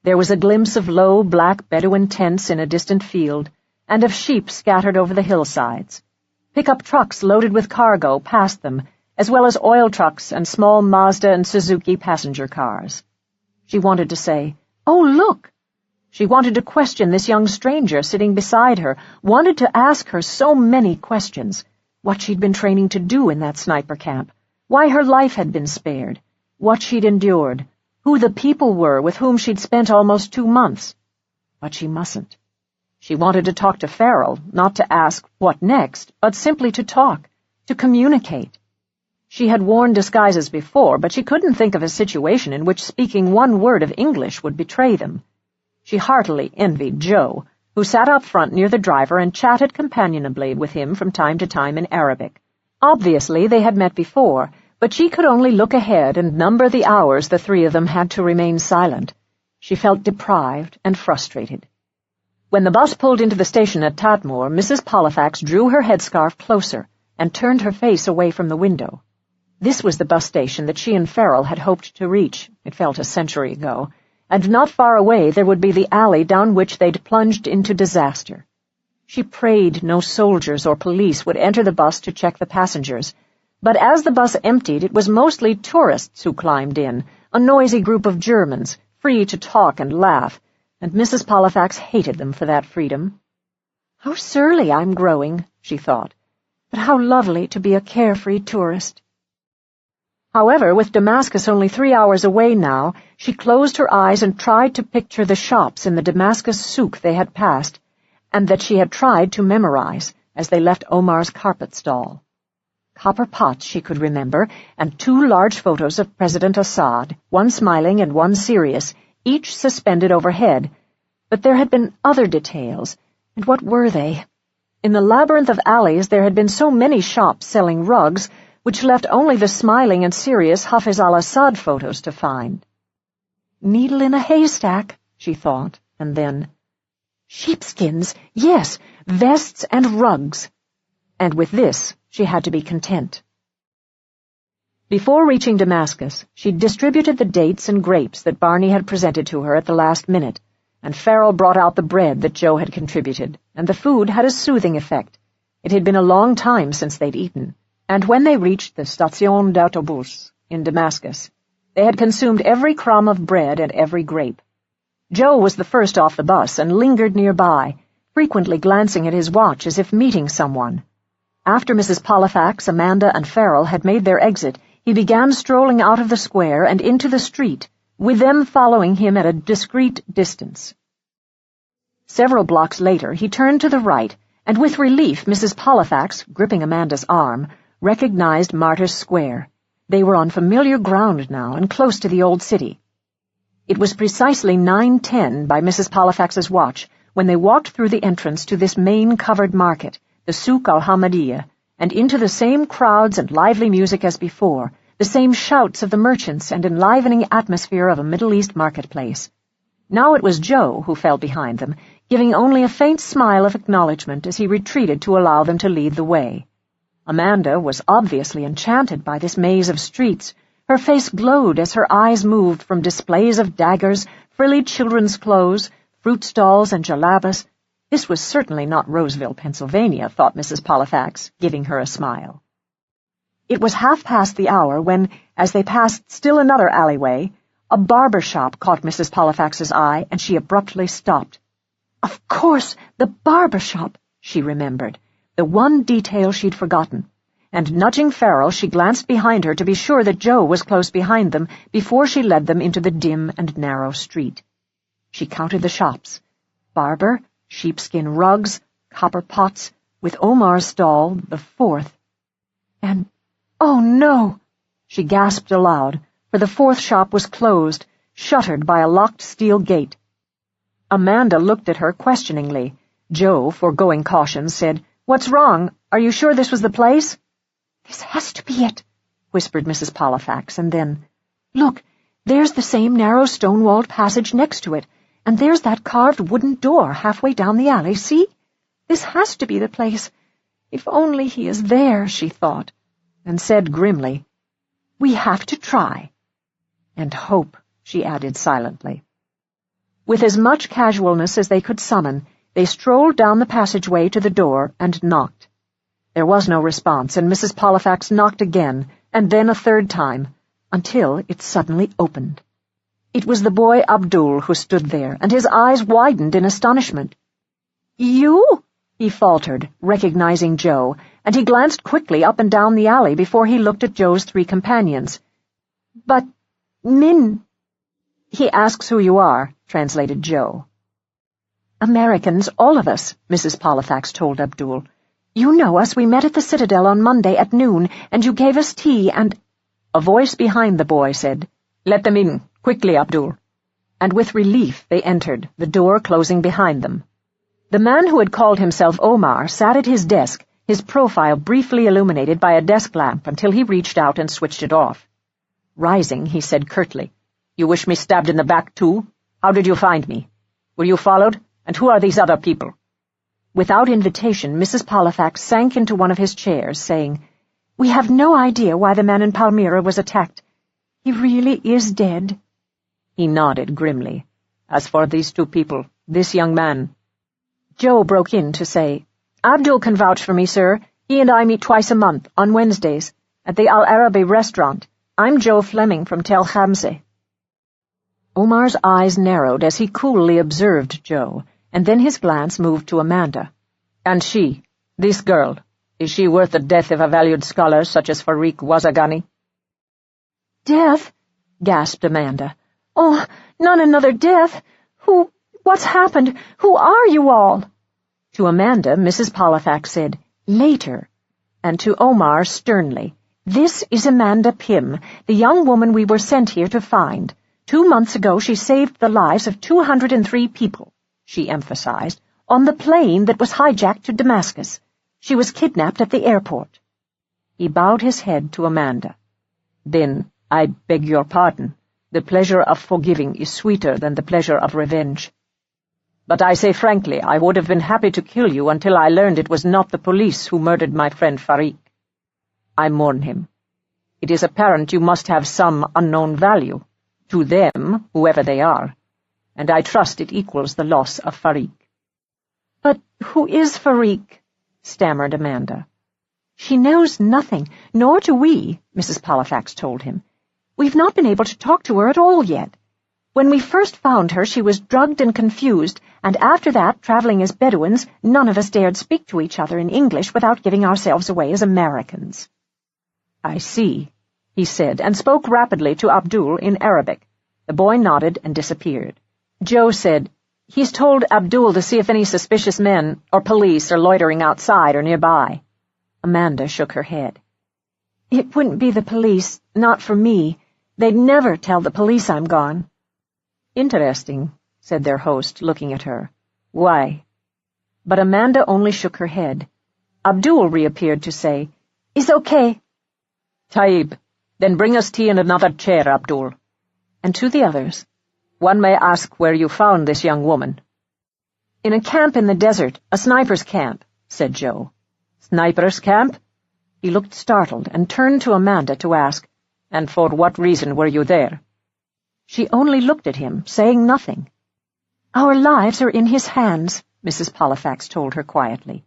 There was a glimpse of low, black Bedouin tents in a distant field, and of sheep scattered over the hillsides. Pickup trucks loaded with cargo passed them, as well as oil trucks and small Mazda and Suzuki passenger cars. She wanted to say, "Oh, look!" She wanted to question this young stranger sitting beside her, wanted to ask her so many questions. What she'd been training to do in that sniper camp, why her life had been spared, what she'd endured, who the people were with whom she'd spent almost 2 months. But she mustn't. She wanted to talk to Farrell, not to ask what next, but simply to talk, to communicate. She had worn disguises before, but she couldn't think of a situation in which speaking 1 word of English would betray them. She heartily envied Joe, who sat up front near the driver and chatted companionably with him from time to time in Arabic. Obviously, they had met before, but she could only look ahead and number the hours the three of them had to remain silent. She felt deprived and frustrated. When the bus pulled into the station at Tadmor, Mrs. Pollifax drew her headscarf closer and turned her face away from the window. This was the bus station that she and Farrell had hoped to reach, it felt a century ago, and not far away there would be the alley down which they'd plunged into disaster. She prayed no soldiers or police would enter the bus to check the passengers, but as the bus emptied, it was mostly tourists who climbed in, a noisy group of Germans, free to talk and laugh, and Mrs. Pollifax hated them for that freedom. How surly I'm growing, she thought, but how lovely to be a carefree tourist. However, with Damascus only 3 hours away now, she closed her eyes and tried to picture the shops in the Damascus souk they had passed, and that she had tried to memorize as they left Omar's carpet stall. Copper pots she could remember, and 2 large photos of President Assad, one smiling and one serious, each suspended overhead. But there had been other details, and what were they? In the labyrinth of alleys there had been so many shops selling rugs, which left only the smiling and serious Hafiz al-Assad photos to find. Needle in a haystack, she thought, and then, sheepskins, yes, vests and rugs. And with this, she had to be content. Before reaching Damascus, she distributed the dates and grapes that Barney had presented to her at the last minute, and Farrell brought out the bread that Joe had contributed, and the food had a soothing effect. It had been a long time since they'd eaten, and when they reached the Station d'Autobus in Damascus, they had consumed every crumb of bread and every grape. Joe was the first off the bus and lingered nearby, frequently glancing at his watch as if meeting someone. After Mrs. Pollifax, Amanda, and Farrell had made their exit, he began strolling out of the square and into the street, with them following him at a discreet distance. Several blocks later, he turned to the right, and with relief Mrs. Pollifax, gripping Amanda's arm, recognized Martyrs Square. They were on familiar ground now and close to the old city. It was precisely 9:10 by Mrs. Pollifax's watch when they walked through the entrance to this main covered market, the Souk al-Hamadiyah, and into the same crowds and lively music as before, the same shouts of the merchants and enlivening atmosphere of a Middle East marketplace. Now it was Joe who fell behind them, giving only a faint smile of acknowledgment as he retreated to allow them to lead the way. Amanda was obviously enchanted by this maze of streets. Her face glowed as her eyes moved from displays of daggers, frilly children's clothes, fruit stalls, and jalabas. This was certainly not Roseville, Pennsylvania, thought Mrs. Pollifax, giving her a smile. It was 1/2 the hour when, as they passed still another alleyway, a barber shop caught Mrs. Pollifax's eye, and she abruptly stopped. Of course, the barber shop, she remembered, the one detail she'd forgotten, and nudging Farrell, she glanced behind her to be sure that Joe was close behind them before she led them into the dim and narrow street. She counted the shops: barber, sheepskin rugs, copper pots, with Omar's stall the 4th. And, oh no! She gasped aloud, for the 4th shop was closed, shuttered by a locked steel gate. Amanda looked at her questioningly. Joe, foregoing caution, said, "What's wrong? Are you sure this was the place?" "This has to be it," whispered Mrs. Pollifax, and then, "Look, there's the same narrow stone-walled passage next to it, and there's that carved wooden door halfway down the alley, see? This has to be the place. If only he is there," she thought, and said grimly, "We have to try." "And hope," she added silently. With as much casualness as they could summon, they strolled down the passageway to the door and knocked. There was no response, and Mrs. Pollifax knocked again, and then a 3rd time, until it suddenly opened. It was the boy Abdul who stood there, and his eyes widened in astonishment. "You?" he faltered, recognizing Joe, and he glanced quickly up and down the alley before he looked at Joe's 3 companions. "But, Min—" "He asks who you are," translated Joe. "Americans, all of us," Mrs. Pollifax told Abdul. "You know us. We met at the Citadel on Monday at noon, and you gave us tea, and—" A voice behind the boy said, "Let them in, quickly, Abdul." And with relief they entered, the door closing behind them. The man who had called himself Omar sat at his desk, his profile briefly illuminated by a desk lamp until he reached out and switched it off. Rising, he said curtly, "You wish me stabbed in the back, too? How did you find me? Were you followed? And who are these other people?" Without invitation, Mrs. Pollifax sank into one of his chairs, saying, "We have no idea why the man in Palmyra was attacked. He really is dead." He nodded grimly. "As for these two people, this young man—" Joe broke in to say, "Abdul can vouch for me, sir. He and I meet twice a month, on Wednesdays, at the Al Arabi restaurant. I'm Joe Fleming from Tel Hamza." Omar's eyes narrowed as he coolly observed Joe, and then his glance moved to Amanda. "And she, this girl, is she worth the death of a valued scholar such as Farik Wazagani?" "Death?" gasped Amanda. "Oh, not another death. What's happened? Who are you all?" To Amanda, Mrs. Pollifax said, "Later," and to Omar sternly, "This is Amanda Pym, the young woman we were sent here to find. 2 months ago she saved the lives of 203 people, she emphasized, on the plane that was hijacked to Damascus. She was kidnapped at the airport." He bowed his head to Amanda. "Then, I beg your pardon. The pleasure of forgiving is sweeter than the pleasure of revenge. But I say frankly, I would have been happy to kill you until I learned it was not the police who murdered my friend Farik. I mourn him. It is apparent you must have some unknown value, to them, whoever they are, and I trust it equals the loss of Farik." "But who is Farik?" stammered Amanda. "She knows nothing, nor do we," Mrs. Pollifax told him. "We've not been able to talk to her at all yet. When we first found her, she was drugged and confused, and after that, traveling as Bedouins, none of us dared speak to each other in English without giving ourselves away as Americans." "I see," he said, and spoke rapidly to Abdul in Arabic. The boy nodded and disappeared. Joe said, "He's told Abdul to see if any suspicious men or police are loitering outside or nearby." Amanda shook her head. "It wouldn't be the police, not for me. They'd never tell the police I'm gone." "Interesting," said their host, looking at her. "Why?" But Amanda only shook her head. Abdul reappeared to say, "It's okay." "Taib, then bring us tea and another chair, Abdul." And to the others, "One may ask where you found this young woman." "In a camp in the desert, a sniper's camp," said Joe. "Sniper's camp?" He looked startled and turned to Amanda to ask, "And for what reason were you there?" She only looked at him, saying nothing. "Our lives are in his hands," Mrs. Pollifax told her quietly.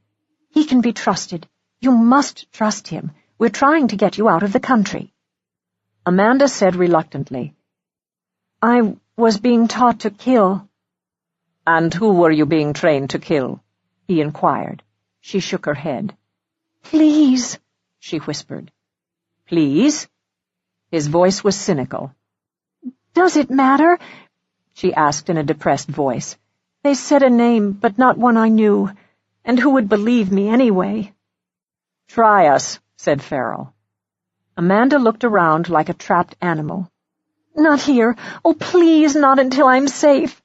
"He can be trusted. You must trust him. We're trying to get you out of the country." Amanda said reluctantly, "I was being taught to kill." "And who were you being trained to kill?" he inquired. She shook her head. "Please," she whispered. "Please?" His voice was cynical. "Does it matter?" she asked in a depressed voice. "They said a name, but not one I knew. And who would believe me anyway?" "Try us," said Farrell. Amanda looked around like a trapped animal. "Not here. Oh, please, not until I'm safe."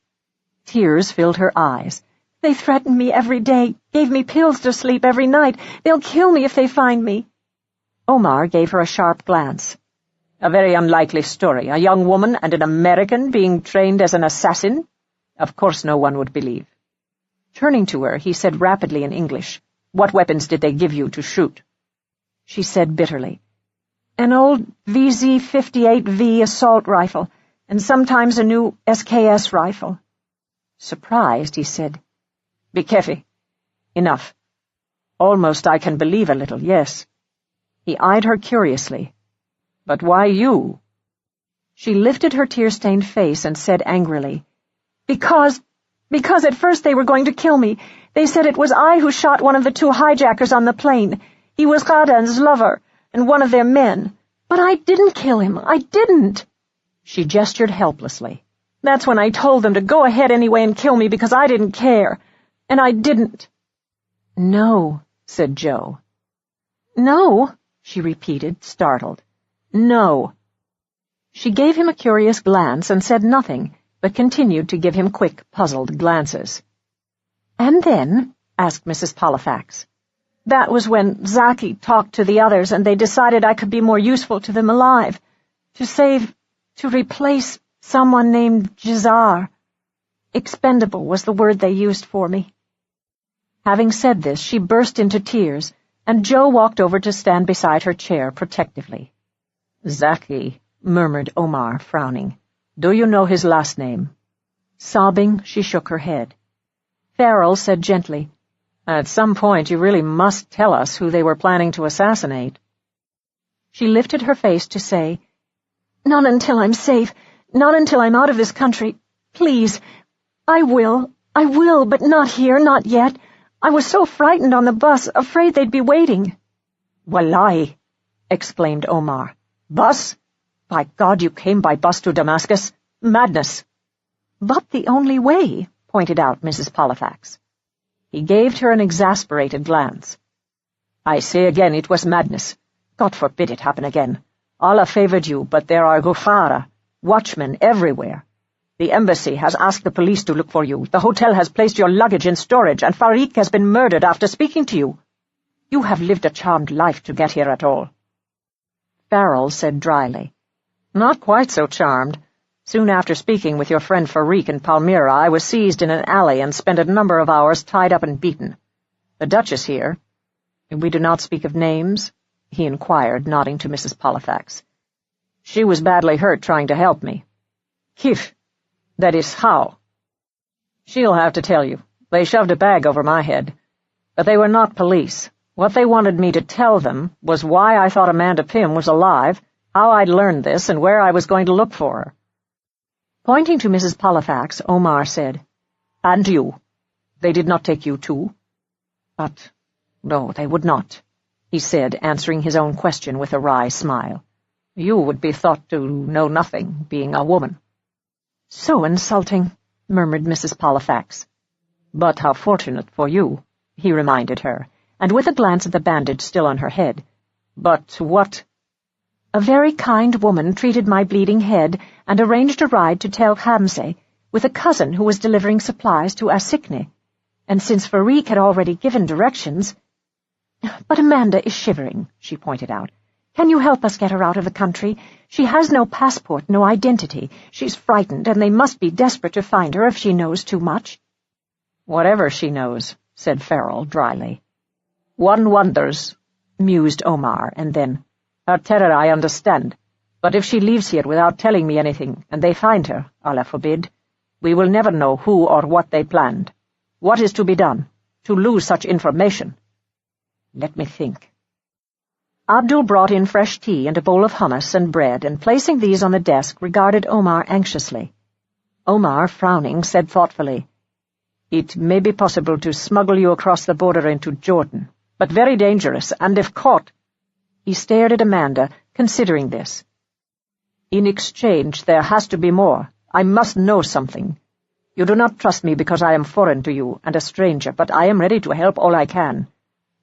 Tears filled her eyes. "They threaten me every day, gave me pills to sleep every night. They'll kill me if they find me." Omar gave her a sharp glance. "A very unlikely story. A young woman and an American being trained as an assassin? Of course no one would believe." Turning to her, he said rapidly in English, "What weapons did they give you to shoot?" She said bitterly, "An old VZ-58V assault rifle, and sometimes a new SKS rifle." Surprised, he said, "Be careful. Enough. Almost I can believe a little, yes." He eyed her curiously. "But why you?" She lifted her tear-stained face and said angrily, Because at first they were going to kill me. They said it was I who shot one of the 2 hijackers on the plane. He was Ghadan's lover, and one of their men. But I didn't kill him. I didn't." She gestured helplessly. "That's when I told them to go ahead anyway and kill me because I didn't care. And I didn't." "No," said Joe. "No?" she repeated, startled. "No." She gave him a curious glance and said nothing, but continued to give him quick, puzzled glances. "And then?" asked Mrs. Pollifax. "That was when Zaki talked to the others, and they decided I could be more useful to them alive. To replace someone named Jazar. Expendable was the word they used for me." Having said this, she burst into tears, and Joe walked over to stand beside her chair protectively. "Zaki," murmured Omar, frowning. "Do you know his last name?" Sobbing, she shook her head. Farrell said gently, "At some point you really must tell us who they were planning to assassinate." She lifted her face to say, "Not until I'm safe, not until I'm out of this country. Please, I will, but not here, not yet. I was so frightened on the bus, afraid they'd be waiting." "Wallahi," exclaimed Omar. "Bus? By God, you came by bus to Damascus? Madness!" "But the only way," pointed out Mrs. Pollifax. He gave her an exasperated glance. "I say again, it was madness. God forbid it happen again. Allah favored you, but there are Ghufara, watchmen everywhere. The embassy has asked the police to look for you. The hotel has placed your luggage in storage, and Farik has been murdered after speaking to you. You have lived a charmed life to get here at all." Farrell said dryly, "Not quite so charmed. Soon after speaking with your friend Farik in Palmyra, I was seized in an alley and spent a number of hours tied up and beaten. The Duchess here—" "We do not speak of names?" he inquired, nodding to Mrs. Pollifax. "She was badly hurt trying to help me." "Kif? That is, how?" "She'll have to tell you. They shoved a bag over my head. But they were not police. What they wanted me to tell them was why I thought Amanda Pym was alive, how I'd learned this, and where I was going to look for her." Pointing to Mrs. Pollifax, Omar said, "And you? They did not take you too?" "But no, they would not," he said, answering his own question with a wry smile. "You would be thought to know nothing, being a woman." "So insulting," murmured Mrs. Pollifax. "But how fortunate for you," he reminded her, and with a glance at the bandage still on her head. "But what—" "A very kind woman treated my bleeding head and arranged a ride to Tel Hamze with a cousin who was delivering supplies to Asikne. And since Farik had already given directions— But Amanda is shivering," she pointed out. "Can you help us get her out of the country? She has no passport, no identity. She's frightened, and they must be desperate to find her if she knows too much." "Whatever she knows," said Farrell dryly. "One wonders," mused Omar, and then, "her terror I understand. But if she leaves here without telling me anything, and they find her, Allah forbid, we will never know who or what they planned. What is to be done? To lose such information? Let me think." Abdul brought in fresh tea and a bowl of hummus and bread, and placing these on the desk, regarded Omar anxiously. Omar, frowning, said thoughtfully, "It may be possible to smuggle you across the border into Jordan, but very dangerous, and if caught—" He stared at Amanda, considering this. "In exchange, there has to be more. I must know something. You do not trust me because I am foreign to you and a stranger, but I am ready to help all I can.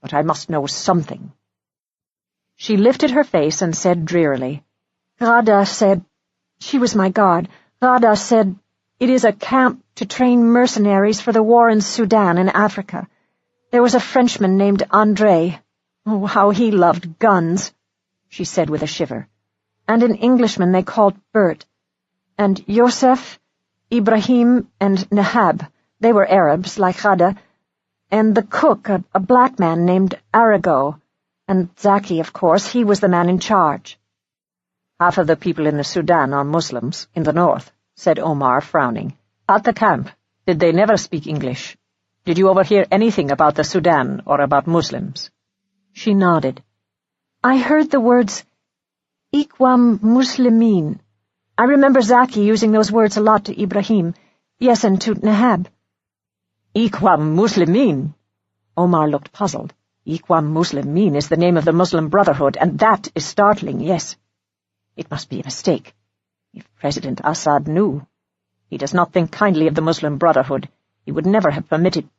But I must know something." She lifted her face and said drearily, "Ghada said— she was my guard— Ghada said it is a camp to train mercenaries for the war in Sudan and Africa. There was a Frenchman named André. Oh, how he loved guns," she said with a shiver. "And an Englishman they called Bert. And Yosef, Ibrahim, and Nahab, they were Arabs, like Ghada. And the cook, a black man named Arago. And Zaki, of course, he was the man in charge." "Half of the people in the Sudan are Muslims, in the north," said Omar, frowning. "At the camp, did they never speak English? Did you overhear anything about the Sudan or about Muslims?" She nodded. "I heard the words, Iqwam Muslimin. I remember Zaki using those words a lot to Ibrahim. Yes, and to Nahab." "Iqwam Muslimin?" Omar looked puzzled. "Iqwam Muslimin is the name of the Muslim Brotherhood, and that is startling, yes. It must be a mistake. If President Assad knew. He does not think kindly of the Muslim Brotherhood. He would never have permitted—"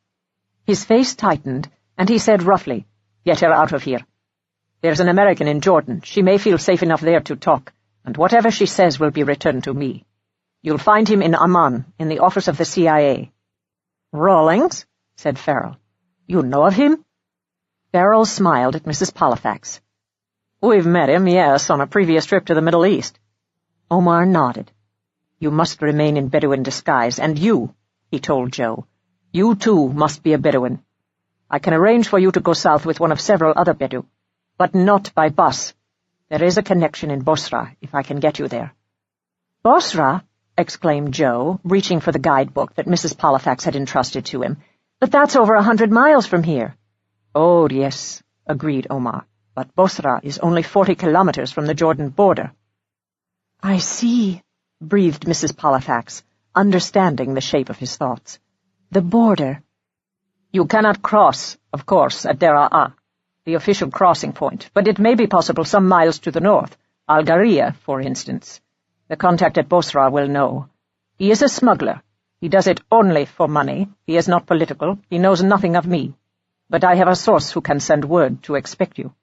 His face tightened, and he said roughly, "Get her out of here. There's an American in Jordan. She may feel safe enough there to talk, and whatever she says will be returned to me. You'll find him in Amman, in the office of the CIA." "Rawlings?" said Farrell. "You know of him?" Farrell smiled at Mrs. Pollifax. "We've met him, yes, on a previous trip to the Middle East." Omar nodded. "You must remain in Bedouin disguise, and you," he told Joe, "you too must be a Bedouin. I can arrange for you to go south with one of several other Bedou, but not by bus. There is a connection in Bosra, if I can get you there." "Bosra?" exclaimed Joe, reaching for the guidebook that Mrs. Pollifax had entrusted to him. "But that's over 100 miles from here." "Oh, yes," agreed Omar, "but Bosra is only 40 kilometers from the Jordan border." "I see," breathed Mrs. Pollifax, understanding the shape of his thoughts. "The border." "You cannot cross, of course, at Deraa, the official crossing point, but it may be possible some miles to the north, Algaria, for instance. The contact at Bosra will know. He is a smuggler. He does it only for money. He is not political. He knows nothing of me. But I have a source who can send word to expect you."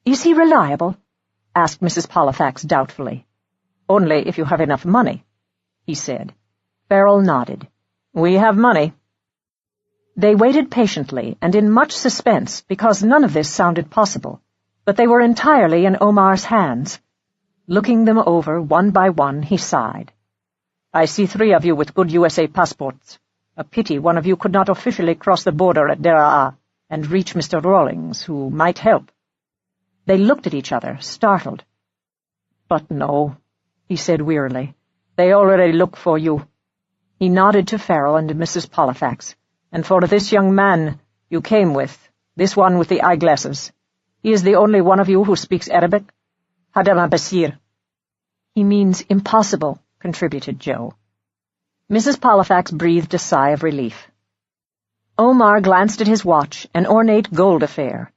"Is he reliable?" asked Mrs. Pollifax doubtfully. "Only if you have enough money," he said. Farrell nodded. "We have money." They waited patiently and in much suspense because none of this sounded possible, but they were entirely in Omar's hands. Looking them over one by one, he sighed. "I see 3 of you with good USA passports. A pity one of you could not officially cross the border at Deraa and reach Mr. Rawlings, who might help." They looked at each other, startled. "But no," he said wearily. "They already look for you." He nodded to Farrell and Mrs. Pollifax. "And for this young man you came with, this one with the eyeglasses. He is the only one of you who speaks Arabic?" "Hadama Basir." "He means impossible," contributed Joe. Mrs. Pollifax breathed a sigh of relief. Omar glanced at his watch, an ornate gold affair.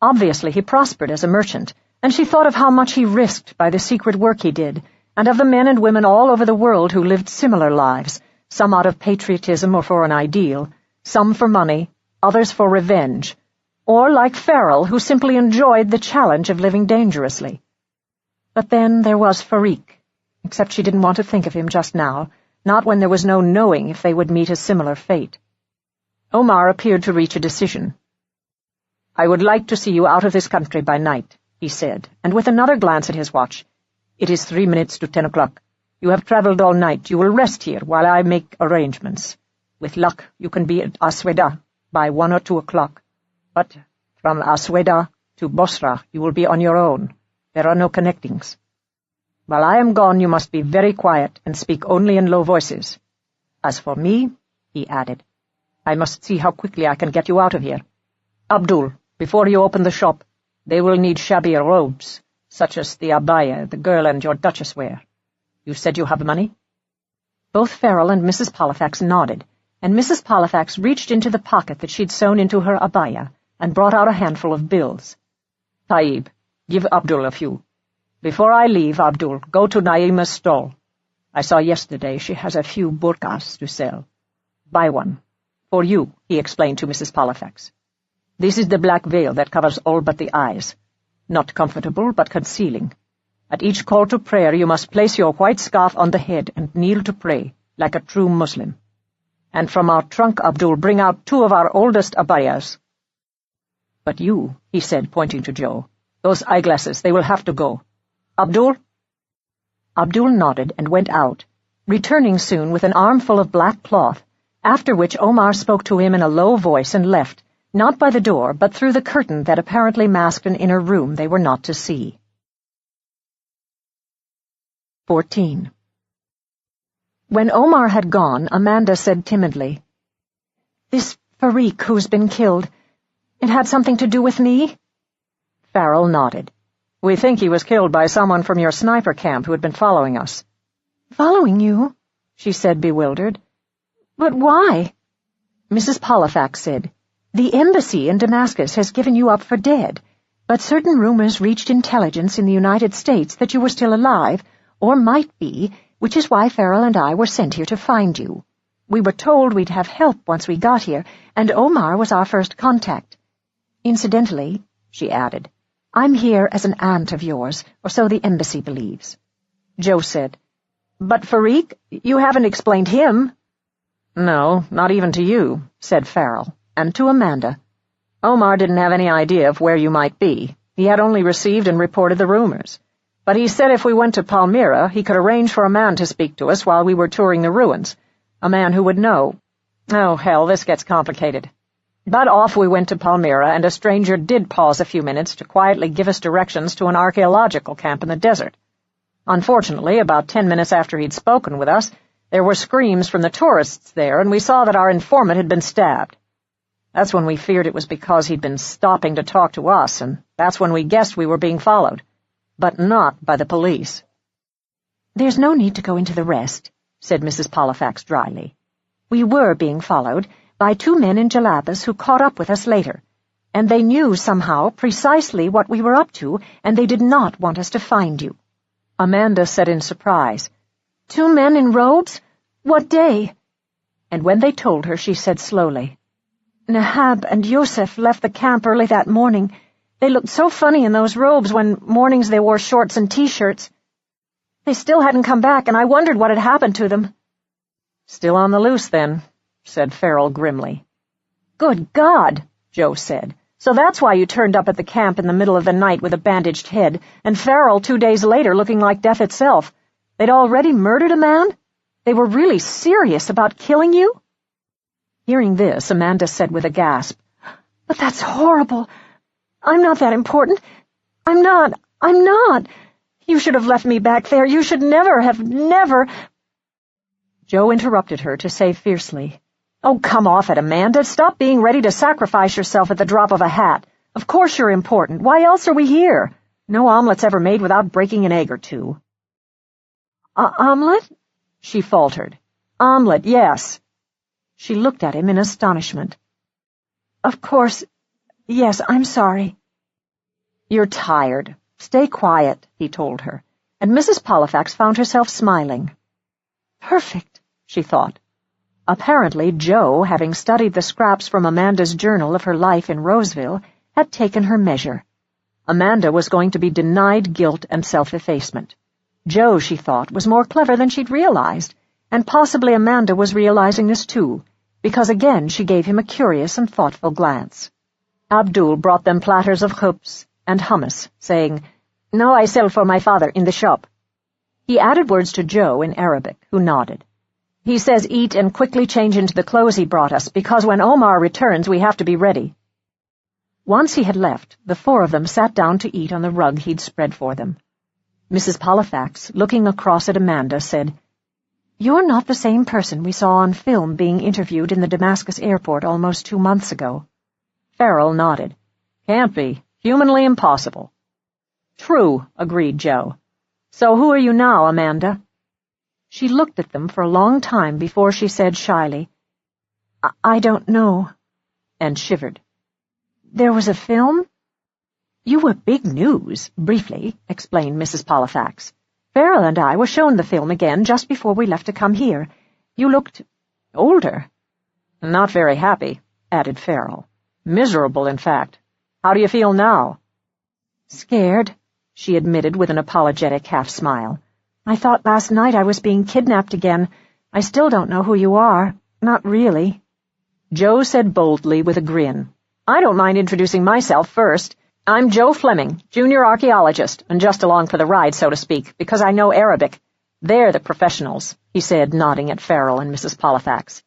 Obviously he prospered as a merchant, and she thought of how much he risked by the secret work he did, and of the men and women all over the world who lived similar lives, some out of patriotism or for an ideal, some for money, others for revenge, or, like Farrell, who simply enjoyed the challenge of living dangerously. But then there was Farik, except she didn't want to think of him just now, not when there was no knowing if they would meet a similar fate. Omar appeared to reach a decision. "I would like to see you out of this country by night," he said, and with another glance at his watch, "It is 3 minutes to 10 o'clock. You have traveled all night. You will rest here while I make arrangements. With luck, you can be at Asweda by 1 or 2 o'clock. But from Asweda to Bosra, you will be on your own. There are no connectings. While I am gone, you must be very quiet and speak only in low voices. As for me," he added, "I must see how quickly I can get you out of here. Abdul, before you open the shop, they will need shabby robes, such as the abaya the girl and your duchess wear. You said you have money?" Both Farrell and Mrs. Pollifax nodded, and Mrs. Pollifax reached into the pocket that she'd sewn into her abaya and brought out a handful of bills. "Taib, give Abdul a few. Before I leave, Abdul, go to Naima's stall. I saw yesterday she has a few burqas to sell. Buy one. For you," he explained to Mrs. Pollifax. "This is the black veil that covers all but the eyes. Not comfortable, but concealing. At each call to prayer you must place your white scarf on the head and kneel to pray, like a true Muslim. And from our trunk, Abdul, bring out 2 of our oldest abayas. But you," he said, pointing to Joe, "those eyeglasses, they will have to go. Abdul?" Abdul nodded and went out, returning soon with an armful of black cloth, after which Omar spoke to him in a low voice and left, not by the door, but through the curtain that apparently masked an inner room they were not to see. 14. When Omar had gone, Amanda said timidly, "This Farik who's been killed, it had something to do with me?" Farrell nodded. "We think he was killed by someone from your sniper camp who had been following us." "Following you?" she said, bewildered. "But why?" Mrs. Pollifax said, "The embassy in Damascus has given you up for dead, but certain rumors reached intelligence in the United States that you were still alive, or might be, which is why Farrell and I were sent here to find you. We were told we'd have help once we got here, and Omar was our first contact. Incidentally," she added, "I'm here as an aunt of yours, or so the embassy believes." Joe said, "But Farik, you haven't explained him." "No, not even to you," said Farrell, and to Amanda. "Omar didn't have any idea of where you might be. He had only received and reported the rumors. But he said if we went to Palmyra, he could arrange for a man to speak to us while we were touring the ruins. A man who would know. Oh, hell, this gets complicated. But off we went to Palmyra, and a stranger did pause a few minutes to quietly give us directions to an archaeological camp in the desert. Unfortunately, about 10 minutes after he'd spoken with us, there were screams from the tourists there, and we saw that our informant had been stabbed. That's when we feared it was because he'd been stopping to talk to us, and that's when we guessed we were being followed. But not by the police." "There's no need to go into the rest," said Mrs. Pollifax dryly. "We were being followed by 2 men in jalabas who caught up with us later, and they knew somehow precisely what we were up to, and they did not want us to find you." Amanda said in surprise, "2 men in robes? What day?" and when they told her, she said slowly, "Nahab and Yosef left the camp early that morning. They looked so funny in those robes when mornings they wore shorts and T-shirts. They still hadn't come back, and I wondered what had happened to them." "Still on the loose, then," said Farrell grimly. "Good God," Joe said. "So that's why you turned up at the camp in the middle of the night with a bandaged head, and Farrell 2 days later looking like death itself. They'd already murdered a man? They were really serious about killing you?" Hearing this, Amanda said with a gasp, "But that's horrible. I'm not that important. I'm not. You should have left me back there. You should never. Joe interrupted her to say fiercely, "Oh, come off it, Amanda. Stop being ready to sacrifice yourself at the drop of a hat. Of course you're important. Why else are we here? No omelet's ever made without breaking an egg or two." "Omelet?" she faltered. "Omelet, yes." She looked at him in astonishment. "Of course, yes, I'm sorry." "You're tired. Stay quiet," he told her, and Mrs. Pollifax found herself smiling. Perfect, she thought. Apparently Joe, having studied the scraps from Amanda's journal of her life in Roseville, had taken her measure. Amanda was going to be denied guilt and self-effacement. Joe, she thought, was more clever than she'd realized, and possibly Amanda was realizing this too, because again she gave him a curious and thoughtful glance. Abdul brought them platters of khubz and hummus, saying, "No, I sell for my father in the shop." He added words to Joe in Arabic, who nodded. "He says eat and quickly change into the clothes he brought us, because when Omar returns we have to be ready." Once he had left, the 4 of them sat down to eat on the rug he'd spread for them. Mrs. Pollifax, looking across at Amanda, said, "You're not the same person we saw on film being interviewed in the Damascus airport almost 2 months ago." Farrell nodded. "Can't be. Humanly impossible." "True," agreed Joe. "So who are you now, Amanda?" She looked at them for a long time before she said shyly, I don't know," and shivered. "There was a film?" "You were big news, briefly," explained Mrs. Pollifax. "Farrell and I were shown the film again just before we left to come here. You looked older." "Not very happy," added Farrell. "Miserable, in fact. How do you feel now?" "Scared," she admitted with an apologetic half-smile. "I thought last night I was being kidnapped again. I still don't know who you are. Not really." Joe said boldly with a grin, "I don't mind introducing myself first. I'm Joe Fleming, junior archaeologist, and just along for the ride, so to speak, because I know Arabic. They're the professionals," he said, nodding at Farrell and Mrs. Pollifax.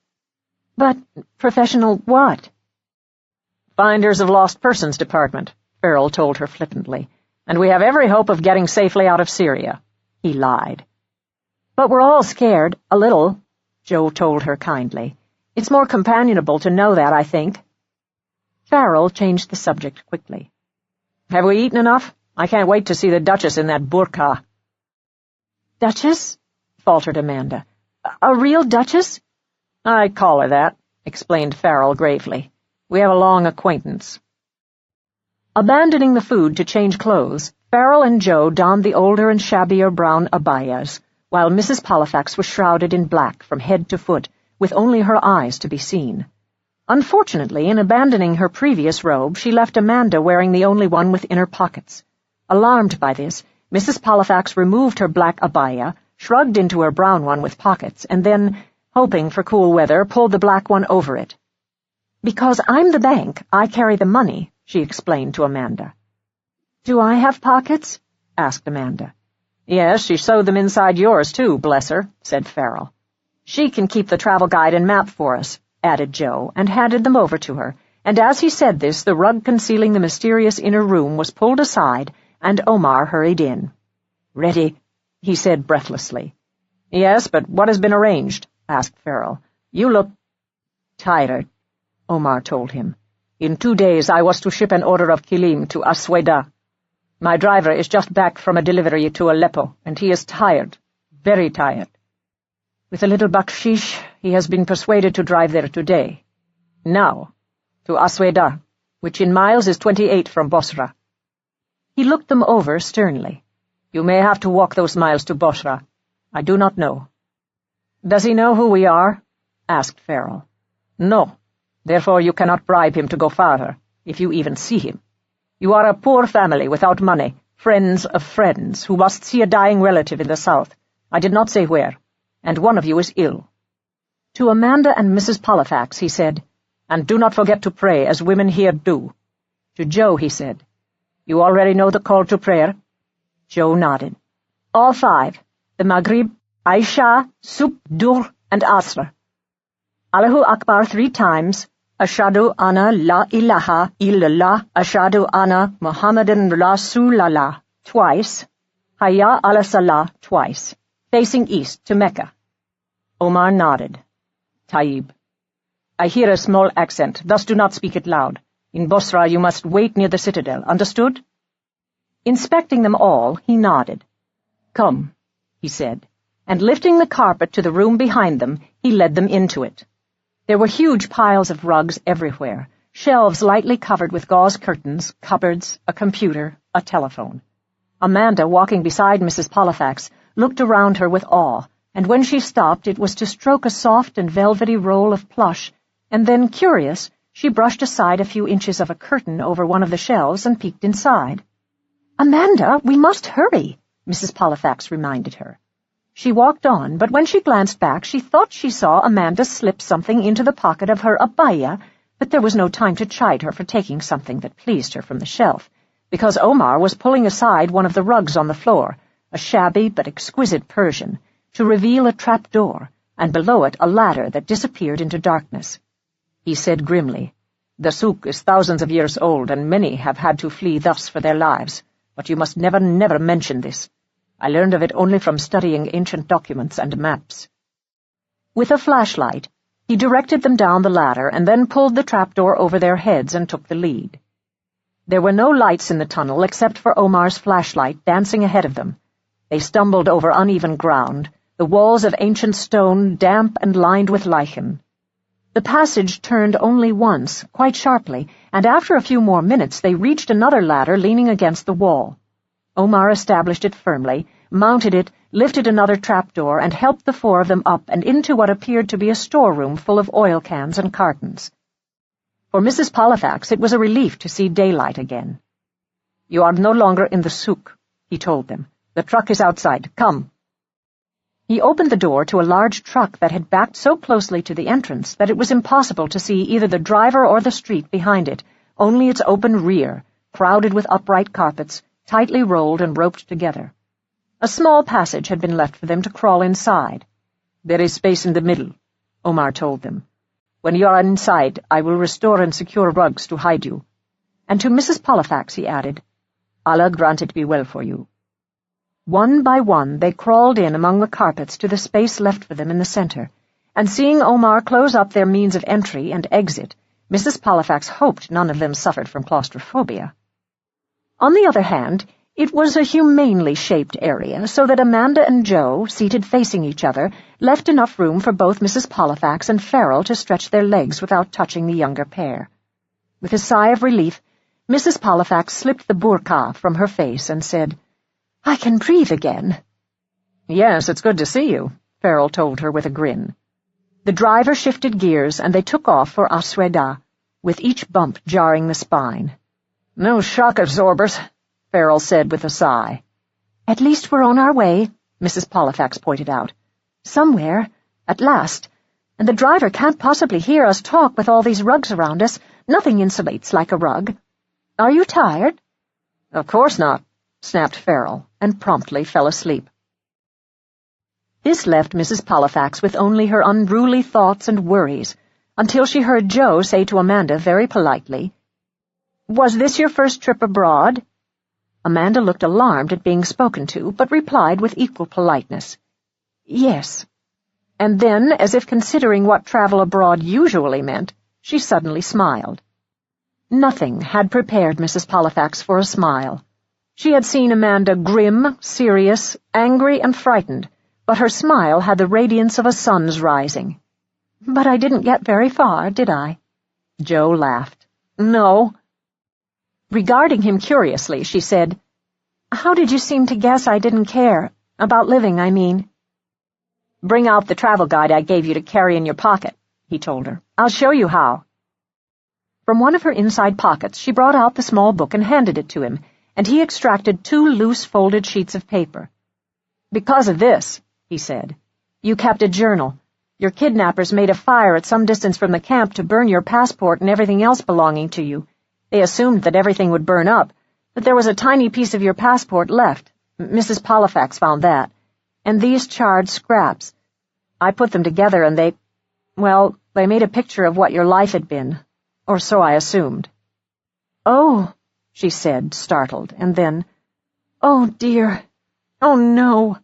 "But professional what?" "Finders of Lost Persons Department," Farrell told her flippantly, "and we have every hope of getting safely out of Syria." He lied. "But we're all scared, a little," Joe told her kindly. "It's more companionable to know that, I think." Farrell changed the subject quickly. "Have we eaten enough? I can't wait to see the Duchess in that burqa." "Duchess?" faltered Amanda. "A real Duchess?" "I call her that," explained Farrell gravely. "We have a long acquaintance." Abandoning the food to change clothes, Farrell and Joe donned the older and shabbier brown abayas, while Mrs. Pollifax was shrouded in black from head to foot, with only her eyes to be seen. Unfortunately, in abandoning her previous robe, she left Amanda wearing the only one with inner pockets. Alarmed by this, Mrs. Pollifax removed her black abaya, shrugged into her brown one with pockets, and then, hoping for cool weather, pulled the black one over it. "Because I'm the bank, I carry the money," she explained to Amanda. "Do I have pockets?" asked Amanda. "Yes, she sewed them inside yours, too, bless her," said Farrell. "She can keep the travel guide and map for us," added Joe, and handed them over to her, and as he said this, the rug concealing the mysterious inner room was pulled aside, and Omar hurried in. "Ready?" he said breathlessly. "Yes, but what has been arranged?" asked Farrell. "You look tired," Omar told him. "In 2 days I was to ship an order of kilim to Asweda. My driver is just back from a delivery to Aleppo, and he is tired, very tired. With a little bakshish, he has been persuaded to drive there today. Now, to Asweda, which in miles is 28 from Bosra." He looked them over sternly. "You may have to walk those miles to Bosra. I do not know." "Does he know who we are?" asked Farrell. "No. Therefore you cannot bribe him to go farther, if you even see him. You are a poor family without money, friends of friends, who must see a dying relative in the south. I did not say where. And one of you is ill." To Amanda and Mrs. Pollifax he said, "And do not forget to pray, as women here do." To Joe he said, "You already know the call to prayer?" Joe nodded. "All 5, the Maghrib, Aisha, Subh, Dur, and Asr. Allahu Akbar 3 times, Ashadu Anna La Ilaha Illallah, Ashadu Anna Muhammadan Rasulallah twice, Hayya ala Salah twice, facing east to Mecca." Omar nodded. "Tayyib. I hear a small accent, thus do not speak it loud. In Bosra you must wait near the citadel, understood?" Inspecting them all, he nodded. "Come," he said, and lifting the carpet to the room behind them, he led them into it. There were huge piles of rugs everywhere, shelves lightly covered with gauze curtains, cupboards, a computer, a telephone. Amanda, walking beside Mrs. Pollifax, looked around her with awe, and when she stopped it was to stroke a soft and velvety roll of plush, and then, curious, she brushed aside a few inches of a curtain over one of the shelves and peeked inside. "Amanda, we must hurry," Mrs. Pollifax reminded her. She walked on, but when she glanced back she thought she saw Amanda slip something into the pocket of her abaya, but there was no time to chide her for taking something that pleased her from the shelf, because Omar was pulling aside one of the rugs on the floor, a shabby but exquisite Persian, to reveal a trap door, and below it a ladder that disappeared into darkness. He said grimly, "The souk is thousands of years old, and many have had to flee thus for their lives, but you must never mention this. I learned of it only from studying ancient documents and maps." With a flashlight, he directed them down the ladder and then pulled the trapdoor over their heads and took the lead. There were no lights in the tunnel except for Omar's flashlight dancing ahead of them. They stumbled over uneven ground, the walls of ancient stone damp and lined with lichen. The passage turned only once, quite sharply, and after a few more minutes they reached another ladder leaning against the wall. Omar established it firmly, mounted it, lifted another trapdoor, and helped the 4 of them up and into what appeared to be a storeroom full of oil cans and cartons. For Mrs. Pollifax it was a relief to see daylight again. "You are no longer in the souk," he told them. "The truck is outside. Come." He opened the door to a large truck that had backed so closely to the entrance that it was impossible to see either the driver or the street behind it, only its open rear, crowded with upright carpets, tightly rolled and roped together. A small passage had been left for them to crawl inside. "There is space in the middle," Omar told them. "When you are inside, I will restore and secure rugs to hide you." And to Mrs. Pollifax he added, "Allah grant it be well for you." One by one they crawled in among the carpets to the space left for them in the center, and seeing Omar close up their means of entry and exit, Mrs. Pollifax hoped none of them suffered from claustrophobia. On the other hand, it was a humanely shaped area, so that Amanda and Joe, seated facing each other, left enough room for both Mrs. Pollifax and Farrell to stretch their legs without touching the younger pair. With a sigh of relief, Mrs. Pollifax slipped the burqa from her face and said, "I can breathe again." "Yes, it's good to see you," Farrell told her with a grin. The driver shifted gears, and they took off for Asweda, with each bump jarring the spine. "No shock absorbers," Farrell said with a sigh. "At least we're on our way," Mrs. Pollifax pointed out. "Somewhere, at last, And the driver can't possibly hear us talk with all these rugs around us. Nothing insulates like a rug. Are you tired?" "Of course not," snapped Farrell, and promptly fell asleep. This left Mrs. Pollifax with only her unruly thoughts and worries, until she heard Joe say to Amanda very politely, "Was this your first trip abroad?" Amanda looked alarmed at being spoken to, but replied with equal politeness, "Yes." And then, as if considering what travel abroad usually meant, she suddenly smiled. Nothing had prepared Mrs. Pollifax for a smile. She had seen Amanda grim, serious, angry, and frightened, but her smile had the radiance of a sun's rising. "But I didn't get very far, did I?" Joe laughed. "No." Regarding him curiously, she said, "How did you seem to guess I didn't care? About living, I mean." "Bring out the travel guide I gave you to carry in your pocket," he told her. "I'll show you how." From one of her inside pockets she brought out the small book and handed it to him, and he extracted 2 loose folded sheets of paper. "Because of this," he said, "you kept a journal. Your kidnappers made a fire at some distance from the camp to burn your passport and everything else belonging to you. They assumed that everything would burn up, but there was a tiny piece of your passport left. Mrs. Pollifax found that. And these charred scraps. I put them together and they made a picture of what your life had been. Or so I assumed." "Oh," she said, startled, and then, "Oh, dear. Oh, no."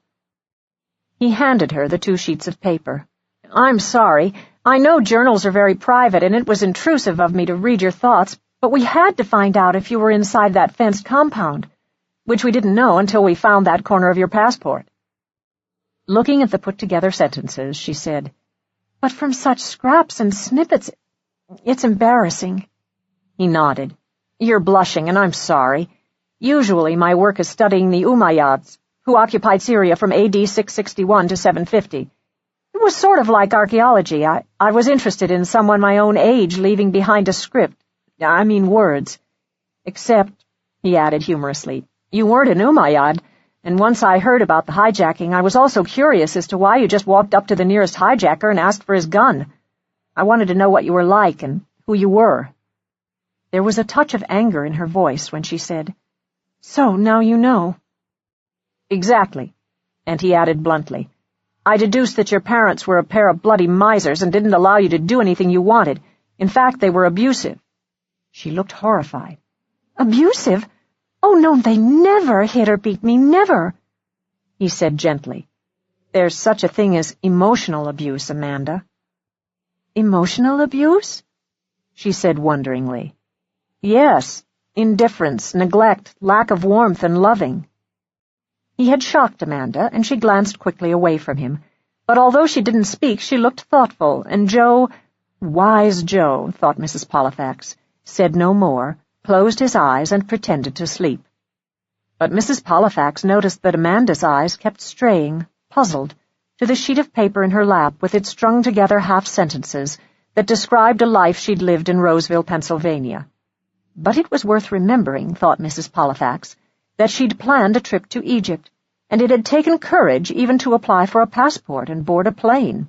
He handed her the 2 sheets of paper. "I'm sorry. I know journals are very private, and it was intrusive of me to read your thoughts, but we had to find out if you were inside that fenced compound, which we didn't know until we found that corner of your passport." Looking at the put-together sentences, she said, "But from such scraps and snippets, it's embarrassing." He nodded. "You're blushing, and I'm sorry. Usually my work is studying the Umayyads, who occupied Syria from AD 661 to 750. It was sort of like archaeology. I was interested in someone my own age leaving behind a script. Words. Except," he added humorously, "you weren't an Umayyad, and once I heard about the hijacking, I was also curious as to why you just walked up to the nearest hijacker and asked for his gun. I wanted to know what you were like and who you were." There was a touch of anger in her voice when she said, "So now you know." "Exactly," and he added bluntly, "I deduced that your parents were a pair of bloody misers and didn't allow you to do anything you wanted. In fact, they were abusive." She looked horrified. "Abusive? Oh, no, they never hit or beat me, never." He said gently, "There's such a thing as emotional abuse, Amanda." "Emotional abuse?" she said wonderingly. "Yes, indifference, neglect, lack of warmth and loving." He had shocked Amanda, and she glanced quickly away from him. But although she didn't speak, she looked thoughtful, and Joe, wise Joe, thought Mrs. Pollifax, said no more, closed his eyes, and pretended to sleep. But Mrs. Pollifax noticed that Amanda's eyes kept straying, puzzled, to the sheet of paper in her lap with its strung-together half-sentences that described a life she'd lived in Roseville, Pennsylvania. But it was worth remembering, thought Mrs. Pollifax, that she'd planned a trip to Egypt, and it had taken courage even to apply for a passport and board a plane.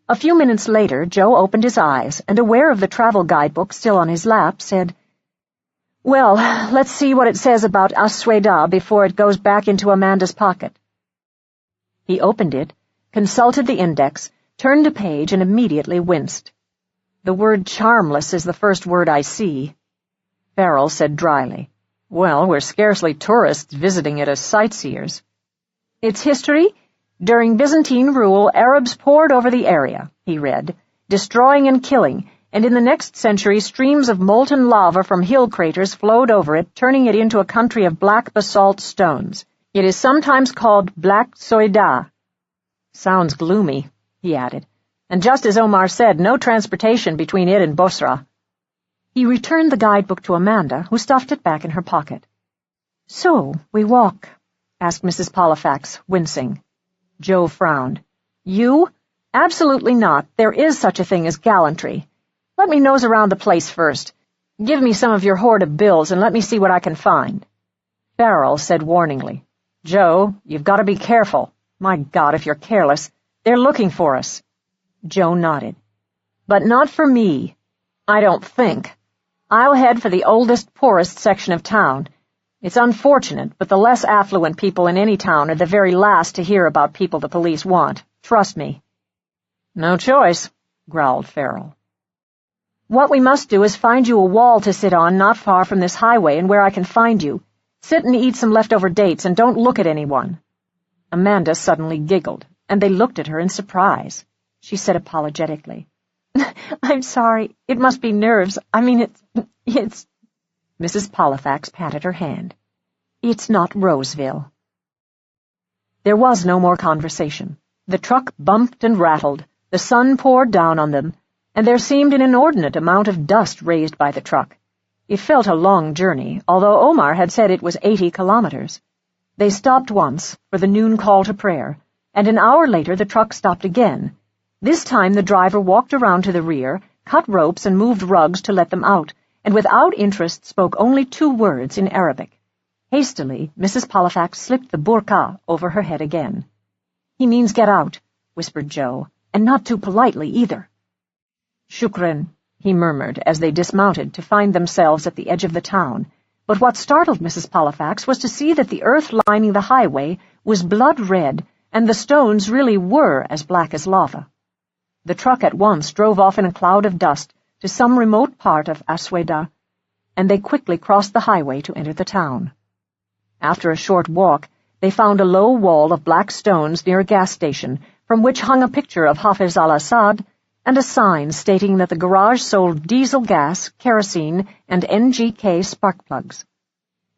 A few minutes later, Joe opened his eyes, and aware of the travel guidebook still on his lap, said, "Well, let's see what it says about As-Sueda before it goes back into Amanda's pocket." He opened it, consulted the index, turned a page, and immediately winced. "The word charmless is the first word I see." Farrell said dryly, "Well, we're scarcely tourists visiting it as sightseers." "Its history? During Byzantine rule, Arabs poured over the area," he read, "destroying and killing, and in the next century streams of molten lava from hill craters flowed over it, turning it into a country of black basalt stones. It is sometimes called Black Soida." "Sounds gloomy," he added, "and just as Omar said, no transportation between it and Bosra." He returned the guidebook to Amanda, who stuffed it back in her pocket. "So, we walk?" asked Mrs. Pollifax, wincing. Joe frowned. "You? Absolutely not. There is such a thing as gallantry. Let me nose around the place first. Give me some of your hoard of bills and let me see what I can find." Farrell said warningly, "Joe, you've got to be careful. My God, if you're careless, they're looking for us." Joe nodded. "But not for me. I don't think. I'll head for the oldest, poorest section of town. It's unfortunate, but the less affluent people in any town are the very last to hear about people the police want. Trust me." "No choice," growled Farrell. "What we must do is find you a wall to sit on not far from this highway and where I can find you. Sit and eat some leftover dates and don't look at anyone." Amanda suddenly giggled, and they looked at her in surprise. She said apologetically, "I'm sorry. It must be nerves. I mean, it's... Mrs. Pollifax patted her hand. "It's not Roseville." There was no more conversation. The truck bumped and rattled, the sun poured down on them, and there seemed an inordinate amount of dust raised by the truck. It felt a long journey, although Omar had said it was 80 kilometers. They stopped once, for the noon call to prayer, and an hour later the truck stopped again. This time the driver walked around to the rear, cut ropes and moved rugs to let them out, and without interest spoke only 2 words in Arabic. Hastily, Mrs. Pollifax slipped the burqa over her head again. "He means get out," whispered Joe, "and not too politely either." "Shukran," he murmured as they dismounted to find themselves at the edge of the town, but what startled Mrs. Pollifax was to see that the earth lining the highway was blood-red, and the stones really were as black as lava. The truck at once drove off in a cloud of dust to some remote part of Asweda, and they quickly crossed the highway to enter the town. After a short walk, they found a low wall of black stones near a gas station, from which hung a picture of Hafiz al-Assad and a sign stating that the garage sold diesel gas, kerosene, and NGK spark plugs.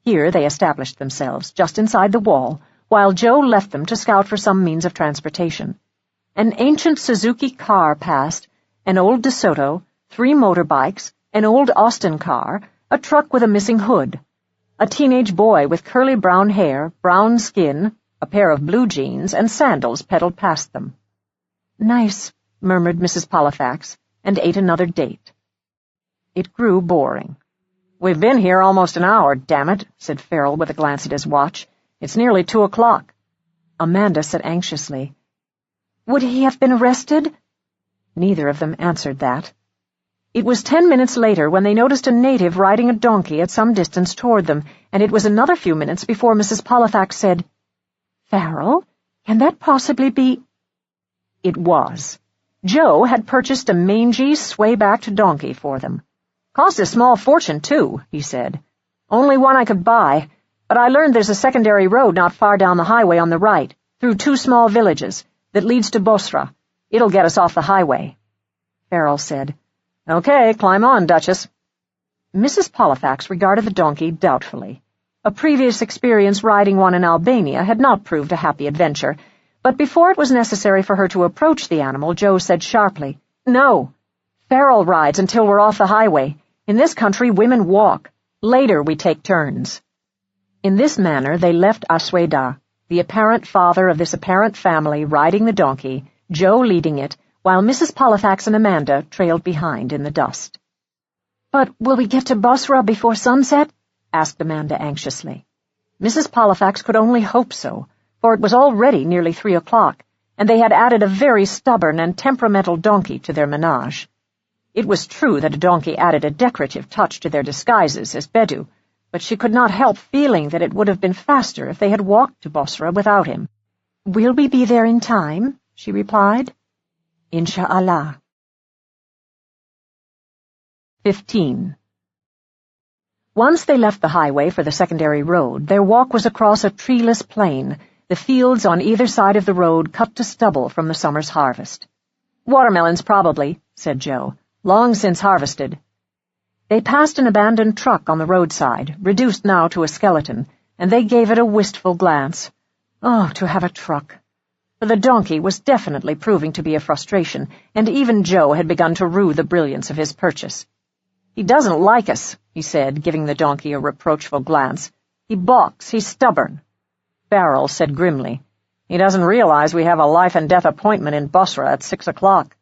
Here they established themselves, just inside the wall, while Joe left them to scout for some means of transportation. An ancient Suzuki car passed, an old DeSoto, 3 motorbikes, an old Austin car, a truck with a missing hood. A teenage boy with curly brown hair, brown skin, a pair of blue jeans, and sandals pedaled past them. "Nice," murmured Mrs. Pollifax, and ate another date. It grew boring. "We've been here almost an hour, damn it," said Farrell with a glance at his watch. "It's nearly 2 o'clock. Amanda said anxiously, "Would he have been arrested?" Neither of them answered that. It was 10 minutes later when they noticed a native riding a donkey at some distance toward them, and it was another few minutes before Mrs. Pollifax said, "Farrell, can that possibly be—" It was. Joe had purchased a mangy, sway-backed donkey for them. "Cost a small fortune, too," he said. "Only one I could buy, but I learned there's a secondary road not far down the highway on the right, through 2 small villages, that leads to Bosra. It'll get us off the highway." Farrell said, "Okay, climb on, Duchess." Mrs. Pollifax regarded the donkey doubtfully. A previous experience riding one in Albania had not proved a happy adventure, but before it was necessary for her to approach the animal, Joe said sharply, "No. Farrell rides until we're off the highway. In this country, women walk. Later we take turns." In this manner they left Asweda, the apparent father of this apparent family riding the donkey, Joe leading it, while Mrs. Pollifax and Amanda trailed behind in the dust. "But will we get to Bosra before sunset?" asked Amanda anxiously. Mrs. Pollifax could only hope so, for it was already nearly 3 o'clock, and they had added a very stubborn and temperamental donkey to their menage. It was true that a donkey added a decorative touch to their disguises as Bedu, but she could not help feeling that it would have been faster if they had walked to Bosra without him. "Will we be there in time?" she replied. "Insha'Allah." 15. Once they left the highway for the secondary road, their walk was across a treeless plain, the fields on either side of the road cut to stubble from the summer's harvest. "Watermelons, probably," said Joe. "Long since harvested." They passed an abandoned truck on the roadside, reduced now to a skeleton, and they gave it a wistful glance. Oh, to have a truck! For the donkey was definitely proving to be a frustration, and even Joe had begun to rue the brilliance of his purchase. "He doesn't like us," he said, giving the donkey a reproachful glance. "He balks, he's stubborn." Farrell said grimly, "He doesn't realize we have a life-and-death appointment in Bosra at 6 o'clock.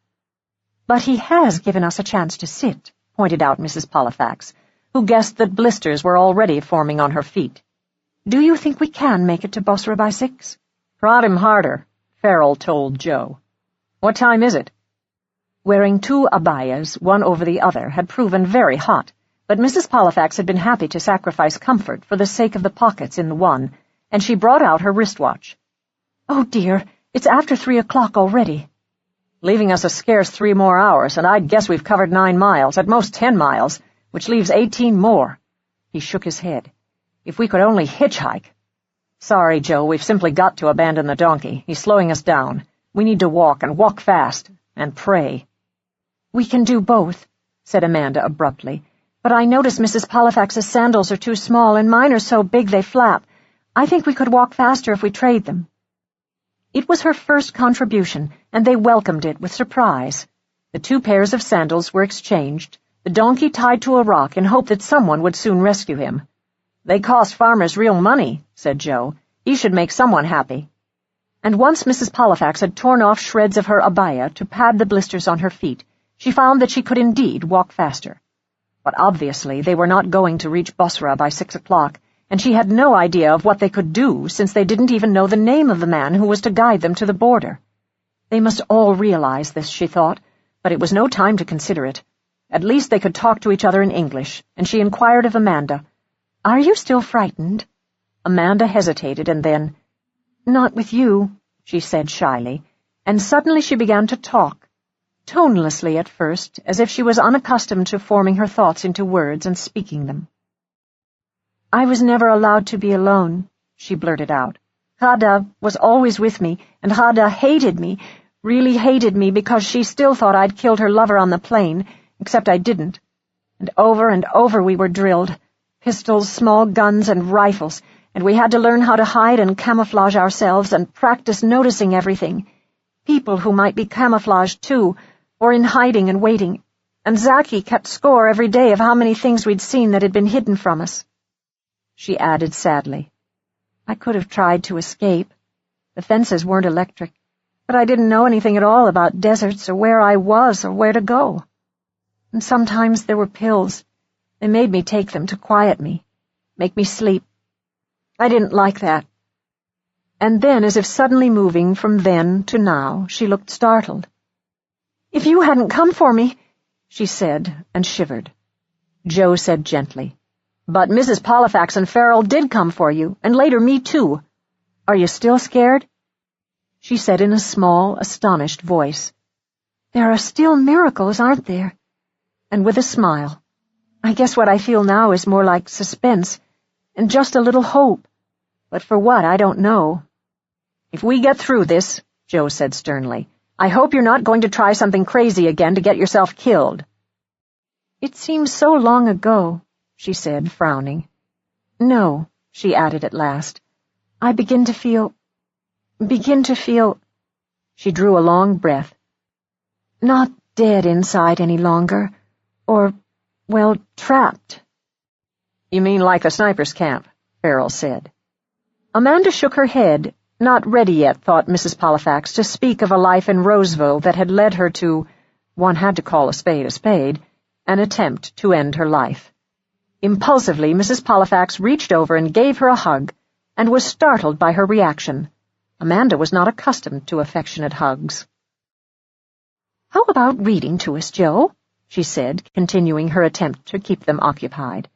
"But he has given us a chance to sit," pointed out Mrs. Pollifax, who guessed that blisters were already forming on her feet. "Do you think we can make it to Bosra by 6? "Prod him harder," Farrell told Joe. "What time is it?" Wearing 2 abayas, one over the other, had proven very hot, but Mrs. Pollifax had been happy to sacrifice comfort for the sake of the pockets in the one, and she brought out her wristwatch. "Oh, dear, it's after 3 o'clock already." "Leaving us a scarce 3 more hours, and I'd guess we've covered 9 miles, at most 10 miles, which leaves 18 more. He shook his head. "If we could only hitchhike." "Sorry, Joe, we've simply got to abandon the donkey. He's slowing us down. We need to walk, and walk fast, and pray." "We can do both," said Amanda abruptly. "But I notice Mrs. Pollifax's sandals are too small, and mine are so big they flap. I think we could walk faster if we trade them." It was her first contribution, and they welcomed it with surprise. The 2 pairs of sandals were exchanged, the donkey tied to a rock in hope that someone would soon rescue him. "They cost farmers real money," said Joe. "He should make someone happy." And once Mrs. Pollifax had torn off shreds of her abaya to pad the blisters on her feet, she found that she could indeed walk faster. But obviously they were not going to reach Basra by 6 o'clock, and she had no idea of what they could do, since they didn't even know the name of the man who was to guide them to the border. They must all realize this, she thought, but it was no time to consider it. At least they could talk to each other in English, and she inquired of Amanda, "Are you still frightened?" Amanda hesitated, and then, "Not with you," she said shyly, and suddenly she began to talk, tonelessly at first, as if she was unaccustomed to forming her thoughts into words and speaking them. "I was never allowed to be alone," she blurted out. "Ghada was always with me, and Ghada hated me, really hated me, because she still thought I'd killed her lover on the plain, except I didn't. And over we were drilled, pistols, small guns, and rifles, and we had to learn how to hide and camouflage ourselves and practice noticing everything. People who might be camouflaged too, or in hiding and waiting, and Zaki kept score every day of how many things we'd seen that had been hidden from us." She added sadly, "I could have tried to escape. The fences weren't electric, but I didn't know anything at all about deserts or where I was or where to go. And sometimes there were pills. They made me take them to quiet me, make me sleep. I didn't like that." And then, as if suddenly moving from then to now, she looked startled. "If you hadn't come for me," she said, and shivered. Joe said gently, "But Mrs. Pollifax and Farrell did come for you, and later me too. Are you still scared?" She said in a small, astonished voice, "There are still miracles, aren't there?" And with a smile, "I guess what I feel now is more like suspense, and just a little hope. But for what, I don't know." "If we get through this," Joe said sternly, "I hope you're not going to try something crazy again to get yourself killed." "It seems so long ago," she said, frowning. "No," she added at last, I begin to feel... She drew a long breath. "Not dead inside any longer, or, well, trapped." "You mean like the sniper's camp," Farrell said. Amanda shook her head, not ready yet, thought Mrs. Pollifax, to speak of a life in Roseville that had led her to, one had to call a spade, an attempt to end her life. Impulsively, Mrs. Pollifax reached over and gave her a hug, and was startled by her reaction. Amanda was not accustomed to affectionate hugs. "How about reading to us, Joe?" she said, continuing her attempt to keep them occupied.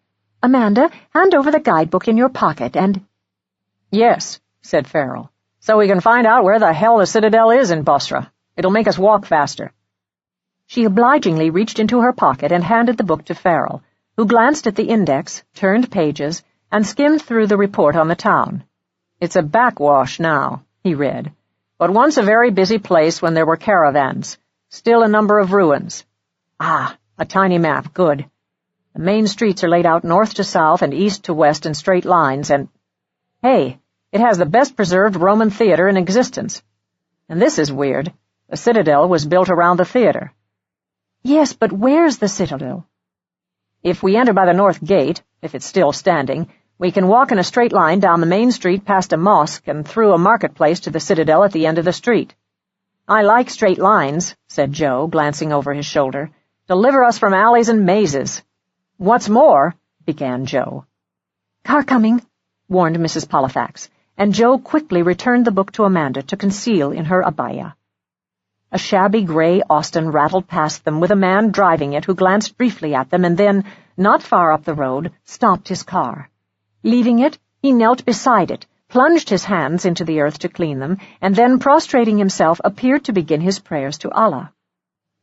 "Amanda, hand over the guidebook in your pocket and—" "Yes," said Farrell, "so we can find out where the hell the Citadel is in Basra. It'll make us walk faster." She obligingly reached into her pocket and handed the book to Farrell, who glanced at the index, turned pages, and skimmed through the report on the town. "It's a backwash now," he read, "but once a very busy place when there were caravans. Still a number of ruins. Ah, a tiny map, good. The main streets are laid out north to south and east to west in straight lines, and... Hey, it has the best-preserved Roman theater in existence. And this is weird. The Citadel was built around the theater." "Yes, but where's the Citadel?" "If we enter by the north gate, if it's still standing, we can walk in a straight line down the main street past a mosque and through a marketplace to the Citadel at the end of the street." "I like straight lines," said Joe, glancing over his shoulder. "Deliver us from alleys and mazes." "What's more," began Joe. "Car coming," warned Mrs. Pollifax, and Joe quickly returned the book to Amanda to conceal in her abaya. A shabby gray Austin rattled past them with a man driving it who glanced briefly at them and then, not far up the road, stopped his car. Leaving it, he knelt beside it, plunged his hands into the earth to clean them, and then, prostrating himself, appeared to begin his prayers to Allah.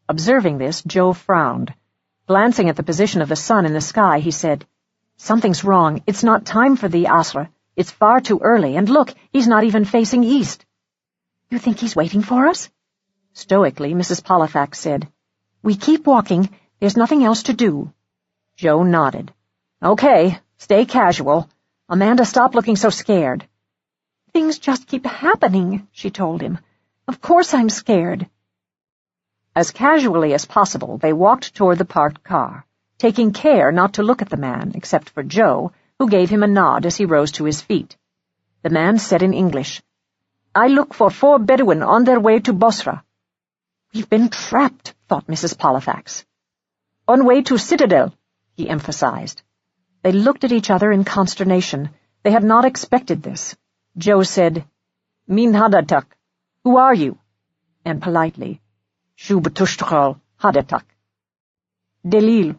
Observing this, Joe frowned. Glancing at the position of the sun in the sky, he said, "Something's wrong. It's not time for the Asr. It's far too early, and look, he's not even facing east." "You think he's waiting for us?" Stoically, Mrs. Pollifax said, "We keep walking. There's nothing else to do." Joe nodded. "Okay, stay casual. Amanda, stop looking so scared." "Things just keep happening," she told him. "Of course I'm scared." As casually as possible, they walked toward the parked car, taking care not to look at the man, except for Joe, who gave him a nod as he rose to his feet. The man said in English, "I look for 4 Bedouin on their way to Bosra." "We've been trapped," thought Mrs. Pollifax. "On way to Citadel," he emphasized. They looked at each other in consternation. They had not expected this. Joe said, "Min hadatak, who are you?" And politely, "Shu betushtuchal hadatak." "Delil,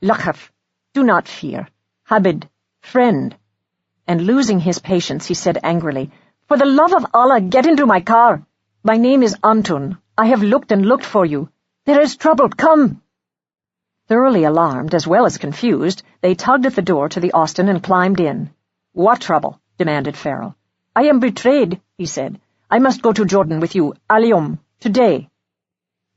lakhaf, do not fear. Habib, friend." And losing his patience, he said angrily, "For the love of Allah, get into my car. My name is Antun. I have looked and looked for you. There is trouble, come." Thoroughly alarmed, as well as confused, they tugged at the door to the Austin and climbed in. "What trouble?" demanded Farrell. "I am betrayed," he said. "I must go to Jordan with you, Aliyom, today."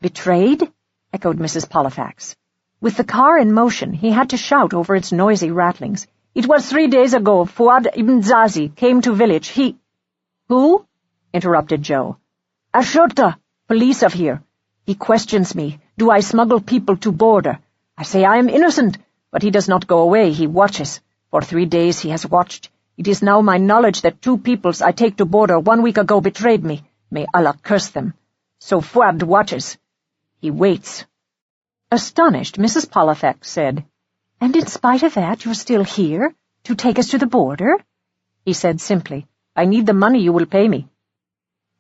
"Betrayed?" echoed Mrs. Pollifax. With the car in motion, he had to shout over its noisy rattlings. "It was 3 days ago. Fuad ibn Zazi came to village. He—" "Who?" interrupted Joe. "Ashurta, police of here. He questions me. Do I smuggle people to border? I say I am innocent, but he does not go away. He watches. For 3 days he has watched. It is now my knowledge that 2 peoples I take to border 1 week ago betrayed me. May Allah curse them. So Fuad watches. He waits." Astonished, Mrs. Pollifax said, "And in spite of that, you're still here? To take us to the border?" He said simply, "I need the money you will pay me."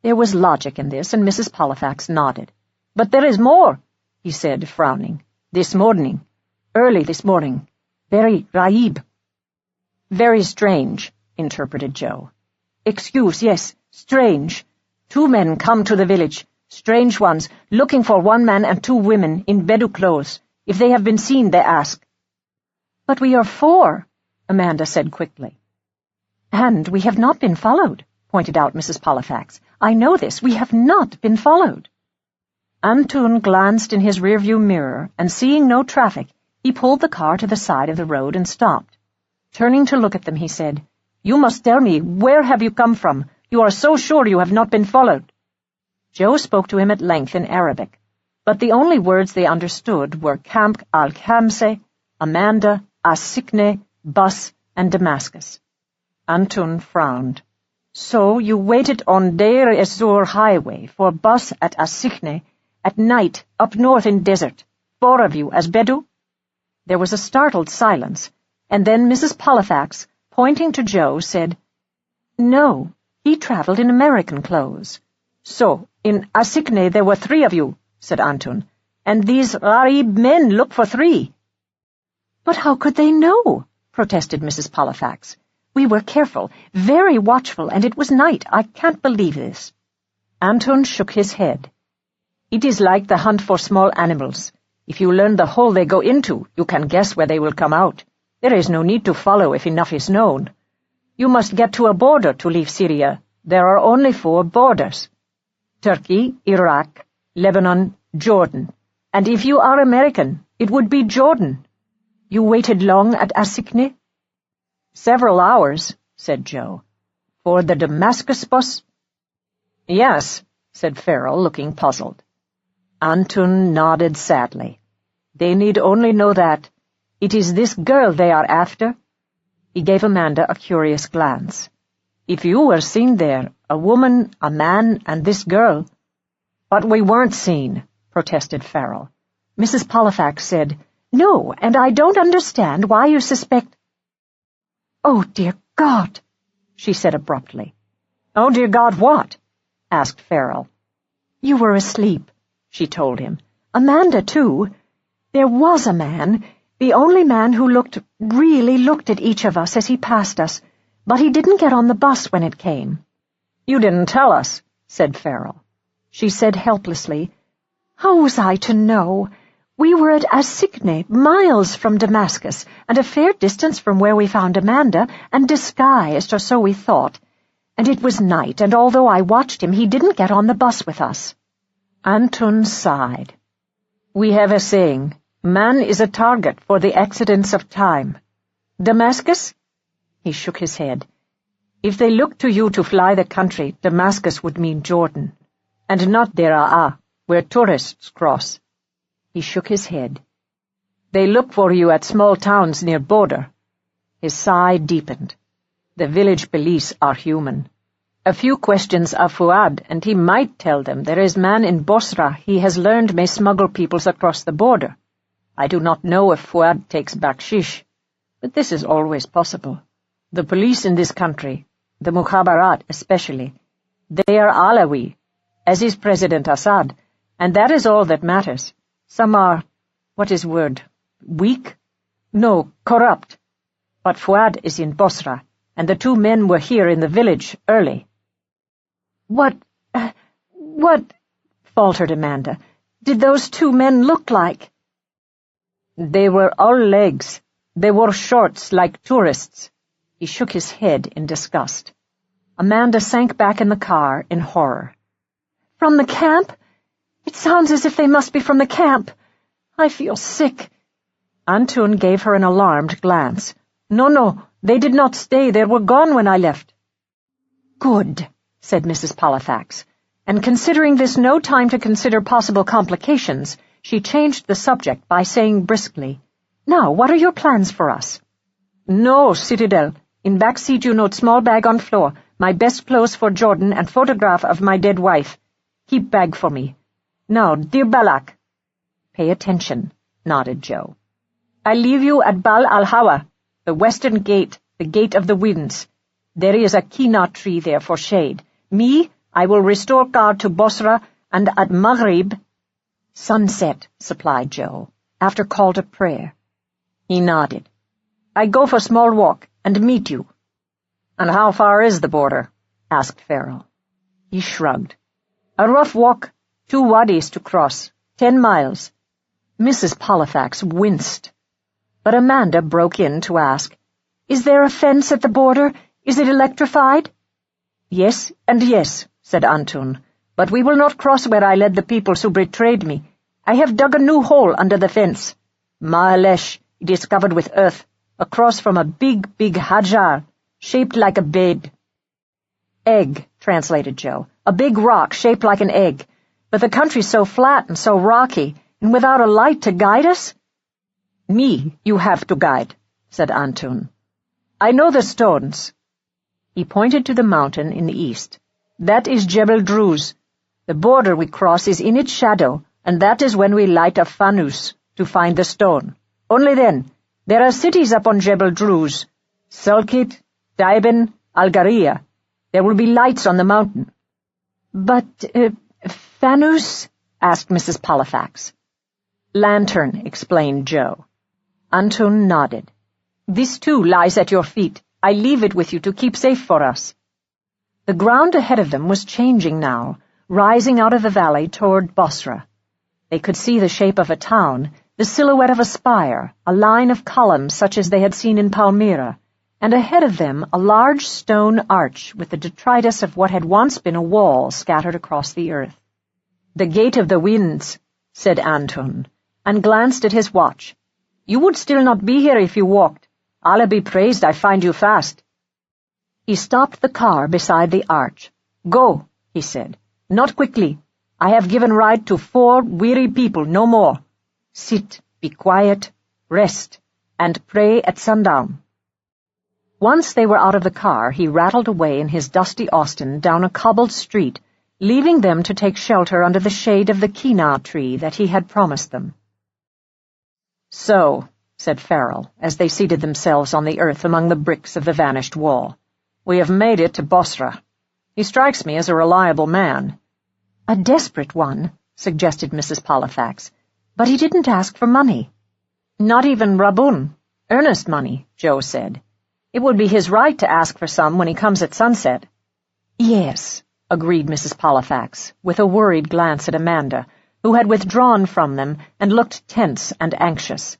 There was logic in this, and Mrs. Pollifax nodded. "But there is more," he said, frowning. Early this morning. Very raib." "Very strange," interpreted Joe. "Excuse, yes, strange. 2 men come to the village, strange ones, looking for 1 man and 2 women in Bedou clothes. If they have been seen, they ask." "But we are 4, Amanda said quickly. "And we have not been followed," pointed out Mrs. Pollifax. "I know this. We have not been followed." Antun glanced in his rearview mirror, and seeing no traffic, he pulled the car to the side of the road and stopped. Turning to look at them, he said, "You must tell me, where have you come from? You are so sure you have not been followed." Joe spoke to him at length in Arabic, but the only words they understood were Camp al-Khamse, Amanda, As-Sikne, Bus, and Damascus. Antun frowned. "So you waited on Deir ez-Zur highway for bus at As-Sikne at night up north in desert, 4 of you as Bedou?" There was a startled silence, and then Mrs. Pollifax, pointing to Joe, said, "No, he traveled in American clothes." "So, in As-Sikne there were 3 of you," said Antun, "and these Gharib men look for 3. "But how could they know?" protested Mrs. Pollifax. "We were careful, very watchful, and it was night. I can't believe this." Antun shook his head. "It is like the hunt for small animals. If you learn the hole they go into, you can guess where they will come out. There is no need to follow if enough is known. You must get to a border to leave Syria. There are only 4 borders: Turkey, Iraq, Lebanon, Jordan. And if you are American, it would be Jordan. You waited long at As-Sikne?" "Several hours," said Joe. "For the Damascus bus?" "Yes," said Farrell, looking puzzled. Antun nodded sadly. "They need only know that. It is this girl they are after." He gave Amanda a curious glance. "If you were seen there, a woman, a man, and this girl—" "But we weren't seen," protested Farrell. Mrs. Pollifax said, "No, and I don't understand why you suspect—" "Oh, dear God," she said abruptly. "Oh, dear God, what?" asked Farrell. "You were asleep," she told him. "Amanda, too. There was a man, the only man who really looked at each of us as he passed us, but he didn't get on the bus when it came." "You didn't tell us," said Farrell. She said helplessly, "How was I to know? We were at Assigne, miles from Damascus, and a fair distance from where we found Amanda, and disguised, or so we thought. And it was night, and although I watched him, he didn't get on the bus with us." Anton sighed. "We have a saying, man is a target for the accidents of time. Damascus?" He shook his head. "If they look to you to fly the country, Damascus would mean Jordan, and not Deraa, where tourists cross." He shook his head. "They look for you at small towns near border." His sigh deepened. "The village police are human. A few questions of Fuad, and he might tell them there is man in Bosra he has learned may smuggle peoples across the border. I do not know if Fuad takes bakshish, but this is always possible. The police in this country, the Mukhabarat especially, they are Alawi, as is President Assad, and that is all that matters. Some are, weak? No, corrupt. But Fuad is in Bosra, and the two men were here in the village early." What, faltered Amanda, did those two men look like?" "They were all legs. They wore shorts like tourists." He shook his head in disgust. Amanda sank back in the car in horror. "From the camp? It sounds as if they must be from the camp. I feel sick." Antun gave her an alarmed glance. No, they did not stay. They were gone when I left." "Good," said Mrs. Pollifax, and considering this no time to consider possible complications, she changed the subject by saying briskly, "Now, what are your plans for us?" "No, Citadel. In back seat you note small bag on floor, my best clothes for Jordan and photograph of my dead wife. Keep bag for me. Now, dear Balak." "Pay attention," nodded Joe. "I leave you at Bal al-Hawa, the western gate, the gate of the winds. There is a kina tree there for shade. Me, I will restore guard to Bosra, and at Maghrib—" "Sunset," supplied Joe, after call to prayer. He nodded. "I go for small walk, and meet you." "And how far is the border?" asked Farrell. He shrugged. "A rough walk, 2 wadis to cross, 10 miles. Mrs. Pollifax winced. But Amanda broke in to ask, "Is there a fence at the border? Is it electrified?" "Yes and yes," said Antun, "but we will not cross where I led the peoples who betrayed me. I have dug a new hole under the fence. Mahalesh, it is covered with earth, across from a big hajar, shaped like a bed." "Egg," translated Joe. "A big rock shaped like an egg. But the country's so flat and so rocky, and without a light to guide us?" "Me you have to guide," said Antun. "I know the stones." He pointed to the mountain in the east. "That is Jebel Druz. The border we cross is in its shadow, and that is when we light a fanus to find the stone. Only then. There are cities up on Jebel Druz. Sulkit, Daiben, Algaria. There will be lights on the mountain." "But, Fanus?" asked Mrs. Pollifax. "Lantern," explained Joe. Antun nodded. "This too lies at your feet. I leave it with you to keep safe for us." The ground ahead of them was changing now, rising out of the valley toward Bosra. They could see the shape of a town, the silhouette of a spire, a line of columns such as they had seen in Palmyra, and ahead of them a large stone arch with the detritus of what had once been a wall scattered across the earth. "The gate of the winds," said Antun, and glanced at his watch. "You would still not be here if you walked. Allah be praised I find you fast." He stopped the car beside the arch. "Go," he said. "Not quickly. I have given ride to 4 weary people, no more. Sit, be quiet, rest, and pray at sundown." Once they were out of the car, he rattled away in his dusty Austin down a cobbled street, leaving them to take shelter under the shade of the kina tree that he had promised them. "So," said Farrell, as they seated themselves on the earth among the bricks of the vanished wall, "we have made it to Bosra. He strikes me as a reliable man." "A desperate one," suggested Mrs. Pollifax. "But he didn't ask for money." "Not even rabun, earnest money," Joe said. "It would be his right to ask for some when he comes at sunset." "Yes," agreed Mrs. Pollifax, with a worried glance at Amanda, who had withdrawn from them and looked tense and anxious.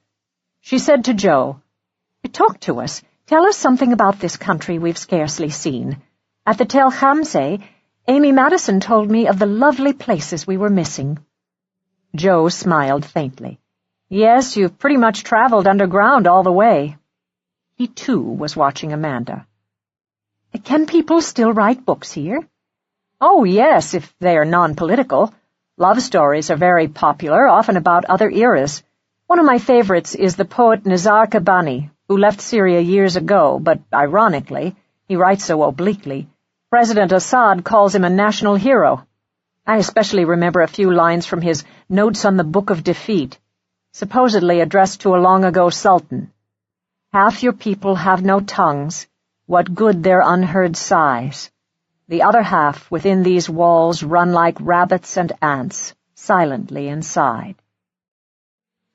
She said to Joe, "Talk to us. Tell us something about this country we've scarcely seen. At the Tel Khamse, Amy Madison told me of the lovely places we were missing." Joe smiled faintly. "Yes, you've pretty much traveled underground all the way." He, too, was watching Amanda. "Can people still write books here?" "Oh, yes, if they are non-political. Love stories are very popular, often about other eras. One of my favorites is the poet Nizar Kabani, who left Syria years ago, but, ironically, he writes so obliquely, President Assad calls him a national hero. I especially remember a few lines from his Notes on the Book of Defeat, supposedly addressed to a long-ago sultan. "Half your people have no tongues. What good their unheard sighs? The other half within these walls run like rabbits and ants, silently inside."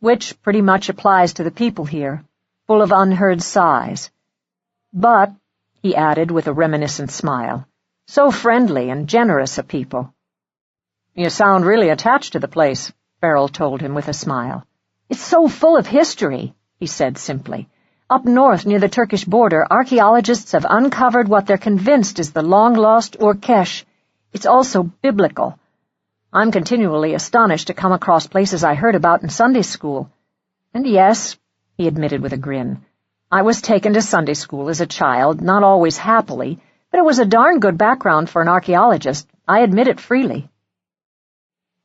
Which pretty much applies to the people here, full of unheard sighs. But, he added with a reminiscent smile, so friendly and generous a people. "You sound really attached to the place," Farrell told him with a smile. "It's so full of history," he said simply. "Up north near the Turkish border, archaeologists have uncovered what they're convinced is the long-lost Urkesh. It's also biblical. I'm continually astonished to come across places I heard about in Sunday school. And yes," he admitted with a grin, "I was taken to Sunday school as a child, not always happily, but it was a darn good background for an archaeologist. I admit it freely."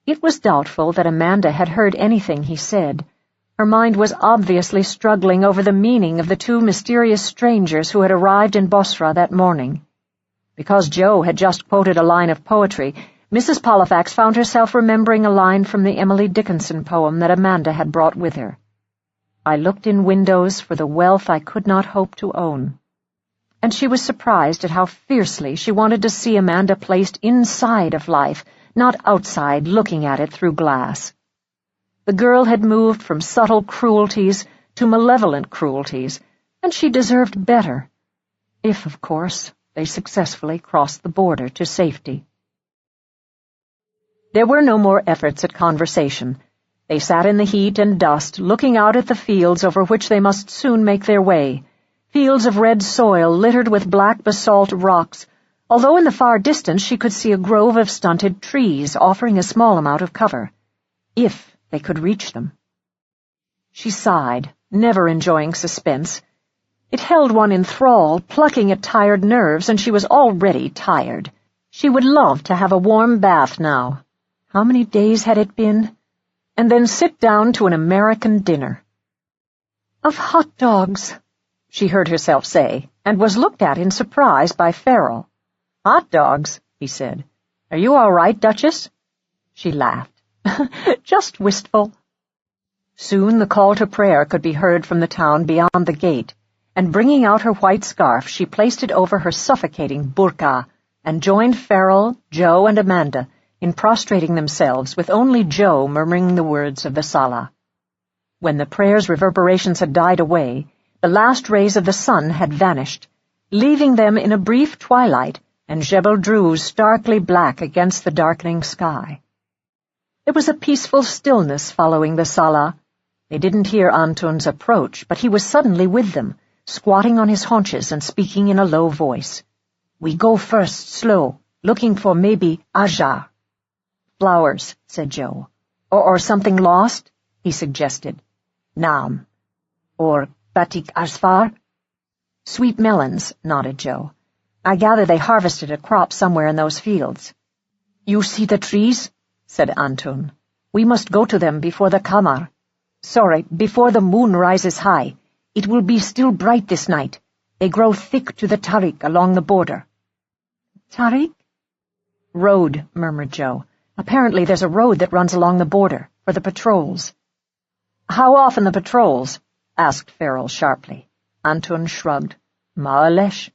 It was doubtful that Amanda had heard anything he said. Her mind was obviously struggling over the meaning of the two mysterious strangers who had arrived in Bosra that morning. Because Joe had just quoted a line of poetry, Mrs. Pollifax found herself remembering a line from the Emily Dickinson poem that Amanda had brought with her. "I looked in windows for the wealth I could not hope to own." And she was surprised at how fiercely she wanted to see Amanda placed inside of life, not outside looking at it through glass. The girl had moved from subtle cruelties to malevolent cruelties, and she deserved better, if, of course, they successfully crossed the border to safety. There were no more efforts at conversation. They sat in the heat and dust, looking out at the fields over which they must soon make their way, fields of red soil littered with black basalt rocks, although in the far distance she could see a grove of stunted trees offering a small amount of cover, if they could reach them. She sighed, never enjoying suspense. It held one in thrall, plucking at tired nerves, and she was already tired. She would love to have a warm bath now. How many days had it been? And then sit down to an American dinner. "Of hot dogs," she heard herself say, and was looked at in surprise by Farrell. "Hot dogs?" he said. "Are you all right, Duchess?" She laughed. "Just wistful." Soon the call to prayer could be heard from the town beyond the gate, and bringing out her white scarf, she placed it over her suffocating burqa and joined Farrell, Joe, and Amanda in prostrating themselves, with only Joe murmuring the words of the Salah. When the prayer's reverberations had died away, the last rays of the sun had vanished, leaving them in a brief twilight and Jebel Druze starkly black against the darkening sky. There was a peaceful stillness following the Salah. They didn't hear Antun's approach, but he was suddenly with them, squatting on his haunches and speaking in a low voice. "We go first, slow, looking for maybe Ajar." "Flowers," said Joe. Or something lost?" he suggested. "Naam." "Or batik asfar?" "Sweet melons," nodded Joe. "I gather they harvested a crop somewhere in those fields." "You see the trees?" said Antun. "We must go to them before the moon rises high. It will be still bright this night. They grow thick to the Tariq along the border." "Tariq?" "Road," murmured Joe. "Apparently there's a road that runs along the border, for the patrols." "How often the patrols?" asked Farrell sharply. Antun shrugged. "Ma'alesh."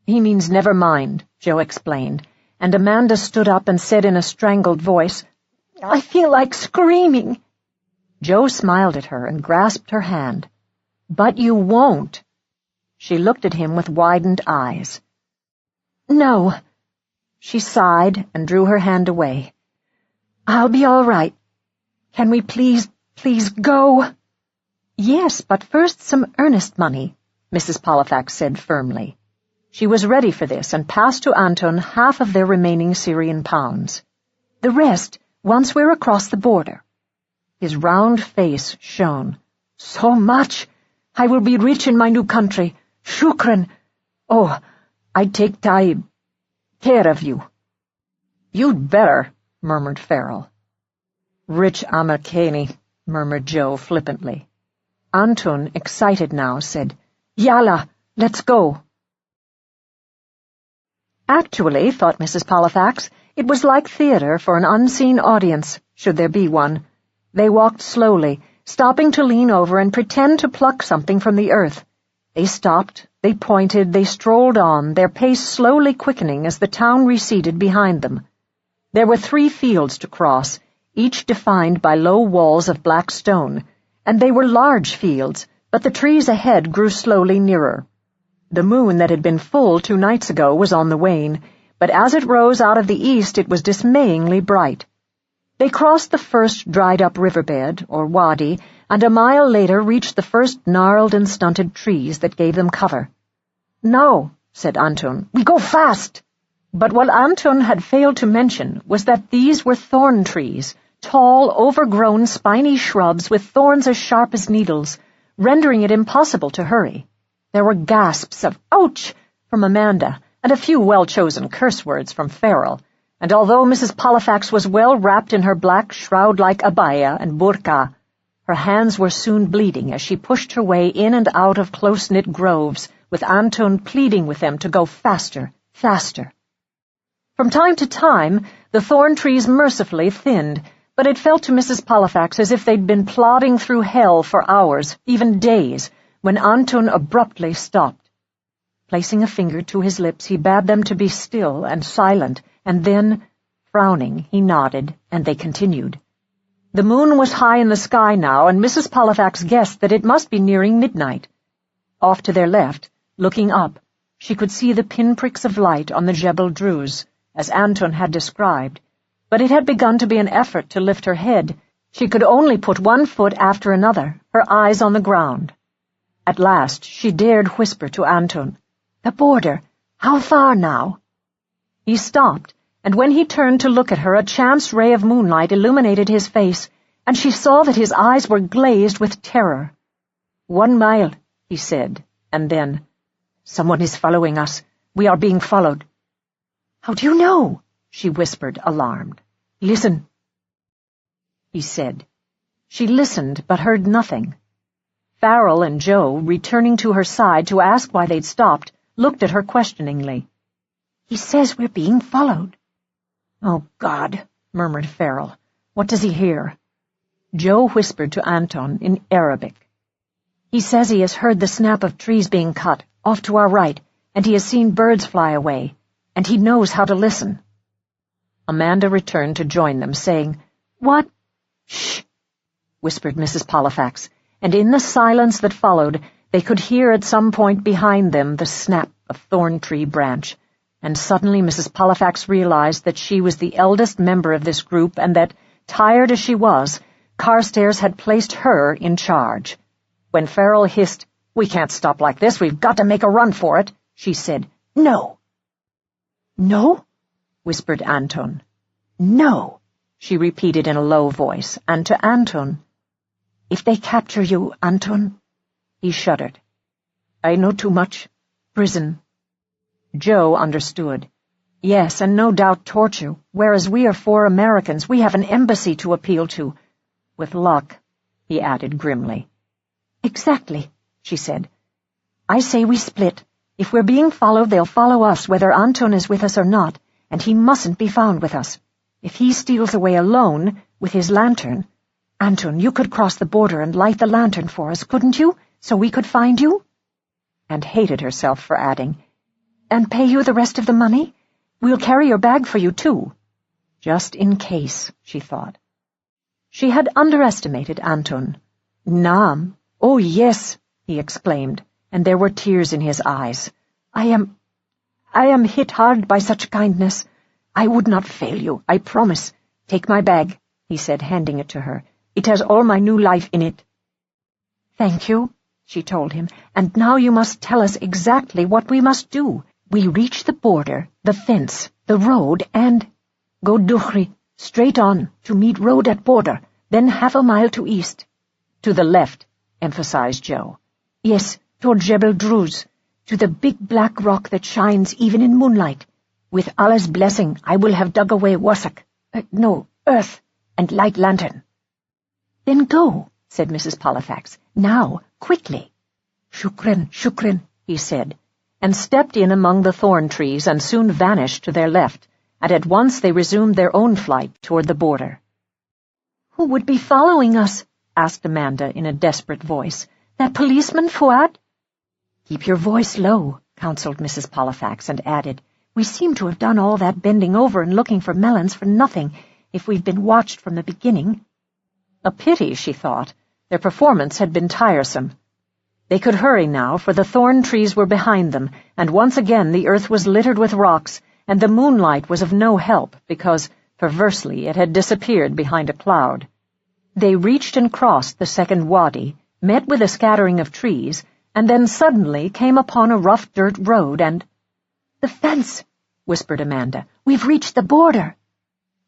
"He means never mind," Joe explained, and Amanda stood up and said in a strangled voice, "I feel like screaming." Joe smiled at her and grasped her hand. "But you won't." She looked at him with widened eyes. "No." She sighed and drew her hand away. "I'll be all right. Can we please go?" "Yes, but first some earnest money," Mrs. Pollifax said firmly. She was ready for this and passed to Anton half of their remaining Syrian pounds. "The rest, once we're across the border." His round face shone. "So much! I will be rich in my new country. Shukran! Oh, I'd take care of you." "You'd better," murmured Farrell. "Rich Americani," murmured Joe flippantly. Anton, excited now, said, "Yalla, let's go." Actually, thought Mrs. Pollifax, it was like theater for an unseen audience, should there be one. They walked slowly, stopping to lean over and pretend to pluck something from the earth. They stopped, they pointed, they strolled on, their pace slowly quickening as the town receded behind them. There were 3 fields to cross, each defined by low walls of black stone, and they were large fields, but the trees ahead grew slowly nearer. The moon that had been full 2 nights ago was on the wane, but as it rose out of the east it was dismayingly bright. They crossed the first dried-up riverbed, or wadi, and a mile later reached the first gnarled and stunted trees that gave them cover. "Now," said Anton, "we go fast!" But what Anton had failed to mention was that these were thorn trees, tall, overgrown, spiny shrubs with thorns as sharp as needles, rendering it impossible to hurry. There were gasps of "ouch" from Amanda, and a few well-chosen curse words from Farrell, and although Mrs. Pollifax was well wrapped in her black shroud-like abaya and burqa, her hands were soon bleeding as she pushed her way in and out of close-knit groves, with Anton pleading with them to go faster, faster. From time to time, the thorn trees mercifully thinned, but it felt to Mrs. Pollifax as if they'd been plodding through hell for hours, even days, when Anton abruptly stopped. Placing a finger to his lips, he bade them to be still and silent, and then, frowning, he nodded, and they continued. The moon was high in the sky now, and Mrs. Pollifax guessed that it must be nearing midnight. Off to their left, looking up, she could see the pinpricks of light on the Jebel Druze, as Anton had described, but it had begun to be an effort to lift her head. She could only put one foot after another, her eyes on the ground. At last she dared whisper to Anton, "The border, how far now?" He stopped, and when he turned to look at her, a chance ray of moonlight illuminated his face, and she saw that his eyes were glazed with terror. "1 mile," he said, and then, "Someone is following us. We are being followed." "How do you know?" she whispered, alarmed. "Listen," he said. She listened, but heard nothing. Farrell and Joe, returning to her side to ask why they'd stopped, looked at her questioningly. "He says we're being followed." "Oh, God," murmured Farrell. "What does he hear?" Joe whispered to Anton in Arabic. "He says he has heard the snap of trees being cut, off to our right, and he has seen birds fly away, and he knows how to listen." Amanda returned to join them, saying, "What?" "Shh," whispered Mrs. Pollifax, and in the silence that followed, they could hear at some point behind them the snap of thorn-tree branch, and suddenly Mrs. Pollifax realized that she was the eldest member of this group and that, tired as she was, Carstairs had placed her in charge. When Farrell hissed, "We can't stop like this, we've got to make a run for it," she said, "No." "No?" whispered Anton. "No," she repeated in a low voice, and to Anton, "If they capture you, Anton—" He shuddered. "I know too much. Prison." Joe understood. "Yes, and no doubt torture, whereas we are 4 Americans. We have an embassy to appeal to. With luck," he added grimly. "Exactly," she said. "I say we split. If we're being followed, they'll follow us, whether Anton is with us or not, and he mustn't be found with us. If he steals away alone, with his lantern— Anton, you could cross the border and light the lantern for us, couldn't you, so we could find you?" And hated herself for adding, "And pay you the rest of the money? We'll carry your bag for you, too. Just in case, she thought. She had underestimated Anton. Naam. Oh, yes, he exclaimed, and there were tears in his eyes. I am hit hard by such kindness. I would not fail you, I promise. Take my bag, he said, handing it to her. It has all my new life in it. Thank you, she told him, and now you must tell us exactly what we must do. We reach the border, the fence, the road, and... Go Duchri, straight on, to meet road at border, then half a mile to east. To the left, emphasized Joe. Yes, toward Jebel Druz, to the big black rock that shines even in moonlight. With Allah's blessing, I will have dug away wassak, earth, and light lantern. Then go, said Mrs. Pollifax. Now, quickly. Shukran, he said, and stepped in among the thorn trees and soon vanished to their left, and at once they resumed their own flight toward the border. Who would be following us? Asked Amanda in a desperate voice. That policeman, Fuad? Keep your voice low, counseled Mrs. Pollifax, and added, We seem to have done all that bending over and looking for melons for nothing, if we've been watched from the beginning. A pity, she thought. Their performance had been tiresome. They could hurry now, for the thorn trees were behind them, and once again the earth was littered with rocks, and the moonlight was of no help, because, perversely, it had disappeared behind a cloud. They reached and crossed the second wadi, met with a scattering of trees, and then suddenly came upon a rough dirt road, and... The fence, whispered Amanda. We've reached the border.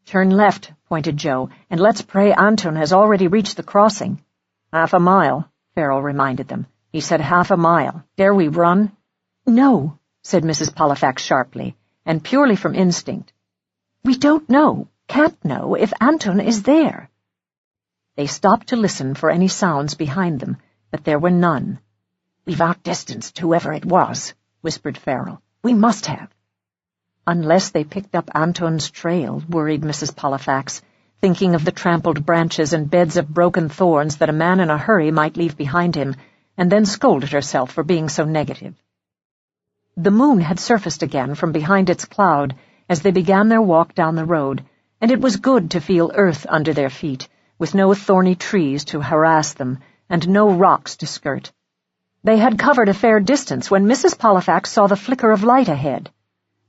Turn left, pointed Joe, and let's pray Anton has already reached the crossing. Half a mile, Farrell reminded them. He said half a mile. Dare we run? No, said Mrs. Pollifax sharply, and purely from instinct. We don't know, can't know, if Anton is there. They stopped to listen for any sounds behind them, but there were none. We've outdistanced whoever it was, whispered Farrell. We must have. Unless they picked up Anton's trail, worried Mrs. Pollifax, thinking of the trampled branches and beds of broken thorns that a man in a hurry might leave behind him, and then scolded herself for being so negative. The moon had surfaced again from behind its cloud as they began their walk down the road, and it was good to feel earth under their feet, with no thorny trees to harass them, and no rocks to skirt. They had covered a fair distance when Mrs. Pollifax saw the flicker of light ahead.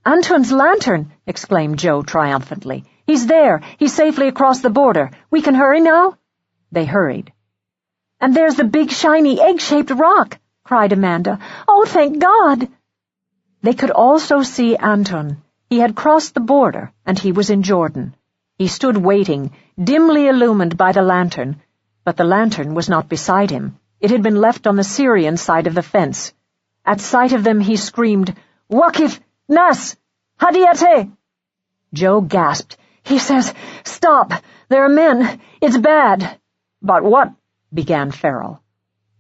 Anton's lantern! Exclaimed Joe triumphantly. He's there! He's safely across the border! We can hurry now? They hurried. And there's the big, shiny, egg-shaped rock! Cried Amanda. Oh, thank God! They could also see Anton. He had crossed the border, and he was in Jordan. He stood waiting, dimly illumined by the lantern, but the lantern was not beside him. It had been left on the Syrian side of the fence. At sight of them he screamed, Waqif! Nas! Hadiyate! Joe gasped. He says, Stop! There are men! It's bad! But what? Began Farrell.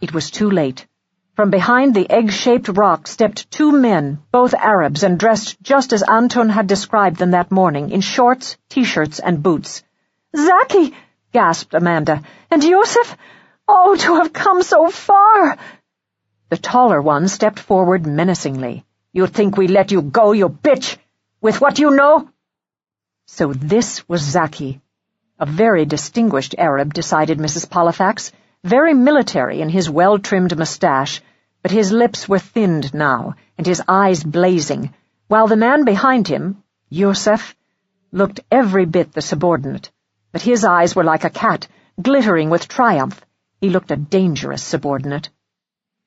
It was too late. From behind the egg-shaped rock stepped two men, both Arabs, and dressed just as Anton had described them that morning, in shorts, T-shirts, and boots. Zaki! Gasped Amanda. And Yosef? Oh, to have come so far! The taller one stepped forward menacingly. You think we let you go, you bitch? With what you know? So this was Zaki. A very distinguished Arab, decided Mrs. Pollifax, very military in his well-trimmed mustache, but his lips were thinned now, and his eyes blazing, while the man behind him, Yosef, looked every bit the subordinate, but his eyes were like a cat, glittering with triumph. He looked a dangerous subordinate.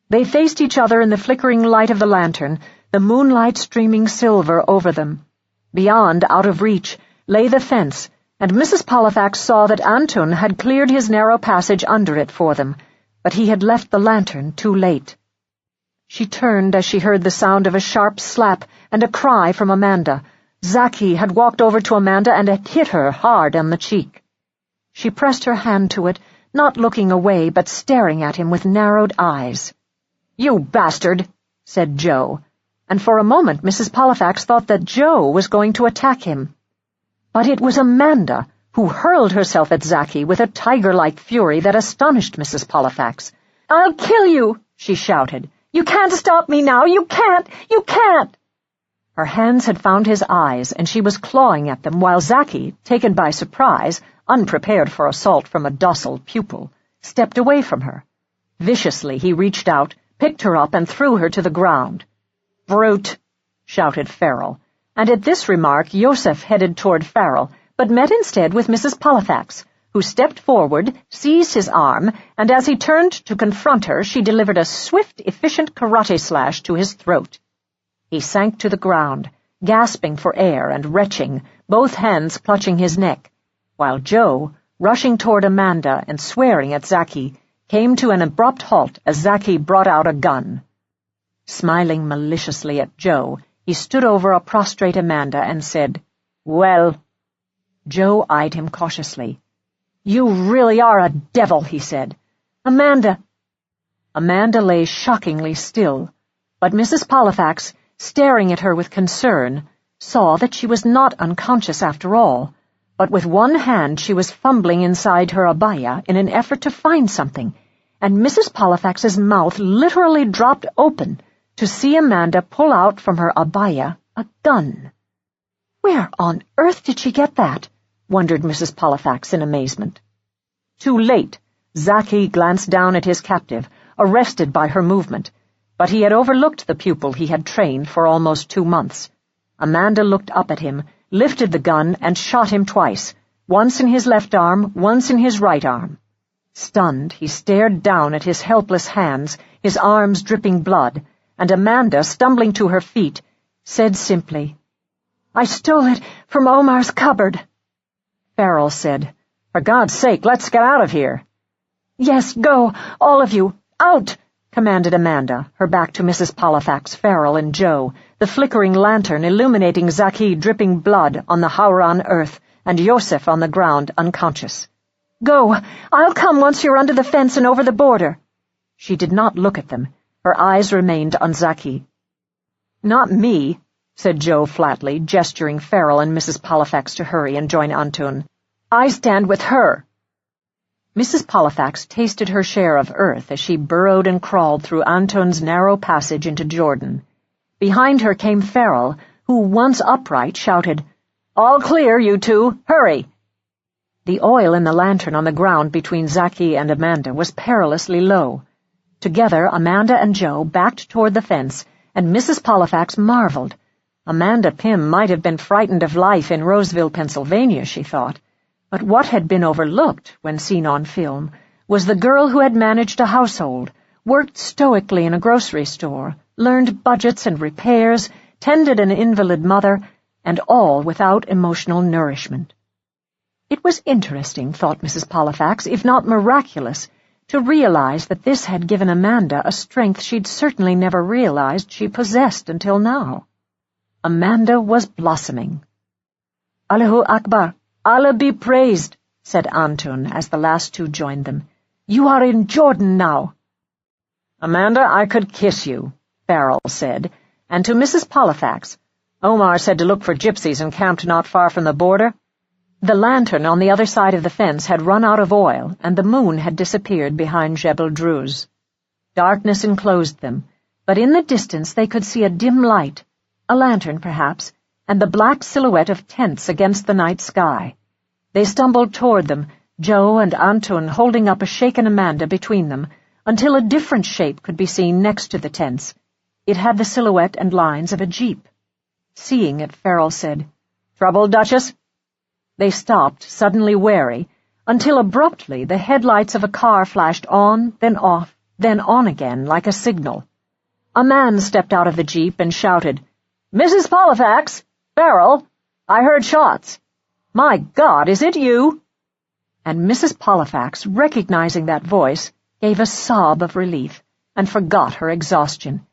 They faced each other in the flickering light of the lantern, the moonlight streaming silver over them. Beyond, out of reach, lay the fence, and Mrs. Pollifax saw that Anton had cleared his narrow passage under it for them, but he had left the lantern too late. She turned as she heard the sound of a sharp slap and a cry from Amanda. Zaki had walked over to Amanda and had hit her hard on the cheek. She pressed her hand to it, not looking away but staring at him with narrowed eyes. You bastard, said Joe, and for a moment Mrs. Pollifax thought that Joe was going to attack him. But it was Amanda who hurled herself at Zaki with a tiger-like fury that astonished Mrs. Pollifax. I'll kill you, she shouted. You can't stop me now, you can't! Her hands had found his eyes, and she was clawing at them while Zaki, taken by surprise, unprepared for assault from a docile pupil, stepped away from her. Viciously he reached out, picked her up, and threw her to the ground. "Brute!" shouted Farrell, and at this remark Yosef headed toward Farrell, but met instead with Mrs. Pollifax, who stepped forward, seized his arm, and as he turned to confront her, she delivered a swift, efficient karate slash to his throat. He sank to the ground, gasping for air and retching, both hands clutching his neck, while Joe, rushing toward Amanda and swearing at Zaki, came to an abrupt halt as Zaki brought out a gun. Smiling maliciously at Joe, he stood over a prostrate Amanda and said, "Well?" Joe eyed him cautiously. "You really are a devil," he said. "Amanda—" Amanda lay shockingly still, but Mrs. Pollifax, staring at her with concern, saw that she was not unconscious after all, but with one hand she was fumbling inside her abaya in an effort to find something, and Mrs. Pollifax's mouth literally dropped open to see Amanda pull out from her abaya a gun. "Where on earth did she get that?" wondered Mrs. Pollifax in amazement. Too late, Zaki glanced down at his captive, arrested by her movement, but he had overlooked the pupil he had trained for almost 2 months. Amanda looked up at him, lifted the gun, and shot him twice, once in his left arm, once in his right arm. Stunned, he stared down at his helpless hands, his arms dripping blood, and Amanda, stumbling to her feet, said simply, "I stole it from Omar's cupboard." Farrell said, "For God's sake, let's get out of here." "Yes, go, all of you, out!" commanded Amanda, her back to Mrs. Pollifax, Farrell, and Joe, the flickering lantern illuminating Zaki dripping blood on the Hauran earth and Yosef on the ground unconscious. "Go! I'll come once you're under the fence and over the border." She did not look at them. Her eyes remained on Zaki. "Not me," said Joe flatly, gesturing Farrell and Mrs. Pollifax to hurry and join Antun. "I stand with her." Mrs. Pollifax tasted her share of earth as she burrowed and crawled through Anton's narrow passage into Jordan. Behind her came Farrell, who, once upright, shouted, "All clear, you two! Hurry!" The oil in the lantern on the ground between Zaki and Amanda was perilously low. Together, Amanda and Joe backed toward the fence, and Mrs. Pollifax marveled. Amanda Pym might have been frightened of life in Roseville, Pennsylvania, she thought. But what had been overlooked, when seen on film, was the girl who had managed a household, worked stoically in a grocery store, learned budgets and repairs, tended an invalid mother, and all without emotional nourishment. It was interesting, thought Mrs. Pollifax, if not miraculous, to realize that this had given Amanda a strength she'd certainly never realized she possessed until now. Amanda was blossoming. "Allahu Akbar! Allah be praised," said Antun as the last two joined them. "You are in Jordan now." "Amanda, I could kiss you," Farrell said, and to Mrs. Pollifax, "Omar said to look for gypsies encamped not far from the border." The lantern on the other side of the fence had run out of oil, and the moon had disappeared behind Jebel Druz. Darkness enclosed them, but in the distance they could see a dim light, a lantern perhaps, and the black silhouette of tents against the night sky. They stumbled toward them, Joe and Antun holding up a shaken Amanda between them, until a different shape could be seen next to the tents. It had the silhouette and lines of a jeep. Seeing it, Farrell said, "Trouble, Duchess?" They stopped, suddenly wary, until abruptly the headlights of a car flashed on, then off, then on again, like a signal. A man stepped out of the jeep and shouted, "Mrs. Pollifax! Farrell! I heard shots. My God, is it you?" And Mrs. Pollifax, recognizing that voice, gave a sob of relief and forgot her exhaustion.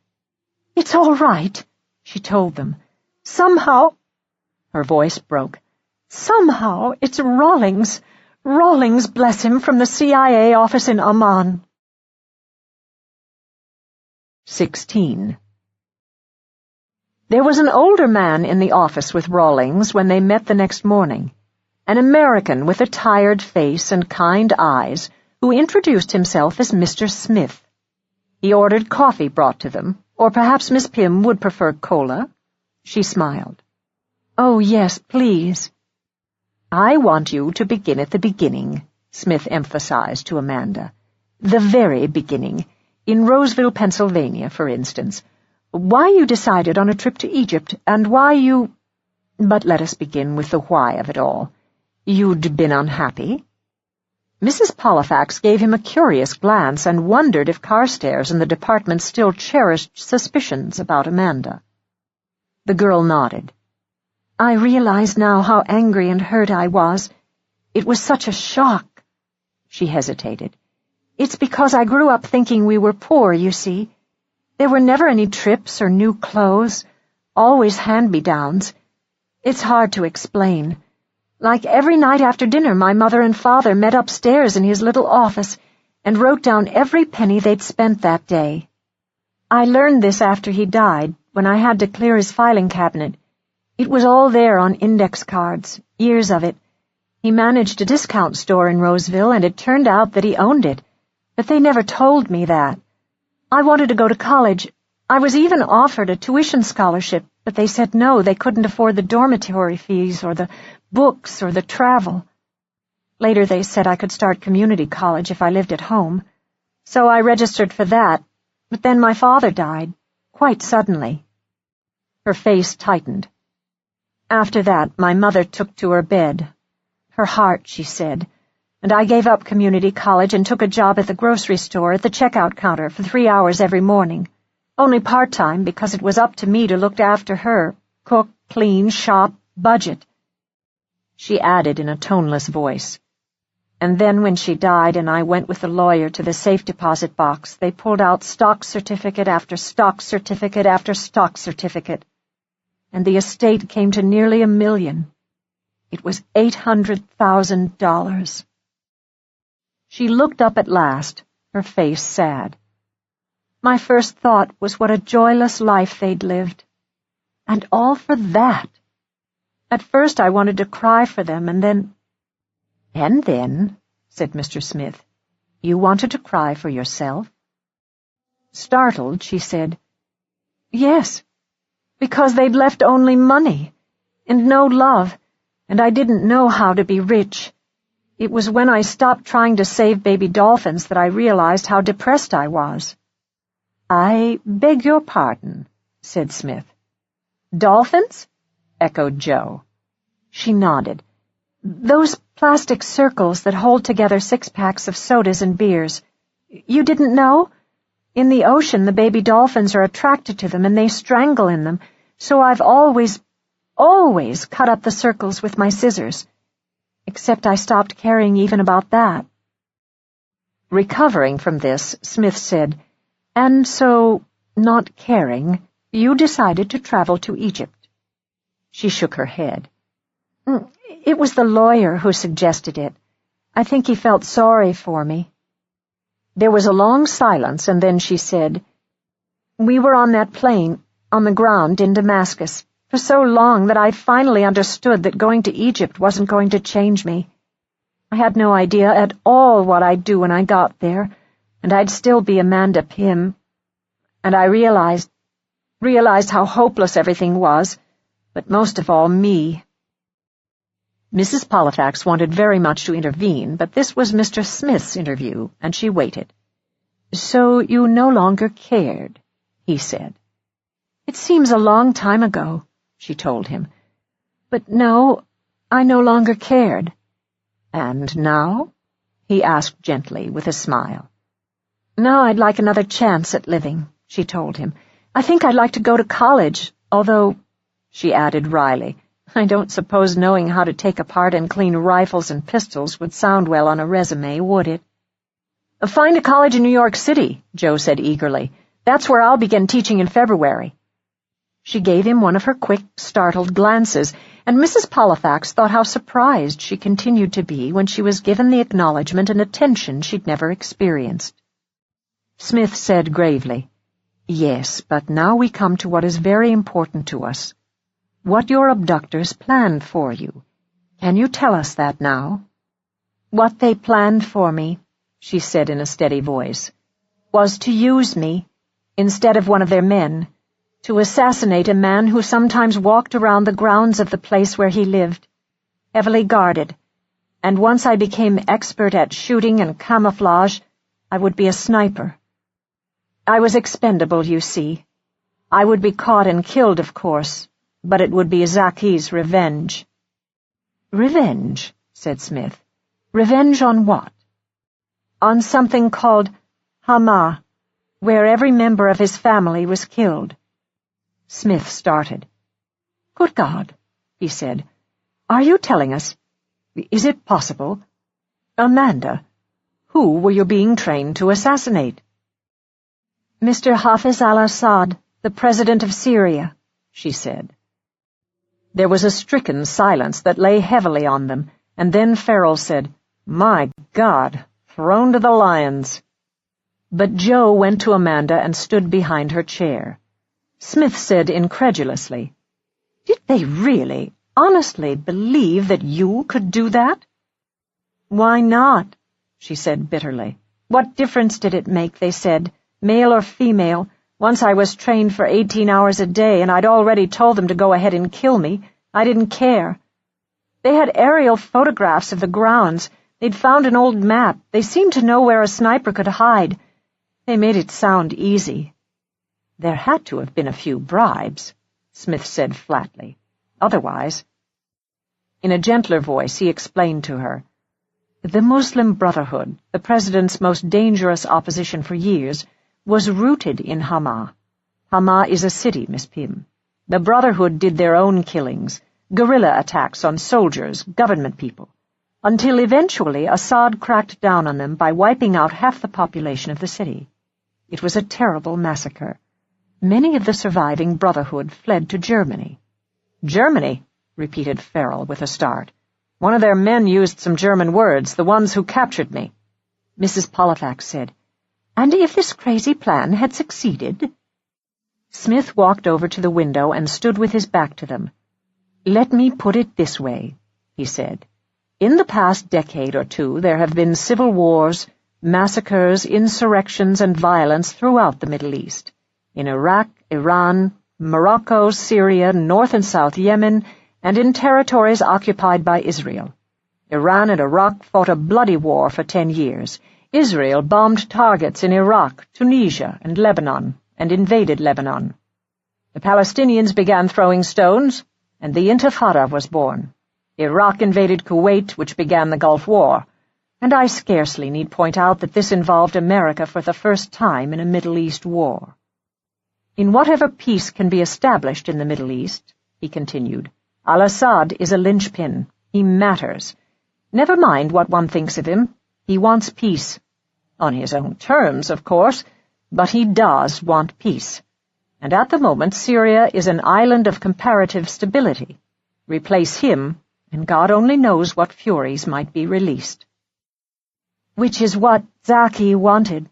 "It's all right," she told them. "Somehow—" Her voice broke. "Somehow it's Rawlings. Rawlings, bless him, from the CIA office in Amman." 16. There was an older man in the office with Rawlings when they met the next morning, an American with a tired face and kind eyes, who introduced himself as Mr. Smith. He ordered coffee brought to them, or perhaps Miss Pym would prefer cola. She smiled. "Oh, yes, please." "I want you to begin at the beginning," Smith emphasized to Amanda. "The very beginning. In Roseville, Pennsylvania, for instance. Why you decided on a trip to Egypt, and why you— But let us begin with the why of it all. You'd been unhappy?" Mrs. Pollifax gave him a curious glance and wondered if Carstairs and the department still cherished suspicions about Amanda. The girl nodded. "I realize now how angry and hurt I was. It was such a shock." She hesitated. "It's because I grew up thinking we were poor, you see. There were never any trips or new clothes, always hand-me-downs. It's hard to explain. Like every night after dinner, my mother and father met upstairs in his little office and wrote down every penny they'd spent that day. I learned this after he died, when I had to clear his filing cabinet. It was all there on index cards, years of it. He managed a discount store in Roseville, and it turned out that he owned it, but they never told me that. I wanted to go to college. I was even offered a tuition scholarship, but they said no, they couldn't afford the dormitory fees or the books or the travel. Later they said I could start community college if I lived at home. So I registered for that, but then my father died, quite suddenly." Her face tightened. "After that, my mother took to her bed. Her heart, she said, and I gave up community college and took a job at the grocery store at the checkout counter for 3 hours every morning. Only part-time because it was up to me to look after her, cook, clean, shop, budget." She added in a toneless voice, "And then when she died and I went with the lawyer to the safe deposit box, they pulled out stock certificate after stock certificate after stock certificate. And the estate came to nearly $1 million. It was $800,000. She looked up at last, her face sad. "My first thought was what a joyless life they'd lived. And all for that. At first I wanted to cry for them, and then—" "And then," said Mr. Smith, "you wanted to cry for yourself?" Startled, she said, "Yes, because they'd left only money, and no love, and I didn't know how to be rich. It was when I stopped trying to save baby dolphins that I realized how depressed I was." "I beg your pardon," said Smith. "Dolphins?" echoed Joe. She nodded. "Those plastic circles that hold together 6-packs of sodas and beers. You didn't know? In the ocean, the baby dolphins are attracted to them and they strangle in them, so I've always cut up the circles with my scissors. Except I stopped caring even about that." Recovering from this, Smith said, "And so, not caring, you decided to travel to Egypt." She shook her head. "It was the lawyer who suggested it. I think he felt sorry for me." There was a long silence, and then she said, "We were on that plane, on the ground in Damascus, for so long that I finally understood that going to Egypt wasn't going to change me. I had no idea at all what I'd do when I got there, and I'd still be Amanda Pym. And I realized how hopeless everything was, but most of all me." Mrs. Pollifax wanted very much to intervene, but this was Mr. Smith's interview, and she waited. "So you no longer cared," he said. "It seems a long time ago," she told him. "But no, I no longer cared." "And now?" he asked gently, with a smile. "Now I'd like another chance at living," she told him. "I think I'd like to go to college, although," she added wryly, "I don't suppose knowing how to take apart and clean rifles and pistols would sound well on a resume, would it?" "Find a college in New York City," Joe said eagerly. "That's where I'll begin teaching in February." She gave him one of her quick, startled glances, and Mrs. Pollifax thought how surprised she continued to be when she was given the acknowledgment and attention she'd never experienced. Smith said gravely, "Yes, but now we come to what is very important to us. What your abductors planned for you. Can you tell us that now?" "What they planned for me," she said in a steady voice, "was to use me, instead of one of their men, To assassinate a man who sometimes walked around the grounds of the place where he lived, heavily guarded, and once I became expert at shooting and camouflage, I would be a sniper. I was expendable, you see. I would be caught and killed, of course, but it would be Zaki's revenge. Revenge, said Smith. Revenge on what? On something called Hama, where every member of his family was killed. Smith started. Good God, he said. Are you telling us? Is it possible? Amanda, who were you being trained to assassinate? Mr. Hafiz al-Assad, the president of Syria, she said. There was a stricken silence that lay heavily on them, and then Farrell said, My God, thrown to the lions. But Joe went to Amanda and stood behind her chair. Smith said incredulously, Did they really, honestly believe that you could do that? Why not? She said bitterly. What difference did it make, they said, male or female? Once I was trained for 18 hours a day, and I'd already told them to go ahead and kill me. I didn't care. They had aerial photographs of the grounds. They'd found an old map. They seemed to know where a sniper could hide. They made it sound easy. There had to have been a few bribes, Smith said flatly. Otherwise... In a gentler voice, he explained to her, The Muslim Brotherhood, the president's most dangerous opposition for years, was rooted in Hama. Hama is a city, Miss Pym. The Brotherhood did their own killings, guerrilla attacks on soldiers, government people, until eventually Assad cracked down on them by wiping out half the population of the city. It was a terrible massacre. Many of the surviving Brotherhood fled to Germany. Germany, repeated Farrell with a start. One of their men used some German words, the ones who captured me. Mrs. Pollifax said, And if this crazy plan had succeeded? Smith walked over to the window and stood with his back to them. Let me put it this way, he said. In the past decade or two, there have been civil wars, massacres, insurrections, and violence throughout the Middle East. In Iraq, Iran, Morocco, Syria, North and South Yemen, and in territories occupied by Israel. Iran and Iraq fought a bloody war for 10 years. Israel bombed targets in Iraq, Tunisia, and Lebanon, and invaded Lebanon. The Palestinians began throwing stones, and the Intifada was born. Iraq invaded Kuwait, which began the Gulf War, and I scarcely need point out that this involved America for the first time in a Middle East war. In whatever peace can be established in the Middle East, he continued, Al-Assad is a linchpin. He matters. Never mind what one thinks of him. He wants peace. On his own terms, of course, but he does want peace. And at the moment, Syria is an island of comparative stability. Replace him, and God only knows what furies might be released. Which is what Zaki wanted,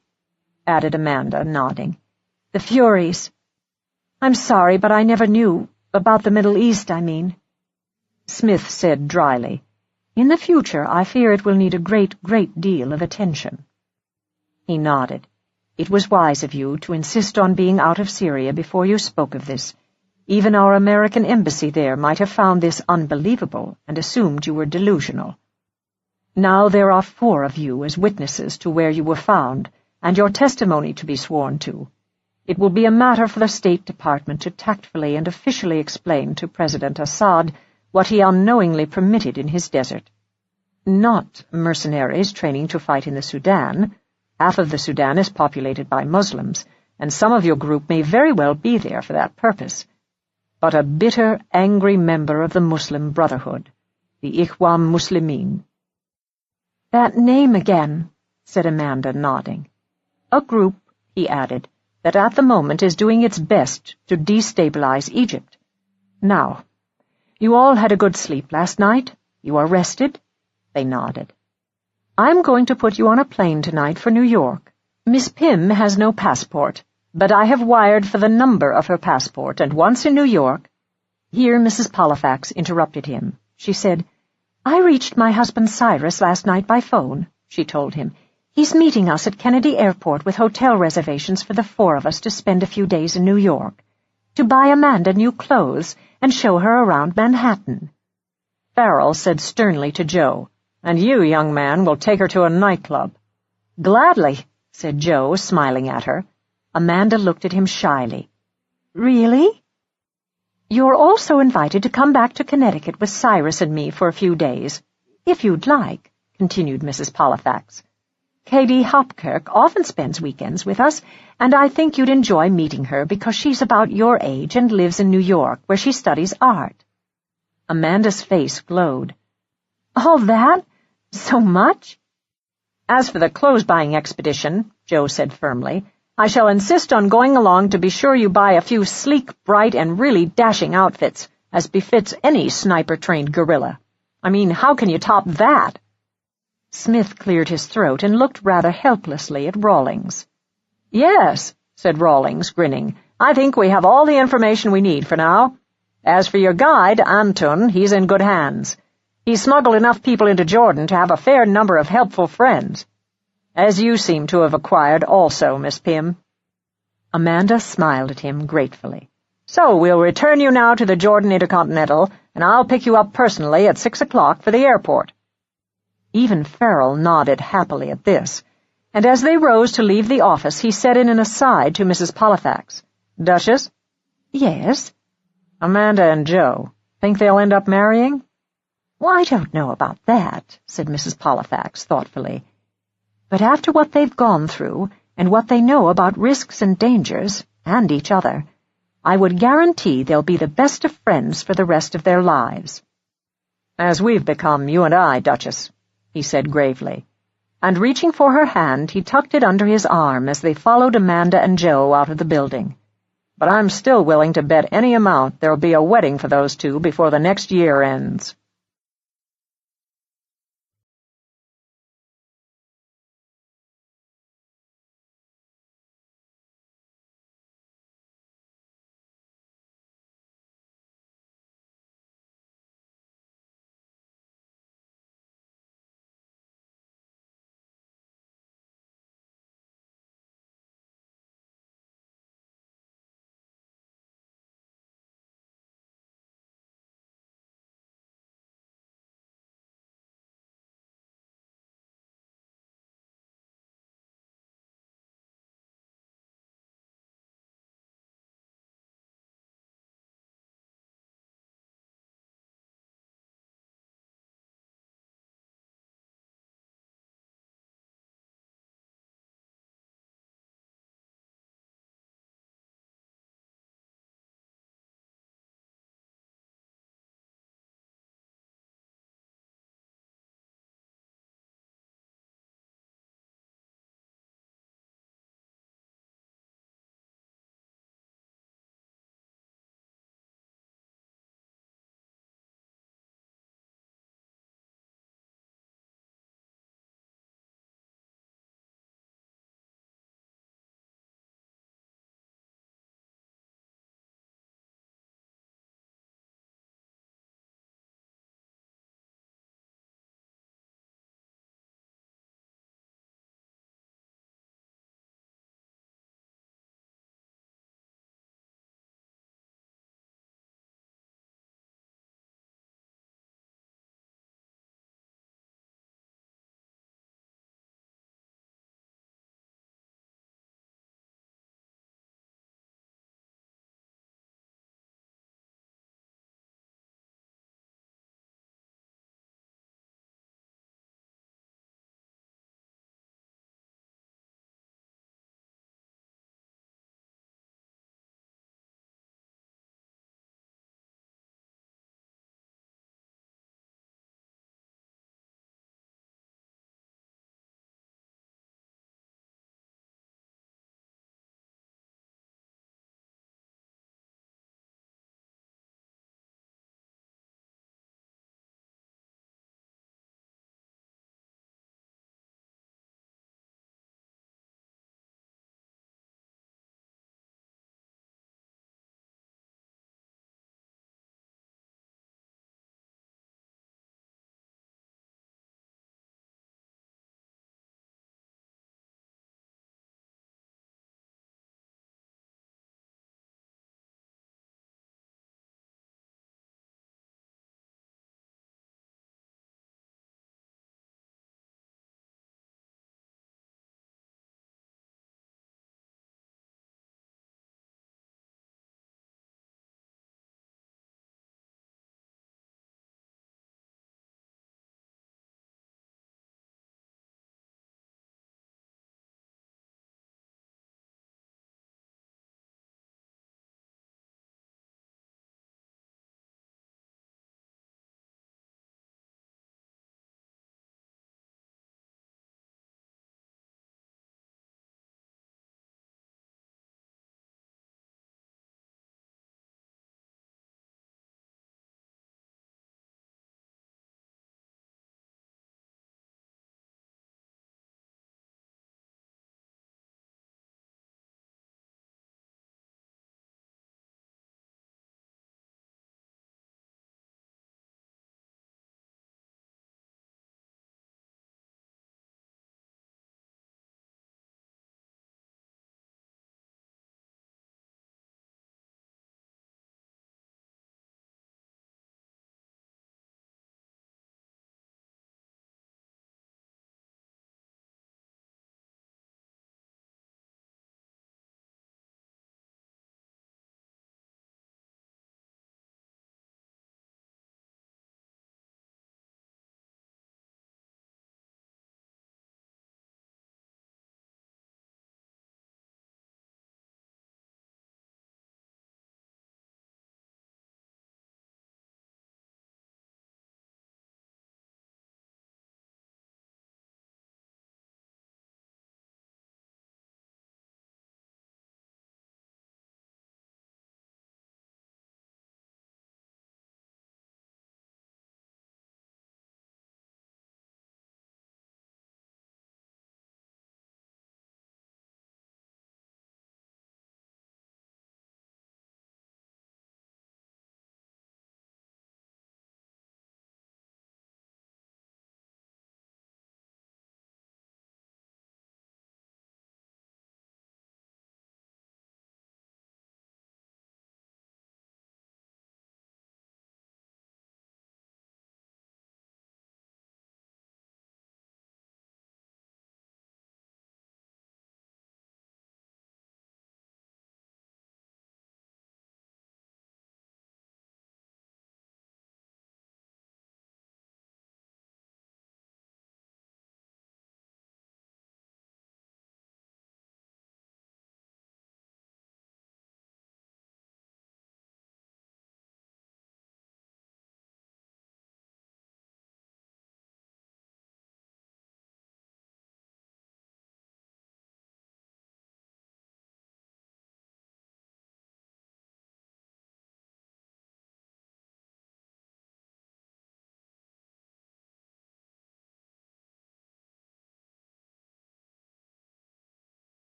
added Amanda, nodding. The furies. I'm sorry, but I never knew. About the Middle East, I mean. Smith said dryly, In the future, I fear it will need a great, great deal of attention. He nodded. It was wise of you to insist on being out of Syria before you spoke of this. Even our American embassy there might have found this unbelievable and assumed you were delusional. Now there are 4 of you as witnesses to where you were found, and your testimony to be sworn to. It will be a matter for the State Department to tactfully and officially explain to President Assad what he unknowingly permitted in his desert. Not mercenaries training to fight in the Sudan. Half of the Sudan is populated by Muslims, and some of your group may very well be there for that purpose. But a bitter, angry member of the Muslim Brotherhood, the Ikhwan Muslimin. That name again, said Amanda, nodding. A group, he added, that at the moment is doing its best to destabilize Egypt. Now, you all had a good sleep last night? You are rested? They nodded. I'm going to put you on a plane tonight for New York. Miss Pym has no passport, but I have wired for the number of her passport, and once in New York— Here Mrs. Pollifax interrupted him. She said, I reached my husband Cyrus last night by phone, she told him. He's meeting us at Kennedy Airport with hotel reservations for the 4 of us to spend a few days in New York. to buy Amanda new clothes and show her around Manhattan. Farrell said sternly to Joe, "And you, young man, will take her to a nightclub." "Gladly," said Joe, smiling at her. Amanda looked at him shyly. "Really?" "You're also invited to come back to Connecticut with Cyrus and me for a few days, if you'd like," continued Mrs. Pollifax. "Katie Hopkirk often spends weekends with us, and I think you'd enjoy meeting her because she's about your age and lives in New York, where she studies art." Amanda's face glowed. "All that? So much?" "As for the clothes-buying expedition," Joe said firmly, "I shall insist on going along to be sure you buy a few sleek, bright, and really dashing outfits, as befits any sniper-trained guerrilla. I mean, how can you top that?" Smith cleared his throat and looked rather helplessly at Rawlings. "Yes," said Rawlings, grinning, "I think we have all the information we need for now. As for your guide, Anton, he's in good hands. He's smuggled enough people into Jordan to have a fair number of helpful friends. As you seem to have acquired also, Miss Pym." Amanda smiled at him gratefully. "So we'll return you now to the Jordan Intercontinental, and I'll pick you up personally at 6 o'clock for the airport." Even Farrell nodded happily at this, and as they rose to leave the office, he said in an aside to Mrs. Pollifax, "Duchess?" "Yes?" "Amanda and Joe, think they'll end up marrying?" "Well, I don't know about that," said Mrs. Pollifax thoughtfully. "But after what they've gone through, and what they know about risks and dangers, and each other, I would guarantee they'll be the best of friends for the rest of their lives." "As we've become, you and I, Duchess," he said gravely, and reaching for her hand, he tucked it under his arm as they followed Amanda and Joe out of the building. "But I'm still willing to bet any amount there'll be a wedding for those two before the next year ends."